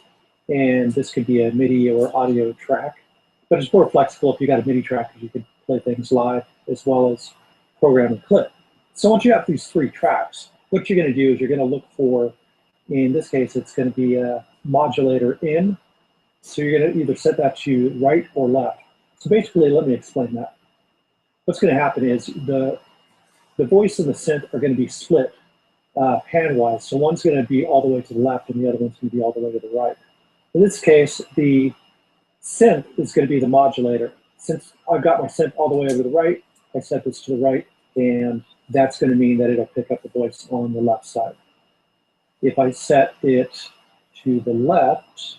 and this could be a MIDI or audio track, but it's more flexible if you got a MIDI track because you can play things live as well as program and clip. So once you have these 3 tracks, what you're going to do is you're going to look for, in this case, it's going to be a modulator in. So you're going to either set that to right or left. So basically, let me explain that. What's going to happen is the voice and the synth are going to be split pan-wise. So one's going to be all the way to the left and the other one's going to be all the way to the right. In this case, the synth is going to be the modulator. Since I've got my synth all the way over to the right, I set this to the right, and that's going to mean that it'll pick up the voice on the left side. If I set it to the left,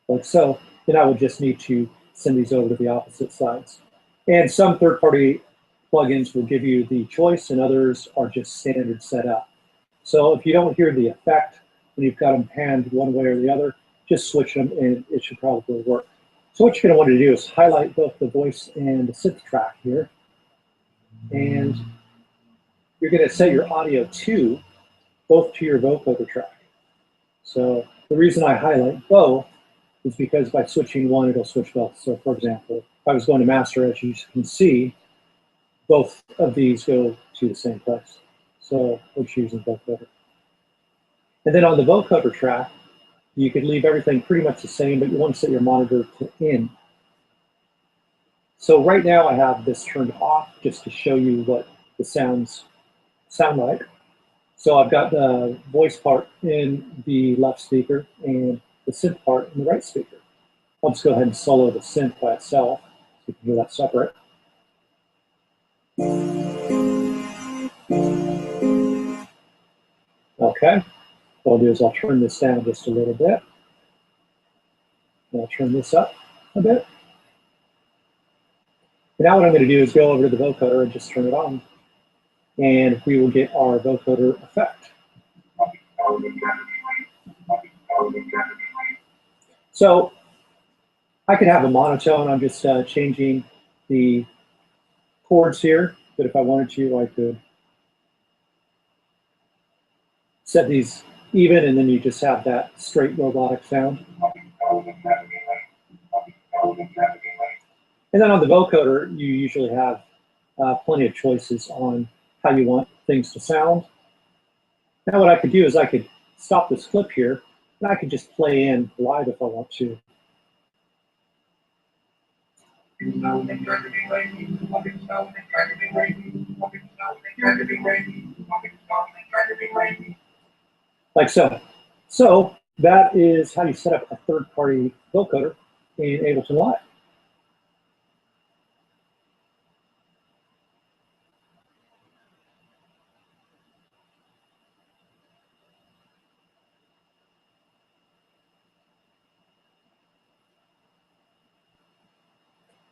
like so, then I would just need to send these over to the opposite sides. And some third-party plugins will give you the choice, and others are just standard set up. So if you don't hear the effect when you've got them panned one way or the other, just switch them and it should probably work. So what you're going to want to do is highlight both the voice and the synth track here. And you're going to set your audio to both to your vocoder track. So the reason I highlight both is because by switching one, it'll switch both. So for example, if I was going to master, as you can see, both of these go to the same place. So we're choosing vocoder. And then on the vocoder track, you could leave everything pretty much the same, but you want to set your monitor to in. So right now I have this turned off just to show you what the sounds sound like. So I've got the voice part in the left speaker and the synth part in the right speaker. I'll just go ahead and solo the synth by itself so you can hear that separate. Okay, what I'll do is I'll turn this down just a little bit. I'll turn this up a bit. And now what I'm going to do is go over to the vocoder and just turn it on. And we will get our vocoder effect. So I could have a monotone. I'm just changing the chords here. But if I wanted to, I could set these even, and then you just have that straight robotic sound. And then on the vocoder, you usually have plenty of choices on how you want things to sound. Now what I could do is I could stop this clip here, and I could just play in live if I want to. Like so. So that is how you set up a third-party vocoder in Ableton Live.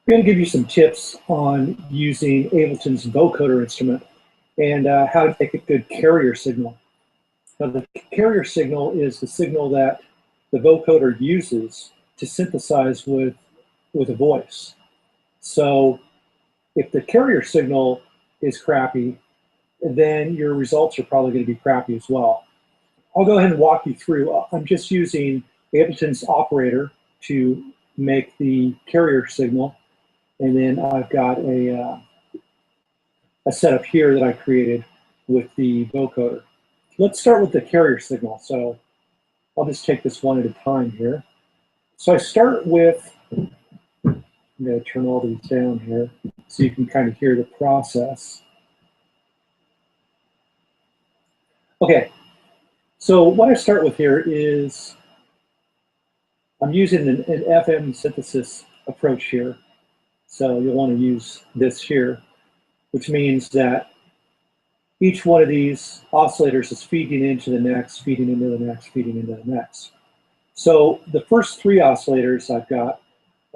I'm going to give you some tips on using Ableton's vocoder instrument and how to make a good carrier signal. Now, the carrier signal is the signal that the vocoder uses to synthesize with a voice. So if the carrier signal is crappy, then your results are probably going to be crappy as well. I'll go ahead and walk you through. I'm just using Ableton's operator to make the carrier signal. And then I've got a setup here that I created with the vocoder. Let's start with the carrier signal. So I'll just take this one at a time here. So I start with, I'm going to turn all these down here so you can kind of hear the process. Okay, so what I start with here is I'm using an FM synthesis approach here. So you'll want to use this here, which means that each one of these oscillators is feeding into the next, feeding into the next, feeding into the next. So the first three oscillators I've got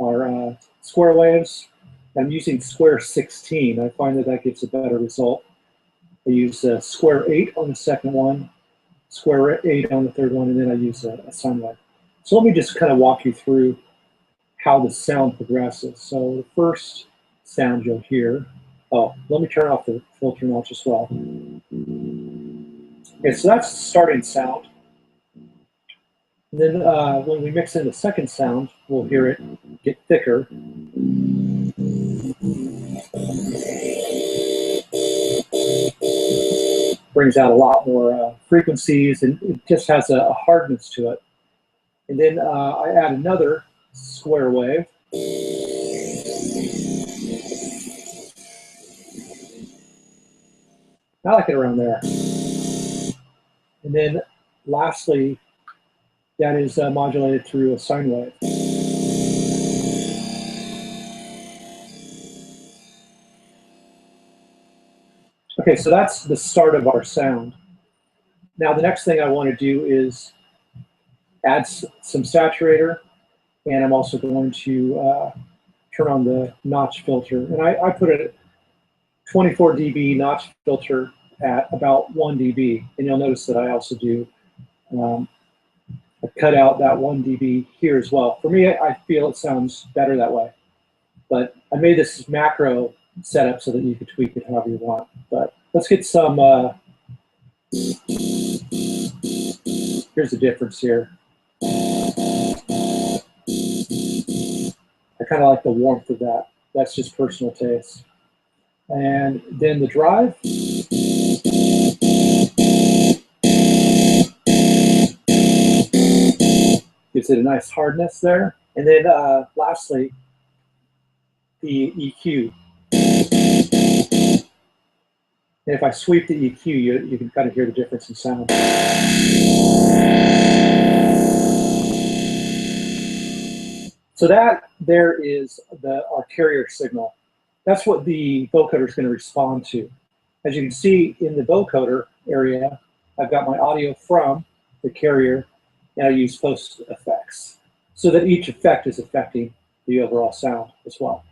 are square waves. I'm using square 16. I find that that gives a better result. I use square 8 on the second one, square 8 on the third one, and then I use a sine wave. So let me just kind of walk you through how the sound progresses. So the first sound you'll hear, oh, let me turn off the filter notch as well. Okay, so that's the starting sound. And then when we mix in the second sound, we'll hear it get thicker. Brings out a lot more frequencies, and it just has a hardness to it. And then I add another square wave. I like it around there. And then lastly, that is modulated through a sine wave. Okay, so that's the start of our sound. Now the next thing I want to do is add some saturator, and I'm also going to turn on the notch filter. And I put a 24 dB notch filter at about 1 dB. And you'll notice that I also do I cut out that 1 dB here as well. For me, I feel it sounds better that way. But I made this macro setup so that you could tweak it however you want. But let's get some, here's the difference here. I kind of like the warmth of that. That's just personal taste. And then the drive. Gives it a nice hardness there. And then lastly, the EQ. And if I sweep the EQ, you can kind of hear the difference in sound. So that there is our carrier signal. That's what the vocoder is going to respond to. As you can see in the vocoder area, I've got my audio from the carrier, and I use post effects. so that each effect is affecting the overall sound as well.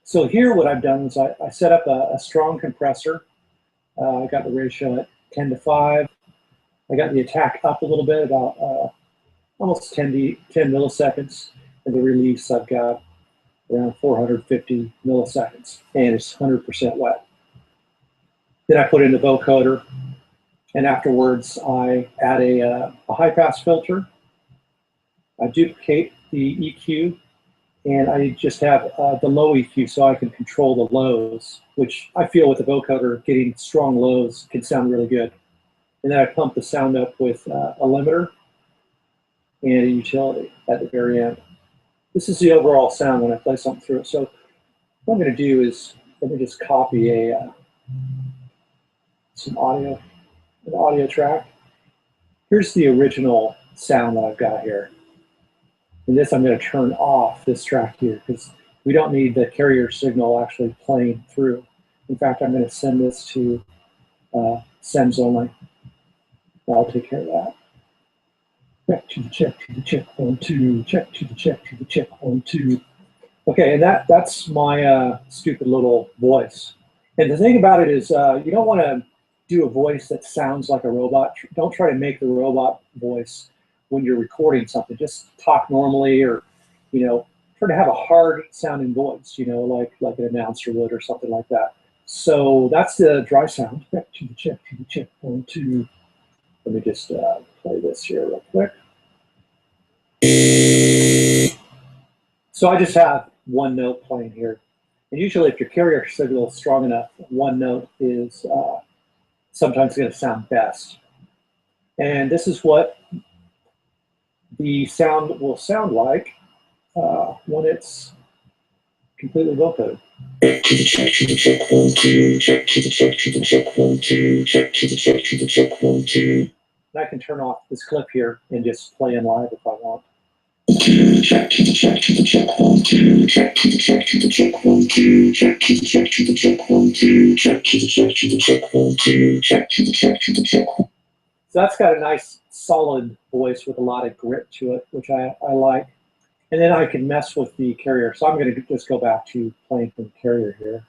So here what I've done is I set up a strong compressor. I got the ratio at 10:5. I got the attack up a little bit, about almost 10 milliseconds. And the release I've got around 450 milliseconds, and it's 100% wet. Then I put in the vocoder, and afterwards I add a high-pass filter. I duplicate the EQ, and I just have the low EQ so I can control the lows, which I feel with the vocoder, getting strong lows can sound really good. And then I pump the sound up with a limiter and a utility at the very end. This is the overall sound when I play something through it. So what I'm going to do is, let me just copy an audio track. Here's the original sound that I've got here. And this I'm going to turn off, this track here, because we don't need the carrier signal actually playing through. In fact, I'm going to send this to sends only. I'll take care of that. Check to the check, to the check, 1, 2, check to the check, to the check, 1, 2. Okay, and that's my stupid little voice. And the thing about it is you don't want to do a voice that sounds like a robot. Don't try to make the robot voice when you're recording something. Just talk normally, or, you know, try to have a hard sounding voice, you know, like an announcer would or something like that. So that's the dry sound. Check to the check, to the check, 1, 2. Let me just play this here real quick. So I just have one note playing here. And usually if your carrier signal is strong enough, one note is sometimes going to sound best. And this is what the sound will sound like when it's completely vocoded. Check to the check, to the check, 1, 2, check to the check, to the check, 1, 2, check to the check, to the check, 1, 2. And I can turn off this clip here and just play in live if I want. Check to the check, to the check, 1, 2, check to the check, to the check, 1, 2, check to the check, to the check, 1, 2, check to the check, to the check, 1, 2, check to the check, to the check. So that's got a nice solid voice with a lot of grit to it, which I like. And then I can mess with the carrier. So I'm going to just go back to playing from the carrier here.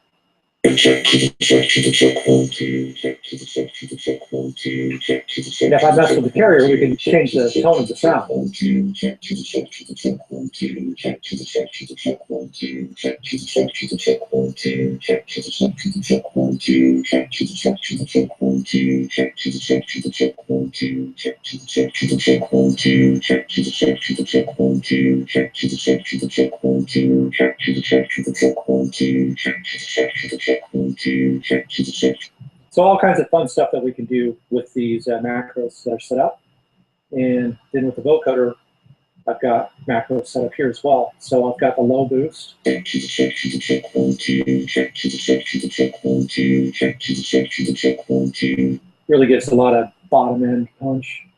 Check to the check, to the check, 1, 2, check to the check, to the check, 1, 2, check to the check. And if I mess with the carrier, we can change the tone of the sound. 1, 2, check to the check, to the check, 1, 2, check to the check, to the check, 1, 2, check to the check, to the check, 1, 2, check to the check, to the check, 1, 2, check to the check, to the check, 1, 2, check to the check, to the check, 1, 2, check to the check, to the check, 1, 2, check to the check, to the check, 1, 2, check to the check, to the check, 1, 2, check to the check, to the check, 1, 2, check to the check, to the check, 1, 2, check to the check. So all kinds of fun stuff that we can do with these macros that are set up. And then with the vocoder, I've got macros set up here as well. So I've got the low boost. Check to the check, to the check, 1, 2, check to the check, to the check, 1, 2, check to the check, to the check, 1, 2. Really gives a lot of bottom end punch.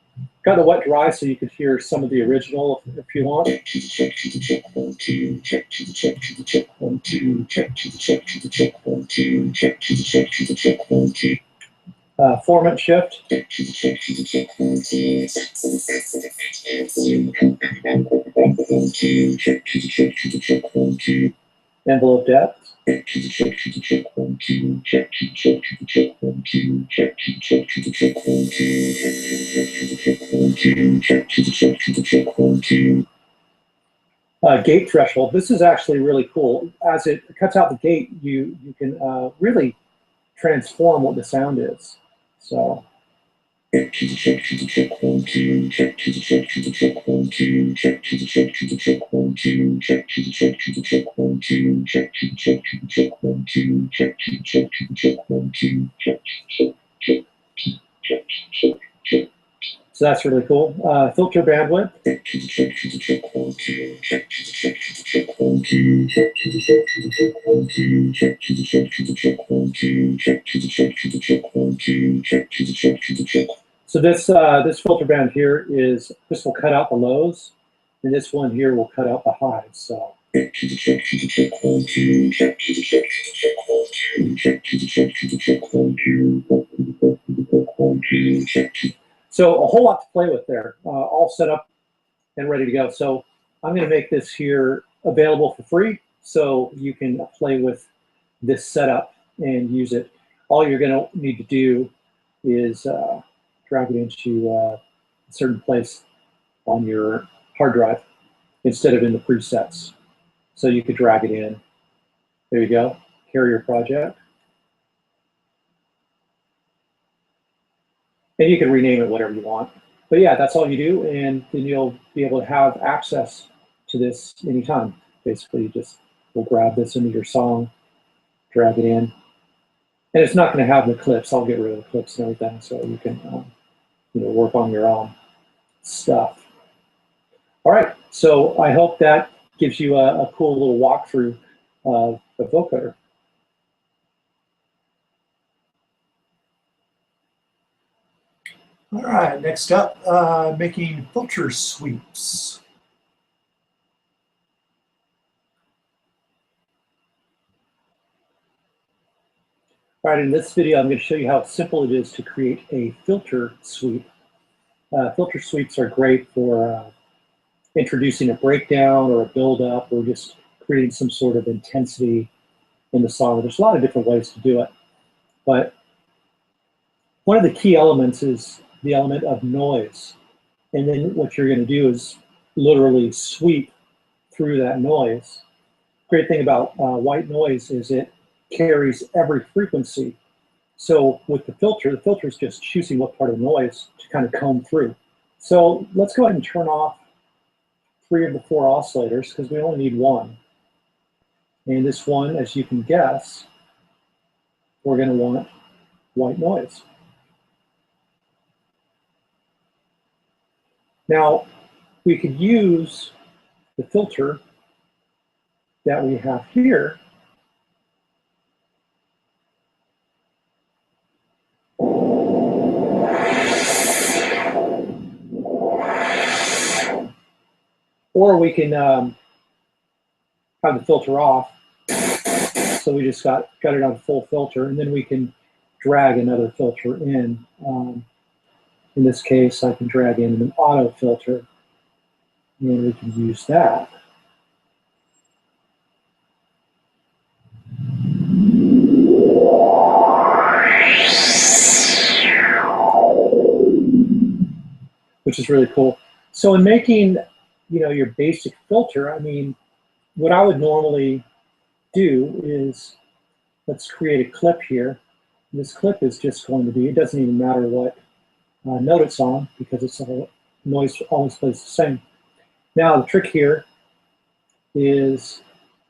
Got the wet dry so you could hear some of the original if you want. Check to the check, to the check, 1, 2, check to the check, to the check, 1, 2, check to the check, to the check, 1, 2, check to the check, to the check, 1, 2. Formant shift. Check to the check, to the check, 1, 2, check to the check, to the check, 1, 2. Envelope depth. Check to the check, to the check, 1, 2, check to the check, to the check, 1, 2, check to the check, to the check, 1, 2, check to the check, to the check, 1, 2, check to the check, to the check, 1, 2. Gate threshold. This is actually really cool. As it cuts out the gate, you can really transform what the sound is. So. Check to the check, to the check, 1, 2, check to the check, to the check, 1, 2, check to the check, to the check, 1, 2, check to the check, to the check, 1, 2, check to the check, to the check, 1, 2, check to the check, to the check, 1, 2, check to the check, check, check, check. So that's really cool. Filter bandwidth. Check to the check, to the check, 1, 2, check to the check, to the check, 1, 2, check to the check, to the check, 1, 2, check to the check, to the check, 1, 2, check to the check, to the check, 1, 2, check to the check, to the check. So this filter band here this will cut out the lows, and this one here will cut out the highs. So check to the check, to the check, 1, 2, check to the check, to the check, 1, 2, check to the check, to the check, 1, 2, check to the check, to the check, 1, 2, check. So a whole lot to play with there, all set up and ready to go. So I'm going to make this here available for free so you can play with this setup and use it. All you're going to need to do is drag it into a certain place on your hard drive instead of in the presets. So you could drag it in. There you go, carrier project. And you can rename it whatever you want. But yeah, that's all you do, and then you'll be able to have access to this anytime. Basically, you just will grab this into your song, drag it in. And it's not going to have the clips. I'll get rid of the clips and everything so you can work on your own stuff. All right, so I hope that gives you a cool little walkthrough of the vocoder. All right, next up, making filter sweeps. All right, in this video, I'm going to show you how simple it is to create a filter sweep. Filter sweeps are great for introducing a breakdown or a build-up or just creating some sort of intensity in the song. There's a lot of different ways to do it, but one of the key elements is the element of noise. And then what you're going to do is literally sweep through that noise. Great thing about white noise is it carries every frequency. So with the filter is just choosing what part of the noise to kind of comb through. So let's go ahead and turn off 3 of the 4 oscillators because we only need 1. And this one, as you can guess, we're going to want white noise. Now, we could use the filter that we have here or we can have the filter off. So we just got it on full filter, and then we can drag another filter in. In this case, I can drag in an auto filter, and we can use that. Which is really cool. So in making, your basic filter, I mean, what I would normally do is, let's create a clip here. This clip is just going to be, it doesn't even matter what note it's on because it's noise always plays the same. Now the trick here is,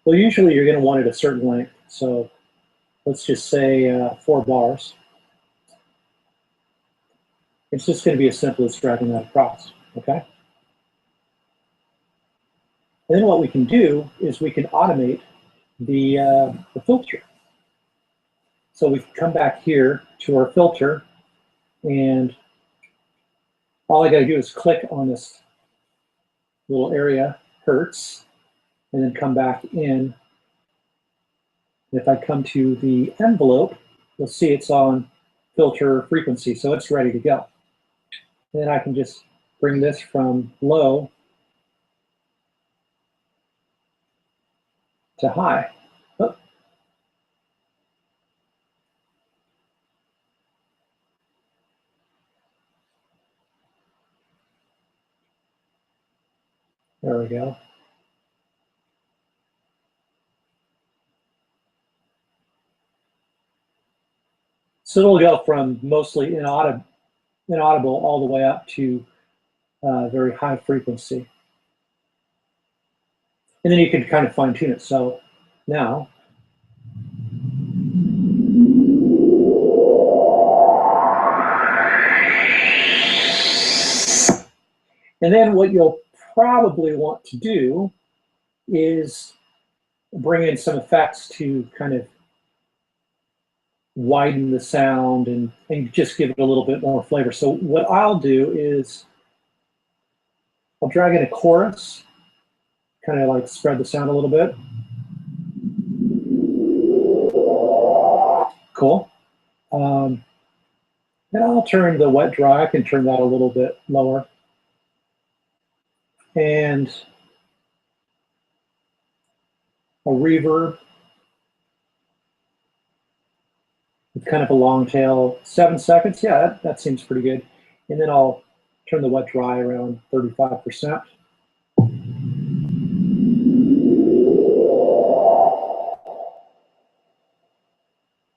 well, usually you're going to want it a certain length. So let's just say 4 bars. It's just going to be as simple as dragging that across, okay? And then what we can do is we can automate the filter. So we can come back here to our filter, and all I got to do is click on this little area, hertz, and then come back in. And if I come to the envelope, you'll see it's on filter frequency, so it's ready to go. And then I can just bring this from low to high. Oh. There we go. So it'll go from mostly inaudible all the way up to very high frequency. And then you can kind of fine tune it. So now, and then what you'll probably want to do is bring in some effects to kind of widen the sound and just give it a little bit more flavor. So what I'll do is I'll drag in a chorus, kind of like spread the sound a little bit. Cool. Then I'll turn the wet dry. I can turn that a little bit lower. And a reverb with kind of a long tail, 7 seconds. Yeah, that seems pretty good. And then I'll turn the wet dry around 35%.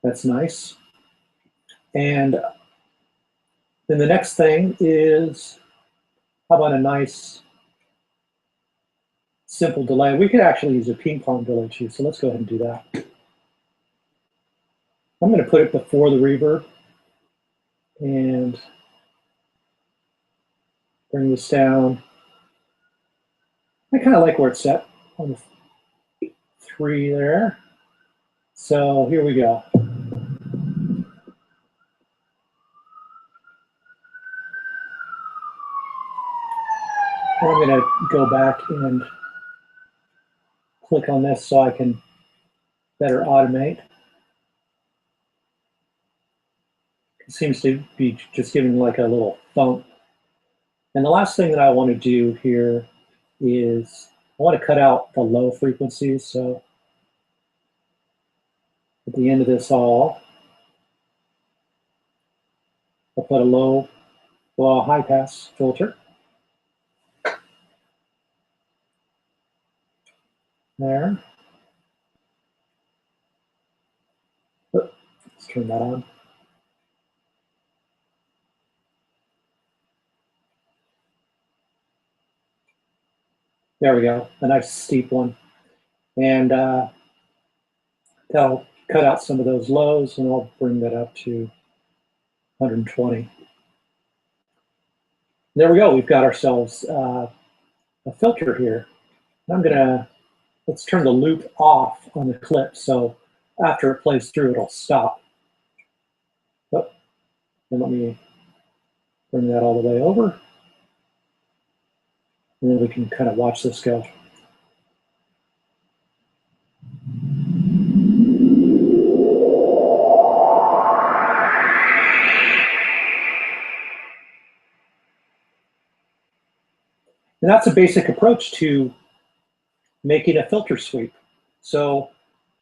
That's nice. And then the next thing is, how about a nice simple delay? We could actually use a ping pong delay too, so let's go ahead and do that. I'm going to put it before the reverb and bring this down. I kind of like where it's set on the 3 there. So here we go. And I'm going to go back and click on this so I can better automate. It seems to be just giving like a little thump. And the last thing that I want to do here is I want to cut out the low frequencies. So at the end of this all, I'll put a high pass filter. There. Let's turn that on. There we go, a nice steep one. And that'll cut out some of those lows, and I'll bring that up to 120. There we go, we've got ourselves a filter here. And let's turn the loop off on the clip, so after it plays through, it'll stop. Oh, and let me bring that all the way over. And then we can kind of watch this go. And that's a basic approach to making a filter sweep. So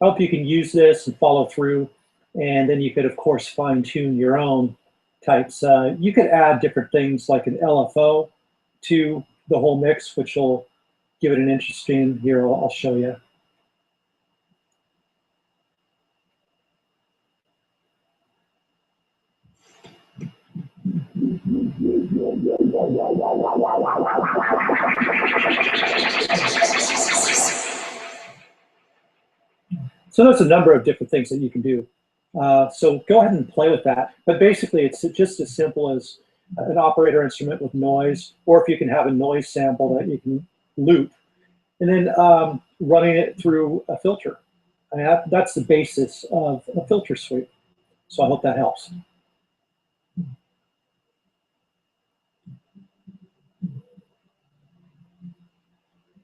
I hope you can use this and follow through. And then you could, of course, fine tune your own types. You could add different things like an LFO to the whole mix, which will give it an interesting, here I'll show you. So there's a number of different things that you can do. So go ahead and play with that. But basically, it's just as simple as an operator instrument with noise, or if you can have a noise sample that you can loop, and then running it through a filter. I mean, that's the basis of a filter sweep. So I hope that helps.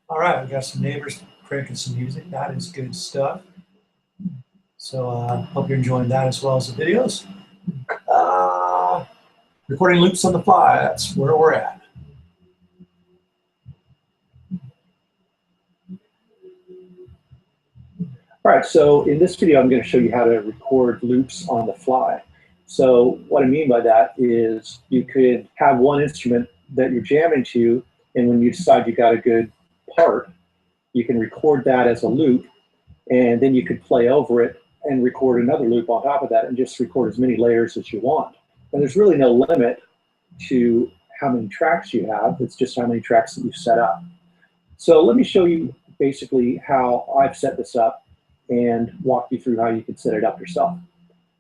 All right, we got some neighbors cranking some music. That is good stuff. So hope you're enjoying that as well as the videos. Recording loops on the fly, that's where we're at. All right, so in this video, I'm going to show you how to record loops on the fly. So what I mean by that is you could have one instrument that you're jamming to, and when you decide you got a good part, you can record that as a loop, and then you could play over it and record another loop on top of that and just record as many layers as you want. And there's really no limit to how many tracks you have. It's just how many tracks that you've set up. So let me show you basically how I've set this up and walk you through how you can set it up yourself.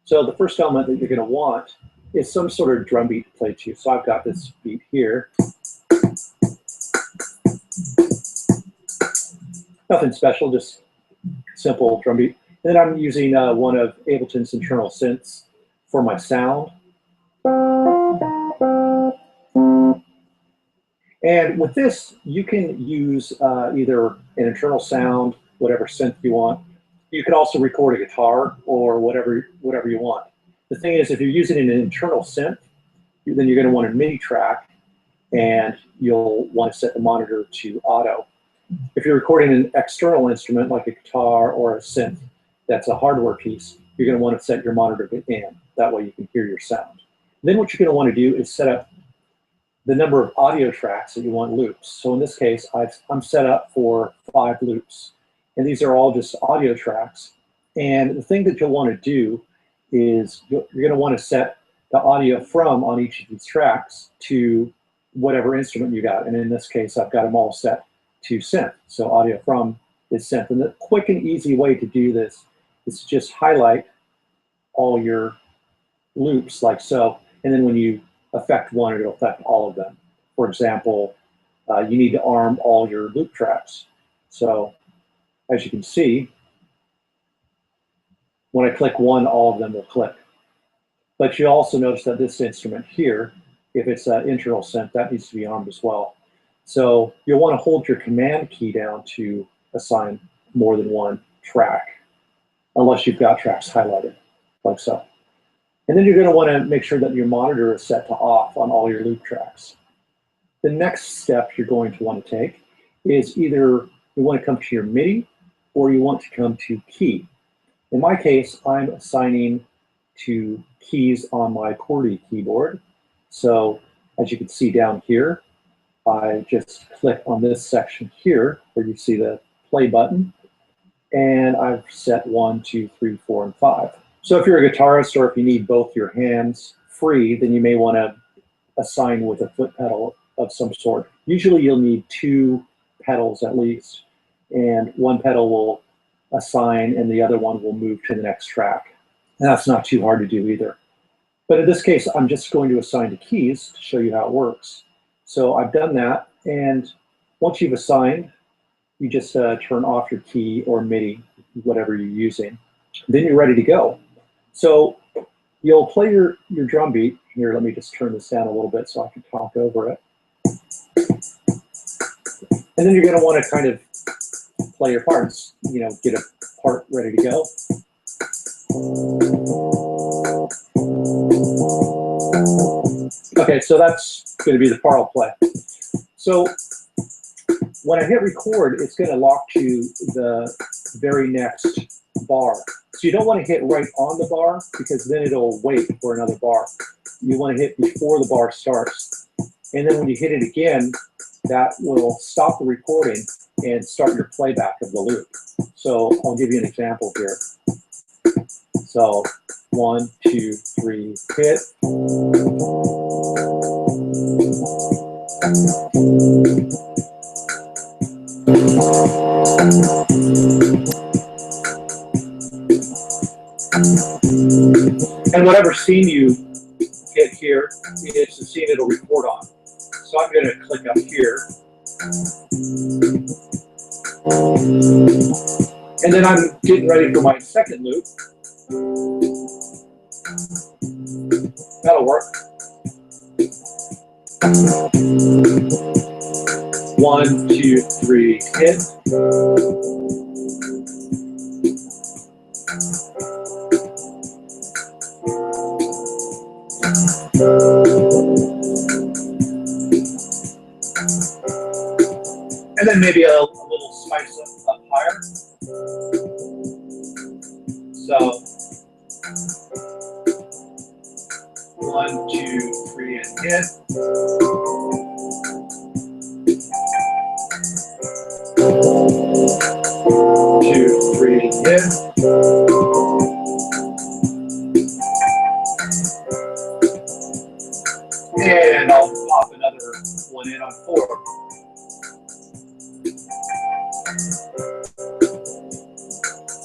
So the first element that you're going to want is some sort of drum beat to play to. So I've got this beat here. Nothing special, just simple drum beat. And then I'm using one of Ableton's internal synths for my sound. And with this, you can use either an internal sound, whatever synth you want. You can also record a guitar or whatever you want. The thing is, if you're using an internal synth, then you're going to want a MIDI track, and you'll want to set the monitor to auto. If you're recording an external instrument like a guitar or a synth, that's a hardware piece, you're going to want to set your monitor to in. That way you can hear your sound. Then what you're going to want to do is set up the number of audio tracks that you want loops. So in this case, I'm set up for 5 loops. And these are all just audio tracks. And the thing that you'll want to do is you're going to want to set the audio from on each of these tracks to whatever instrument you got. And in this case, I've got them all set to synth. So audio from is synth. And the quick and easy way to do this is to just highlight all your loops like so. And then when you affect one, it'll affect all of them. For example, you need to arm all your loop tracks. So as you can see, when I click one, all of them will click. But you also notice that this instrument here, if it's an internal synth, that needs to be armed as well. So you'll want to hold your command key down to assign more than one track, unless you've got tracks highlighted, like so. And then you're going to want to make sure that your monitor is set to off on all your loop tracks. The next step you're going to want to take is either you want to come to your MIDI or you want to come to key. In my case, I'm assigning to keys on my QWERTY keyboard. So as you can see down here, I just click on this section here where you see the play button, and I've set 1, 2, 3, 4, and 5. So if you're a guitarist or if you need both your hands free, then you may want to assign with a foot pedal of some sort. Usually you'll need 2 pedals at least, and one pedal will assign and the other one will move to the next track. And that's not too hard to do either. But in this case, I'm just going to assign to keys to show you how it works. So I've done that, and once you've assigned, you just turn off your key or MIDI, whatever you're using. Then you're ready to go. So you'll play your drum beat. Here, let me just turn this down a little bit so I can talk over it. And then you're going to want to kind of play your parts, you know, get a part ready to go. Okay, so that's going to be the part I'll play. So when I hit record, it's going to lock to the very next bar. So you don't want to hit right on the bar because then it'll wait for another bar. You want to hit before the bar starts. And then when you hit it again, that will stop the recording and start your playback of the loop. So I'll give you an example here. So 1, 2, 3, hit. And whatever scene you hit here is the scene it'll record on. So I'm going to click up here. And then I'm getting ready for my second loop. That'll work. 1, 2, 3, hit. And then maybe a little spice up higher. So 1, 2, 3, and hit. Two, 3, and hit. And I'll pop another one in on 4.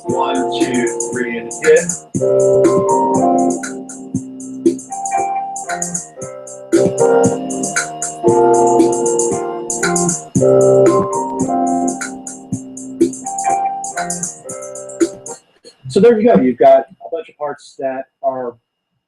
One, 2, 3, and hit. So there you go. You've got a bunch of parts that are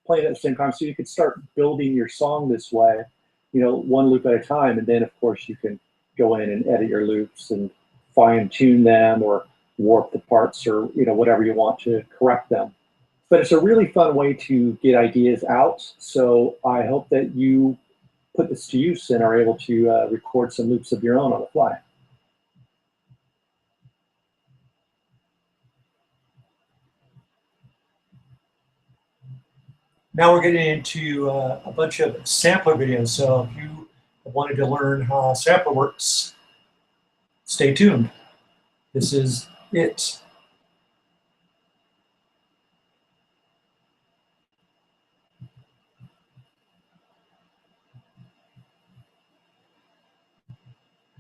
playing at the same time. So you could start building your song this way, you know, one loop at a time. And then, of course, you can go in and edit your loops and fine tune them or warp the parts or, you know, whatever you want to correct them. But it's a really fun way to get ideas out. So I hope that you put this to use and are able to record some loops of your own on the fly. Now we're getting into a bunch of sampler videos. So if you wanted to learn how a sampler works, stay tuned. This is it.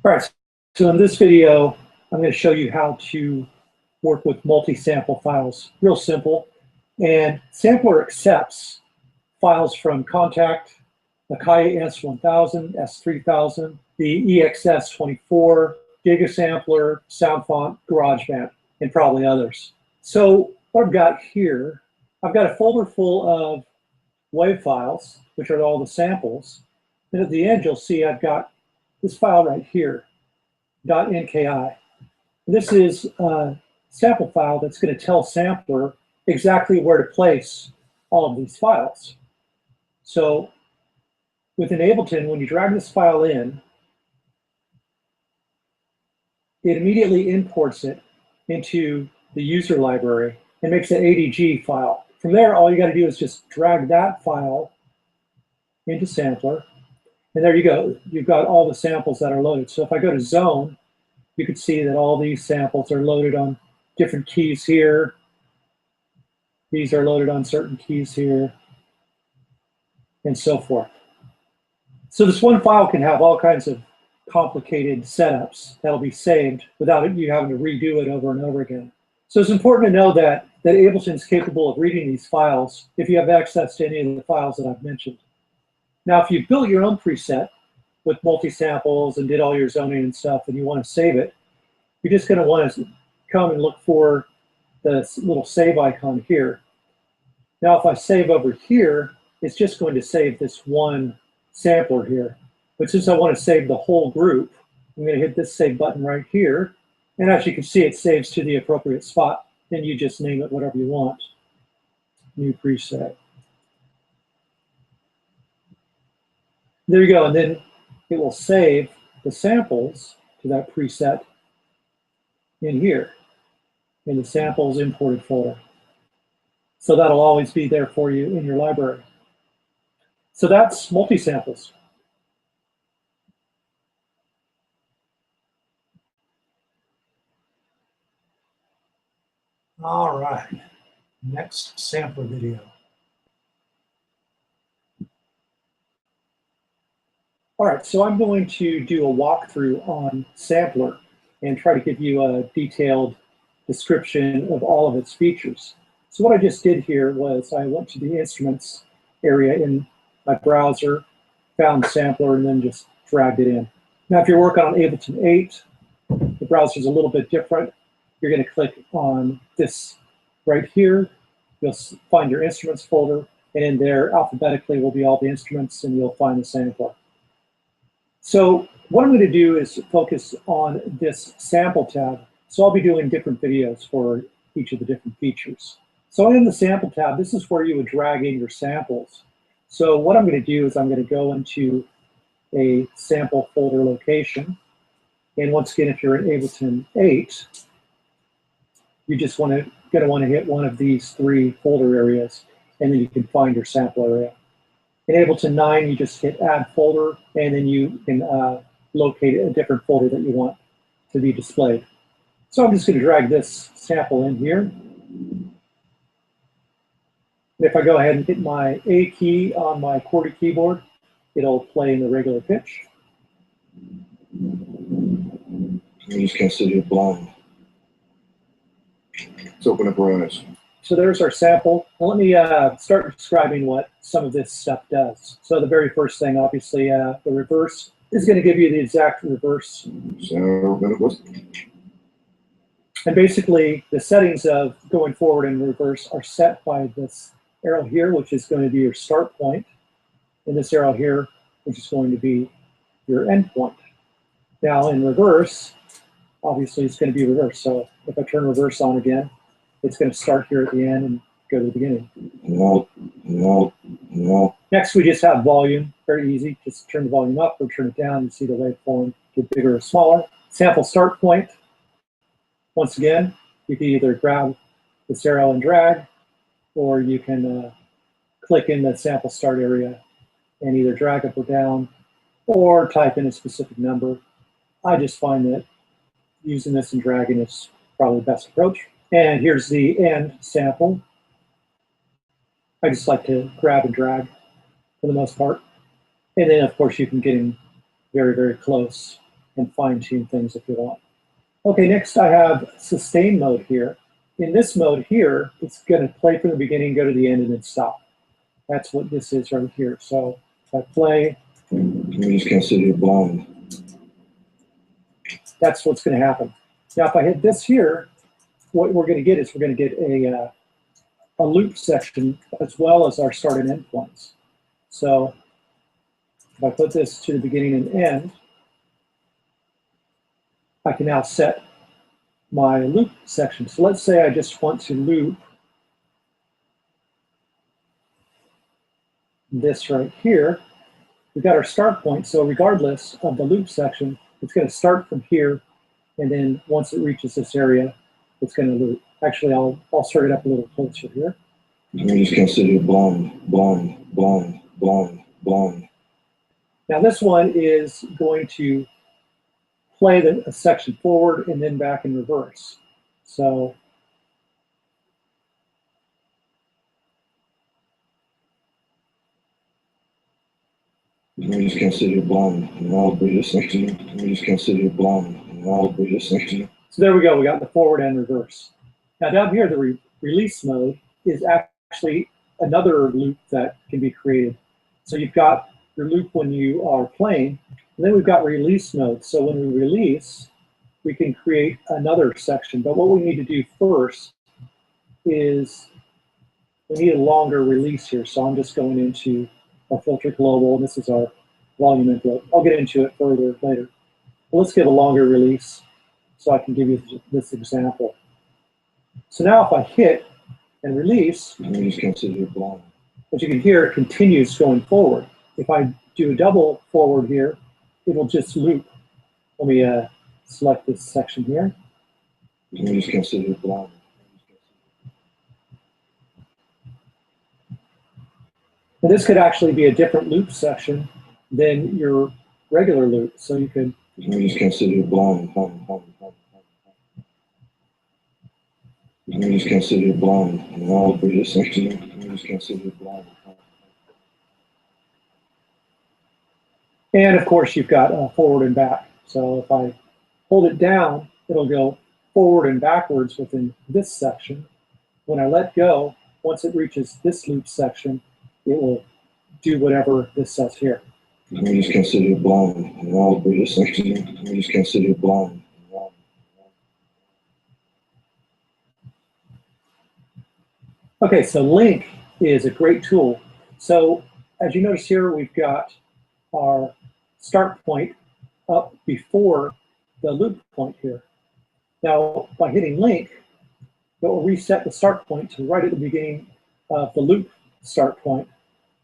All right, so in this video, I'm going to show you how to work with multi-sample files. Real simple. And Sampler accepts files from Contact, Akai S1000, S3000, the EXS24, Gigasampler, SoundFont, GarageBand, and probably others. So what I've got here, I've got a folder full of WAV files, which are all the samples. And at the end, you'll see I've got this file right here, .nki. This is a sample file that's going to tell Sampler exactly where to place all of these files. So within Ableton, when you drag this file in, it immediately imports it into the user library and makes an ADG file. From there, all you got to do is just drag that file into Sampler, and there you go. You've got all the samples that are loaded. So if I go to Zone, you can see that all these samples are loaded on different keys here. These are loaded on certain keys here, and so forth. So this one file can have all kinds of complicated setups that'll be saved without you having to redo it over and over again. So it's important to know that Ableton is capable of reading these files if you have access to any of the files that I've mentioned. Now, if you've built your own preset with multi-samples and did all your zoning and stuff and you want to save it, you're just going to want to come and look for the little save icon here. Now, if I save over here, it's just going to save this one sampler here. But since I want to save the whole group, I'm going to hit this save button right here. And as you can see, it saves to the appropriate spot. Then you just name it whatever you want. New preset. There you go. And then it will save the samples to that preset in here, in the samples imported folder. So that'll always be there for you in your library. So that's multi-samples. All right, next sampler video. All right, so I'm going to do a walkthrough on Sampler and try to give you a detailed description of all of its features. So what I just did here was I went to the instruments area in my browser, found Sampler, and then just dragged it in. Now, if you're working on Ableton 8, the browser is a little bit different. You're going to click on this right here. You'll find your instruments folder, and in there, alphabetically, will be all the instruments, and you'll find the Sampler. So what I'm going to do is focus on this sample tab. So I'll be doing different videos for each of the different features. So in the sample tab, this is where you would drag in your samples. So what I'm going to do is I'm going to go into a sample folder location. And once again, if you're in Ableton 8, you just going to want to hit one of these three folder areas, and then you can find your sample area. In Ableton 9, you just hit Add Folder, and then you can locate a different folder that you want to be displayed. So I'm just going to drag this sample in here. And if I go ahead and hit my A key on my QWERTY keyboard, it'll play in the regular pitch. I just can't sit here blind. Let's open up our eyes. So there's our sample. Now let me start describing what some of this stuff does. So the very first thing, obviously, the reverse is going to give you the exact reverse. And basically, the settings of going forward and reverse are set by this arrow here, which is going to be your start point, and this arrow here, which is going to be your end point. Now in reverse, obviously it's going to be reverse. So if I turn reverse on again, it's going to start here at the end and go to the beginning. Next, we just have volume. Very easy. Just turn the volume up or turn it down. You see the waveform get bigger or smaller. Sample start point. Once again, you can either grab this arrow and drag, or you can click in the sample start area and either drag up or down or type in a specific number. I just find that using this and dragging is probably the best approach. And here's the end sample. I just like to grab and drag for the most part. And then, of course, you can get in very, very close and fine-tune things if you want. Okay, next I have sustain mode here. In this mode here, it's going to play from the beginning, go to the end, and then stop. That's what this is right here. So if I play, You just can't sit here blind. that's what's going to happen. Now, if I hit this here, what we're going to get is we're going to get a loop section as well as our start and end points. So if I put this to the beginning and end, I can now set my loop section. So let's say I just want to loop this right here. We've got our start point, so regardless of the loop section, it's going to start from here, and then once it reaches this area, it's going to loop. Actually, I'll start it up a little closer here. You just can't sit here blind, blind, blind, blind, blind. Now this one is going to play a section forward and then back in reverse. So You just can't sit here blind. And I'll be this next to you. You just can't sit here blind. And I'll be this next to you. So there we go, we got the forward and reverse. Now down here, the release mode is actually another loop that can be created. So you've got your loop when you are playing, and then we've got release mode. So when we release, we can create another section. But what we need to do first is we need a longer release here. So I'm just going into our filter global, and this is our volume envelope. I'll get into it further later. But let's give a longer release so I can give you this example. So now if I hit and release, You just can't sit here blind. as you can hear, it continues going forward. If I do a double forward here, it'll just loop. Let me select this section here. You just can't sit here blind. And this could actually be a different loop section than your regular loop. So you could You just can't sit here blind. You just can't sit here blind. And I'll be this next to you. You just can't sit here blind. And of course, you've got forward and back. So if I hold it down, it'll go forward and backwards within this section. When I let go, once it reaches this loop section, it will do whatever this says here. You just can't sit here blind. And I'll be this next to you. You just can't sit here blind. Okay, so link is a great tool. So as you notice here, we've got our start point up before the loop point here. Now, by hitting link, it will reset the start point to right at the beginning of the loop start point,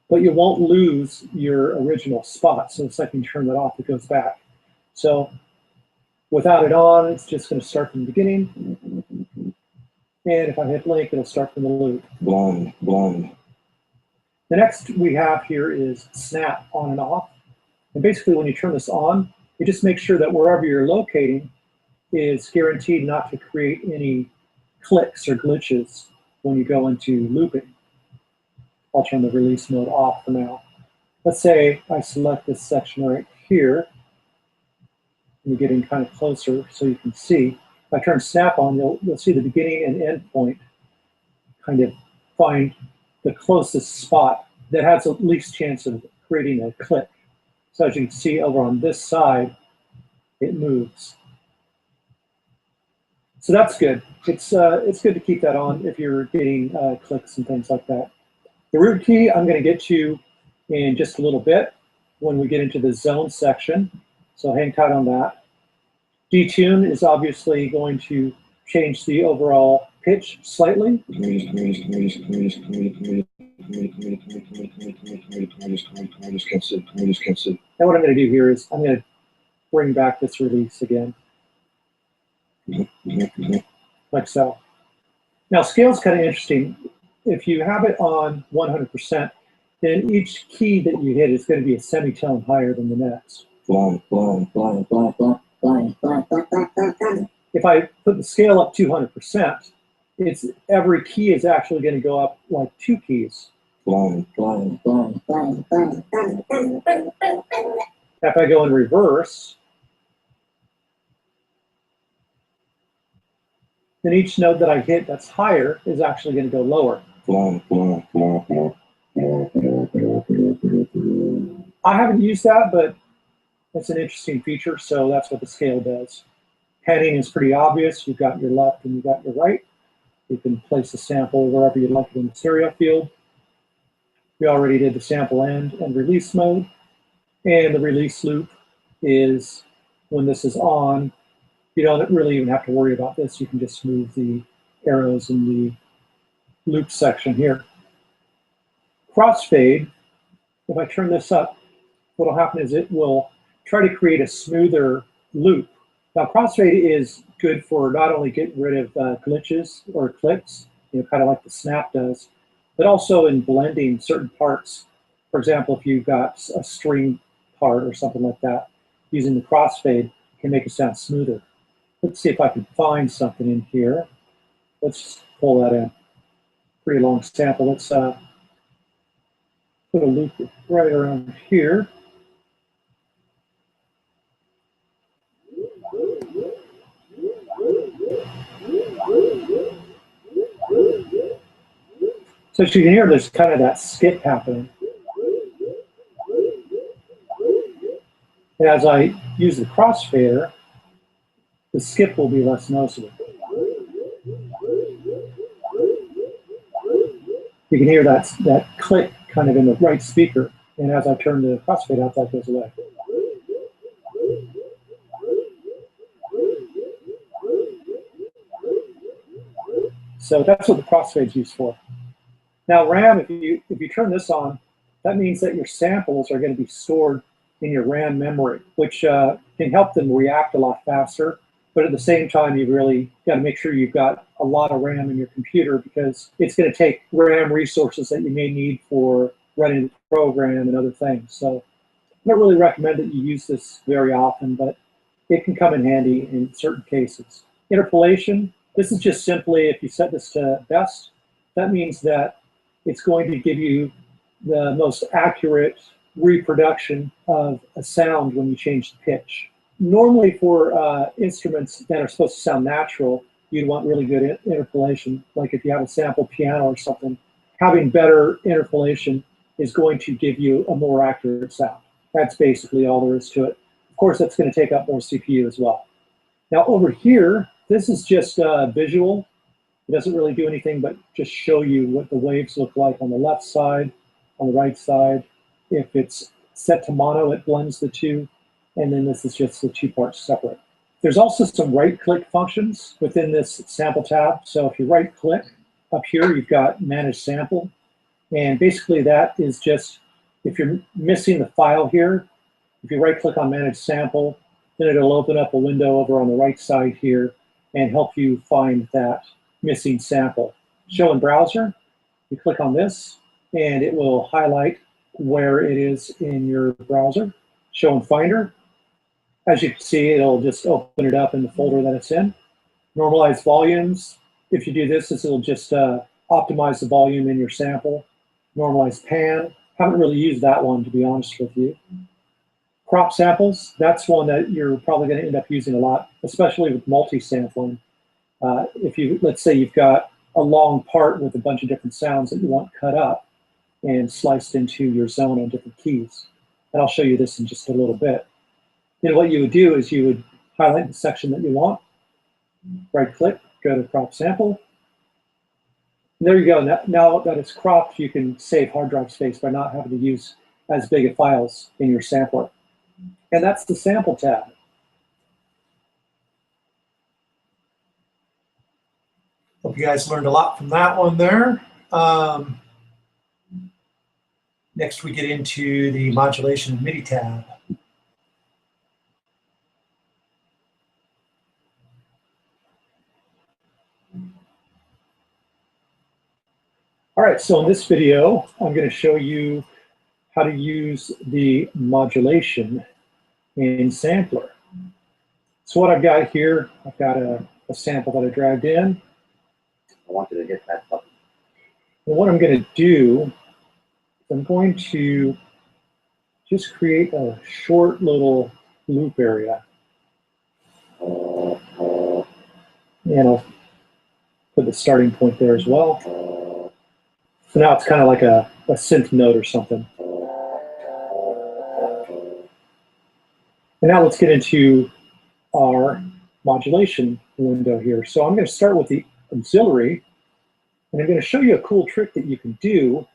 but you won't lose your original spot. So the second you turn that off, it goes back. So without it on, it's just going to start from the beginning. And if I hit link, it'll start from the loop. Blind, blind. The next we have here is snap on and off. And basically when you turn this on, it just makes sure that wherever you're locating is guaranteed not to create any clicks or glitches when you go into looping. I'll turn the release mode off for now. Let's say I select this section right here. You're getting kind of closer so you can see. If I turn snap on, you'll see the beginning and end point kind of find the closest spot that has the least chance of creating a click. So as you can see over on this side, it moves. So that's good. It's good to keep that on if you're getting clicks and things like that. The root key I'm going to get to in just a little bit when we get into the zone section. So hang tight on that. Detune is obviously going to change the overall pitch slightly. You just can't sit. And what I'm going to do here is I'm going to bring back this release again, like so. Now scale is kind of interesting. if you have it on 100%, then each key that you hit is going to be a semitone higher than the next. If I put the scale up 200%, it's every key is actually going to go up like 2 keys. If I go in reverse, then each note that I hit that's higher is actually going to go lower. I haven't used that, but it's an interesting feature, so that's what the scale does. Heading is pretty obvious. You've got your left and you've got your right. You can place a sample wherever you'd like it in the stereo field. We already did the sample end and release mode. And the release loop is when this is on, you don't really even have to worry about this. You can just move the arrows in the loop section here. Crossfade, if I turn this up, what will happen is it will try to create a smoother loop. Now, crossfade is good for not only getting rid of glitches or clicks, kind of like the snap does, but also in blending certain parts. For example, if you've got a string part or something like that, using the crossfade can make it sound smoother. Let's see if I can find something in here. Let's pull that in. Pretty long sample. Let's put a loop right around here. So as you can hear, there's kind of that skip happening. And as I use the crossfader, the skip will be less noticeable. You can hear that click kind of in the right speaker. And as I turn the crossfade out, that goes away. So that's what the crossfade's used for. Now RAM, if you turn this on, that means that your samples are going to be stored in your RAM memory, which can help them react a lot faster. But at the same time, you've really got to make sure you've got a lot of RAM in your computer, because it's going to take RAM resources that you may need for running the program and other things. So I don't really recommend that you use this very often, but it can come in handy in certain cases. Interpolation, this is just simply, if you set this to best, that means that it's going to give you the most accurate reproduction of a sound when you change the pitch. Normally for instruments that are supposed to sound natural, you'd want really good interpolation. Like if you have a sample piano or something, having better interpolation is going to give you a more accurate sound. That's basically all there is to it. Of course, that's going to take up more CPU as well. Now over here, this is just visual. It doesn't really do anything but just show you what the waves look like on the left side, on the right side. If it's set to mono, it blends the two. And then this is just the two parts separate. There's also some right-click functions within this sample tab. So if you right-click up here, you've got Manage Sample. And basically that is just, if you're missing the file here, if you right-click on Manage Sample, then it'll open up a window over on the right side here and help you find that missing sample. Show in Browser, you click on this, and it will highlight where it is in your browser. Show in Finder, as you can see, it'll just open it up in the folder that it's in. Normalize volumes, if you do this, it'll just optimize the volume in your sample. Normalize pan, haven't really used that one, to be honest with you. Crop samples, that's one that you're probably going to end up using a lot, especially with multi-sampling. If you, let's say you've got a long part with a bunch of different sounds that you want cut up and sliced into your zone on different keys. And I'll show you this in just a little bit. Then what you would do is you would highlight the section that you want, right-click, go to Crop Sample. And there you go. Now that it's cropped, you can save hard drive space by not having to use as big of files in your sampler. And that's the Sample tab. Hope you guys learned a lot from that one there. Next, we get into the Modulation and MIDI tab. All right, so in this video, I'm going to show you how to use the modulation in Sampler. So what I've got here, I've got a sample that I dragged in. I want you to hit that button. And what I'm going to do, I'm going to just create a short little loop area. And I'll put the starting point there as well. So now it's kind of like a synth note or something. And now let's get into our modulation window here. So I'm going to start with the auxiliary, and I'm going to show you a cool trick that you can do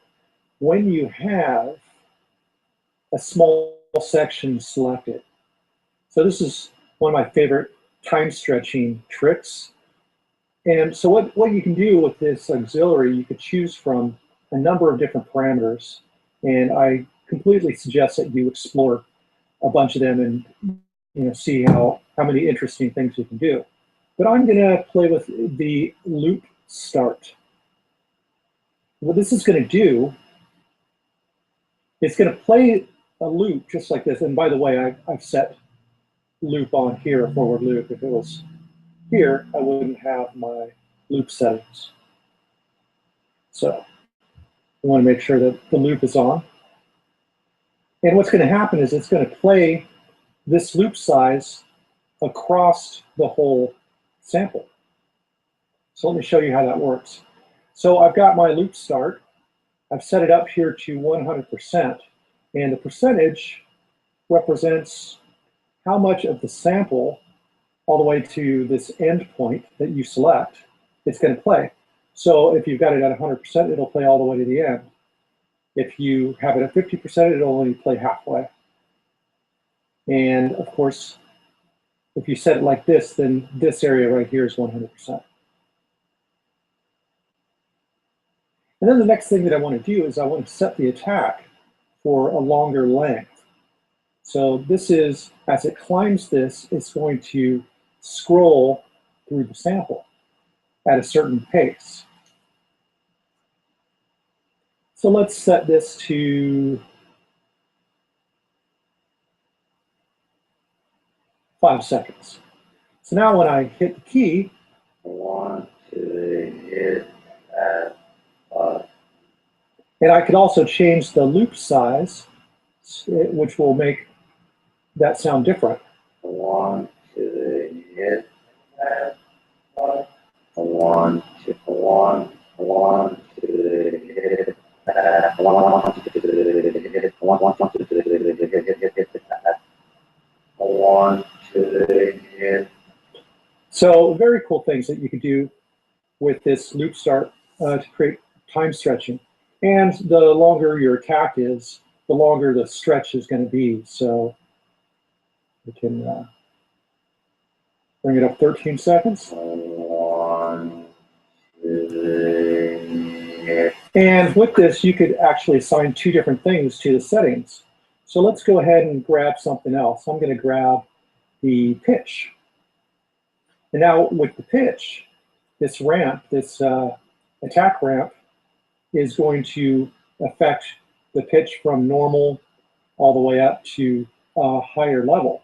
when you have a small section selected. So this is one of my favorite time stretching tricks. And so what you can do with this auxiliary, you could choose from a number of different parameters. And I completely suggest that you explore a bunch of them and see how many interesting things you can do. But I'm going to play with the loop start. What this is going to do, it's going to play a loop just like this. And by the way, I've set loop on here, a forward loop. If it was here, I wouldn't have my loop settings. So I want to make sure that the loop is on. And what's going to happen is it's going to play this loop size across the whole sample. So let me show you how that works. So I've got my loop start. I've set it up here to 100%, and the percentage represents how much of the sample all the way to this end point that you select it's going to play. So if you've got it at 100%, it'll play all the way to the end. If you have it at 50%, it'll only play halfway. And of course, if you set it like this, then this area right here is 100%. And then the next thing that I want to do is I want to set the attack for a longer length. So this is, as it climbs this, it's going to scroll through the sample at a certain pace. So let's set this to 5 seconds. So now when I hit the key, I want to hit that button. and I could also change the loop size, which will make that sound different. I want to hit that button. I want to hit that. I want to hit that. I want to hit. So very cool things that you could do with this loop start to create time stretching. And the longer your attack is, the longer the stretch is going to be. So we can bring it up 13 seconds. And with this, you could actually assign 2 different things to the settings. So let's go ahead and grab something else. I'm going to grab the pitch. And now with the pitch, this ramp, this attack ramp, is going to affect the pitch from normal all the way up to a higher level.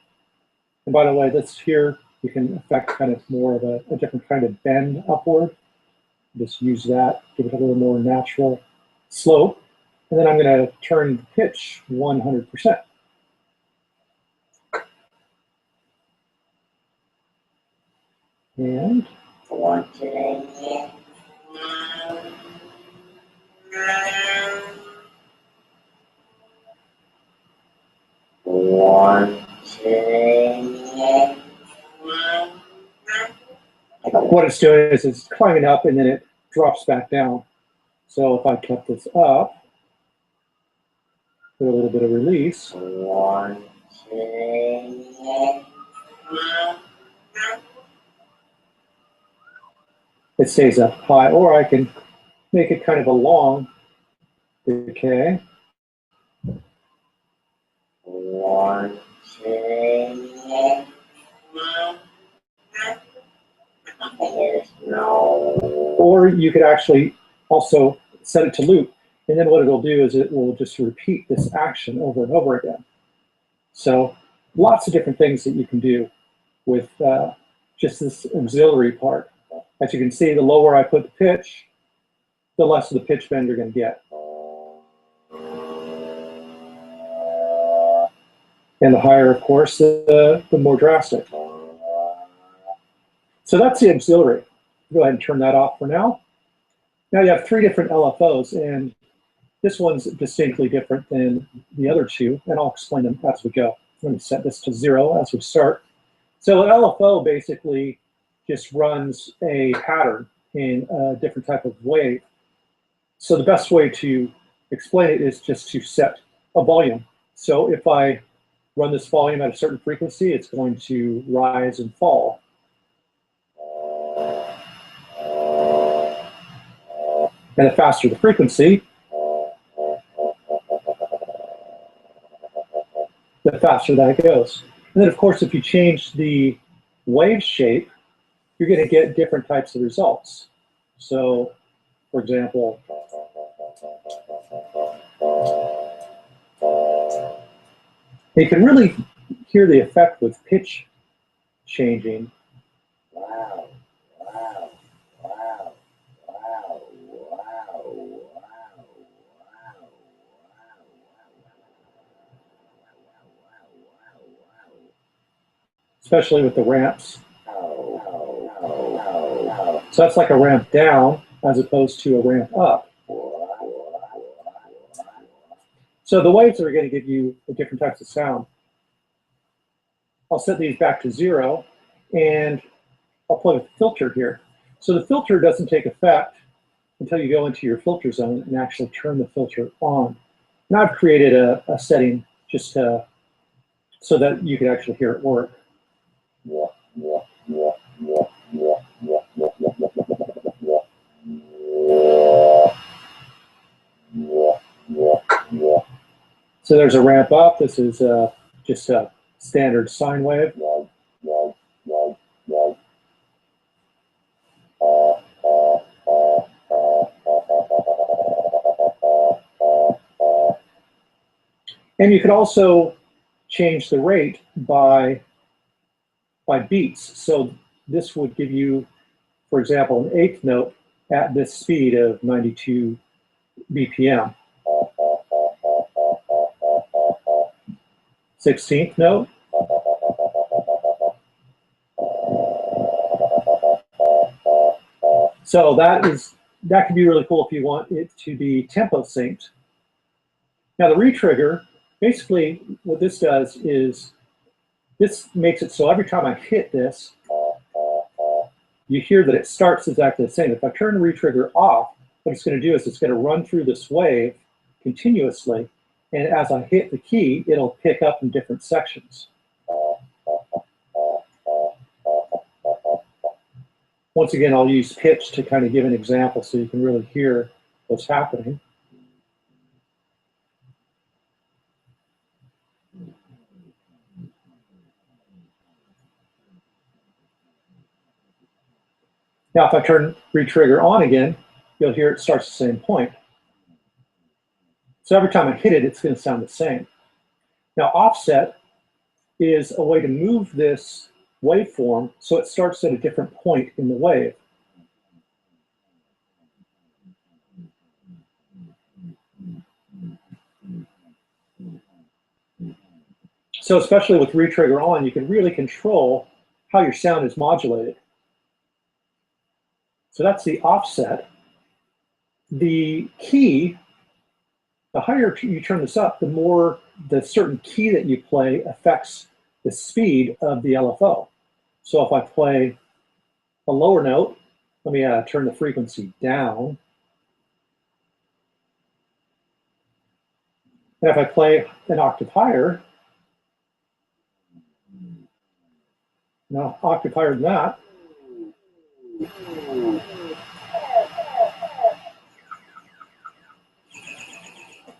And by the way, this here, you can affect kind of more of a different kind of bend upward. Just use that, give it a little more natural slope. And then I'm going to turn the pitch 100%. And what it's doing is it's climbing up and then it drops back down. So if I kept this up, put a little bit of release. It stays up high, or I can make it kind of a long decay. Or you could actually also set it to loop, and then what it'll do is it will just repeat this action over and over again. So lots of different things that you can do with just this auxiliary part. As you can see, the lower I put the pitch, the less of the pitch bend you're going to get. And the higher, of course, the more drastic. So that's the auxiliary. Go ahead and turn that off for now. Now you have 3 different LFOs, and this one's distinctly different than the other 2, and I'll explain them as we go. Let me set this to 0 as we start. So an LFO basically just runs a pattern in a different type of wave. So the best way to explain it is just to set a volume. So if I run this volume at a certain frequency, it's going to rise and fall. And the faster the frequency, the faster that goes. And then, of course, if you change the wave shape, you're going to get different types of results. So, for example, you can really hear the effect with pitch changing. Wow, wow, wow, wow, wow, wow, especially with the ramps. So that's like a ramp down as opposed to a ramp up. So the waves are going to give you different types of sound. I'll set these back to 0, and I'll play with the filter here. So the filter doesn't take effect until you go into your filter zone and actually turn the filter on. Now I've created a setting just so that you can actually hear it work. So there's a ramp up. This is just a standard sine wave. And you could also change the rate by beats. So this would give you, for example, an 8th note at this speed of 92 BPM. 16th note. So that can be really cool if you want it to be tempo synced. Now the retrigger, basically what this does is this makes it so every time I hit this, you hear that it starts exactly the same. If I turn the retrigger off, what it's going to do is it's going to run through this wave continuously, and as I hit the key, it'll pick up in different sections. Once again, I'll use pitch to kind of give an example so you can really hear what's happening. Now, if I turn retrigger on again, you'll hear it starts the same point. So every time I hit it, it's going to sound the same. Now, offset is a way to move this waveform so it starts at a different point in the wave. So especially with retrigger on, you can really control how your sound is modulated. So that's the offset. The key, the higher you turn this up, the more the certain key that you play affects the speed of the LFO. So if I play a lower note, let me turn the frequency down. And if I play an octave higher, no, octave higher than that,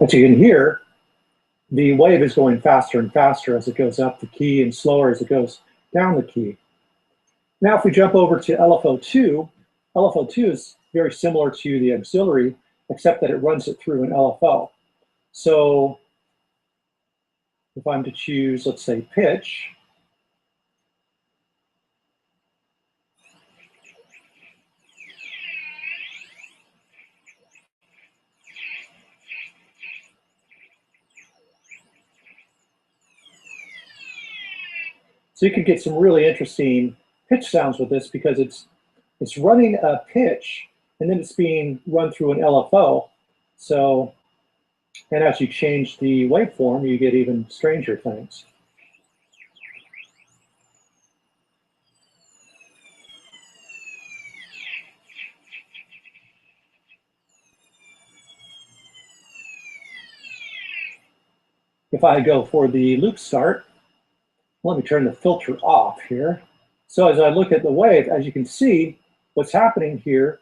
as you can hear, the wave is going faster and faster as it goes up the key and slower as it goes down the key. Now if we jump over to LFO2, LFO2 is very similar to the auxiliary except that it runs it through an LFO. So if I'm to choose, let's say, pitch, so you could get some really interesting pitch sounds with this because it's running a pitch and then it's being run through an LFO. So, and as you change the waveform, you get even stranger things. If I go for the loop start, let me turn the filter off here. So as I look at the wave, as you can see, what's happening here,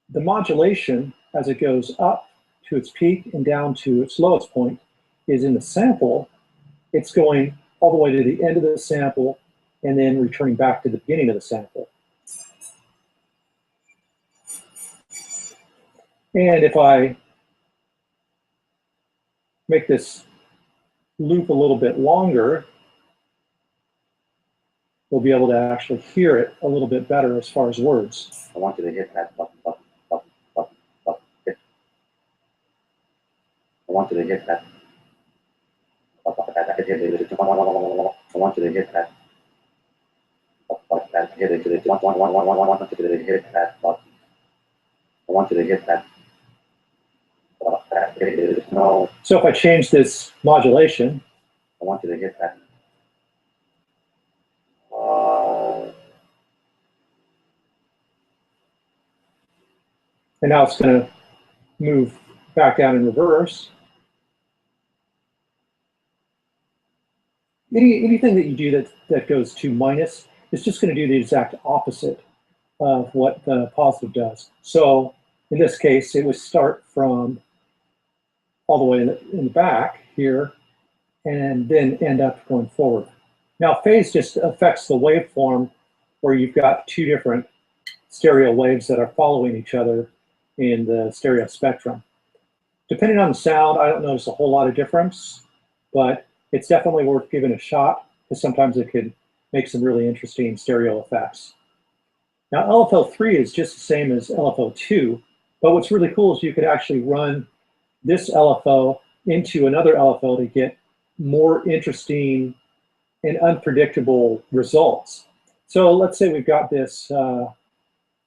the modulation as it goes up to its peak and down to its lowest point is in the sample. It's going all the way to the end of the sample and then returning back to the beginning of the sample. And if I make this loop a little bit longer, we'll be able to actually hear it a little bit better as far as words. I want you to hit that button, button, button, button, button, hit. I want you to hit that. I want you to hit that. I want you to hit that. I want you to hit that. No. So if I change this modulation, I want you to hit that. and now it's going to move back down in reverse. Anything that you do that goes to minus is just going to do the exact opposite of what the positive does. So in this case, it would start from all the way in the back here and then end up going forward. Now phase just affects the waveform where you've got two different stereo waves that are following each other in the stereo spectrum. Depending on the sound, I don't notice a whole lot of difference, but it's definitely worth giving a shot because sometimes it could make some really interesting stereo effects. Now LFO3 is just the same as LFO2, but what's really cool is you could actually run this LFO into another LFO to get more interesting and unpredictable results. So let's say we've got this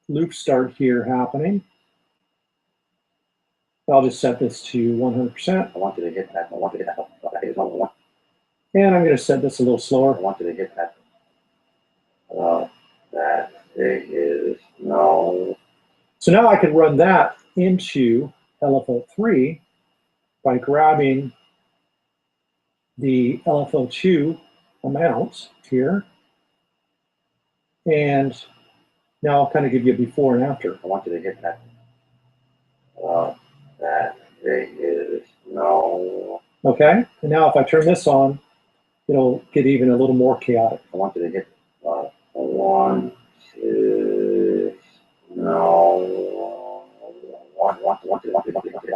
loop start here happening. I'll just set this to 100%. I want you to hit that. I want you to hit that. And I'm going to set this a little slower. I want you to hit that. That is no. So now I can run that into LFO3 by grabbing the LFO2 amount here. And now I'll kind of give you a before and after. I want you to hit that. That is no. Okay, and now if I turn this on, it'll get even a little more chaotic. I want you to hit 1, 2, no. 1, 1, 1, 2, 1, 2, 1, 2, 1, 2,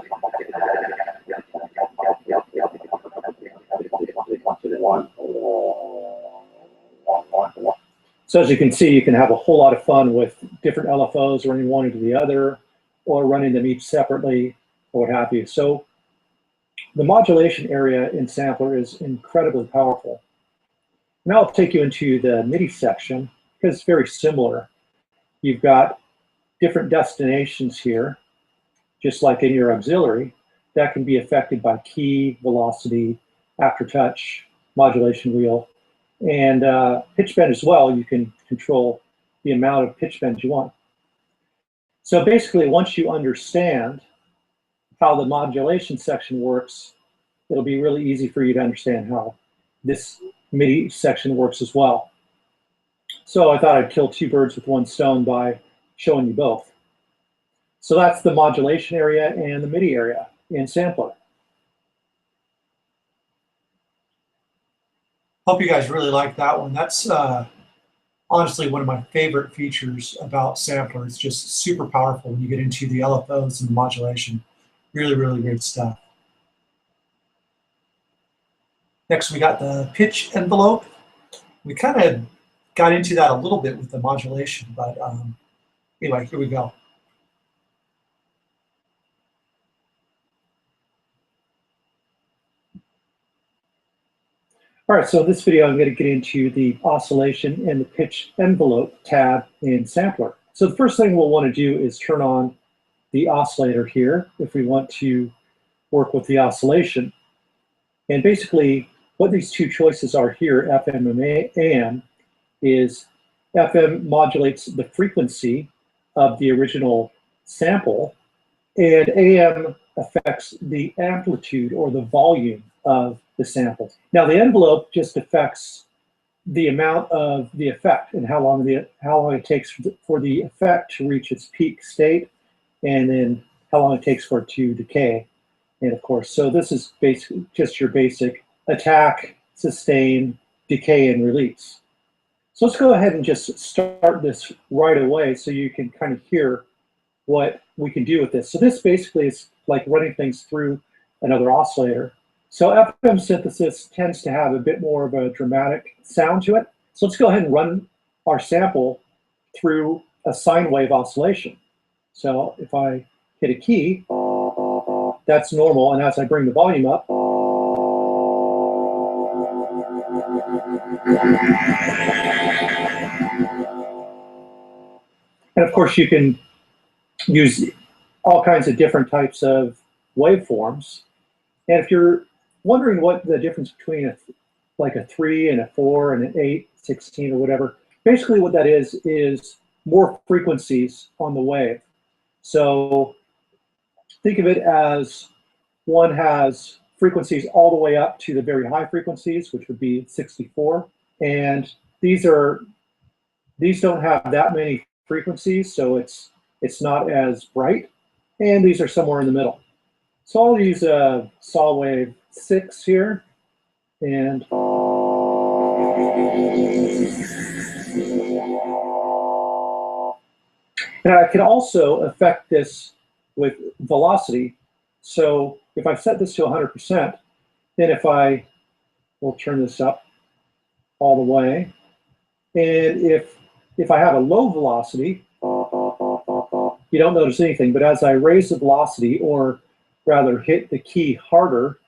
1. So as you can see, you can have a whole lot of fun with different LFOs running one into the other, or running them each separately, or what have you. So the modulation area in Sampler is incredibly powerful. Now I'll take you into the MIDI section because it's very similar. You've got different destinations here, just like in your auxiliary, that can be affected by key, velocity, aftertouch, modulation wheel, and pitch bend as well. You can control the amount of pitch bend you want. So basically, once you understand how the modulation section works, it'll be really easy for you to understand how this MIDI section works as well. So I thought I'd kill two birds with one stone by showing you both. So that's the modulation area and the MIDI area in Sampler. Hope you guys really like that one. That's honestly one of my favorite features about Sampler. It's just super powerful when you get into the LFOs and the modulation. Really, really great stuff. Next, we got the pitch envelope. We kind of got into that a little bit with the modulation, but anyway, here we go. All right, so in this video, I'm going to get into the oscillation and the pitch envelope tab in Sampler. So the first thing we'll want to do is turn on the oscillator here if we want to work with the oscillation. And basically, what these two choices are here, FM and AM, is FM modulates the frequency of the original sample, and AM affects the amplitude or the volume of the sample. Now, the envelope just affects the amount of the effect and how long it takes for the effect to reach its peak state, and then how long it takes for it to decay. And of course, so this is basically just your basic attack, sustain, decay, and release. So let's go ahead and just start this right away so you can kind of hear what we can do with this. So this basically is like running things through another oscillator. So FM synthesis tends to have a bit more of a dramatic sound to it. So let's go ahead and run our sample through a sine wave oscillation. So if I hit a key, that's normal, and as I bring the volume up, and of course you can use all kinds of different types of waveforms. And if you're wondering what the difference between like a 3 and a 4 and an 8, 16 or whatever, basically what that is more frequencies on the wave. So think of it as one has frequencies all the way up to the very high frequencies, which would be 64. And these don't have that many frequencies, so it's not as bright. And these are somewhere in the middle. So I'll use a saw wave 6 here, and I can also affect this with velocity. So if I set this to 100%, then we'll turn this up all the way, and if I have a low velocity, you don't notice anything, but as I raise the velocity, or rather hit the key harder,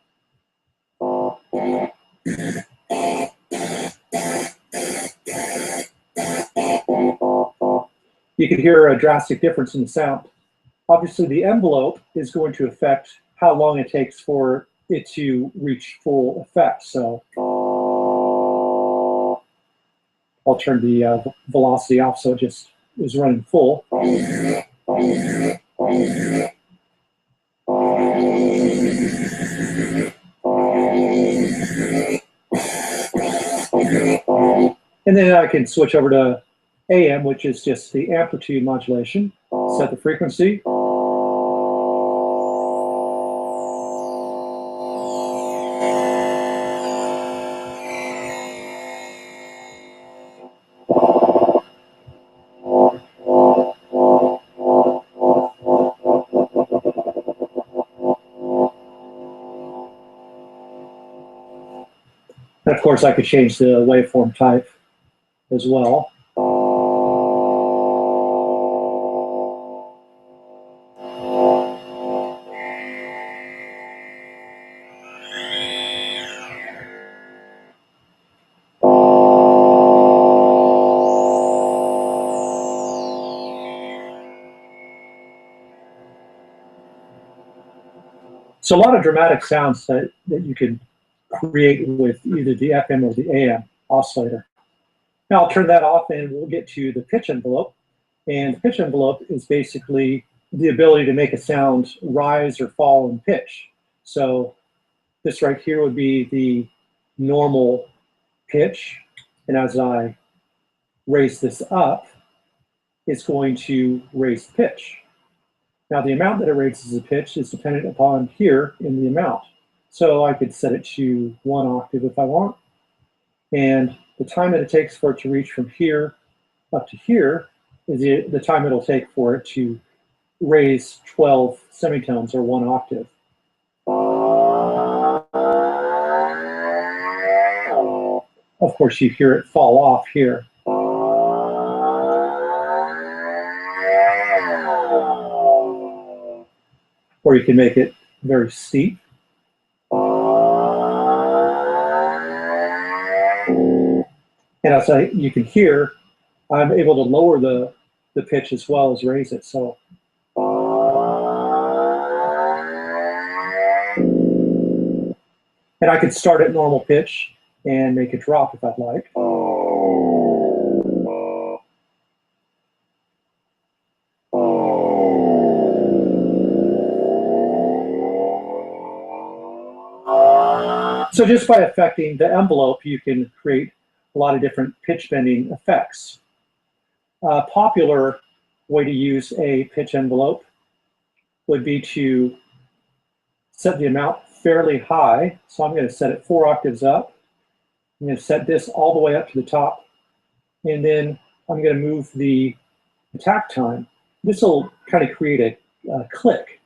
you can hear a drastic difference in the sound. Obviously, the envelope is going to affect how long it takes for it to reach full effect. So I'll turn the velocity off so it just is running full. And then I can switch over to AM, which is just the amplitude modulation. Set the frequency. And of course, I could change the waveform type as well. So a lot of dramatic sounds that you can create with either the FM or the AM oscillator. Now I'll turn that off and we'll get to the pitch envelope. And the pitch envelope is basically the ability to make a sound rise or fall in pitch. So this right here would be the normal pitch. And as I raise this up, it's going to raise the pitch. Now the amount that it raises the pitch is dependent upon here in the amount. So I could set it to 1 octave if I want. And the time that it takes for it to reach from here up to here is the time it'll take for it to raise 12 semitones or 1 octave. Of course, you hear it fall off here. Or you can make it very steep. And as you can hear, I'm able to lower the pitch as well as raise it. So and I could start at normal pitch and make it drop if I'd like. So just by affecting the envelope, you can create a lot of different pitch bending effects. A popular way to use a pitch envelope would be to set the amount fairly high. So I'm going to set it 4 octaves up. I'm going to set this all the way up to the top. And then I'm going to move the attack time. This will kind of create a click.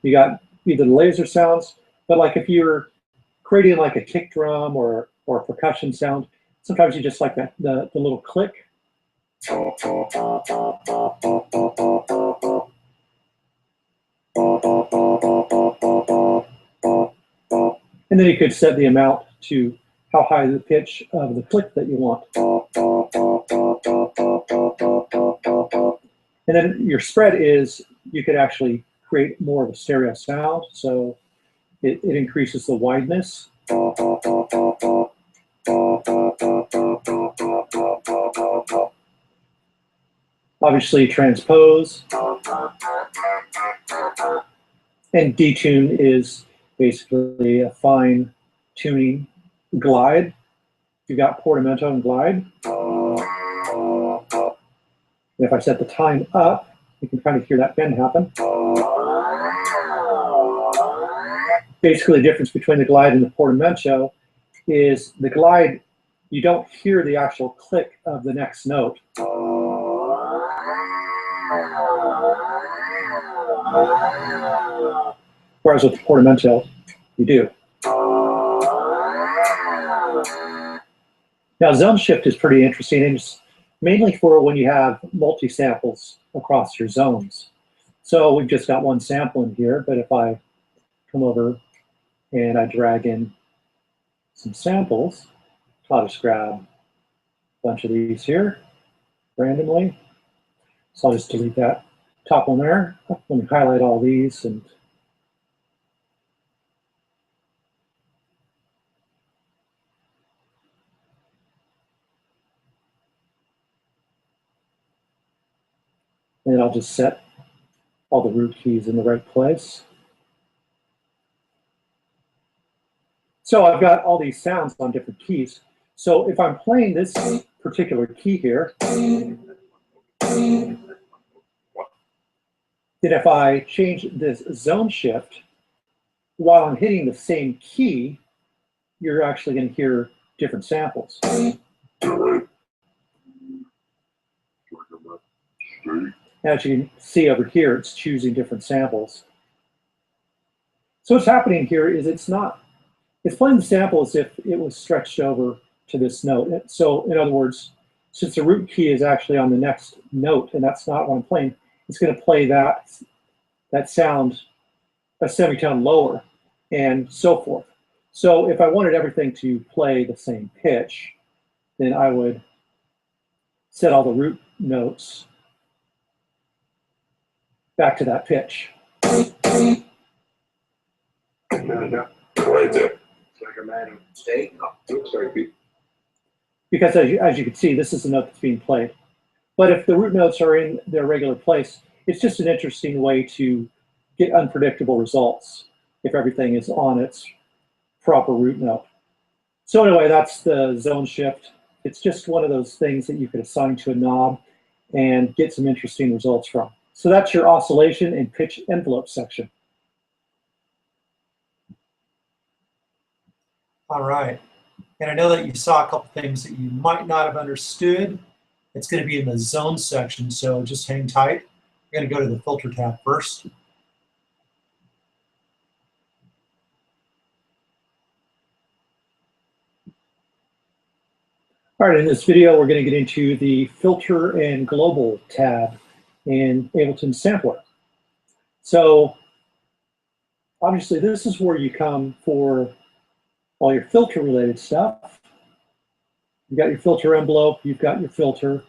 You got either the laser sounds, but like if you're creating like a kick drum or a percussion sound, sometimes you just like that the little click. And then you could set the amount to how high the pitch of the click that you want. And then your spread is, you could actually create more of a stereo sound, so it increases the wideness. Obviously transpose. And detune is basically a fine tuning glide. You've got portamento and glide. And if I set the time up, you can kind of hear that bend happen. Basically, the difference between the glide and the portamento is the glide, you don't hear the actual click of the next note. Whereas with the portamento, you do. Now, zone shift is pretty interesting, and it's mainly for when you have multi-samples across your zones. So we've just got one sample in here, but if I come over and I drag in some samples, I'll just grab a bunch of these here randomly. So I'll just delete that top one there. Let me highlight all these and then I'll just set all the root keys in the right place. So I've got all these sounds on different keys. So if I'm playing this particular key here, then if I change this zone shift, while I'm hitting the same key, you're actually going to hear different samples. As you can see over here, it's choosing different samples. So what's happening here is it's playing the sample as if it was stretched over to this note. So in other words, since the root key is actually on the next note, and that's not what I'm playing, it's going to play that sound a semitone lower and so forth. So if I wanted everything to play the same pitch, then I would set all the root notes back to that pitch. Because as you can see, this is the note that's being played. But if the root notes are in their regular place, it's just an interesting way to get unpredictable results if everything is on its proper root note. So anyway, that's the zone shift. It's just one of those things that you could assign to a knob and get some interesting results from. So that's your oscillation and pitch envelope section. All right. And I know that you saw a couple things that you might not have understood. It's going to be in the zone section, so just hang tight. We're going to go to the filter tab first. All right, in this video, we're going to get into the Filter and Global tab in Ableton Sampler. So obviously, this is where you come for all your filter-related stuff. You've got your filter envelope, you've got your filter.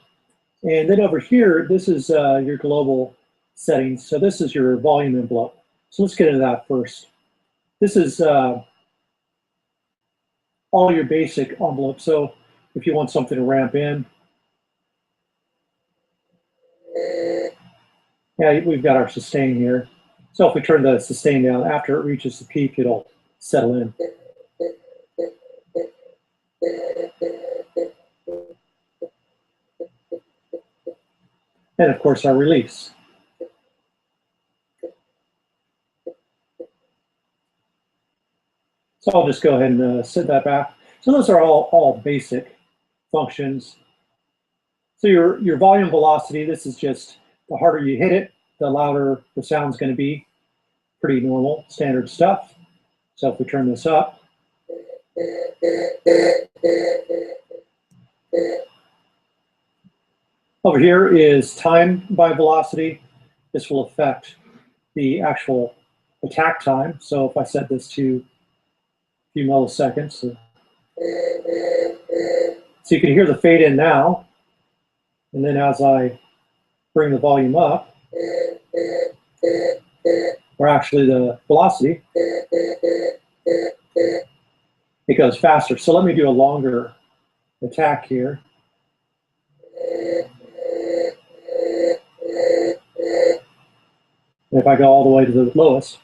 And then over here, this is your global settings. So this is your volume envelope. So let's get into that first. This is all your basic envelope. So if you want something to ramp in, yeah, we've got our sustain here. So if we turn the sustain down, after it reaches the peak, it'll settle in. And of course, our release. So I'll just go ahead and set that back. So those are all basic functions. So your volume velocity, this is just the harder you hit it, the louder the sound's going to be. Pretty normal, standard stuff. So if we turn this up, over here is time by velocity. This will affect the actual attack time. So if I set this to a few milliseconds, so you can hear the fade in now. And then as I bring the volume up, or actually the velocity, it goes faster. So let me do a longer attack here. And if I go all the way to the lowest,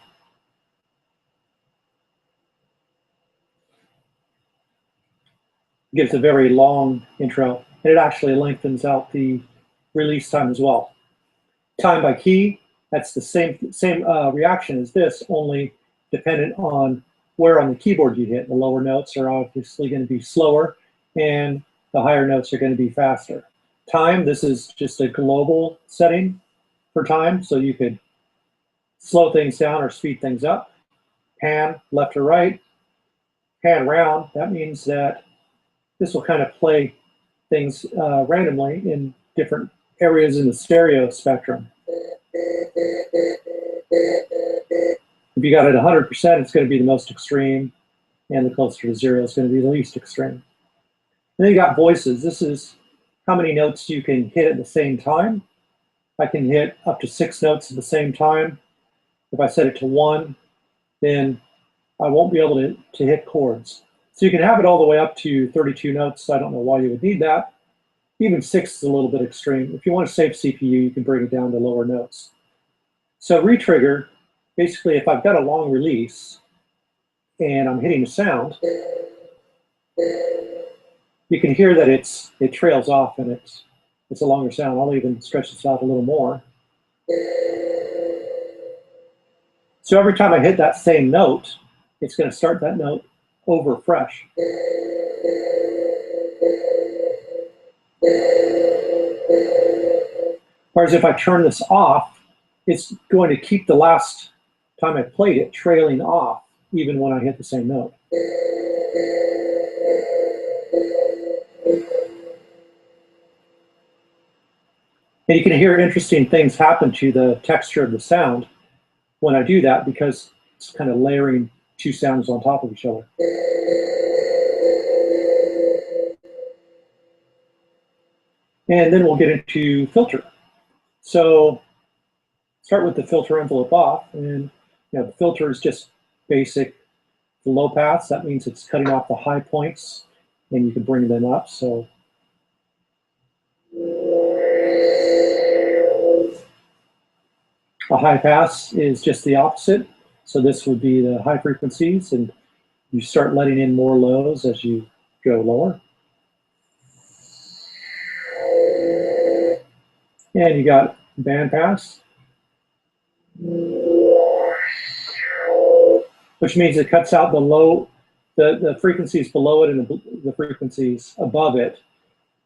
it gives a very long intro, and it actually lengthens out the release time as well. Time by key, that's the same reaction as this, only dependent on where on the keyboard you hit. The lower notes are obviously going to be slower, and the higher notes are going to be faster. Time, this is just a global setting for time, so you could slow things down or speed things up. Pan, left or right. Pan round, that means that this will kind of play things randomly in different areas in the stereo spectrum. If you got it 100%, it's going to be the most extreme, and the closer to 0 is going to be the least extreme. And then you got voices. This is how many notes you can hit at the same time. I can hit up to 6 notes at the same time. If I set it to 1, then I won't be able to hit chords. So you can have it all the way up to 32 notes. I don't know why you would need that. Even 6 is a little bit extreme. If you want to save CPU, you can bring it down to lower notes. So retrigger, basically if I've got a long release and I'm hitting a sound, you can hear that it trails off and it's a longer sound. I'll even stretch this out a little more. So every time I hit that same note, it's going to start that note over fresh. Whereas if I turn this off, it's going to keep the last time I played it trailing off, even when I hit the same note. And you can hear interesting things happen to the texture of the sound when I do that, because it's kind of layering 2 sounds on top of each other. And then we'll get into filter. So start with the filter envelope off, and the filter is just basic low pass. That means it's cutting off the high points, and you can bring them up. So a high pass is just the opposite. So this would be the high frequencies, and you start letting in more lows as you go lower. And you got band pass, which means it cuts out the low the frequencies below it and the frequencies above it,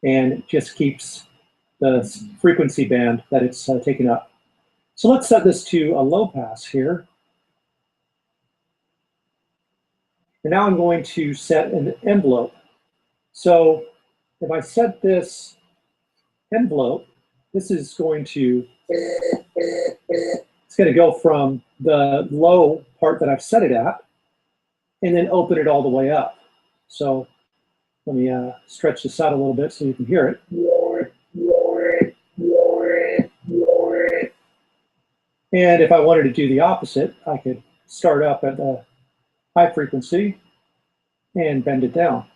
and it just keeps the frequency band that it's taking up. So let's set this to a low pass here. And now I'm going to set an envelope. So if I set this envelope, this is going to, it's going to go from the low part that I've set it at, and then open it all the way up. So let me stretch this out a little bit so you can hear it. And if I wanted to do the opposite, I could start up at the high frequency and bend it down.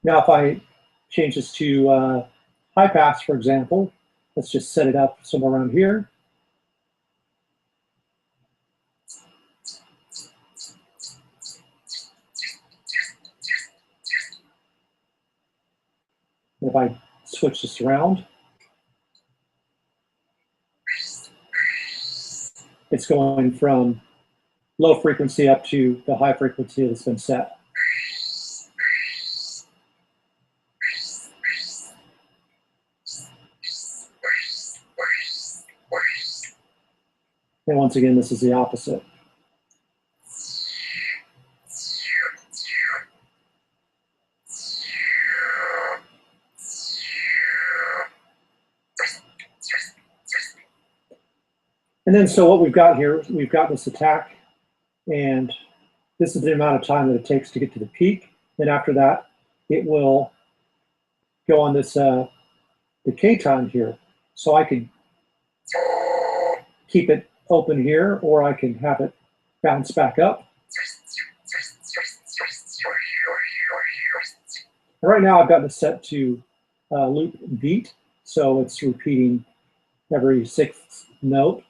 Now if I change this to high pass, for example, let's just set it up somewhere around here. If I switch this around, it's going from low frequency up to the high frequency that's been set. And once again, this is the opposite. And then, so what we've got here, we've got this attack, and this is the amount of time that it takes to get to the peak. Then after that, it will go on this decay time here. So I could keep it open here, or I can have it bounce back up. And right now I've got this set to loop beat, so it's repeating every sixth note.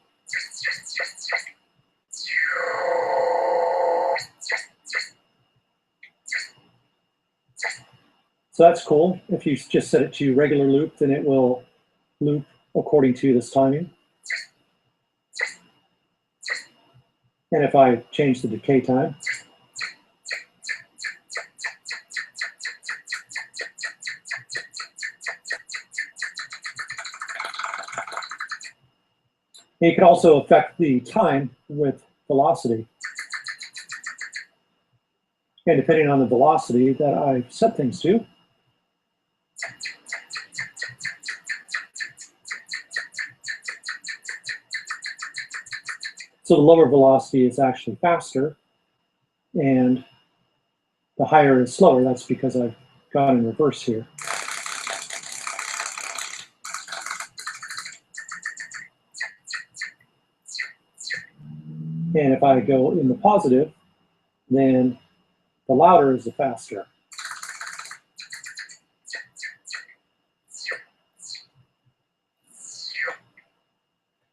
So that's cool. If you just set it to regular loop, then it will loop according to this timing. And if I change the decay time, and you can also affect the time with velocity. And depending on the velocity that I've set things to, so the lower velocity is actually faster, and the higher is slower. That's because I've gone in reverse here. And if I go in the positive, then the louder is the faster.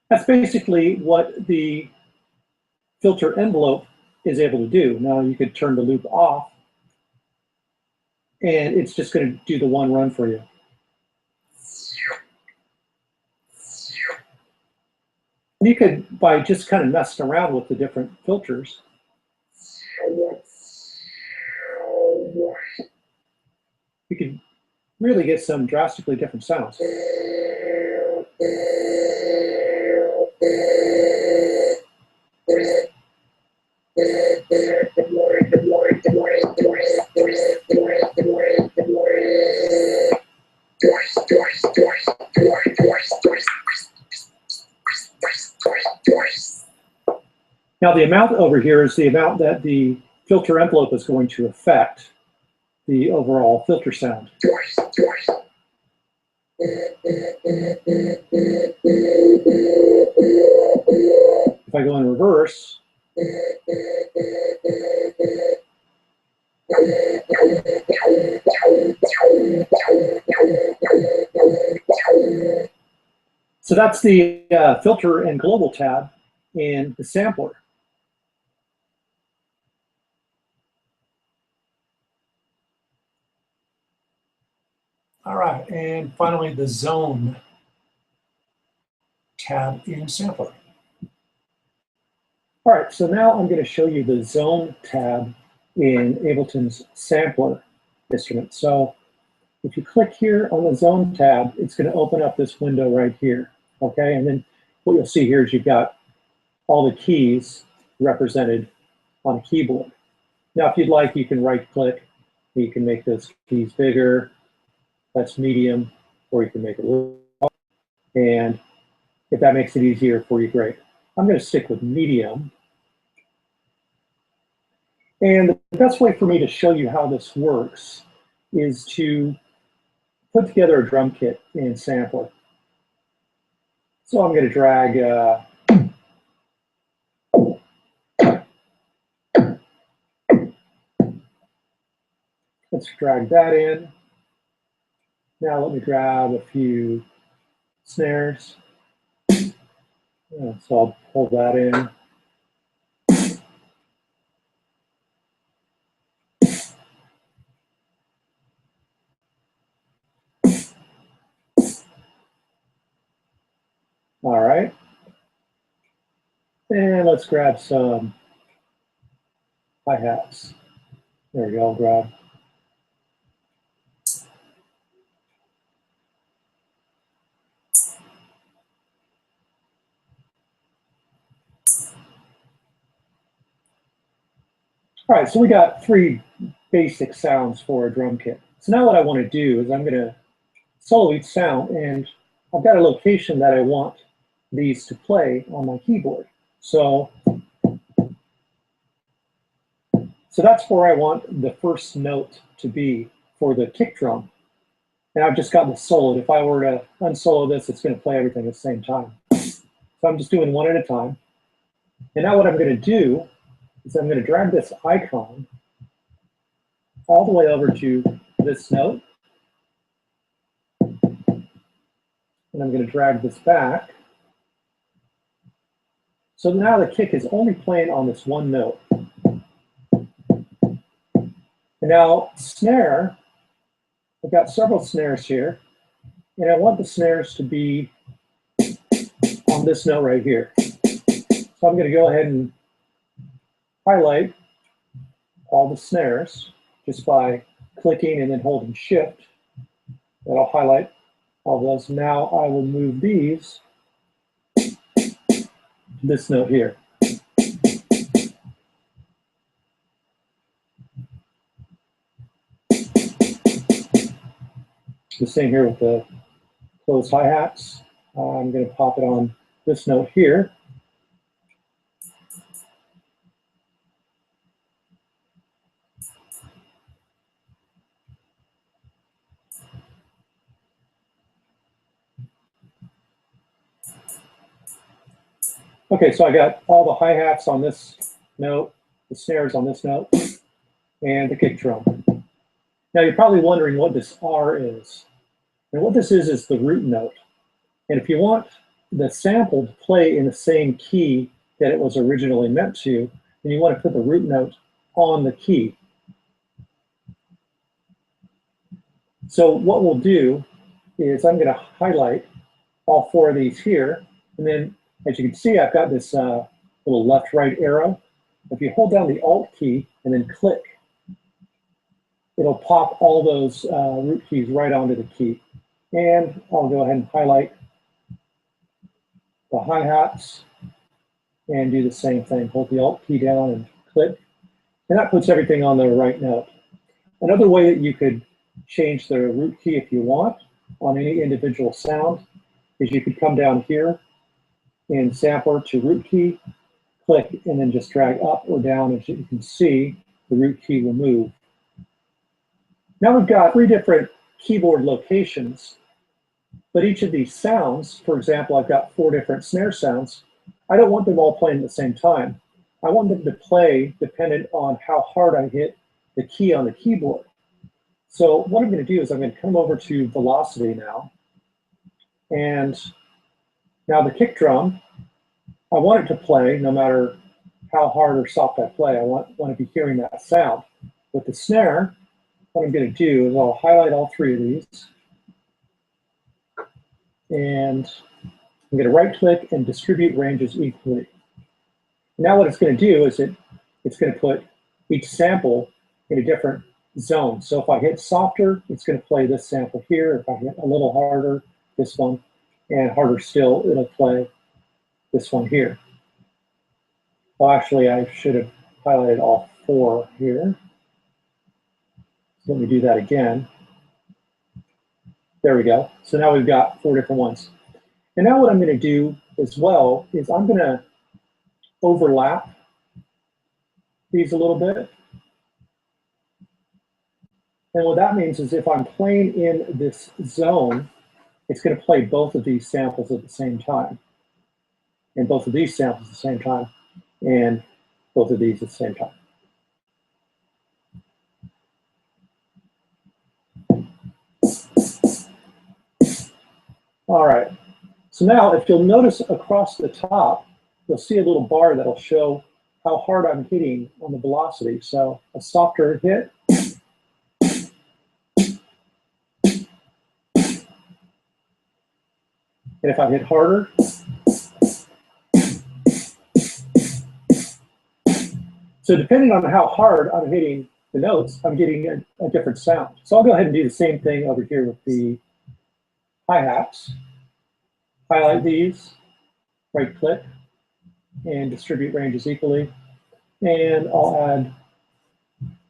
That's basically what the filter envelope is able to do. Now you could turn the loop off, and it's just going to do the one run for you. You could, by just kind of messing around with the different filters, you can really get some drastically different sounds. Now the amount over here is the amount that the filter envelope is going to affect the overall filter sound. If I go in reverse, so that's the filter and global tab in the sampler. All right, and finally the zone tab in sampler. All right, so now I'm going to show you the zone tab in Ableton's sampler instrument. So if you click here on the zone tab, it's going to open up this window right here. Okay, and then what you'll see here is you've got all the keys represented on a keyboard. Now, if you'd like, you can right-click. You can make those keys bigger. That's medium, or you can make it little. And if that makes it easier for you, great. I'm going to stick with medium. And the best way for me to show you how this works is to put together a drum kit in Sampler. So I'm going to drag let's drag that in. Now let me grab a few snares. So I'll pull that in. All right. And let's grab some hi-hats. There we go, I'll grab. All right, so we got 3 basic sounds for a drum kit. So now what I want to do is I'm going to solo each sound, and I've got a location that I want these to play on my keyboard. So that's where I want the first note to be for the kick drum. And I've just got this soloed. If I were to unsolo this, it's going to play everything at the same time. So I'm just doing one at a time. And now what I'm going to do is I'm going to drag this icon all the way over to this note. And I'm going to drag this back. So now the kick is only playing on this one note. And now snare, I've got several snares here, and I want the snares to be on this note right here. So I'm going to go ahead and highlight all the snares just by clicking and then holding Shift. That'll highlight all those. Now I will move these to this note here. The same here with the closed hi-hats. I'm going to pop it on this note here. Okay, so I got all the hi-hats on this note, the snares on this note, and the kick drum. Now you're probably wondering what this R is. And what this is the root note. And if you want the sample to play in the same key that it was originally meant to, then you want to put the root note on the key. So what we'll do is I'm going to highlight all 4 of these here. And then, as you can see, I've got this little left-right arrow. If you hold down the Alt key and then click, it'll pop all those root keys right onto the key. And I'll go ahead and highlight the hi-hats and do the same thing. Hold the Alt key down and click. And that puts everything on the right note. Another way that you could change the root key if you want on any individual sound is you could come down here in Sampler to root key, click, and then just drag up or down. As you can see, the root key will move. Now we've got 3 different keyboard locations, but each of these sounds, for example, I've got 4 different snare sounds. I don't want them all playing at the same time. I want them to play dependent on how hard I hit the key on the keyboard. So what I'm going to do is I'm going to come over to velocity now. And now the kick drum, I want it to play no matter how hard or soft I play. I want to be hearing that sound. With the snare, what I'm going to do is I'll highlight all 3 of these. And I'm going to right-click and distribute ranges equally. Now what it's going to do is it's going to put each sample in a different zone. So if I hit softer, it's going to play this sample here. If I hit a little harder, this one, and harder still, it'll play this one here. Well, actually, I should have highlighted all 4 here. So let me do that again. There we go. So now we've got 4 different ones. And now what I'm going to do as well is I'm going to overlap these a little bit. And what that means is if I'm playing in this zone, it's going to play both of these samples at the same time, and both of these samples at the same time, and both of these at the same time. All right, so now if you'll notice across the top, you'll see a little bar that'll show how hard I'm hitting on the velocity. So a softer hit, and if I hit harder, so depending on how hard I'm hitting the notes, I'm getting a different sound. So I'll go ahead and do the same thing over here with the hi-hats. Highlight these, right-click, and distribute ranges equally. And I'll add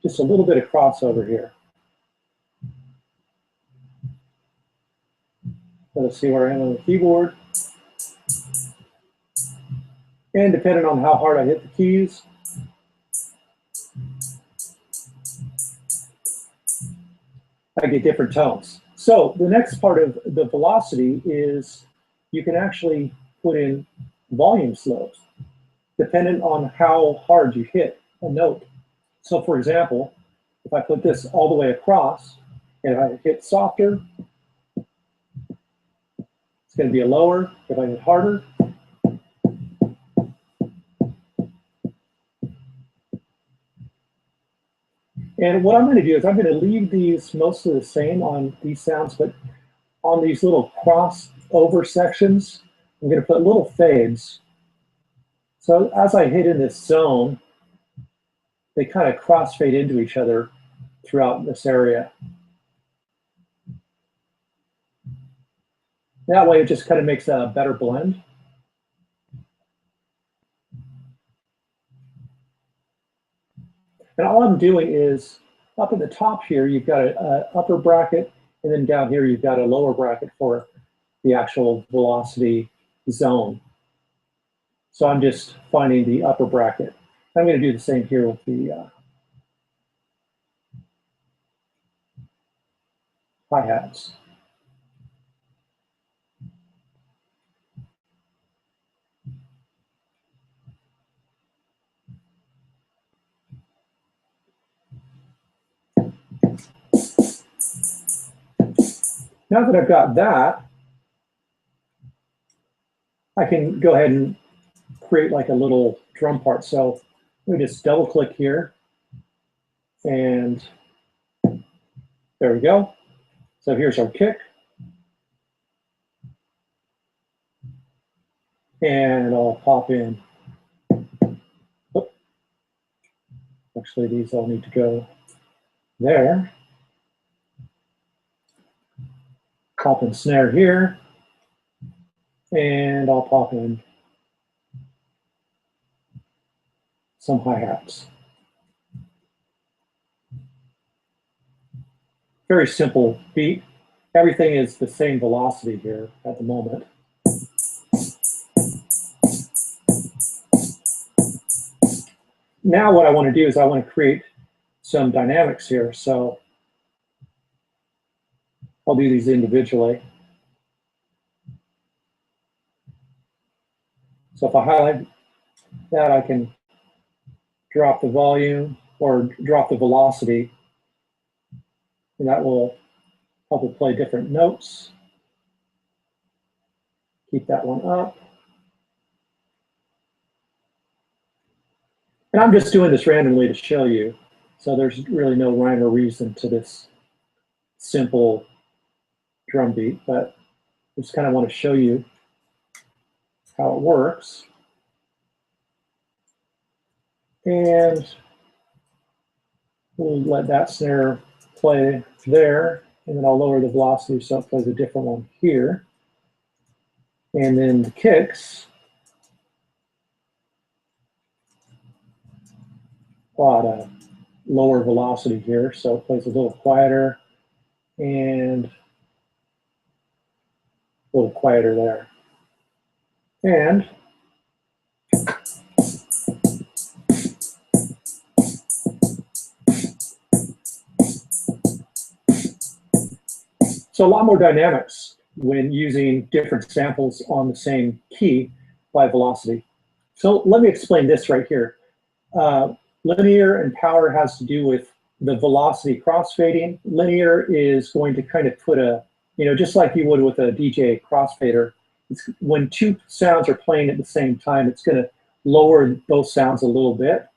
just a little bit of crossover here. So let's see where I am on the keyboard. And depending on how hard I hit the keys, I get different tones. So the next part of the velocity is you can actually put in volume slopes dependent on how hard you hit a note. So for example, if I put this all the way across and I hit softer, it's going to be a lower. If I hit harder, and what I'm going to do is I'm going to leave these mostly the same on these sounds, but on these little crossover sections, I'm going to put little fades. So as I hit in this zone, they kind of crossfade into each other throughout this area. That way it just kind of makes a better blend. And all I'm doing is up at the top here, you've got an upper bracket, and then down here, you've got a lower bracket for the actual velocity zone. So I'm just finding the upper bracket. I'm going to do the same here with the hi-hats. Now that I've got that, I can go ahead and create like a little drum part. So let me just double click here, and there we go. So here's our kick. And I'll pop in. Oop. Actually, these all need to go there. Pop in snare here. And I'll pop in some hi-hats. Very simple beat. Everything is the same velocity here at the moment. Now what I want to do is I want to create some dynamics here. So I'll do these individually. So if I highlight that, I can drop the volume or drop the velocity, and that will help it play different notes. Keep that one up. And I'm just doing this randomly to show you. So there's really no rhyme or reason to this simple drum beat, but I just kind of want to show you how it works. And we'll let that snare play there, and then I'll lower the velocity so it plays a different one here. And then the kicks, at a lower velocity here, so it plays a little quieter and a little quieter there. And so a lot more dynamics when using different samples on the same key by velocity. So let me explain this right here. Linear and power has to do with the velocity crossfading. Linear is going to kind of put a, just like you would with a DJ crossfader, when two sounds are playing at the same time, it's going to lower those sounds a little bit.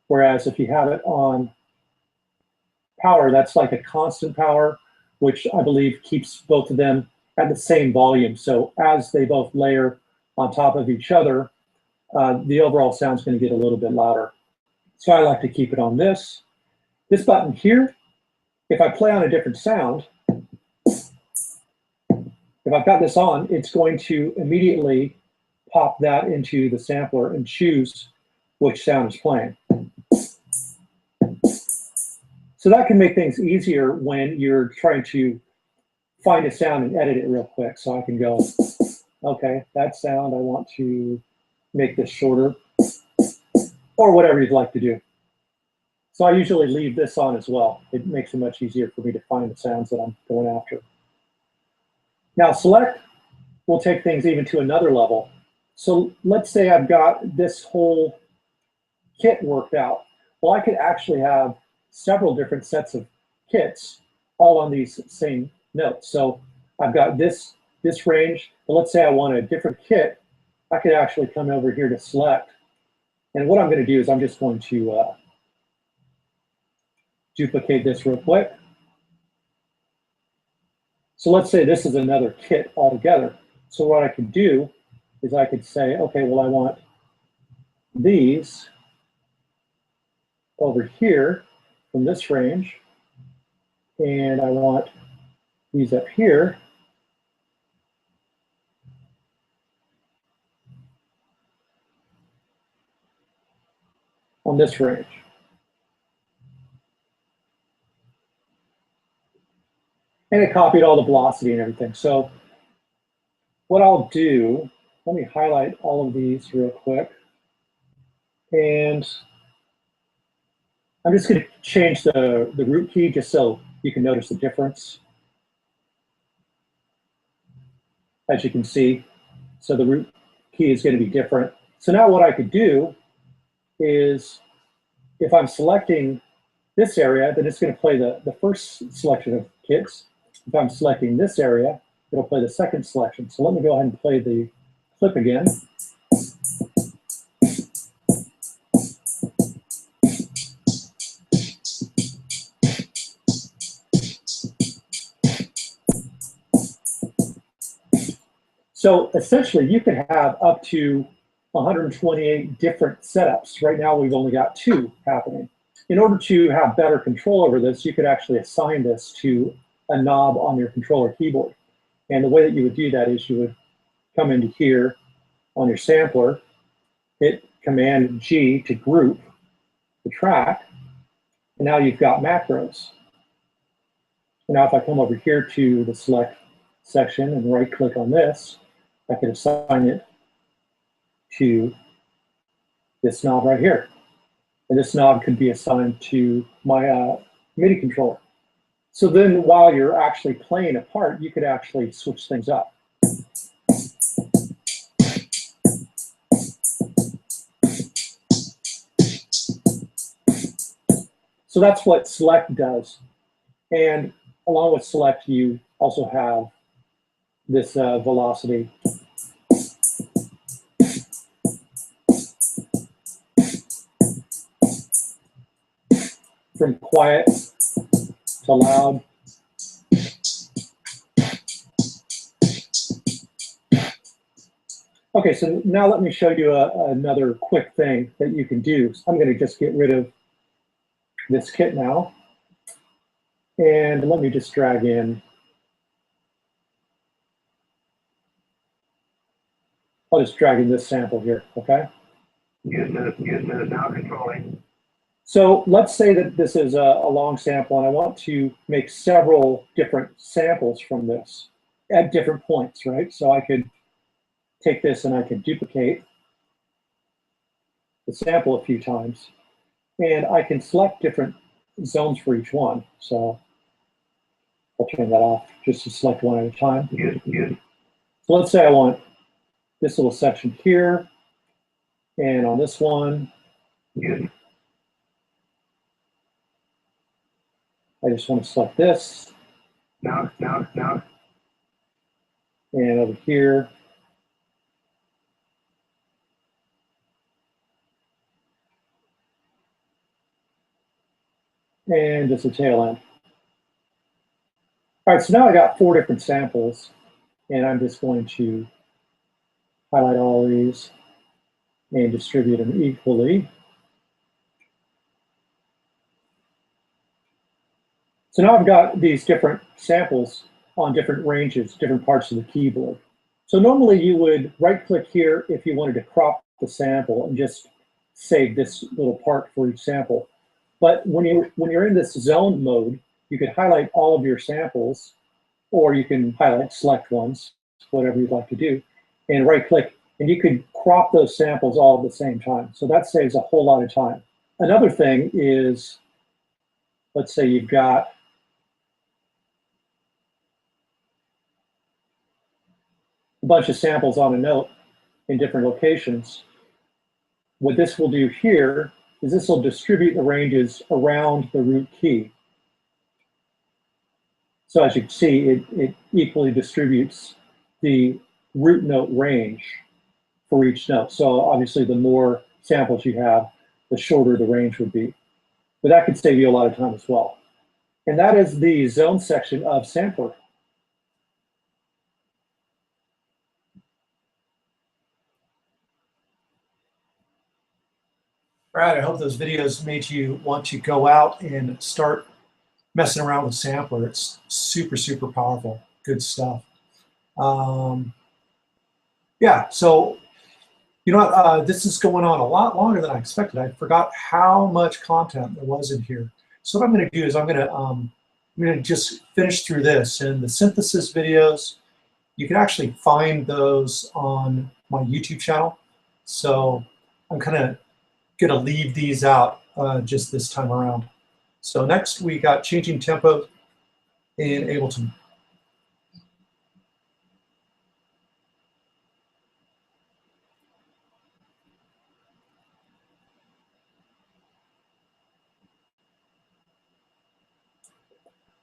Whereas if you have it on power, that's like a constant power, which I believe keeps both of them at the same volume. So as they both layer on top of each other, the overall sound is going to get a little bit louder. So I like to keep it on this. This button here, if I play on a different sound, if I've got this on, it's going to immediately pop that into the sampler and choose which sound is playing. So that can make things easier when you're trying to find a sound and edit it real quick. So I can go, okay, that sound, I want to make this shorter, or whatever you'd like to do. So I usually leave this on as well. It makes it much easier for me to find the sounds that I'm going after. Now select will take things even to another level. So let's say I've got this whole kit worked out. Well, I could actually have several different sets of kits all on these same notes. So I've got this range, but let's say I want a different kit. I could actually come over here to select. And what I'm going to do is I'm just going to duplicate this real quick. So let's say this is another kit altogether. So what I could do is I could say, okay, well, I want these over here from this range, and I want these up here. On this range. And it copied all the velocity and everything. So what I'll do, let me highlight all of these real quick. And I'm just going to change the root key just so you can notice the difference. As you can see, so the root key is going to be different. So now what I could do is if I'm selecting this area, then it's going to play the first selection of kits. If I'm selecting this area, it'll play the second selection. So let me go ahead and play the clip again. So essentially, you could have up to 128 different setups. Right now, we've only got 2 happening. In order to have better control over this, you could actually assign this to a knob on your controller keyboard. And the way that you would do that is you would come into here on your sampler, hit Command G to group the track, and now you've got macros. And now if I come over here to the select section and right click on this, I can assign it to this knob right here. And this knob could be assigned to my MIDI controller. So then while you're actually playing a part, you could actually switch things up. So that's what select does. And along with select, you also have this velocity. From quiet to loud. Okay, so now let me show you another quick thing that you can do. So I'm going to just get rid of this kit now. And let me just drag in. I'll just drag in this sample here, okay? Use minute now controlling. So let's say that this is a long sample and I want to make several different samples from this at different points, right? So I could take this and I could duplicate the sample a few times, and I can select different zones for each one. So I'll turn that off just to select one at a time. So let's say I want this little section here, and on this one, I just want to select this. Now. And over here, and just a tail end. All right, so now I got 4 different samples, and I'm just going to highlight all these and distribute them equally. So now I've got these different samples on different ranges, different parts of the keyboard. So normally you would right-click here if you wanted to crop the sample and just save this little part for each sample. But when you're in this zone mode, you could highlight all of your samples, or you can highlight select ones, whatever you'd like to do, and right-click, and you could crop those samples all at the same time. So that saves a whole lot of time. Another thing is, let's say you've got a bunch of samples on a note in different locations. What this will do here is this will distribute the ranges around the root key. So as you can see, it equally distributes the root note range for each note. So obviously the more samples you have, the shorter the range would be. But that could save you a lot of time as well. And that is the zone section of Sampler. All right, I hope those videos made you want to go out and start messing around with Sampler. It's super, super powerful. Good stuff. Yeah, so you know what? This is going on a lot longer than I expected. I forgot how much content there was in here. So what I'm going to do is I'm going to just finish through this. And the synthesis videos, you can actually find those on my YouTube channel. So I'm kind of going to leave these out just this time around. So next we got changing tempo in Ableton.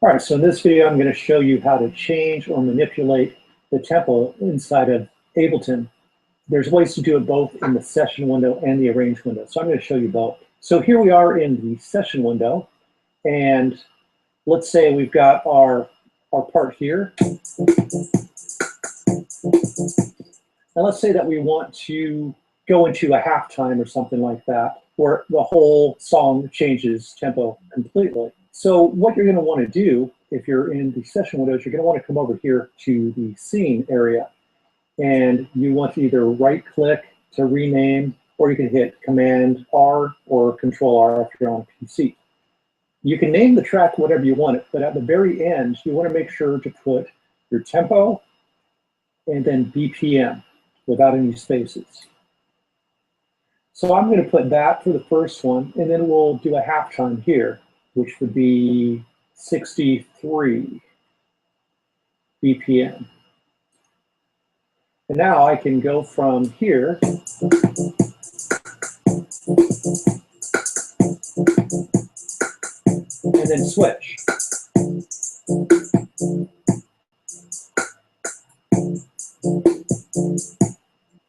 All right, so in this video, I'm going to show you how to change or manipulate the tempo inside of Ableton. There's ways to do it both in the session window and the arrange window. So I'm going to show you both. So here we are in the session window, and let's say we've got our part here. And let's say that we want to go into a halftime or something like that, where the whole song changes tempo completely. So what you're going to want to do if you're in the session window is you're going to want to come over here to the scene area, and you want to either right click to rename, or you can hit Command R or Control R if you're on a PC. You can name the track whatever you want it, but at the very end you want to make sure to put your tempo and then BPM without any spaces. So I'm going to put that for the first one, and then we'll do a halftime here, which would be 63 BPM. And now I can go from here and then switch.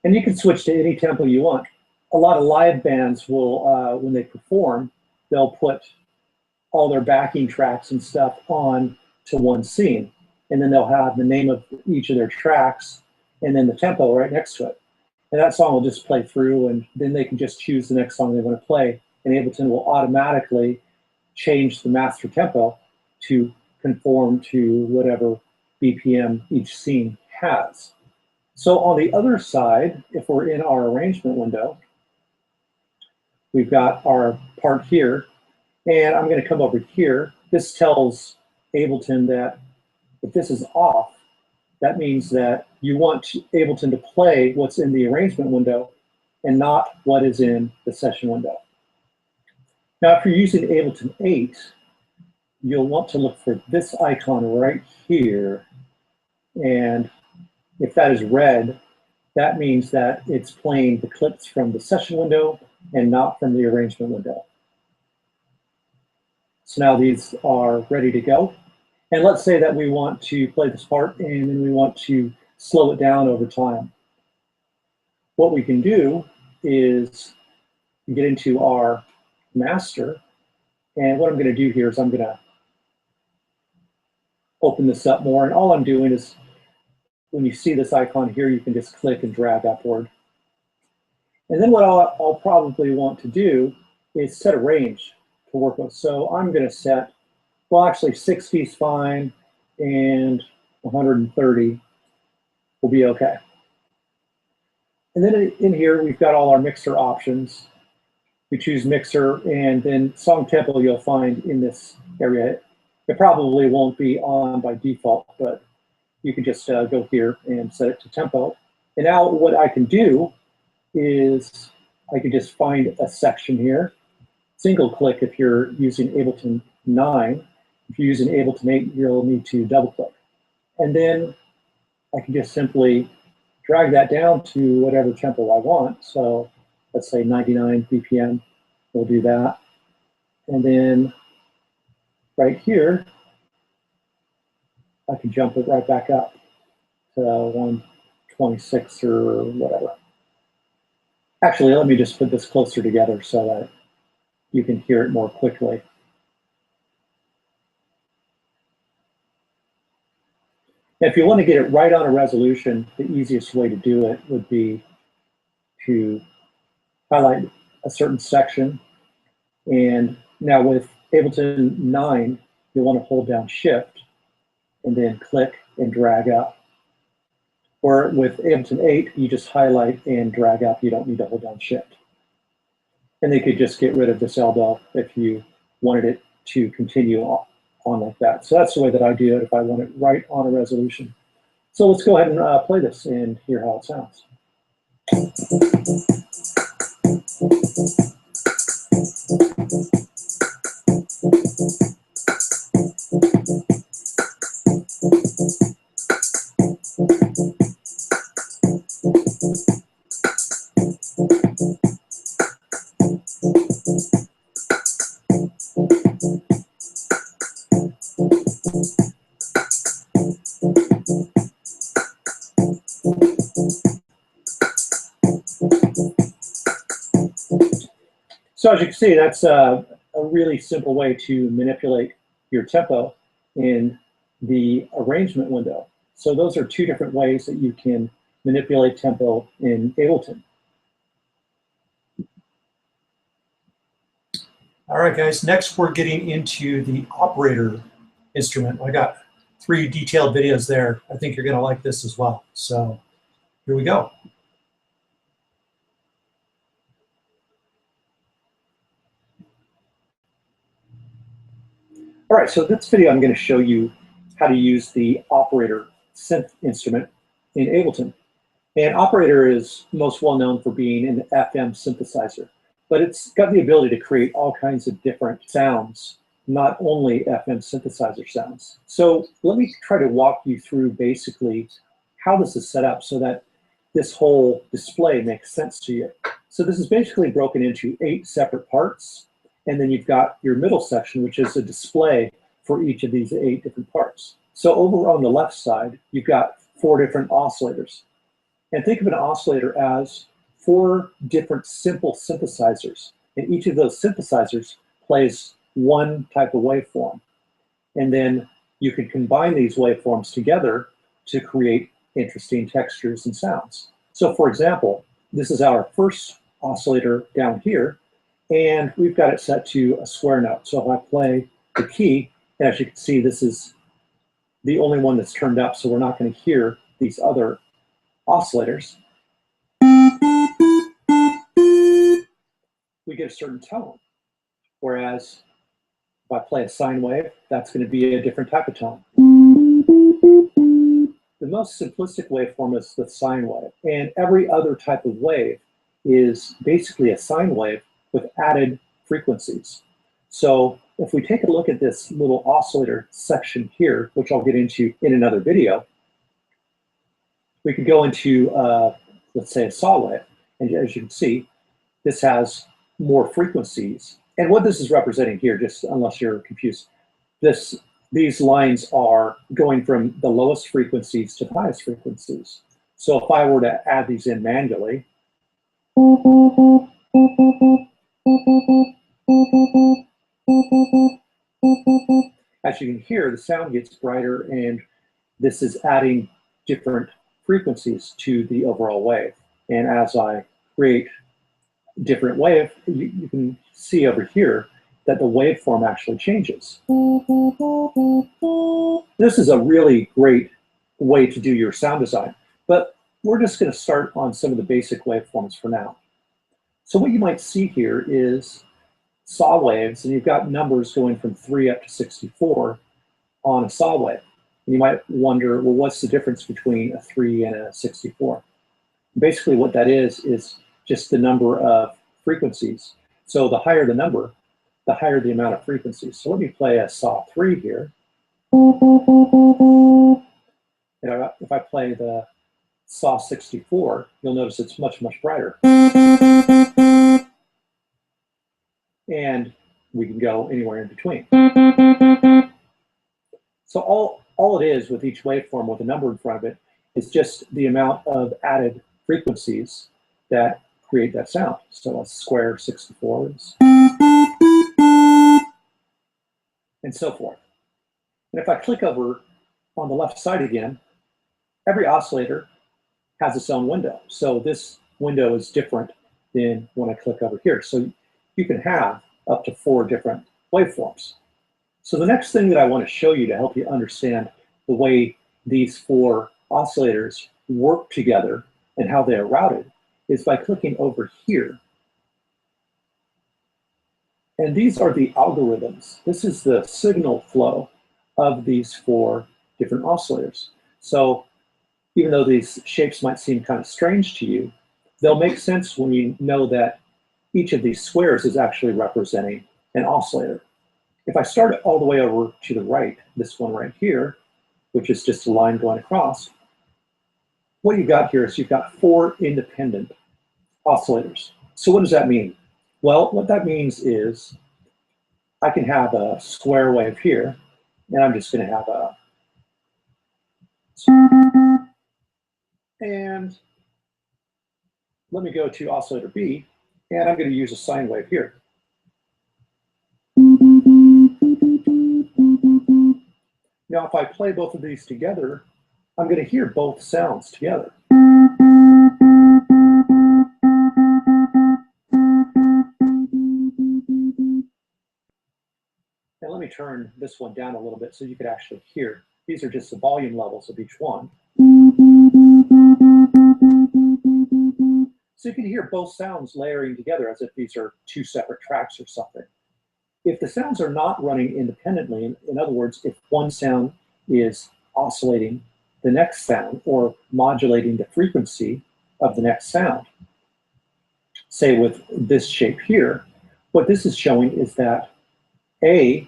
And you can switch to any tempo you want. A lot of live bands will, when they perform, they'll put all their backing tracks and stuff on to one scene. And then they'll have the name of each of their tracks and then the tempo right next to it. And that song will just play through, and then they can just choose the next song they want to play, and Ableton will automatically change the master tempo to conform to whatever BPM each scene has. So on the other side, if we're in our arrangement window, we've got our part here, and I'm going to come over here. This tells Ableton that if this is off, that means that you want Ableton to play what's in the arrangement window and not what is in the session window. Now, if you're using Ableton 8, you'll want to look for this icon right here. And if that is red, that means that it's playing the clips from the session window and not from the arrangement window. So now these are ready to go. And let's say that we want to play this part and then we want to slow it down over time. What we can do is get into our master. And what I'm going to do here is I'm going to open this up more. And all I'm doing is when you see this icon here, you can just click and drag upward. And then what I'll probably want to do is set a range to work with. So I'm going to set, well, actually 60 is fine, and 130 will be okay. And then in here, we've got all our mixer options. We choose mixer, and then song tempo you'll find in this area. It probably won't be on by default, but you can just go here and set it to tempo. And now what I can do is I can just find a section here, single click if you're using Ableton 9. If you're using Ableton 8, you'll need to double click. And then I can just simply drag that down to whatever tempo I want. So let's say 99 BPM, we'll do that. And then right here, I can jump it right back up to 126 or whatever. Actually, let me just put this closer together so that you can hear it more quickly. If you want to get it right on a resolution, the easiest way to do it would be to highlight a certain section. And now with Ableton 9, you'll want to hold down Shift and then click and drag up. Or with Ableton 8, you just highlight and drag up. You don't need to hold down Shift. And they could just get rid of this elbow if you wanted it to continue on like that. So that's the way that I do it if I want it right on a resolution. So let's go ahead and play this and hear how it sounds. So as you can see, that's a really simple way to manipulate your tempo in the arrangement window. So those are two different ways that you can manipulate tempo in Ableton. All right, guys, next we're getting into the operator instrument. I got 3 detailed videos there. I think you're gonna like this as well. So here we go. All right, so this video I'm going to show you how to use the operator synth instrument in Ableton. And operator is most well known for being an FM synthesizer, but it's got the ability to create all kinds of different sounds, not only FM synthesizer sounds. So let me try to walk you through basically how this is set up so that this whole display makes sense to you. So this is basically broken into 8 separate parts. And then you've got your middle section, which is a display for each of these 8 different parts. So over on the left side, you've got 4 different oscillators. And think of an oscillator as 4 different simple synthesizers. And each of those synthesizers plays one type of waveform. And then you can combine these waveforms together to create interesting textures and sounds. So for example, this is our first oscillator down here, and we've got it set to a square note. So if I play the key, and as you can see, this is the only one that's turned up, so we're not going to hear these other oscillators. We get a certain tone. Whereas if I play a sine wave, that's going to be a different type of tone. The most simplistic waveform is the sine wave, and every other type of wave is basically a sine wave with added frequencies. So if we take a look at this little oscillator section here, which I'll get into in another video, we could go into, let's say, a saw wave, and as you can see, this has more frequencies. And what this is representing here, just unless you're confused, these lines are going from the lowest frequencies to the highest frequencies. So if I were to add these in manually, as you can hear, the sound gets brighter, and this is adding different frequencies to the overall wave. And as I create different wave, you can see over here that the waveform actually changes. This is a really great way to do your sound design, but we're just going to start on some of the basic waveforms for now. So what you might see here is saw waves, and you've got numbers going from 3 up to 64 on a saw wave. And you might wonder, well, what's the difference between a 3 and a 64? Basically what that is just the number of frequencies. So the higher the number, the higher the amount of frequencies. So let me play a saw 3 here. And if I play the saw 64, you'll notice it's much, much brighter. And we can go anywhere in between. So all it is with each waveform with a number in front of it is just the amount of added frequencies that create that sound. So a square 64 is, and so forth. And if I click over on the left side again, every oscillator has its own window. So this window is different than when I click over here. So you can have up to 4 different waveforms. So the next thing that I want to show you to help you understand the way these 4 oscillators work together and how they are routed is by clicking over here. And these are the algorithms. This is the signal flow of these 4 different oscillators. So even though these shapes might seem kind of strange to you, they'll make sense when you know that each of these squares is actually representing an oscillator. If I start it all the way over to the right, this one right here, which is just a line going across, what you've got here is you've got 4 independent oscillators. So what does that mean? Well, what that means is I can have a square wave here, and I'm just going to have a, and let me go to oscillator B, and I'm going to use a sine wave here. Now, if I play both of these together, I'm going to hear both sounds together. And let me turn this one down a little bit so you could actually hear. These are just the volume levels of each one. So you can hear both sounds layering together as if these are 2 separate tracks or something. If the sounds are not running independently, in other words, if one sound is oscillating the next sound or modulating the frequency of the next sound, say with this shape here, what this is showing is that A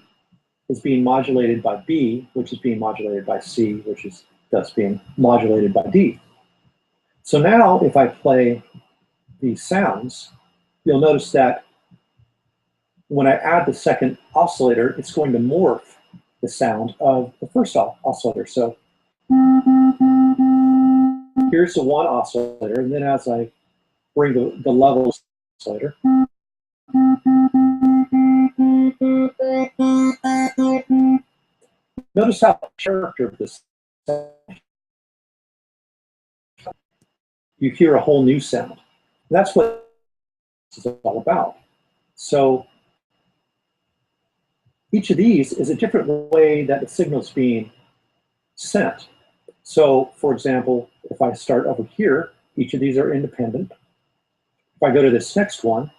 is being modulated by B, which is being modulated by C, which is thus being modulated by D. So now if I play these sounds, you'll notice that when I add the second oscillator, it's going to morph the sound of the first oscillator. So here's the one oscillator, and then as I bring the level oscillator, notice how the character of this sound, you hear a whole new sound. That's what this is all about. So each of these is a different way that the signal is being sent. So for example, if I start over here, each of these are independent. If I go to this next one,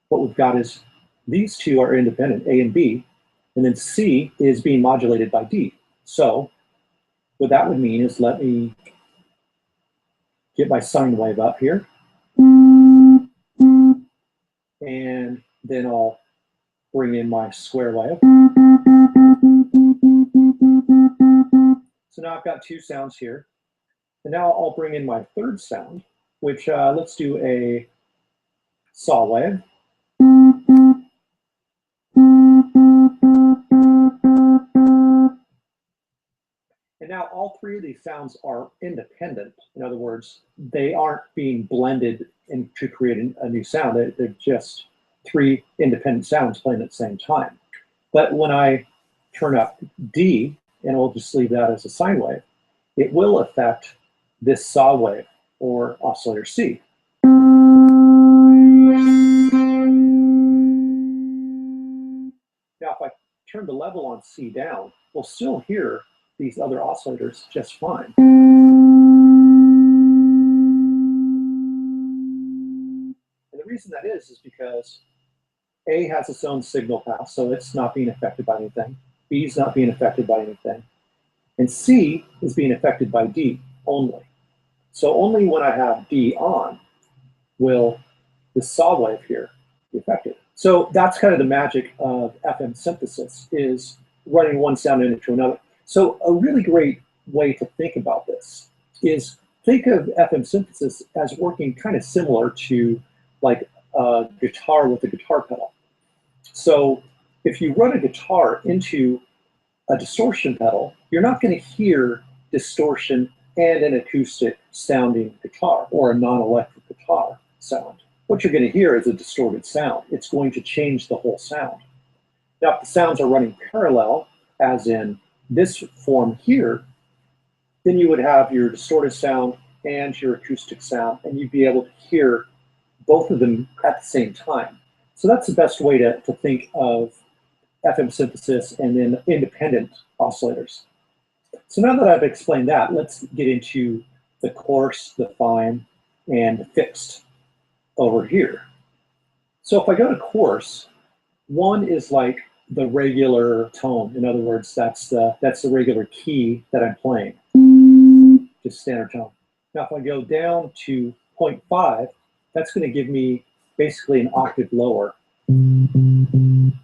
what we've got is these two are independent, A and B, and then C is being modulated by D. So what that would mean is, let me get my sine wave up here. And then I'll bring in my square wave. So now I've got two sounds here. And now I'll bring in my third sound, which let's do a saw wave. And now all three of these sounds are independent. In other words, they aren't being blended to create a new sound. They're just three independent sounds playing at the same time. But when I turn up D, and we'll just leave that as a sine wave, it will affect this saw wave, or oscillator C. Now, if I turn the level on C down, we'll still hear these other oscillators just fine. And the reason that is because A has its own signal path, so it's not being affected by anything. B is not being affected by anything. And C is being affected by D only. So only when I have D on will the saw wave here be affected. So that's kind of the magic of FM synthesis, is running one sound into another. So a really great way to think about this is think of FM synthesis as working kind of similar to like a guitar with a guitar pedal. So if you run a guitar into a distortion pedal, you're not going to hear distortion and an acoustic sounding guitar or a non-electric guitar sound. What you're going to hear is a distorted sound. It's going to change the whole sound. Now, if the sounds are running parallel, as in this form here, then you would have your distorted sound and your acoustic sound, and you'd be able to hear both of them at the same time. So that's the best way to think of FM synthesis and then independent oscillators. So now that I've explained that, let's get into the coarse, the fine, and the fixed over here. So if I go to coarse, one is like the regular tone. In other words, that's the regular key that I'm playing, just standard tone. Now if I go down to 0.5, that's going to give me basically an octave lower. And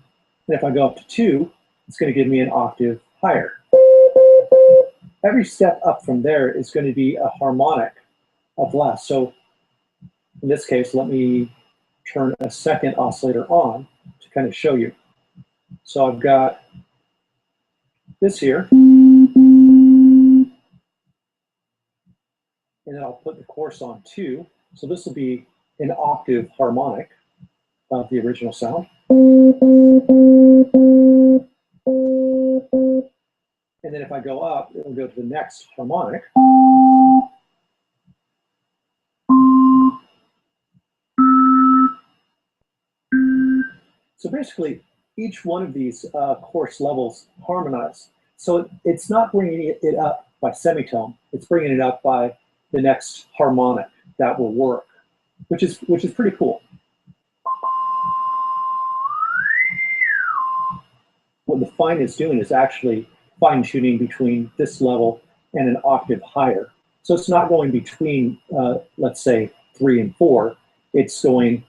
if I go up to 2, it's going to give me an octave higher. Every step up from there is going to be a harmonic of less. So in this case, let me turn a second oscillator on to kind of show you. So I've got this here, and then I'll put the coarse on 2. So this will be an octave harmonic of the original sound. And then if I go up, it'll go to the next harmonic. So basically, each one of these coarse levels harmonize. So it's not bringing it up by semitone, it's bringing it up by the next harmonic that will work, which is pretty cool. What the fine is doing is actually fine-tuning between this level and an octave higher. So it's not going between, let's say, 3 and 4. It's going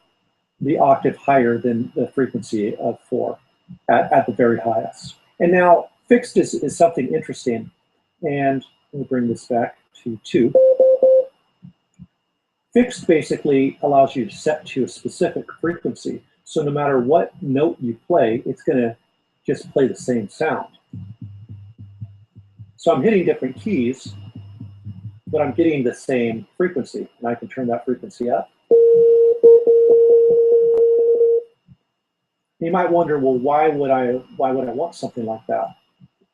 the octave higher than the frequency of 4 at the very highest. And now fixed is something interesting. And let me bring this back to 2. Fixed basically allows you to set to a specific frequency. So no matter what note you play, it's going to just play the same sound. So I'm hitting different keys, but I'm getting the same frequency. And I can turn that frequency up. You might wonder, well, why would I want something like that?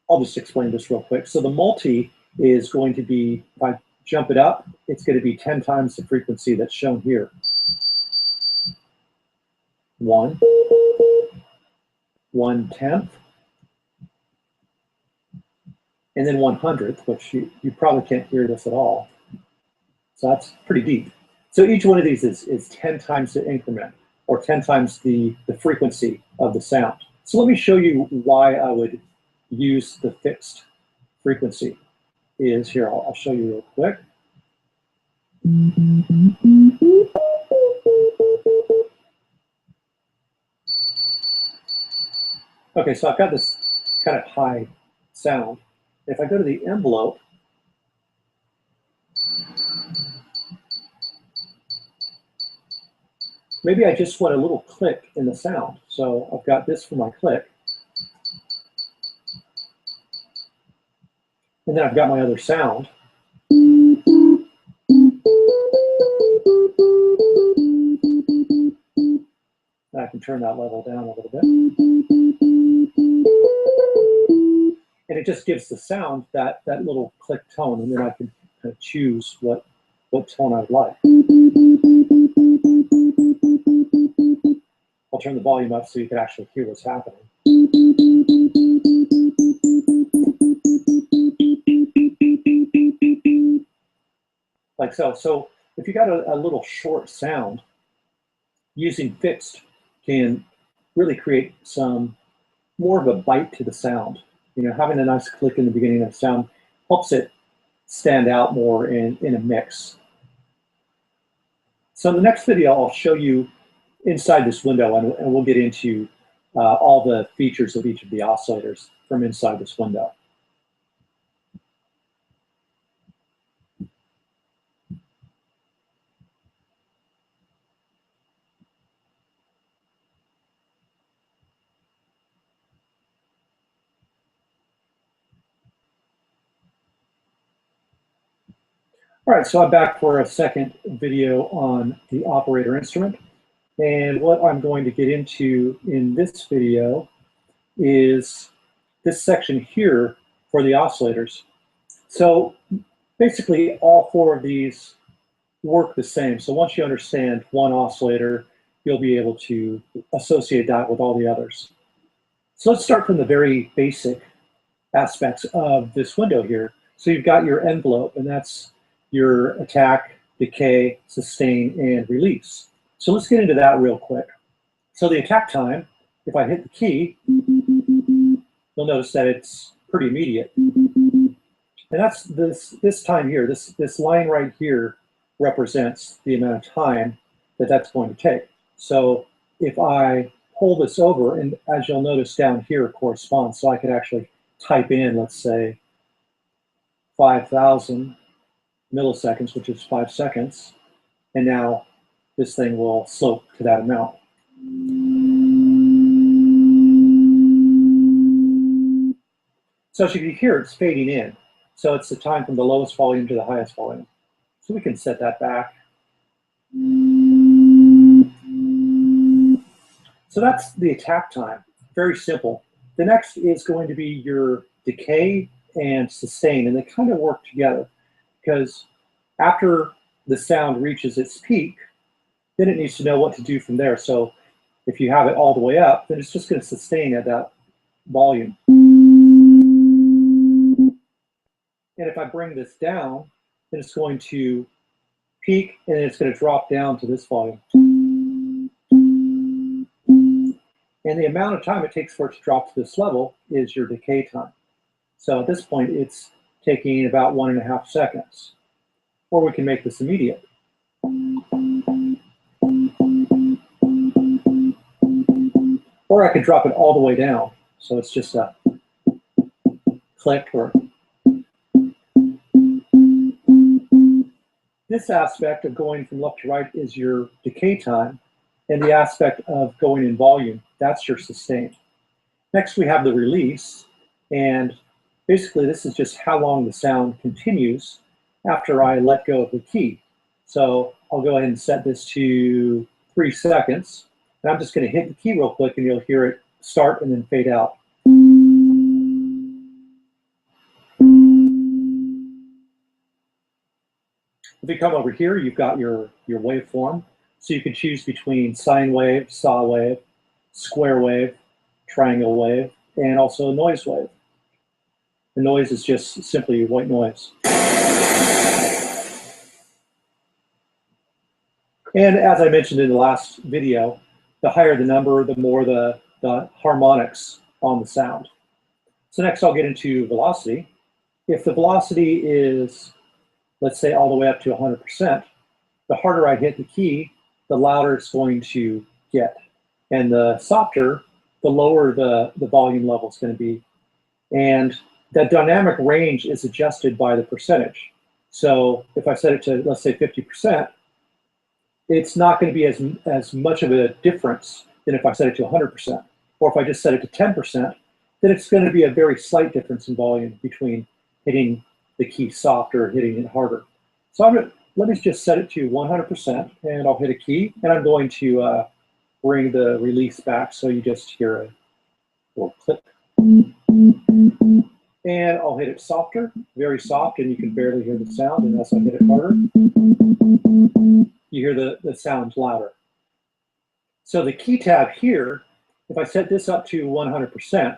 I'll just explain this real quick. So the multi is going to be, if I jump it up, it's going to be 10 times the frequency that's shown here. 1, 1/10, and then 1/100th, which you probably can't hear this at all. So that's pretty deep. So each one of these is 10 times the increment, or 10 times the frequency of the sound. So let me show you why I would use the fixed frequency. Is here, I'll show you real quick. Okay, so I've got this kind of high sound. If I go to the envelope, maybe I just want a little click in the sound. So I've got this for my click. And then I've got my other sound. I can turn that level down a little bit. And it just gives the sound that little click tone, and then I can kind of choose what tone I would like. I'll turn the volume up so you can actually hear what's happening. Like so. So if you got a little short sound, using fixed can really create some more of a bite to the sound. You know, having a nice click in the beginning of the sound helps it stand out more in a mix. So in the next video, I'll show you inside this window, and we'll get into all the features of each of the oscillators from inside this window. All right, so I'm back for a second video on the operator instrument. And what I'm going to get into in this video is this section here for the oscillators. So basically all four of these work the same. So once you understand one oscillator, you'll be able to associate that with all the others. So let's start from the very basic aspects of this window here. So you've got your envelope, and that's your attack, decay, sustain, and release. So let's get into that real quick. So the attack time, if I hit the key, you'll notice that it's pretty immediate. And that's this time here, this line right here represents the amount of time that that's going to take. So if I pull this over, and as you'll notice down here it corresponds, so I could actually type in, let's say, 5,000 milliseconds, which is 5 seconds, and now this thing will slope to that amount. So as you can hear, it's fading in. So it's the time from the lowest volume to the highest volume. So we can set that back. So that's the attack time, very simple. The next is going to be your decay and sustain, and they kind of work together, because after the sound reaches its peak, then it needs to know what to do from there. So if you have it all the way up, then it's just going to sustain at that volume. And if I bring this down, then it's going to peak, and then it's going to drop down to this volume. And the amount of time it takes for it to drop to this level is your decay time. So at this point, it's taking about 1.5 seconds. Or we can make this immediate. Or I could drop it all the way down. So it's just a click or. This aspect of going from left to right is your decay time, and the aspect of going in volume, that's your sustain. Next, we have the release, and basically this is just how long the sound continues after I let go of the key. So I'll go ahead and set this to 3 seconds, and I'm just going to hit the key real quick, and you'll hear it start and then fade out. If you come over here, you've got your waveform. So you can choose between sine wave, saw wave, square wave, triangle wave, and also a noise wave. The noise is just simply white noise. And as I mentioned in the last video, the higher the number, the more the harmonics on the sound. So next I'll get into velocity. If the velocity is, let's say, all the way up to 100%, the harder I hit the key, the louder it's going to get. And the softer, the lower the volume level is going to be. And that dynamic range is adjusted by the percentage. So if I set it to, let's say, 50%, it's not going to be as much of a difference than if I set it to 100%. Or if I just set it to 10%, then it's going to be a very slight difference in volume between hitting the key softer or hitting it harder. So let me just set it to 100%, and I'll hit a key, and I'm going to bring the release back so you just hear a little click. And I'll hit it softer, very soft, and you can barely hear the sound. And as I hit it harder, you hear the sound louder. So the key tab here, if I set this up to 100%,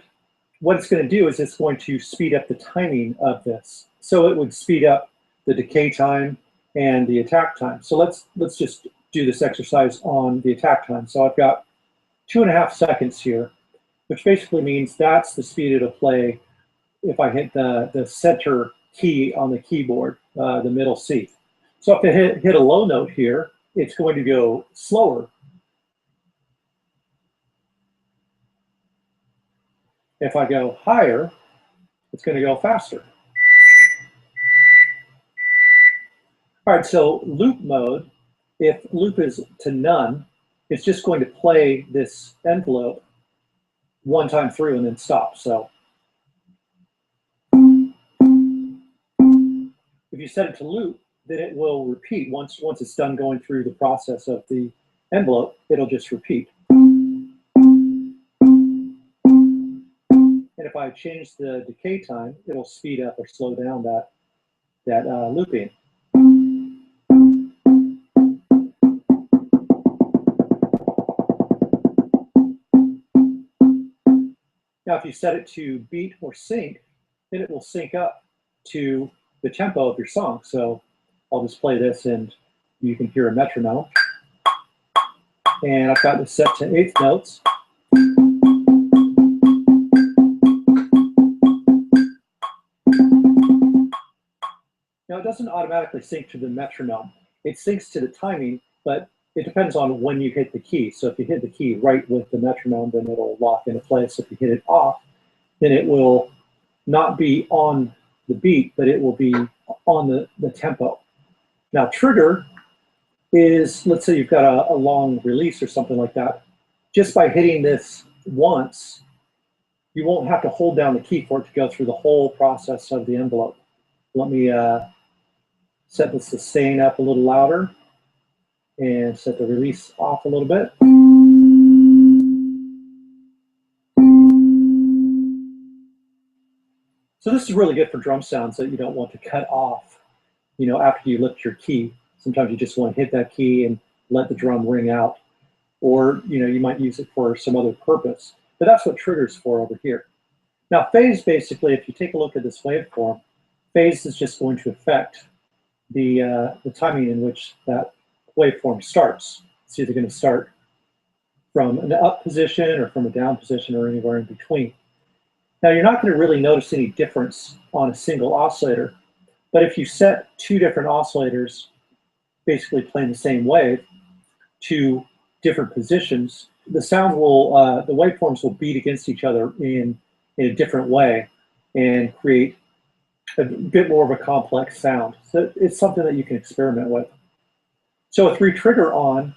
what it's going to do is it's going to speed up the timing of this. So it would speed up the decay time and the attack time. So let's just do this exercise on the attack time. So I've got 2.5 seconds here, which basically means that's the speed it'll play if I hit the center key on the keyboard, the middle C. So if I hit a low note here, it's going to go slower. If I go higher, it's going to go faster. All right, so loop mode, if loop is to none, it's just going to play this envelope one time through and then stop. So if you set it to loop, then it will repeat. Once it's done going through the process of the envelope, it'll just repeat. And if I change the decay time, it'll speed up or slow down that looping. Now, if you set it to beat or sync, then it will sync up to the tempo of your song. So I'll just play this and you can hear a metronome. And I've got this set to 1/8 notes. Now, it doesn't automatically sync to the metronome. It syncs to the timing, but it depends on when you hit the key. So if you hit the key right with the metronome, then it'll lock into place. If you hit it off, then it will not be on the beat, but it will be on the tempo. Now, trigger is, let's say you've got a long release or something like that. Just by hitting this once, you won't have to hold down the key for it to go through the whole process of the envelope. Let me set the sustain up a little louder and set the release off a little bit. So this is really good for drum sounds that you don't want to cut off, after you lift your key. Sometimes you just want to hit that key and let the drum ring out. Or, you might use it for some other purpose. But that's what trigger's for over here. Now, phase, basically, if you take a look at this waveform, phase is just going to affect the timing in which that waveform starts. It's either going to start from an up position or from a down position or anywhere in between. Now, you're not going to really notice any difference on a single oscillator, but if you set 2 different oscillators basically playing the same wave to different positions, the sound will, the waveforms will beat against each other in a different way and create a bit more of a complex sound. So it's something that you can experiment with. So with retrigger on,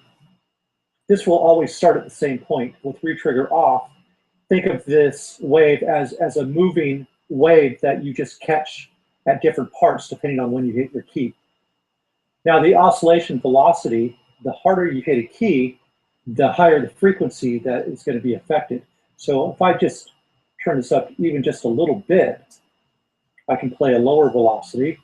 this will always start at the same point. With retrigger off, think of this wave as a moving wave that you just catch at different parts depending on when you hit your key. Now, the oscillation velocity, the harder you hit a key, the higher the frequency that is going to be affected. So if I just turn this up even just a little bit, I can play a lower velocity.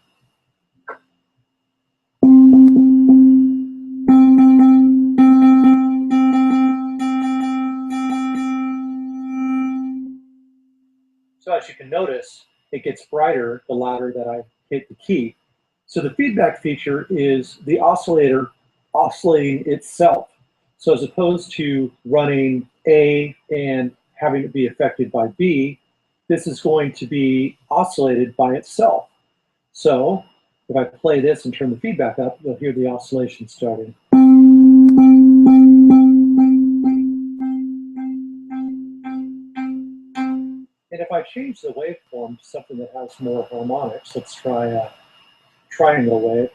it gets brighter the louder that I hit the key. So the feedback feature is the oscillator oscillating itself. So as opposed to running A and having it be affected by B, this is going to be oscillated by itself. So if I play this and turn the feedback up, you'll hear the oscillation starting. And if I change the waveform to something that has more harmonics, let's try a triangle wave,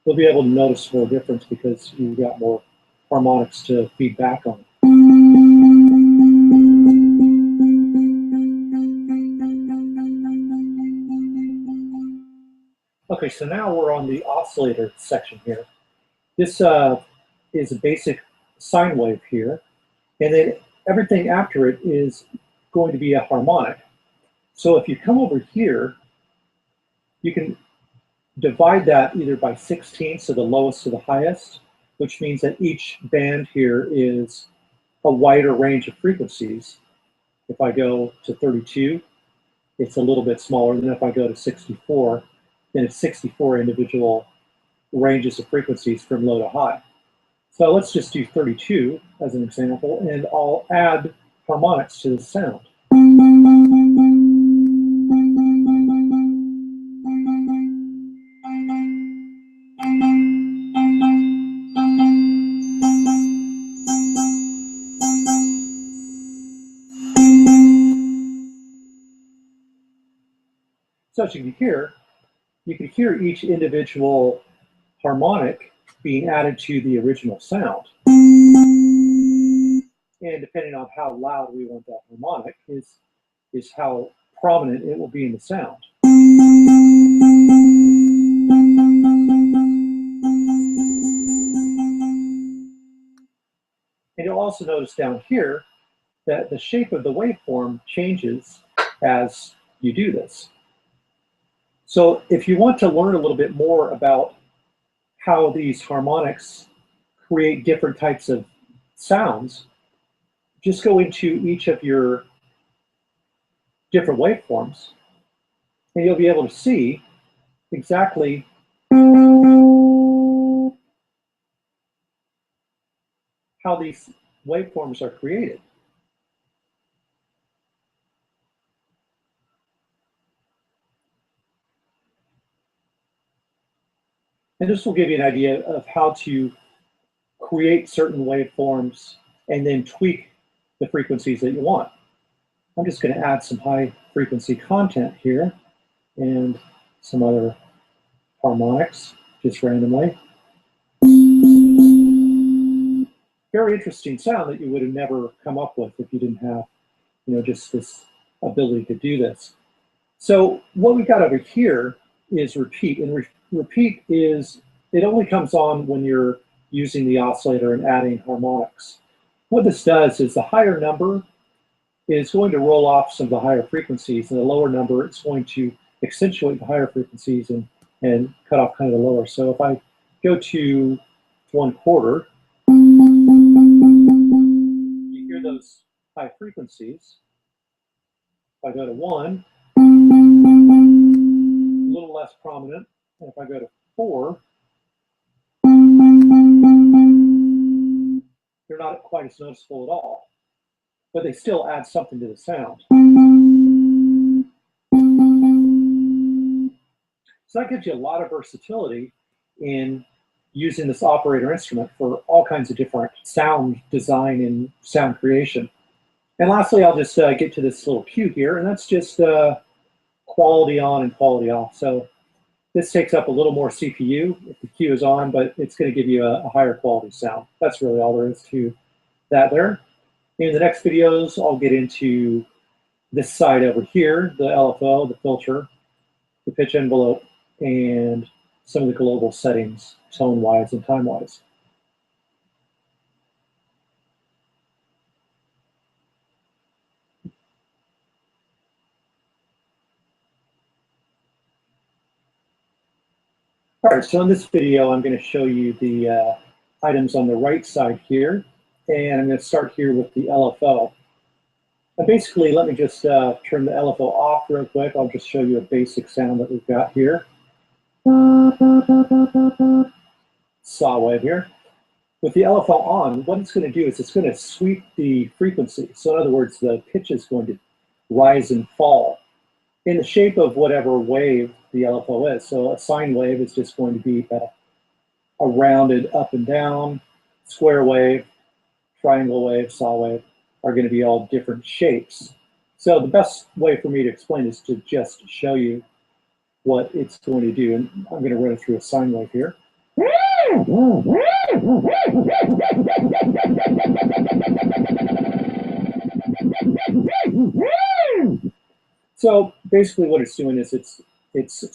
you'll be able to notice more difference because you've got more harmonics to feed back on. Okay, so now we're on the oscillator section here. This is a basic sine wave here, and then everything after it is going to be a harmonic. So if you come over here, you can divide that either by 16, so the lowest to the highest, which means that each band here is a wider range of frequencies. If I go to 32, it's a little bit smaller than if I go to 64, then it's 64 individual ranges of frequencies from low to high. So let's just do 32 as an example, and I'll add harmonics to the sound. So as you can hear each individual harmonic being added to the original sound. And depending on how loud we want that harmonic is how prominent it will be in the sound. And you'll also notice down here that the shape of the waveform changes as you do this. So if you want to learn a little bit more about how these harmonics create different types of sounds, just go into each of your different waveforms, and you'll be able to see exactly how these waveforms are created. And this will give you an idea of how to create certain waveforms and then tweak the frequencies that you want. I'm just going to add some high frequency content here and some other harmonics just randomly. Very interesting sound that you would have never come up with if you didn't have, just this ability to do this. So what we got over here is repeat, and repeat it only comes on when you're using the oscillator and adding harmonics. What this does is the higher number is going to roll off some of the higher frequencies, and the lower number is going to accentuate the higher frequencies and cut off kind of the lower. So if I go to 1/4, you hear those high frequencies. If I go to 1, a little less prominent. And if I go to 4, they're not quite as noticeable at all, but they still add something to the sound. So that gives you a lot of versatility in using this operator instrument for all kinds of different sound design and sound creation. And lastly, I'll just get to this little cue here, and that's just quality on and quality off. So this takes up a little more CPU if the cue is on, but it's going to give you a higher quality sound. That's really all there is to that there. In the next videos, I'll get into this side over here, the LFO, the filter, the pitch envelope, and some of the global settings, tone-wise and time-wise. All right, so in this video, I'm going to show you the items on the right side here, and I'm going to start here with the LFO. And basically, let me just turn the LFO off real quick. I'll just show you a basic sound that we've got here. Saw wave here. With the LFO on, what it's going to do is it's going to sweep the frequency. So in other words, the pitch is going to rise and fall in the shape of whatever wave the LFO is. So a sine wave is just going to be a rounded up and down. Square wave, triangle wave, saw wave are going to be all different shapes. So the best way for me to explain is to just show you what it's going to do. And I'm going to run it through a sine wave here. So basically what it's doing is it's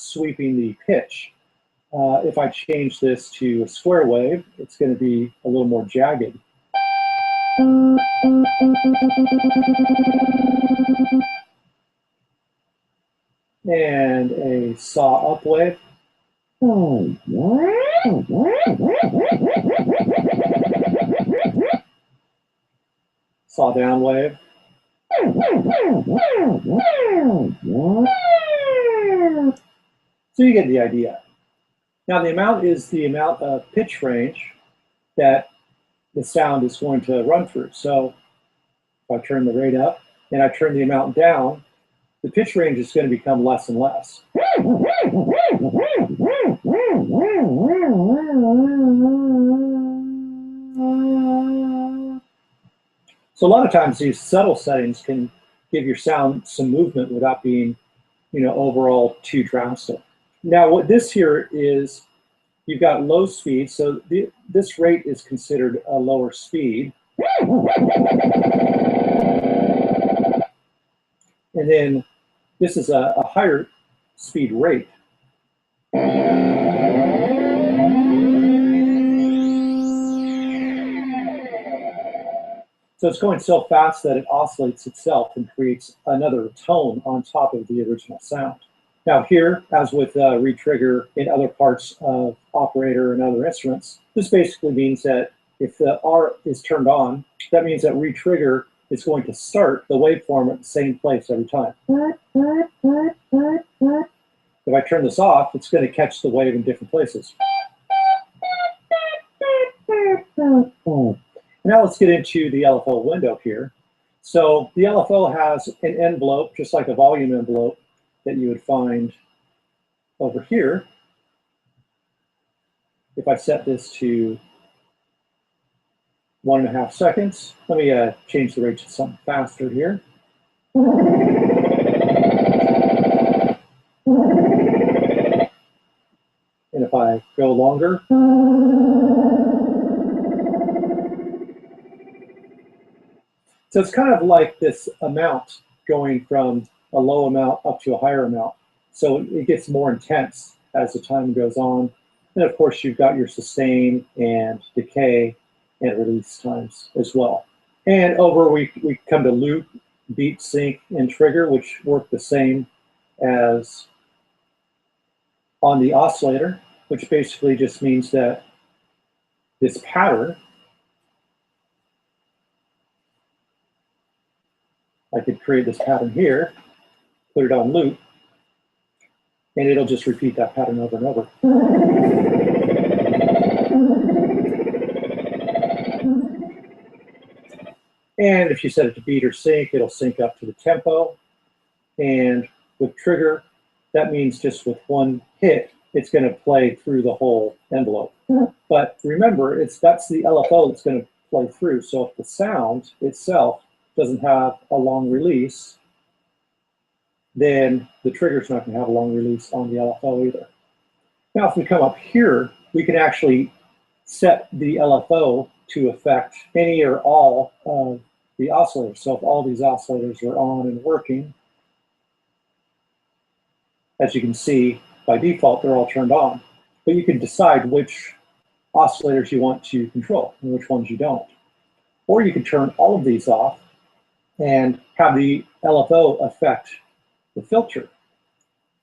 sweeping the pitch. If I change this to a square wave, it's going to be a little more jagged. And a saw up wave. Saw down wave. So you get the idea. Now the amount is the amount of pitch range that the sound is going to run through. So if I turn the rate up and I turn the amount down, the pitch range is going to become less and less. So a lot of times these subtle settings can give your sound some movement without being, overall too drastic. Now what this here is, you've got low speed, so this rate is considered a lower speed. And then this is a higher speed rate. So it's going so fast that it oscillates itself and creates another tone on top of the original sound. Now here, as with retrigger in other parts of operator and other instruments, this basically means that if the R is turned on, that means that retrigger is going to start the waveform at the same place every time. If I turn this off, it's going to catch the wave in different places. Now let's get into the LFO window here. So the LFO has an envelope, just like a volume envelope that you would find over here. If I set this to 1.5 seconds, let me change the rate to something faster here. And if I go longer, so it's kind of like this amount going from a low amount up to a higher amount. So it gets more intense as the time goes on. And of course, you've got your sustain and decay and release times as well. And over we come to loop, beat, sync, and trigger, which work the same as on the oscillator, which basically just means that this pattern, I could create this pattern here, put it on loop, and it'll just repeat that pattern over and over. And if you set it to beat or sync, it'll sync up to the tempo. And with trigger, that means just with one hit, it's going to play through the whole envelope. But remember, that's the LFO that's going to play through. So if the sound itself doesn't have a long release, then the trigger's not going to have a long release on the LFO either. Now, if we come up here, we can actually set the LFO to affect any or all of the oscillators. So if all these oscillators are on and working, as you can see, by default, they're all turned on. But you can decide which oscillators you want to control and which ones you don't. Or you can turn all of these off and have the LFO affect the filter.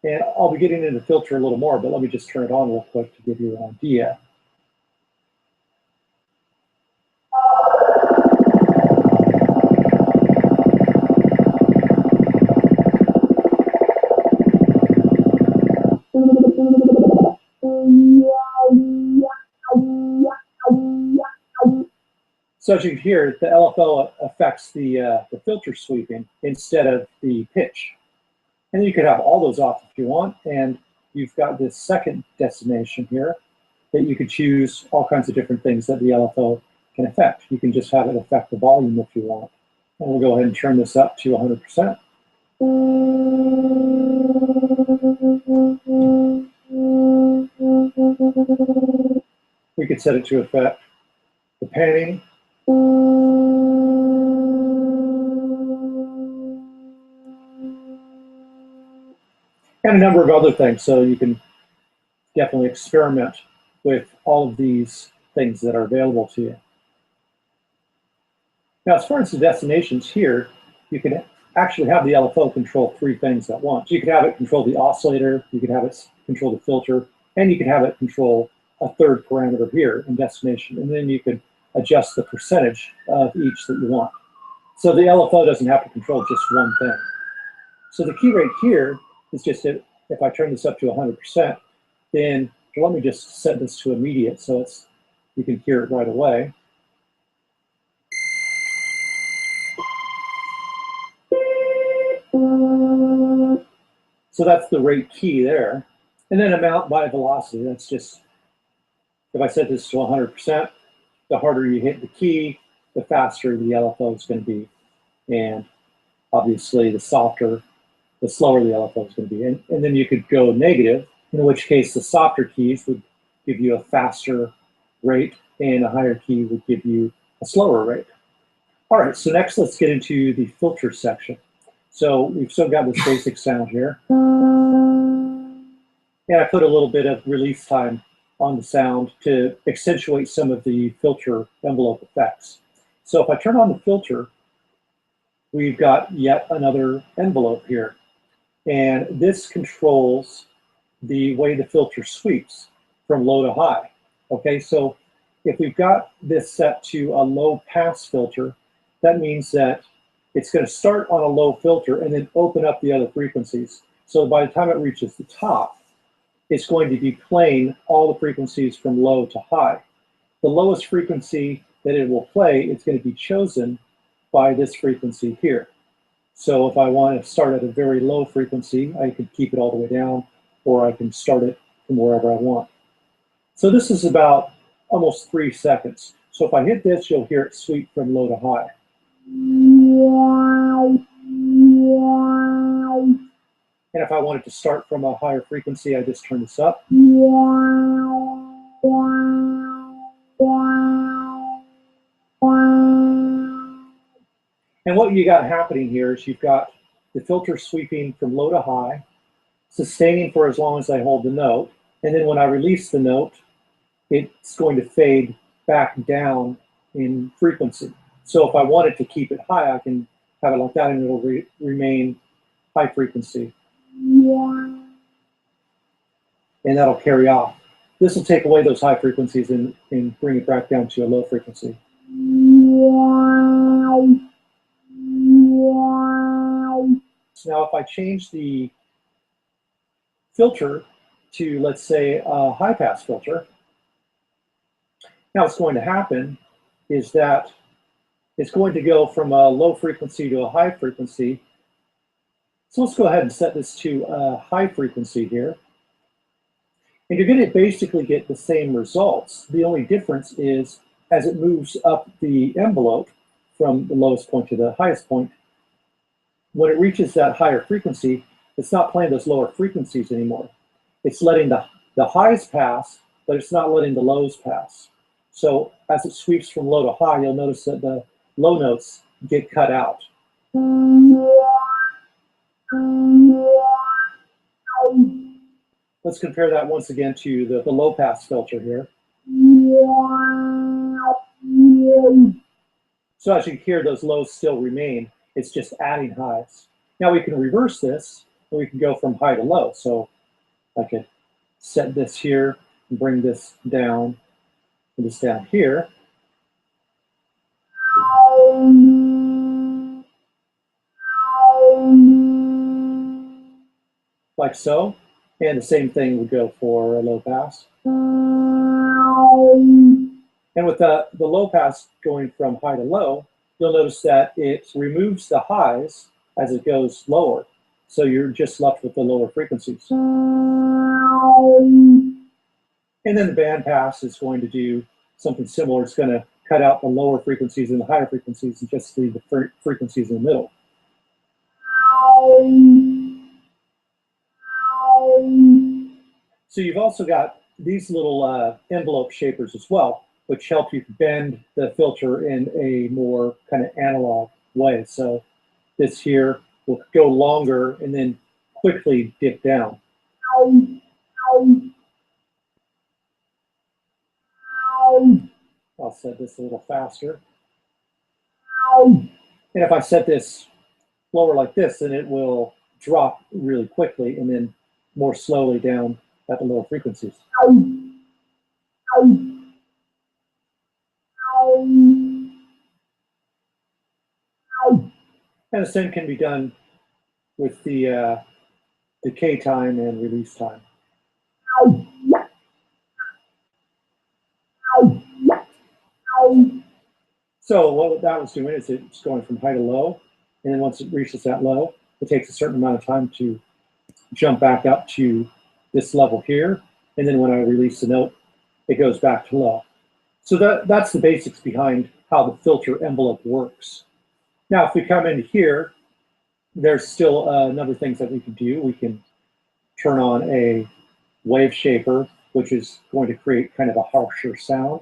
And I'll be getting into the filter a little more, but let me just turn it on real quick to give you an idea. So as you can hear, the LFO affects the filter sweeping instead of the pitch. And you could have all those off if you want, and you've got this second destination here that you could choose all kinds of different things that the LFO can affect. You can just have it affect the volume if you want. And we'll go ahead and turn this up to 100%. We could set it to affect the panning. And a number of other things, so you can definitely experiment with all of these things that are available to you. Now, as far as the destinations here, you can actually have the LFO control three things at once. You could have it control the oscillator, you could have it control the filter, and you could have it control a third parameter here in destination. And then you could adjust the percentage of each that you want. So the LFO doesn't have to control just one thing. So the key rate here is just that if I turn this up to 100%, then let me just set this to immediate so it's you can hear it right away. So that's the rate key there. And then amount by velocity, that's just, if I set this to 100%, the harder you hit the key, the faster the LFO is going to be. And obviously the softer, the slower the LFO is going to be. And then you could go negative, in which case the softer keys would give you a faster rate and a higher key would give you a slower rate. All right, so next let's get into the filter section. So we've still got this basic sound here. And I put a little bit of release time on the sound to accentuate some of the filter envelope effects. So if I turn on the filter, we've got yet another envelope here. And this controls the way the filter sweeps from low to high. Okay, so if we've got this set to a low pass filter, that means that it's going to start on a low filter and then open up the other frequencies. So by the time it reaches the top, it's going to be playing all the frequencies from low to high. The lowest frequency that it will play is going to be chosen by this frequency here. So if I want to start at a very low frequency, I could keep it all the way down, or I can start it from wherever I want. So this is about almost 3 seconds. So if I hit this, you'll hear it sweep from low to high. And if I wanted to start from a higher frequency, I just turn this up. And what you got happening here is you've got the filter sweeping from low to high, sustaining for as long as I hold the note, and then when I release the note, it's going to fade back down in frequency. So if I wanted to keep it high, I can have it like that and it'll remain high frequency. And that'll carry off. This will take away those high frequencies and bring it back down to a low frequency. So now if I change the filter to, let's say, a high pass filter, now what's going to happen is that it's going to go from a low frequency to a high frequency. So let's go ahead and set this to a high frequency here. And you're going to basically get the same results. The only difference is as it moves up the envelope from the lowest point to the highest point, when it reaches that higher frequency, it's not playing those lower frequencies anymore. It's letting the highs pass, but it's not letting the lows pass. So as it sweeps from low to high, you'll notice that the low notes get cut out. Let's compare that once again to the low pass filter here. So as you hear, those lows still remain. It's just adding highs. Now we can reverse this, and we can go from high to low. So I could set this here and bring this down, and this down here. Like so. And the same thing would go for a low pass. And with the low pass going from high to low, you'll notice that it removes the highs as it goes lower. So you're just left with the lower frequencies. And then the band pass is going to do something similar. It's going to cut out the lower frequencies and the higher frequencies and just leave the frequencies in the middle. So you've also got these little envelope shapers as well, which help you bend the filter in a more kind of analog way. So this here will go longer and then quickly dip down. I'll set this a little faster. And if I set this lower like this, then it will drop really quickly and then more slowly down at the lower frequencies. And the same can be done with the decay time and release time. So what that was doing is it's going from high to low, and then once it reaches that low, it takes a certain amount of time to jump back up to this level here, and then when I release the note, it goes back to low. So that's the basics behind how the filter envelope works. Now, if we come in here, there's still a number of things that we can do. We can turn on a wave shaper, which is going to create kind of a harsher sound.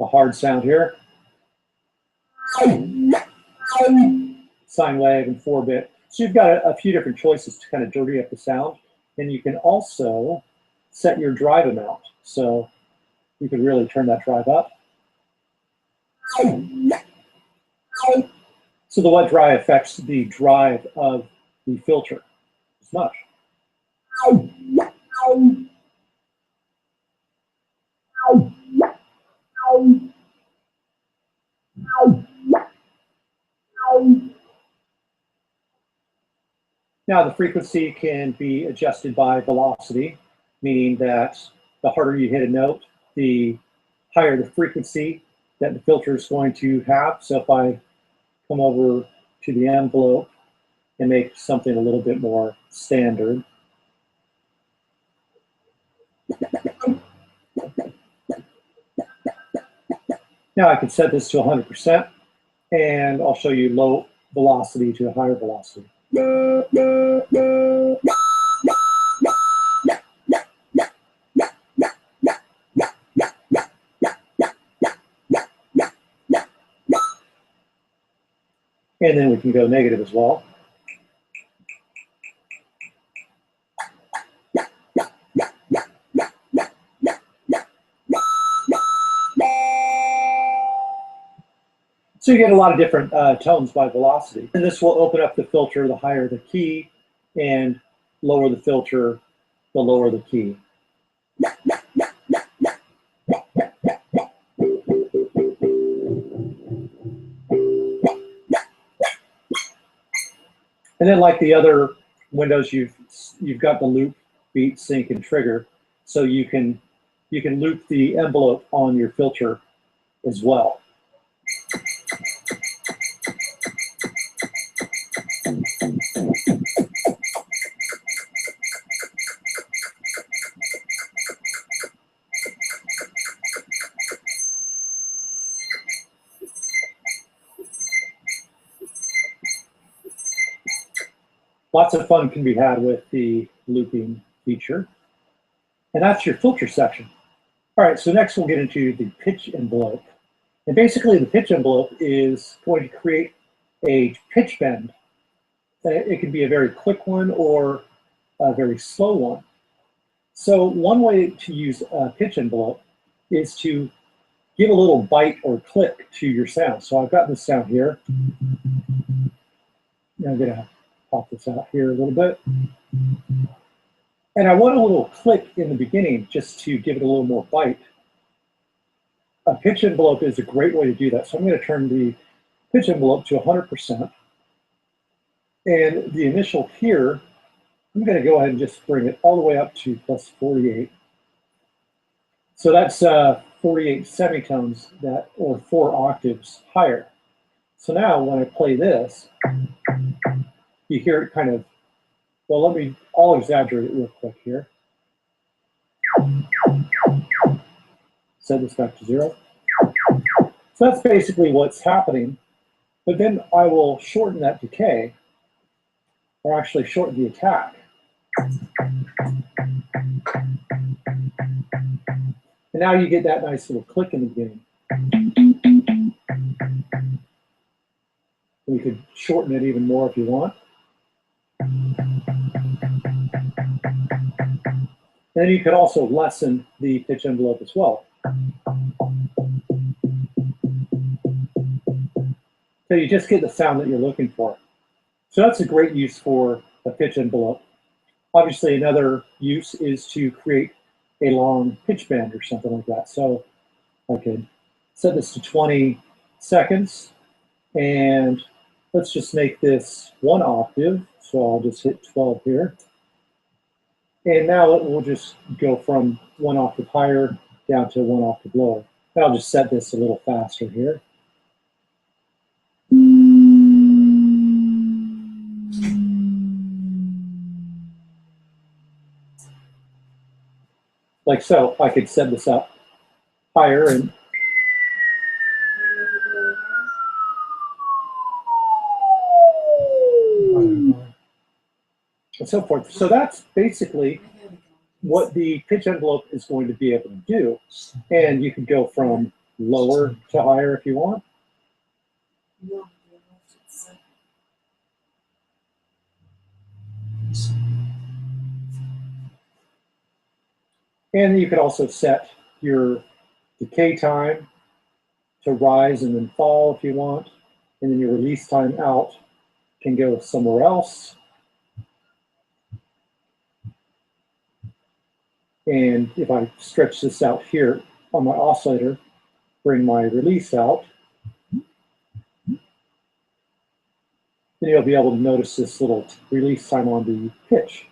A hard sound here. Sine wave and 4-bit. So you've got a few different choices to kind of dirty up the sound. And you can also set your drive amount. So you can really turn that drive up. So the wet dry affects the drive of the filter as much. Now the frequency can be adjusted by velocity, meaning that the harder you hit a note, the higher the frequency that the filter is going to have. So if I come over to the envelope and make something a little bit more standard. Now I can set this to 100%, and I'll show you low velocity to a higher velocity. And then we can go negative as well. So you get a lot of different tones by velocity. And this will open up the filter the higher the key, and lower the filter the lower the key. And then like the other windows, you've got the loop, beat, sync, and trigger. So you can loop the envelope on your filter as well. Lots of fun can be had with the looping feature. And that's your filter section. All right, so next we'll get into the pitch envelope. And basically the pitch envelope is going to create a pitch bend. It can be a very quick one or a very slow one. So one way to use a pitch envelope is to give a little bite or click to your sound. So I've got this sound here. Now I'm gonna pop this out here a little bit. And I want a little click in the beginning just to give it a little more bite. A pitch envelope is a great way to do that. So I'm going to turn the pitch envelope to 100%. And the initial here I'm going to go ahead and just bring it all the way up to plus 48. So that's 48 semitones that, or 4 octaves higher. So now when I play this, you hear it kind of, well, I'll exaggerate it real quick here. Set this back to 0. So that's basically what's happening. But then I will shorten that decay, or actually shorten the attack. And now you get that nice little click in the beginning. You could shorten it even more if you want. And then you could also lessen the pitch envelope as well. So you just get the sound that you're looking for. So that's a great use for a pitch envelope. Obviously, another use is to create a long pitch bend or something like that. So I could set this to 20 seconds, and let's just make this 1 octave. So I'll just hit 12 here. And now it will just go from 1 octave higher down to 1 octave lower. And I'll just set this a little faster here. Like so, I could set this up higher and so forth. So that's basically what the pitch envelope is going to be able to do. And you can go from lower to higher if you want. And you could also set your decay time to rise and then fall if you want. And then your release time out can go somewhere else. And if I stretch this out here on my oscillator, bring my release out, then you'll be able to notice this little release time on the pitch.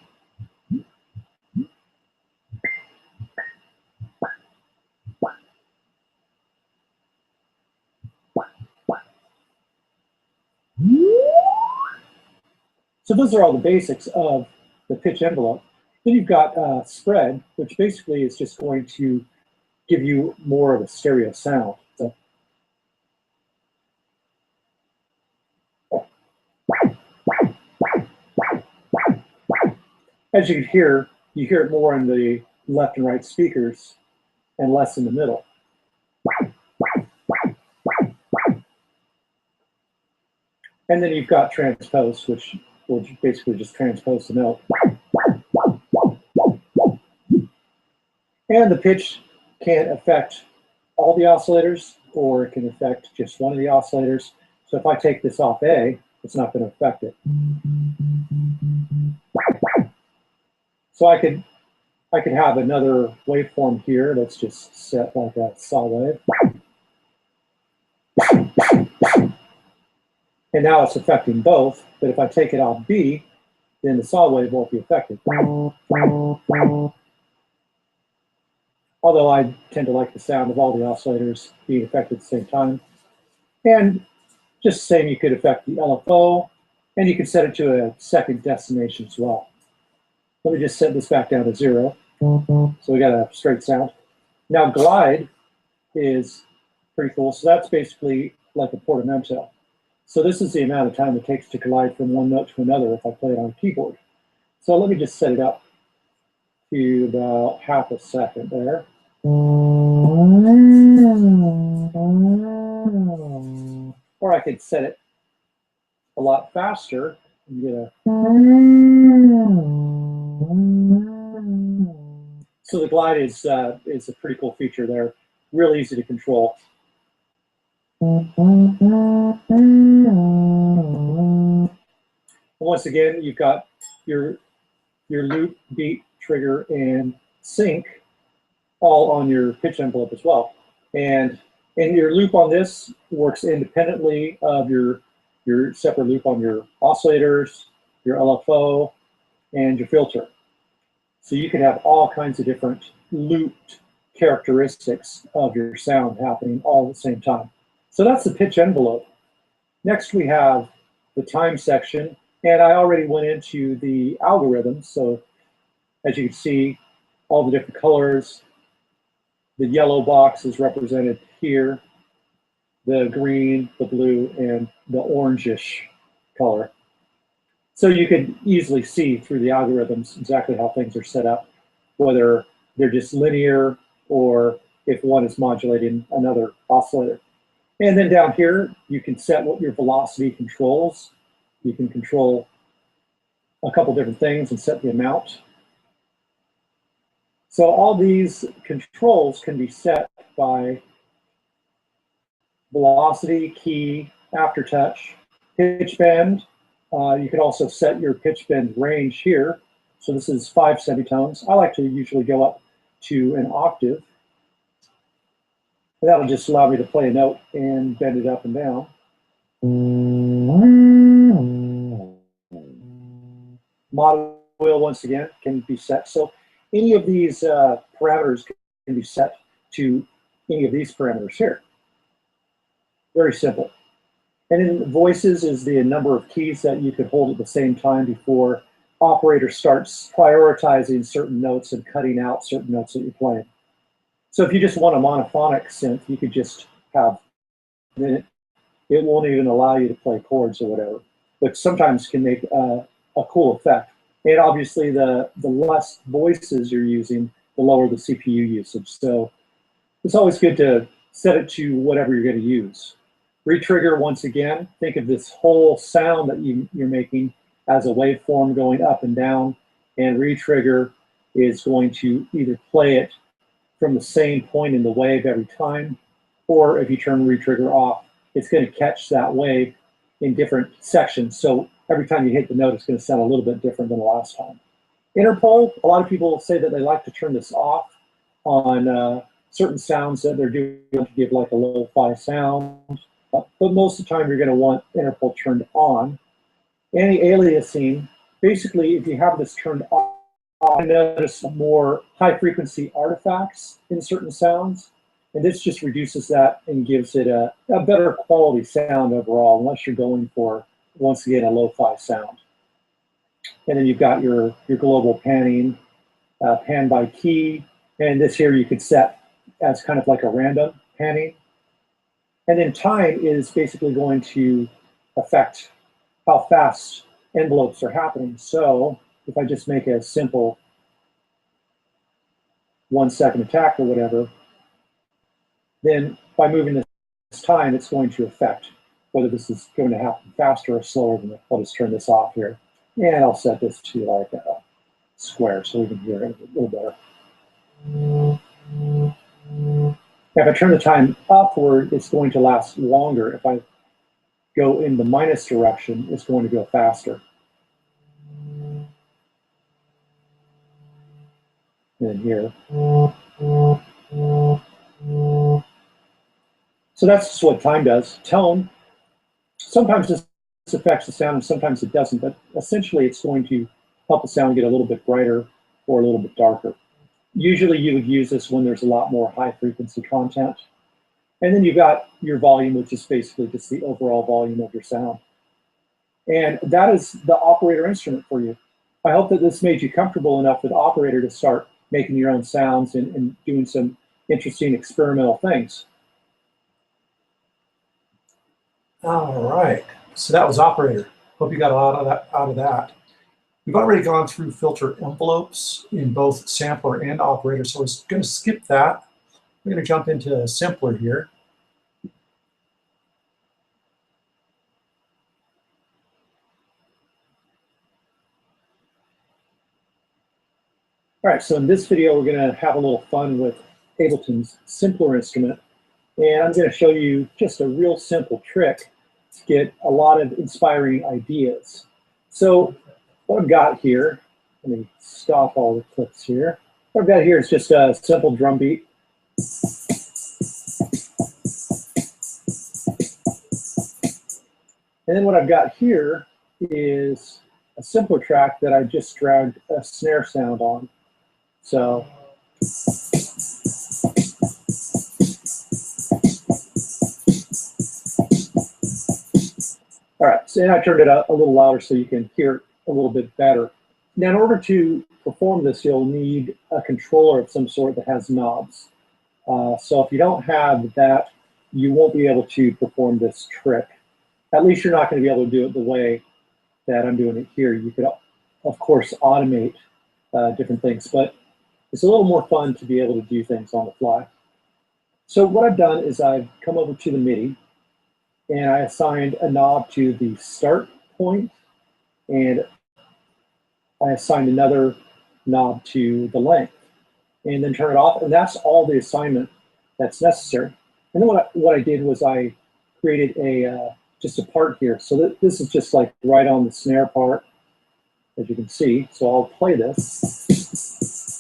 So those are all the basics of the pitch envelope. Then you've got spread, which basically is just going to give you more of a stereo sound. So, as you can hear, you hear it more in the left and right speakers and less in the middle. And then you've got transpose, which will basically just transpose the note. And the pitch can affect all the oscillators, or it can affect just one of the oscillators. So if I take this off A, it's not going to affect it. So I could have another waveform here that's just set like a saw wave. And now it's affecting both, but if I take it off B, then the saw wave won't be affected. Although I tend to like the sound of all the oscillators being affected at the same time. And just the same, you could affect the LFO, and you can set it to a second destination as well. Let me just set this back down to 0. So we got a straight sound. Now glide is pretty cool. So that's basically like a portamento. So this is the amount of time it takes to glide from one note to another if I play it on a keyboard. So let me just set it up to about half a second there. Or I could set it a lot faster and get a. So the glide is a pretty cool feature there. Real easy to control. Once again, you've got your loop, beat, trigger, and sync all on your pitch envelope as well. And your loop on this works independently of your separate loop on your oscillators, your LFO, and your filter. So you can have all kinds of different looped characteristics of your sound happening all at the same time. So that's the pitch envelope. Next we have the time section, and I already went into the algorithms. So as you can see, all the different colors. The yellow box is represented here, the green, the blue, and the orangish color. So you can easily see through the algorithms exactly how things are set up, whether they're just linear or if one is modulating another oscillator. And then down here, you can set what your velocity controls. You can control a couple different things and set the amount. So all these controls can be set by velocity, key, aftertouch, pitch bend. You can also set your pitch bend range here. So this is 5 semitones. I like to usually go up to an octave. And that'll just allow me to play a note and bend it up and down. Mod wheel, once again, can be set. So any of these parameters can be set to any of these parameters here. Very simple. And then voices is the number of keys that you could hold at the same time before operator starts prioritizing certain notes and cutting out certain notes that you're playing. So if you just want a monophonic synth, you could just have, then it won't even allow you to play chords or whatever, but sometimes can make a cool effect. And obviously the less voices you're using, the lower the CPU usage. So it's always good to set it to whatever you're going to use. Retrigger, once again, think of this whole sound that you're making as a waveform going up and down, and retrigger is going to either play it from the same point in the wave every time, or if you turn retrigger off, it's going to catch that wave in different sections. So every time you hit the note, it's going to sound a little bit different than the last time. Interpol, a lot of people say that they like to turn this off on certain sounds that they're doing to give like a lo-fi sound. But most of the time, you're going to want interpol turned on. Anti-aliasing, basically, if you have this turned on, I notice more high-frequency artifacts in certain sounds, and this just reduces that and gives it a better quality sound overall, unless you're going for, once again, a lo-fi sound. And then you've got your global panning, pan by key, and this here you could set as kind of like a random panning. And then time is basically going to affect how fast envelopes are happening. So if I just make a simple 1 second attack or whatever, then by moving this time, it's going to affect whether this is going to happen faster or slower than that. I'll just turn this off here. And I'll set this to like a square so we can hear it a little better. If I turn the time upward, it's going to last longer. If I go in the minus direction, it's going to go faster. And here. So that's just what time does. Tone, sometimes this affects the sound and sometimes it doesn't, but essentially it's going to help the sound get a little bit brighter or a little bit darker. Usually you would use this when there's a lot more high frequency content. And then you've got your volume, which is basically just the overall volume of your sound. And that is the operator instrument for you. I hope that this made you comfortable enough with operator to start making your own sounds and doing some interesting experimental things. All right, so that was operator. Hope you got a lot out of that. We've already gone through filter envelopes in both sampler and operator, so we're going to skip that. We're going to jump into simpler here. All right, so in this video, we're going to have a little fun with Ableton's simpler instrument. And I'm going to show you just a real simple trick to get a lot of inspiring ideas. So what I've got here, let me stop all the clips here. What I've got here is just a simple drum beat. And then what I've got here is a simpler track that I just dragged a snare sound on. So all right, so I turned it up a little louder so you can hear it a little bit better. Now, in order to perform this, you'll need a controller of some sort that has knobs. So if you don't have that, you won't be able to perform this trick. At least you're not going to be able to do it the way that I'm doing it here. You could, of course, automate different things, but it's a little more fun to be able to do things on the fly. So what I've done is I've come over to the MIDI, and I assigned a knob to the start point, and I assigned another knob to the length, and then turn it off, and that's all the assignment that's necessary. And then what I did was I created just a part here. So this is just like right on the snare part, as you can see. So I'll play this.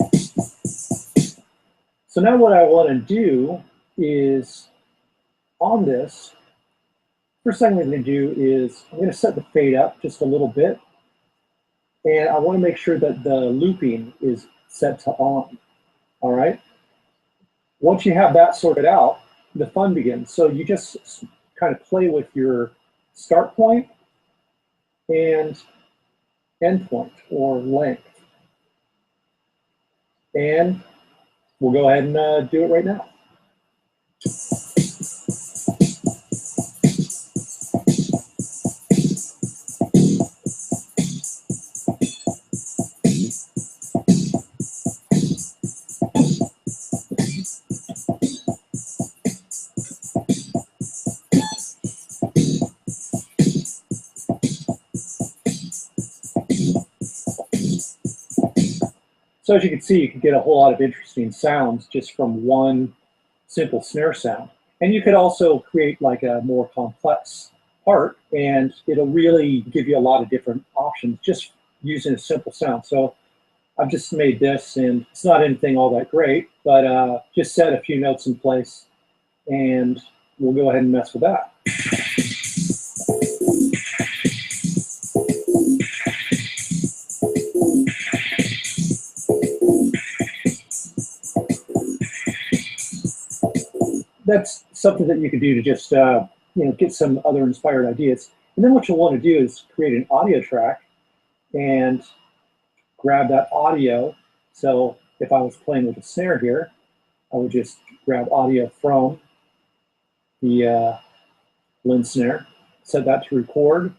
So now what I want to do is, on this, first thing I'm going to do is I'm going to set the fade up just a little bit. And I want to make sure that the looping is set to on. All right. Once you have that sorted out, the fun begins. So you just kind of play with your start point and end point or length. And we'll go ahead and do it right now. So as you can see, you can get a whole lot of interesting sounds just from one simple snare sound. And you could also create like a more complex part, and it'll really give you a lot of different options just using a simple sound. So I've just made this, and it's not anything all that great, but just set a few notes in place, and we'll go ahead and mess with that. That's something that you could do to just get some other inspired ideas. And then what you'll want to do is create an audio track and grab that audio. So if I was playing with a snare here, I would just grab audio from the Lin snare, set that to record.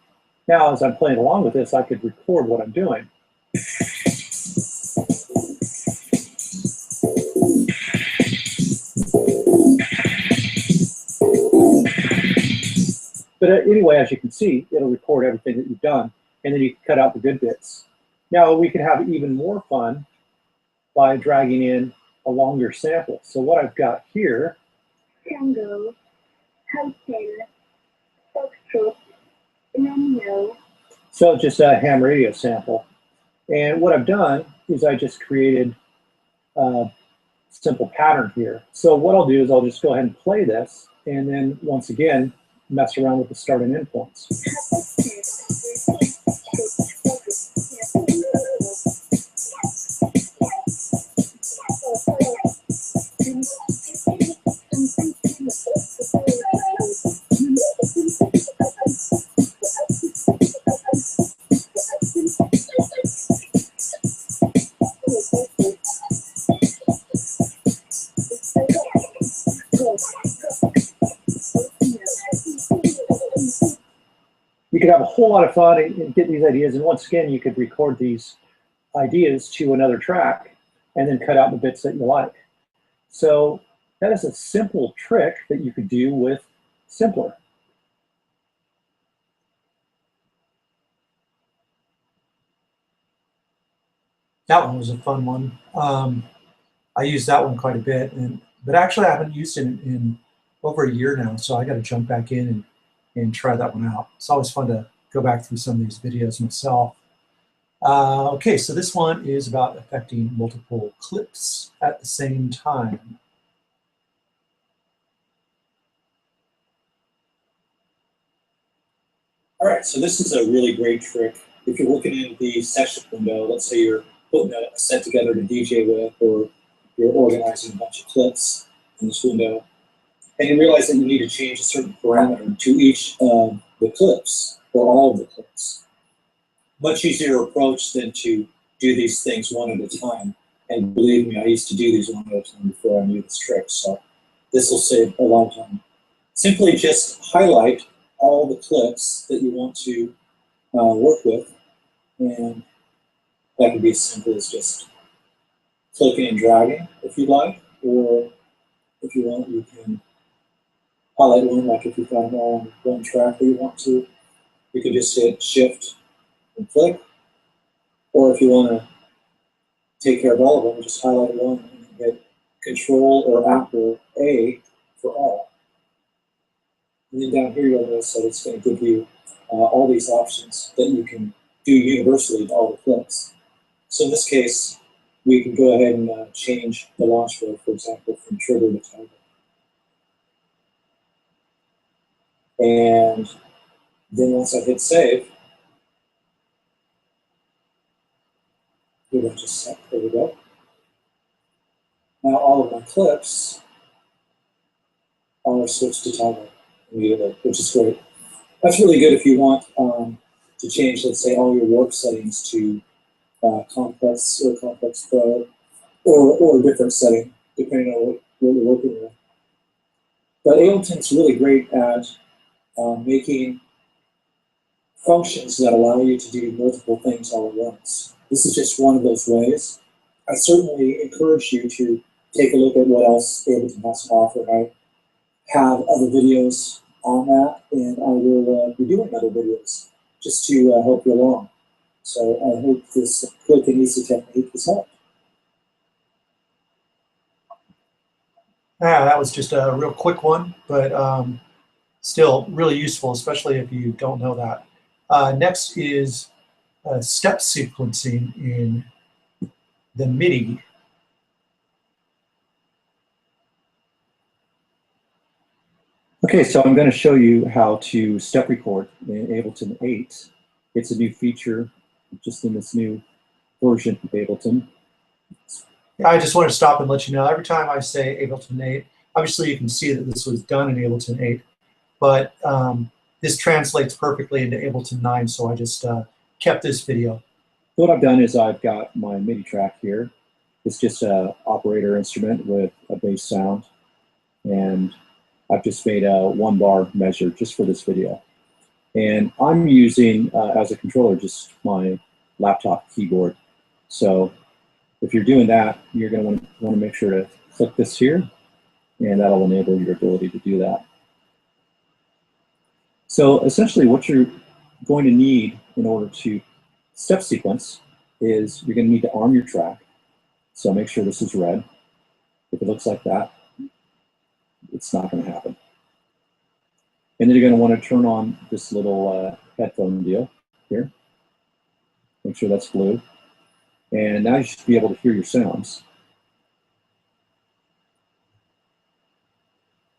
Now, as I'm playing along with this, I could record what I'm doing. But anyway, as you can see, it'll record everything that you've done, and then you can cut out the good bits. Now, we can have even more fun by dragging in a longer sample. So what I've got here, Tango, Hotel, Foxtrot, Romeo. So just a ham radio sample. And what I've done is I just created a simple pattern here. So what I'll do is I'll just go ahead and play this, and then once again, mess around with the start and end points. You could have a whole lot of fun and get these ideas. And once again, you could record these ideas to another track and then cut out the bits that you like. So that is a simple trick that you could do with Simpler. That one was a fun one. I use that one quite a bit, but actually I haven't used it in over a year now, so I got to jump back in and try that one out. It's always fun to go back through some of these videos myself. Okay, so this one is about affecting multiple clips at the same time. All right, so this is a really great trick if you're looking in the session window, let's say you're putting a set together to DJ with, or you're organizing a bunch of clips in this window, and you realize that you need to change a certain parameter to each of the clips, or all of the clips. Much easier approach than to do these things one at a time. And believe me, I used to do these one at a time before I knew this trick, so this will save a lot of time. Simply just highlight all the clips that you want to work with, and that can be as simple as just clicking and dragging if you'd like, or if you want, you can highlight one, like if you found all on one track that you want to, you can just hit Shift and click, or if you want to take care of all of them, just highlight one and hit Control or Apple A for all. And then down here you'll notice that it's going to give you all these options that you can do universally to all the clips. So in this case, we can go ahead and change the launch mode, for example, from trigger to timer. And then once I hit save, we're just set. There we go. Now all of my clips are switched to timer immediately, which is great. That's really good if you want to change, let's say, all your work settings to complex or complex pro, or a different setting, depending on what you're working with. But Ableton's really great at making functions that allow you to do multiple things all at once. This is just one of those ways. I certainly encourage you to take a look at what else Ableton has to offer. I have other videos on that, and I will be doing other videos just to help you along. So I hope this quick and easy technique has helped. Yeah, that was just a real quick one, but still really useful, especially if you don't know that. Next is step sequencing in the MIDI. Okay, so I'm going to show you how to step record in Ableton 8. It's a new feature just in this new version of Ableton. I just want to stop and let you know, every time I say Ableton 8, obviously you can see that this was done in Ableton 8, but this translates perfectly into Ableton 9, so I just kept this video. What I've done is I've got my MIDI track here. It's just an operator instrument with a bass sound, and I've just made a 1-bar measure just for this video. And I'm using, as a controller, just my laptop keyboard. So if you're doing that, you're going to want to make sure to click this here, and that'll enable your ability to do that. So essentially what you're going to need in order to step sequence is you're going to need to arm your track. So make sure this is red. If it looks like that, it's not going to happen. And then you're going to want to turn on this little headphone deal here. Make sure that's blue. And now you should be able to hear your sounds.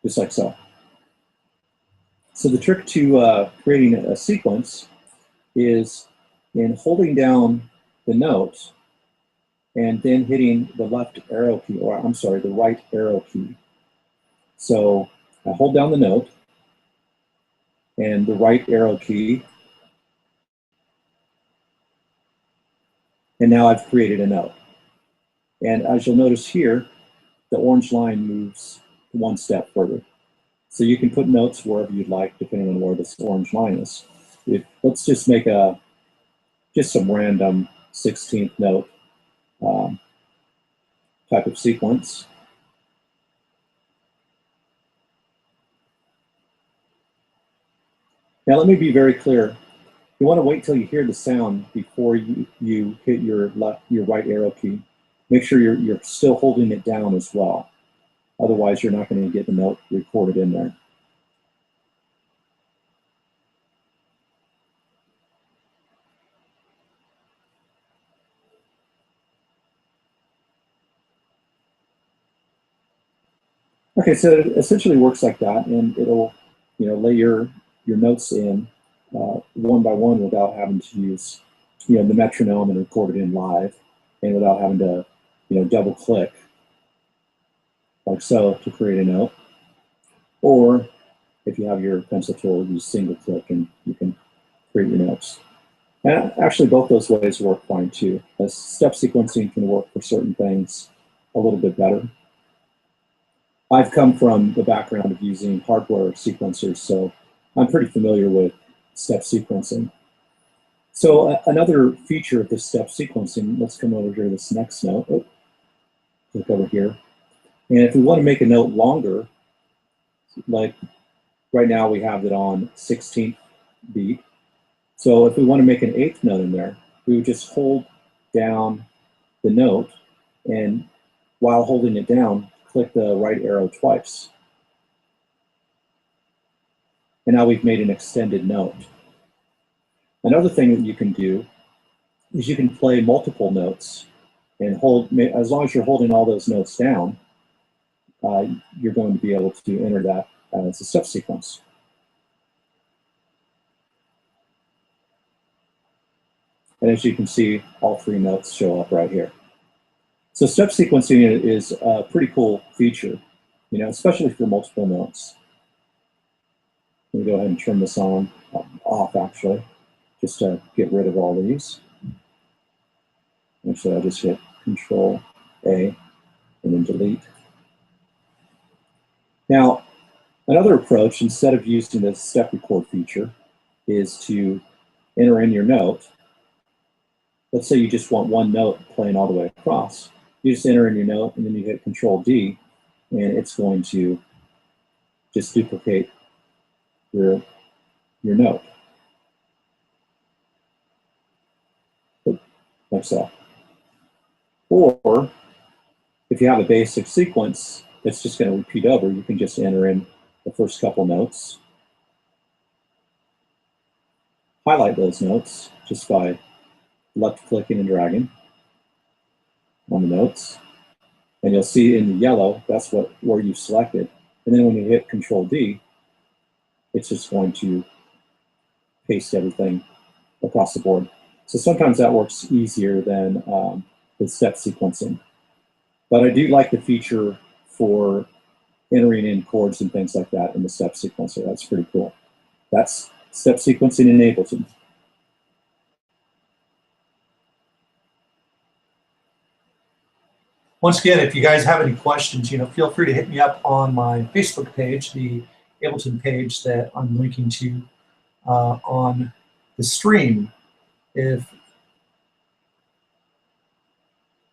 Just like so. So the trick to creating a sequence is in holding down the note and then hitting the left arrow key, or I'm sorry, the right arrow key. So I hold down the note and the right arrow key, and now I've created a note. And as you'll notice here, the orange line moves one step further. So you can put notes wherever you'd like, depending on where this orange line is. Let's just make just some random 16th note type of sequence. Now let me be very clear. You want to wait till you hear the sound before you hit your right arrow key. Make sure you're still holding it down as well. Otherwise, you're not going to get the note recorded in there. Okay, so it essentially works like that, and it'll, lay your notes in one by one without having to use the metronome and record it in live, and without having to, double click like so to create a note. Or if you have your pencil tool, use single click and you can create your notes. And actually, both those ways work fine too. As step sequencing can work for certain things a little bit better. I've come from the background of using hardware sequencers, so I'm pretty familiar with step sequencing. So another feature of this step sequencing, let's come over here to this next note. Oh, click over here. And if we want to make a note longer, like right now we have it on 16th beat. So if we want to make an 8th note in there, we would just hold down the note, and while holding it down, click the right arrow twice. And now we've made an extended note. Another thing that you can do is you can play multiple notes and hold, as long as you're holding all those notes down, you're going to be able to enter that as a step sequence. And as you can see, all 3 notes show up right here. So step sequencing is a pretty cool feature, especially for multiple notes. Let me go ahead and turn this off actually, just to get rid of all these. Actually, I'll just hit Control A and then delete. Now, another approach, instead of using the step record feature, is to enter in your note. Let's say you just want one note playing all the way across. You just enter in your note and then you hit Control D, and it's going to just duplicate your note. Like so. Or if you have a basic sequence that's just going to repeat over, you can just enter in the first couple notes, highlight those notes just by left clicking and dragging on the notes, and you'll see in the yellow that's where you've selected. And then when you hit Control D, it's just going to paste everything across the board. So sometimes that works easier than the step sequencing. But I do like the feature for entering in chords and things like that in the step sequencer. That's pretty cool. That's step sequencing in Ableton. Once again, if you guys have any questions, feel free to hit me up on my Facebook page, the Ableton page that I'm linking to on the stream. If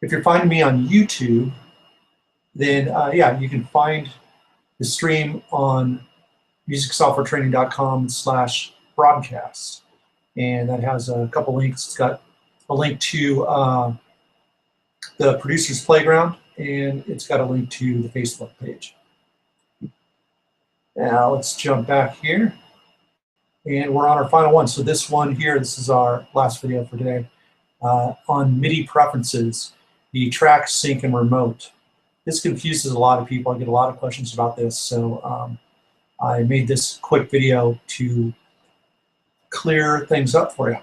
you're finding me on YouTube, then yeah, you can find the stream on musicsoftwaretraining.com/broadcast, and that has a couple links. It's got a link to the Producer's Playground, and it's got a link to the Facebook page. Now let's jump back here, and we're on our final one. So this one here, this is our last video for today, on MIDI preferences, the track sync and remote. This confuses a lot of people. I get a lot of questions about this, so I made this quick video to clear things up for you.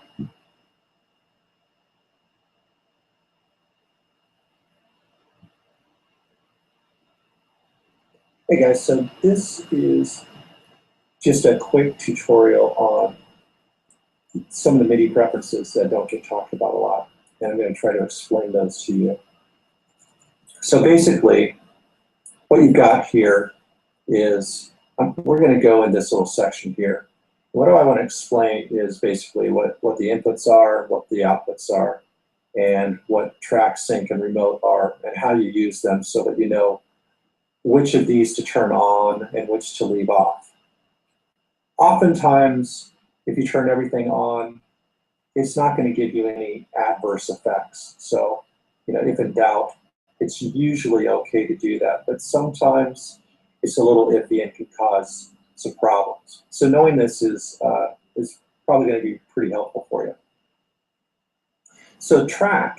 Hey guys, so this is just a quick tutorial on some of the MIDI preferences that don't get talked about a lot, and I'm going to try to explain those to you. So basically, what you've got here is, we're going to go in this little section here. What I want to explain is basically what the inputs are, what the outputs are, and what track sync and remote are, and how you use them so that you know which of these to turn on and which to leave off. Oftentimes, if you turn everything on, it's not going to give you any adverse effects. So, if in doubt, it's usually okay to do that. But sometimes it's a little iffy and can cause some problems. So knowing this is probably going to be pretty helpful for you. So track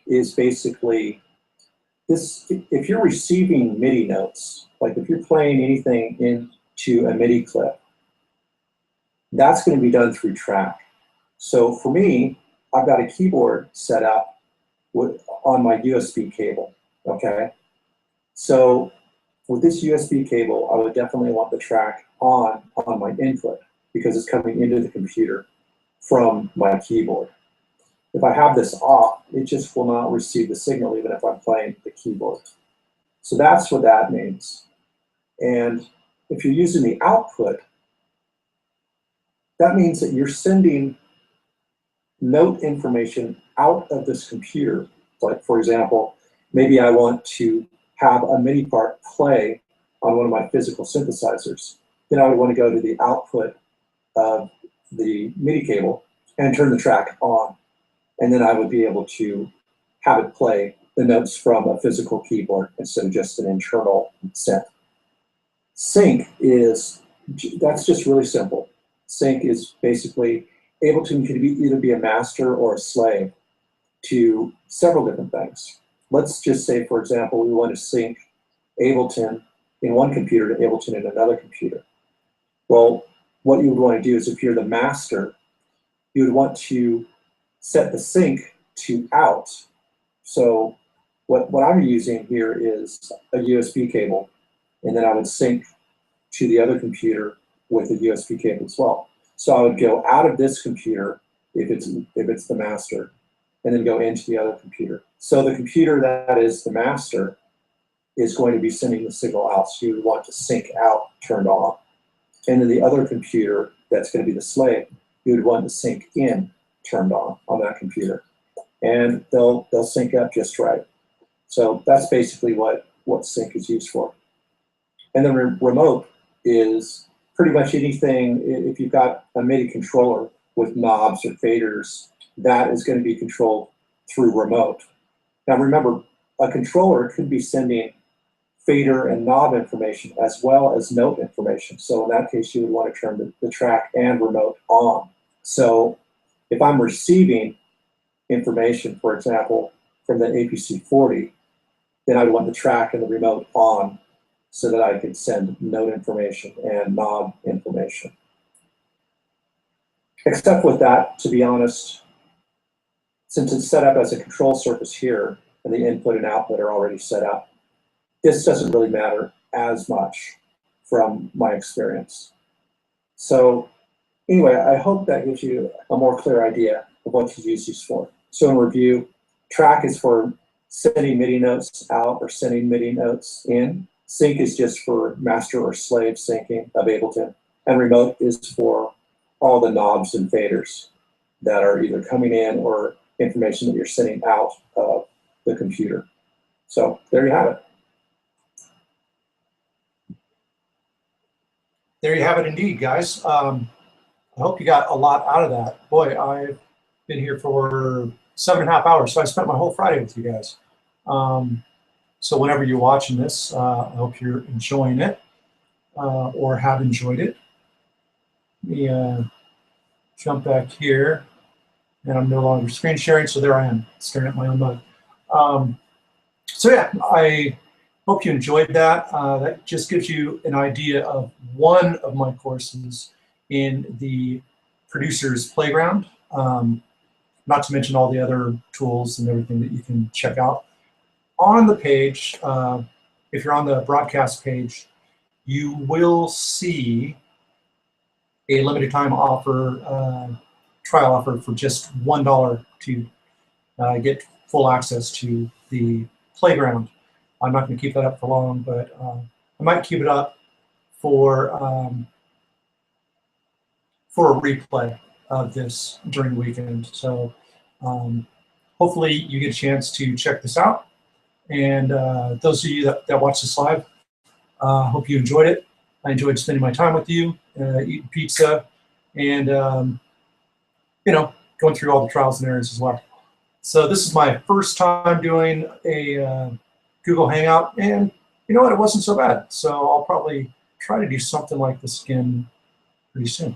is basically this. If you're receiving MIDI notes, like if you're playing anything into a MIDI clip, that's going to be done through track. So for me, I've got a keyboard set up on my USB cable, okay? So with this USB cable, I would definitely want the track on my input because it's coming into the computer from my keyboard. If I have this off, it just will not receive the signal even if I'm playing the keyboard. So that's what that means. And if you're using the output, that means that you're sending note information out of this computer. Like, for example, maybe I want to have a MIDI part play on one of my physical synthesizers. Then I would want to go to the output of the MIDI cable and turn the track on. And then I would be able to have it play the notes from a physical keyboard instead of just an internal synth. Sync that's just really simple. Sync is basically Ableton can either be a master or a slave to several different things. Let's just say, for example, we want to sync Ableton in one computer to Ableton in another computer. Well, what you would want to do is if you're the master, you would want to set the sync to out. So what I'm using here is a USB cable, and then I would sync to the other computer with a USB cable as well. So I would go out of this computer if it's the master, and then go into the other computer. So the computer that is the master is going to be sending the signal out. So you would want to sync out turned on. And then the other computer that's going to be the slave, you would want to sync in turned on that computer. And they'll sync up just right. So that's basically what sync is used for. And then remote is pretty much anything. If you've got a MIDI controller with knobs or faders, that is going to be controlled through remote. Now remember, a controller could be sending fader and knob information as well as note information. So in that case, you would want to turn the track and remote on. So if I'm receiving information, for example, from the APC 40, then I'd want the track and the remote on so that I could send note information and knob information. Except with that, to be honest, since it's set up as a control surface here and the input and output are already set up, this doesn't really matter as much from my experience. So anyway, I hope that gives you a more clear idea of what to use these for. So in review, track is for sending MIDI notes out or sending MIDI notes in. Sync is just for master or slave syncing of Ableton. And remote is for all the knobs and faders that are either coming in or information that you're sending out of the computer. So there you have it. There you have it indeed, guys. I hope you got a lot out of that. Boy, I've been here for 7.5 hours, so I spent my whole Friday with you guys. So whenever you're watching this, I hope you're enjoying it or have enjoyed it. Let me jump back here, and I'm no longer screen sharing, so there I am, staring at my own mug. So yeah, I hope you enjoyed that. That just gives you an idea of one of my courses in the Producer's Playground, not to mention all the other tools and everything that you can check out. On the page, if you're on the broadcast page, you will see a limited time offer, trial offer for just $1 to get full access to the playground. I'm not going to keep that up for long, but I might keep it up for a replay of this during the weekend. So hopefully you get a chance to check this out. And those of you that watch this live, hope you enjoyed it. I enjoyed spending my time with you, eating pizza, and you know, going through all the trials and errors as well. So this is my first time doing a Google Hangout, and you know what, it wasn't so bad. So I'll probably try to do something like this again pretty soon.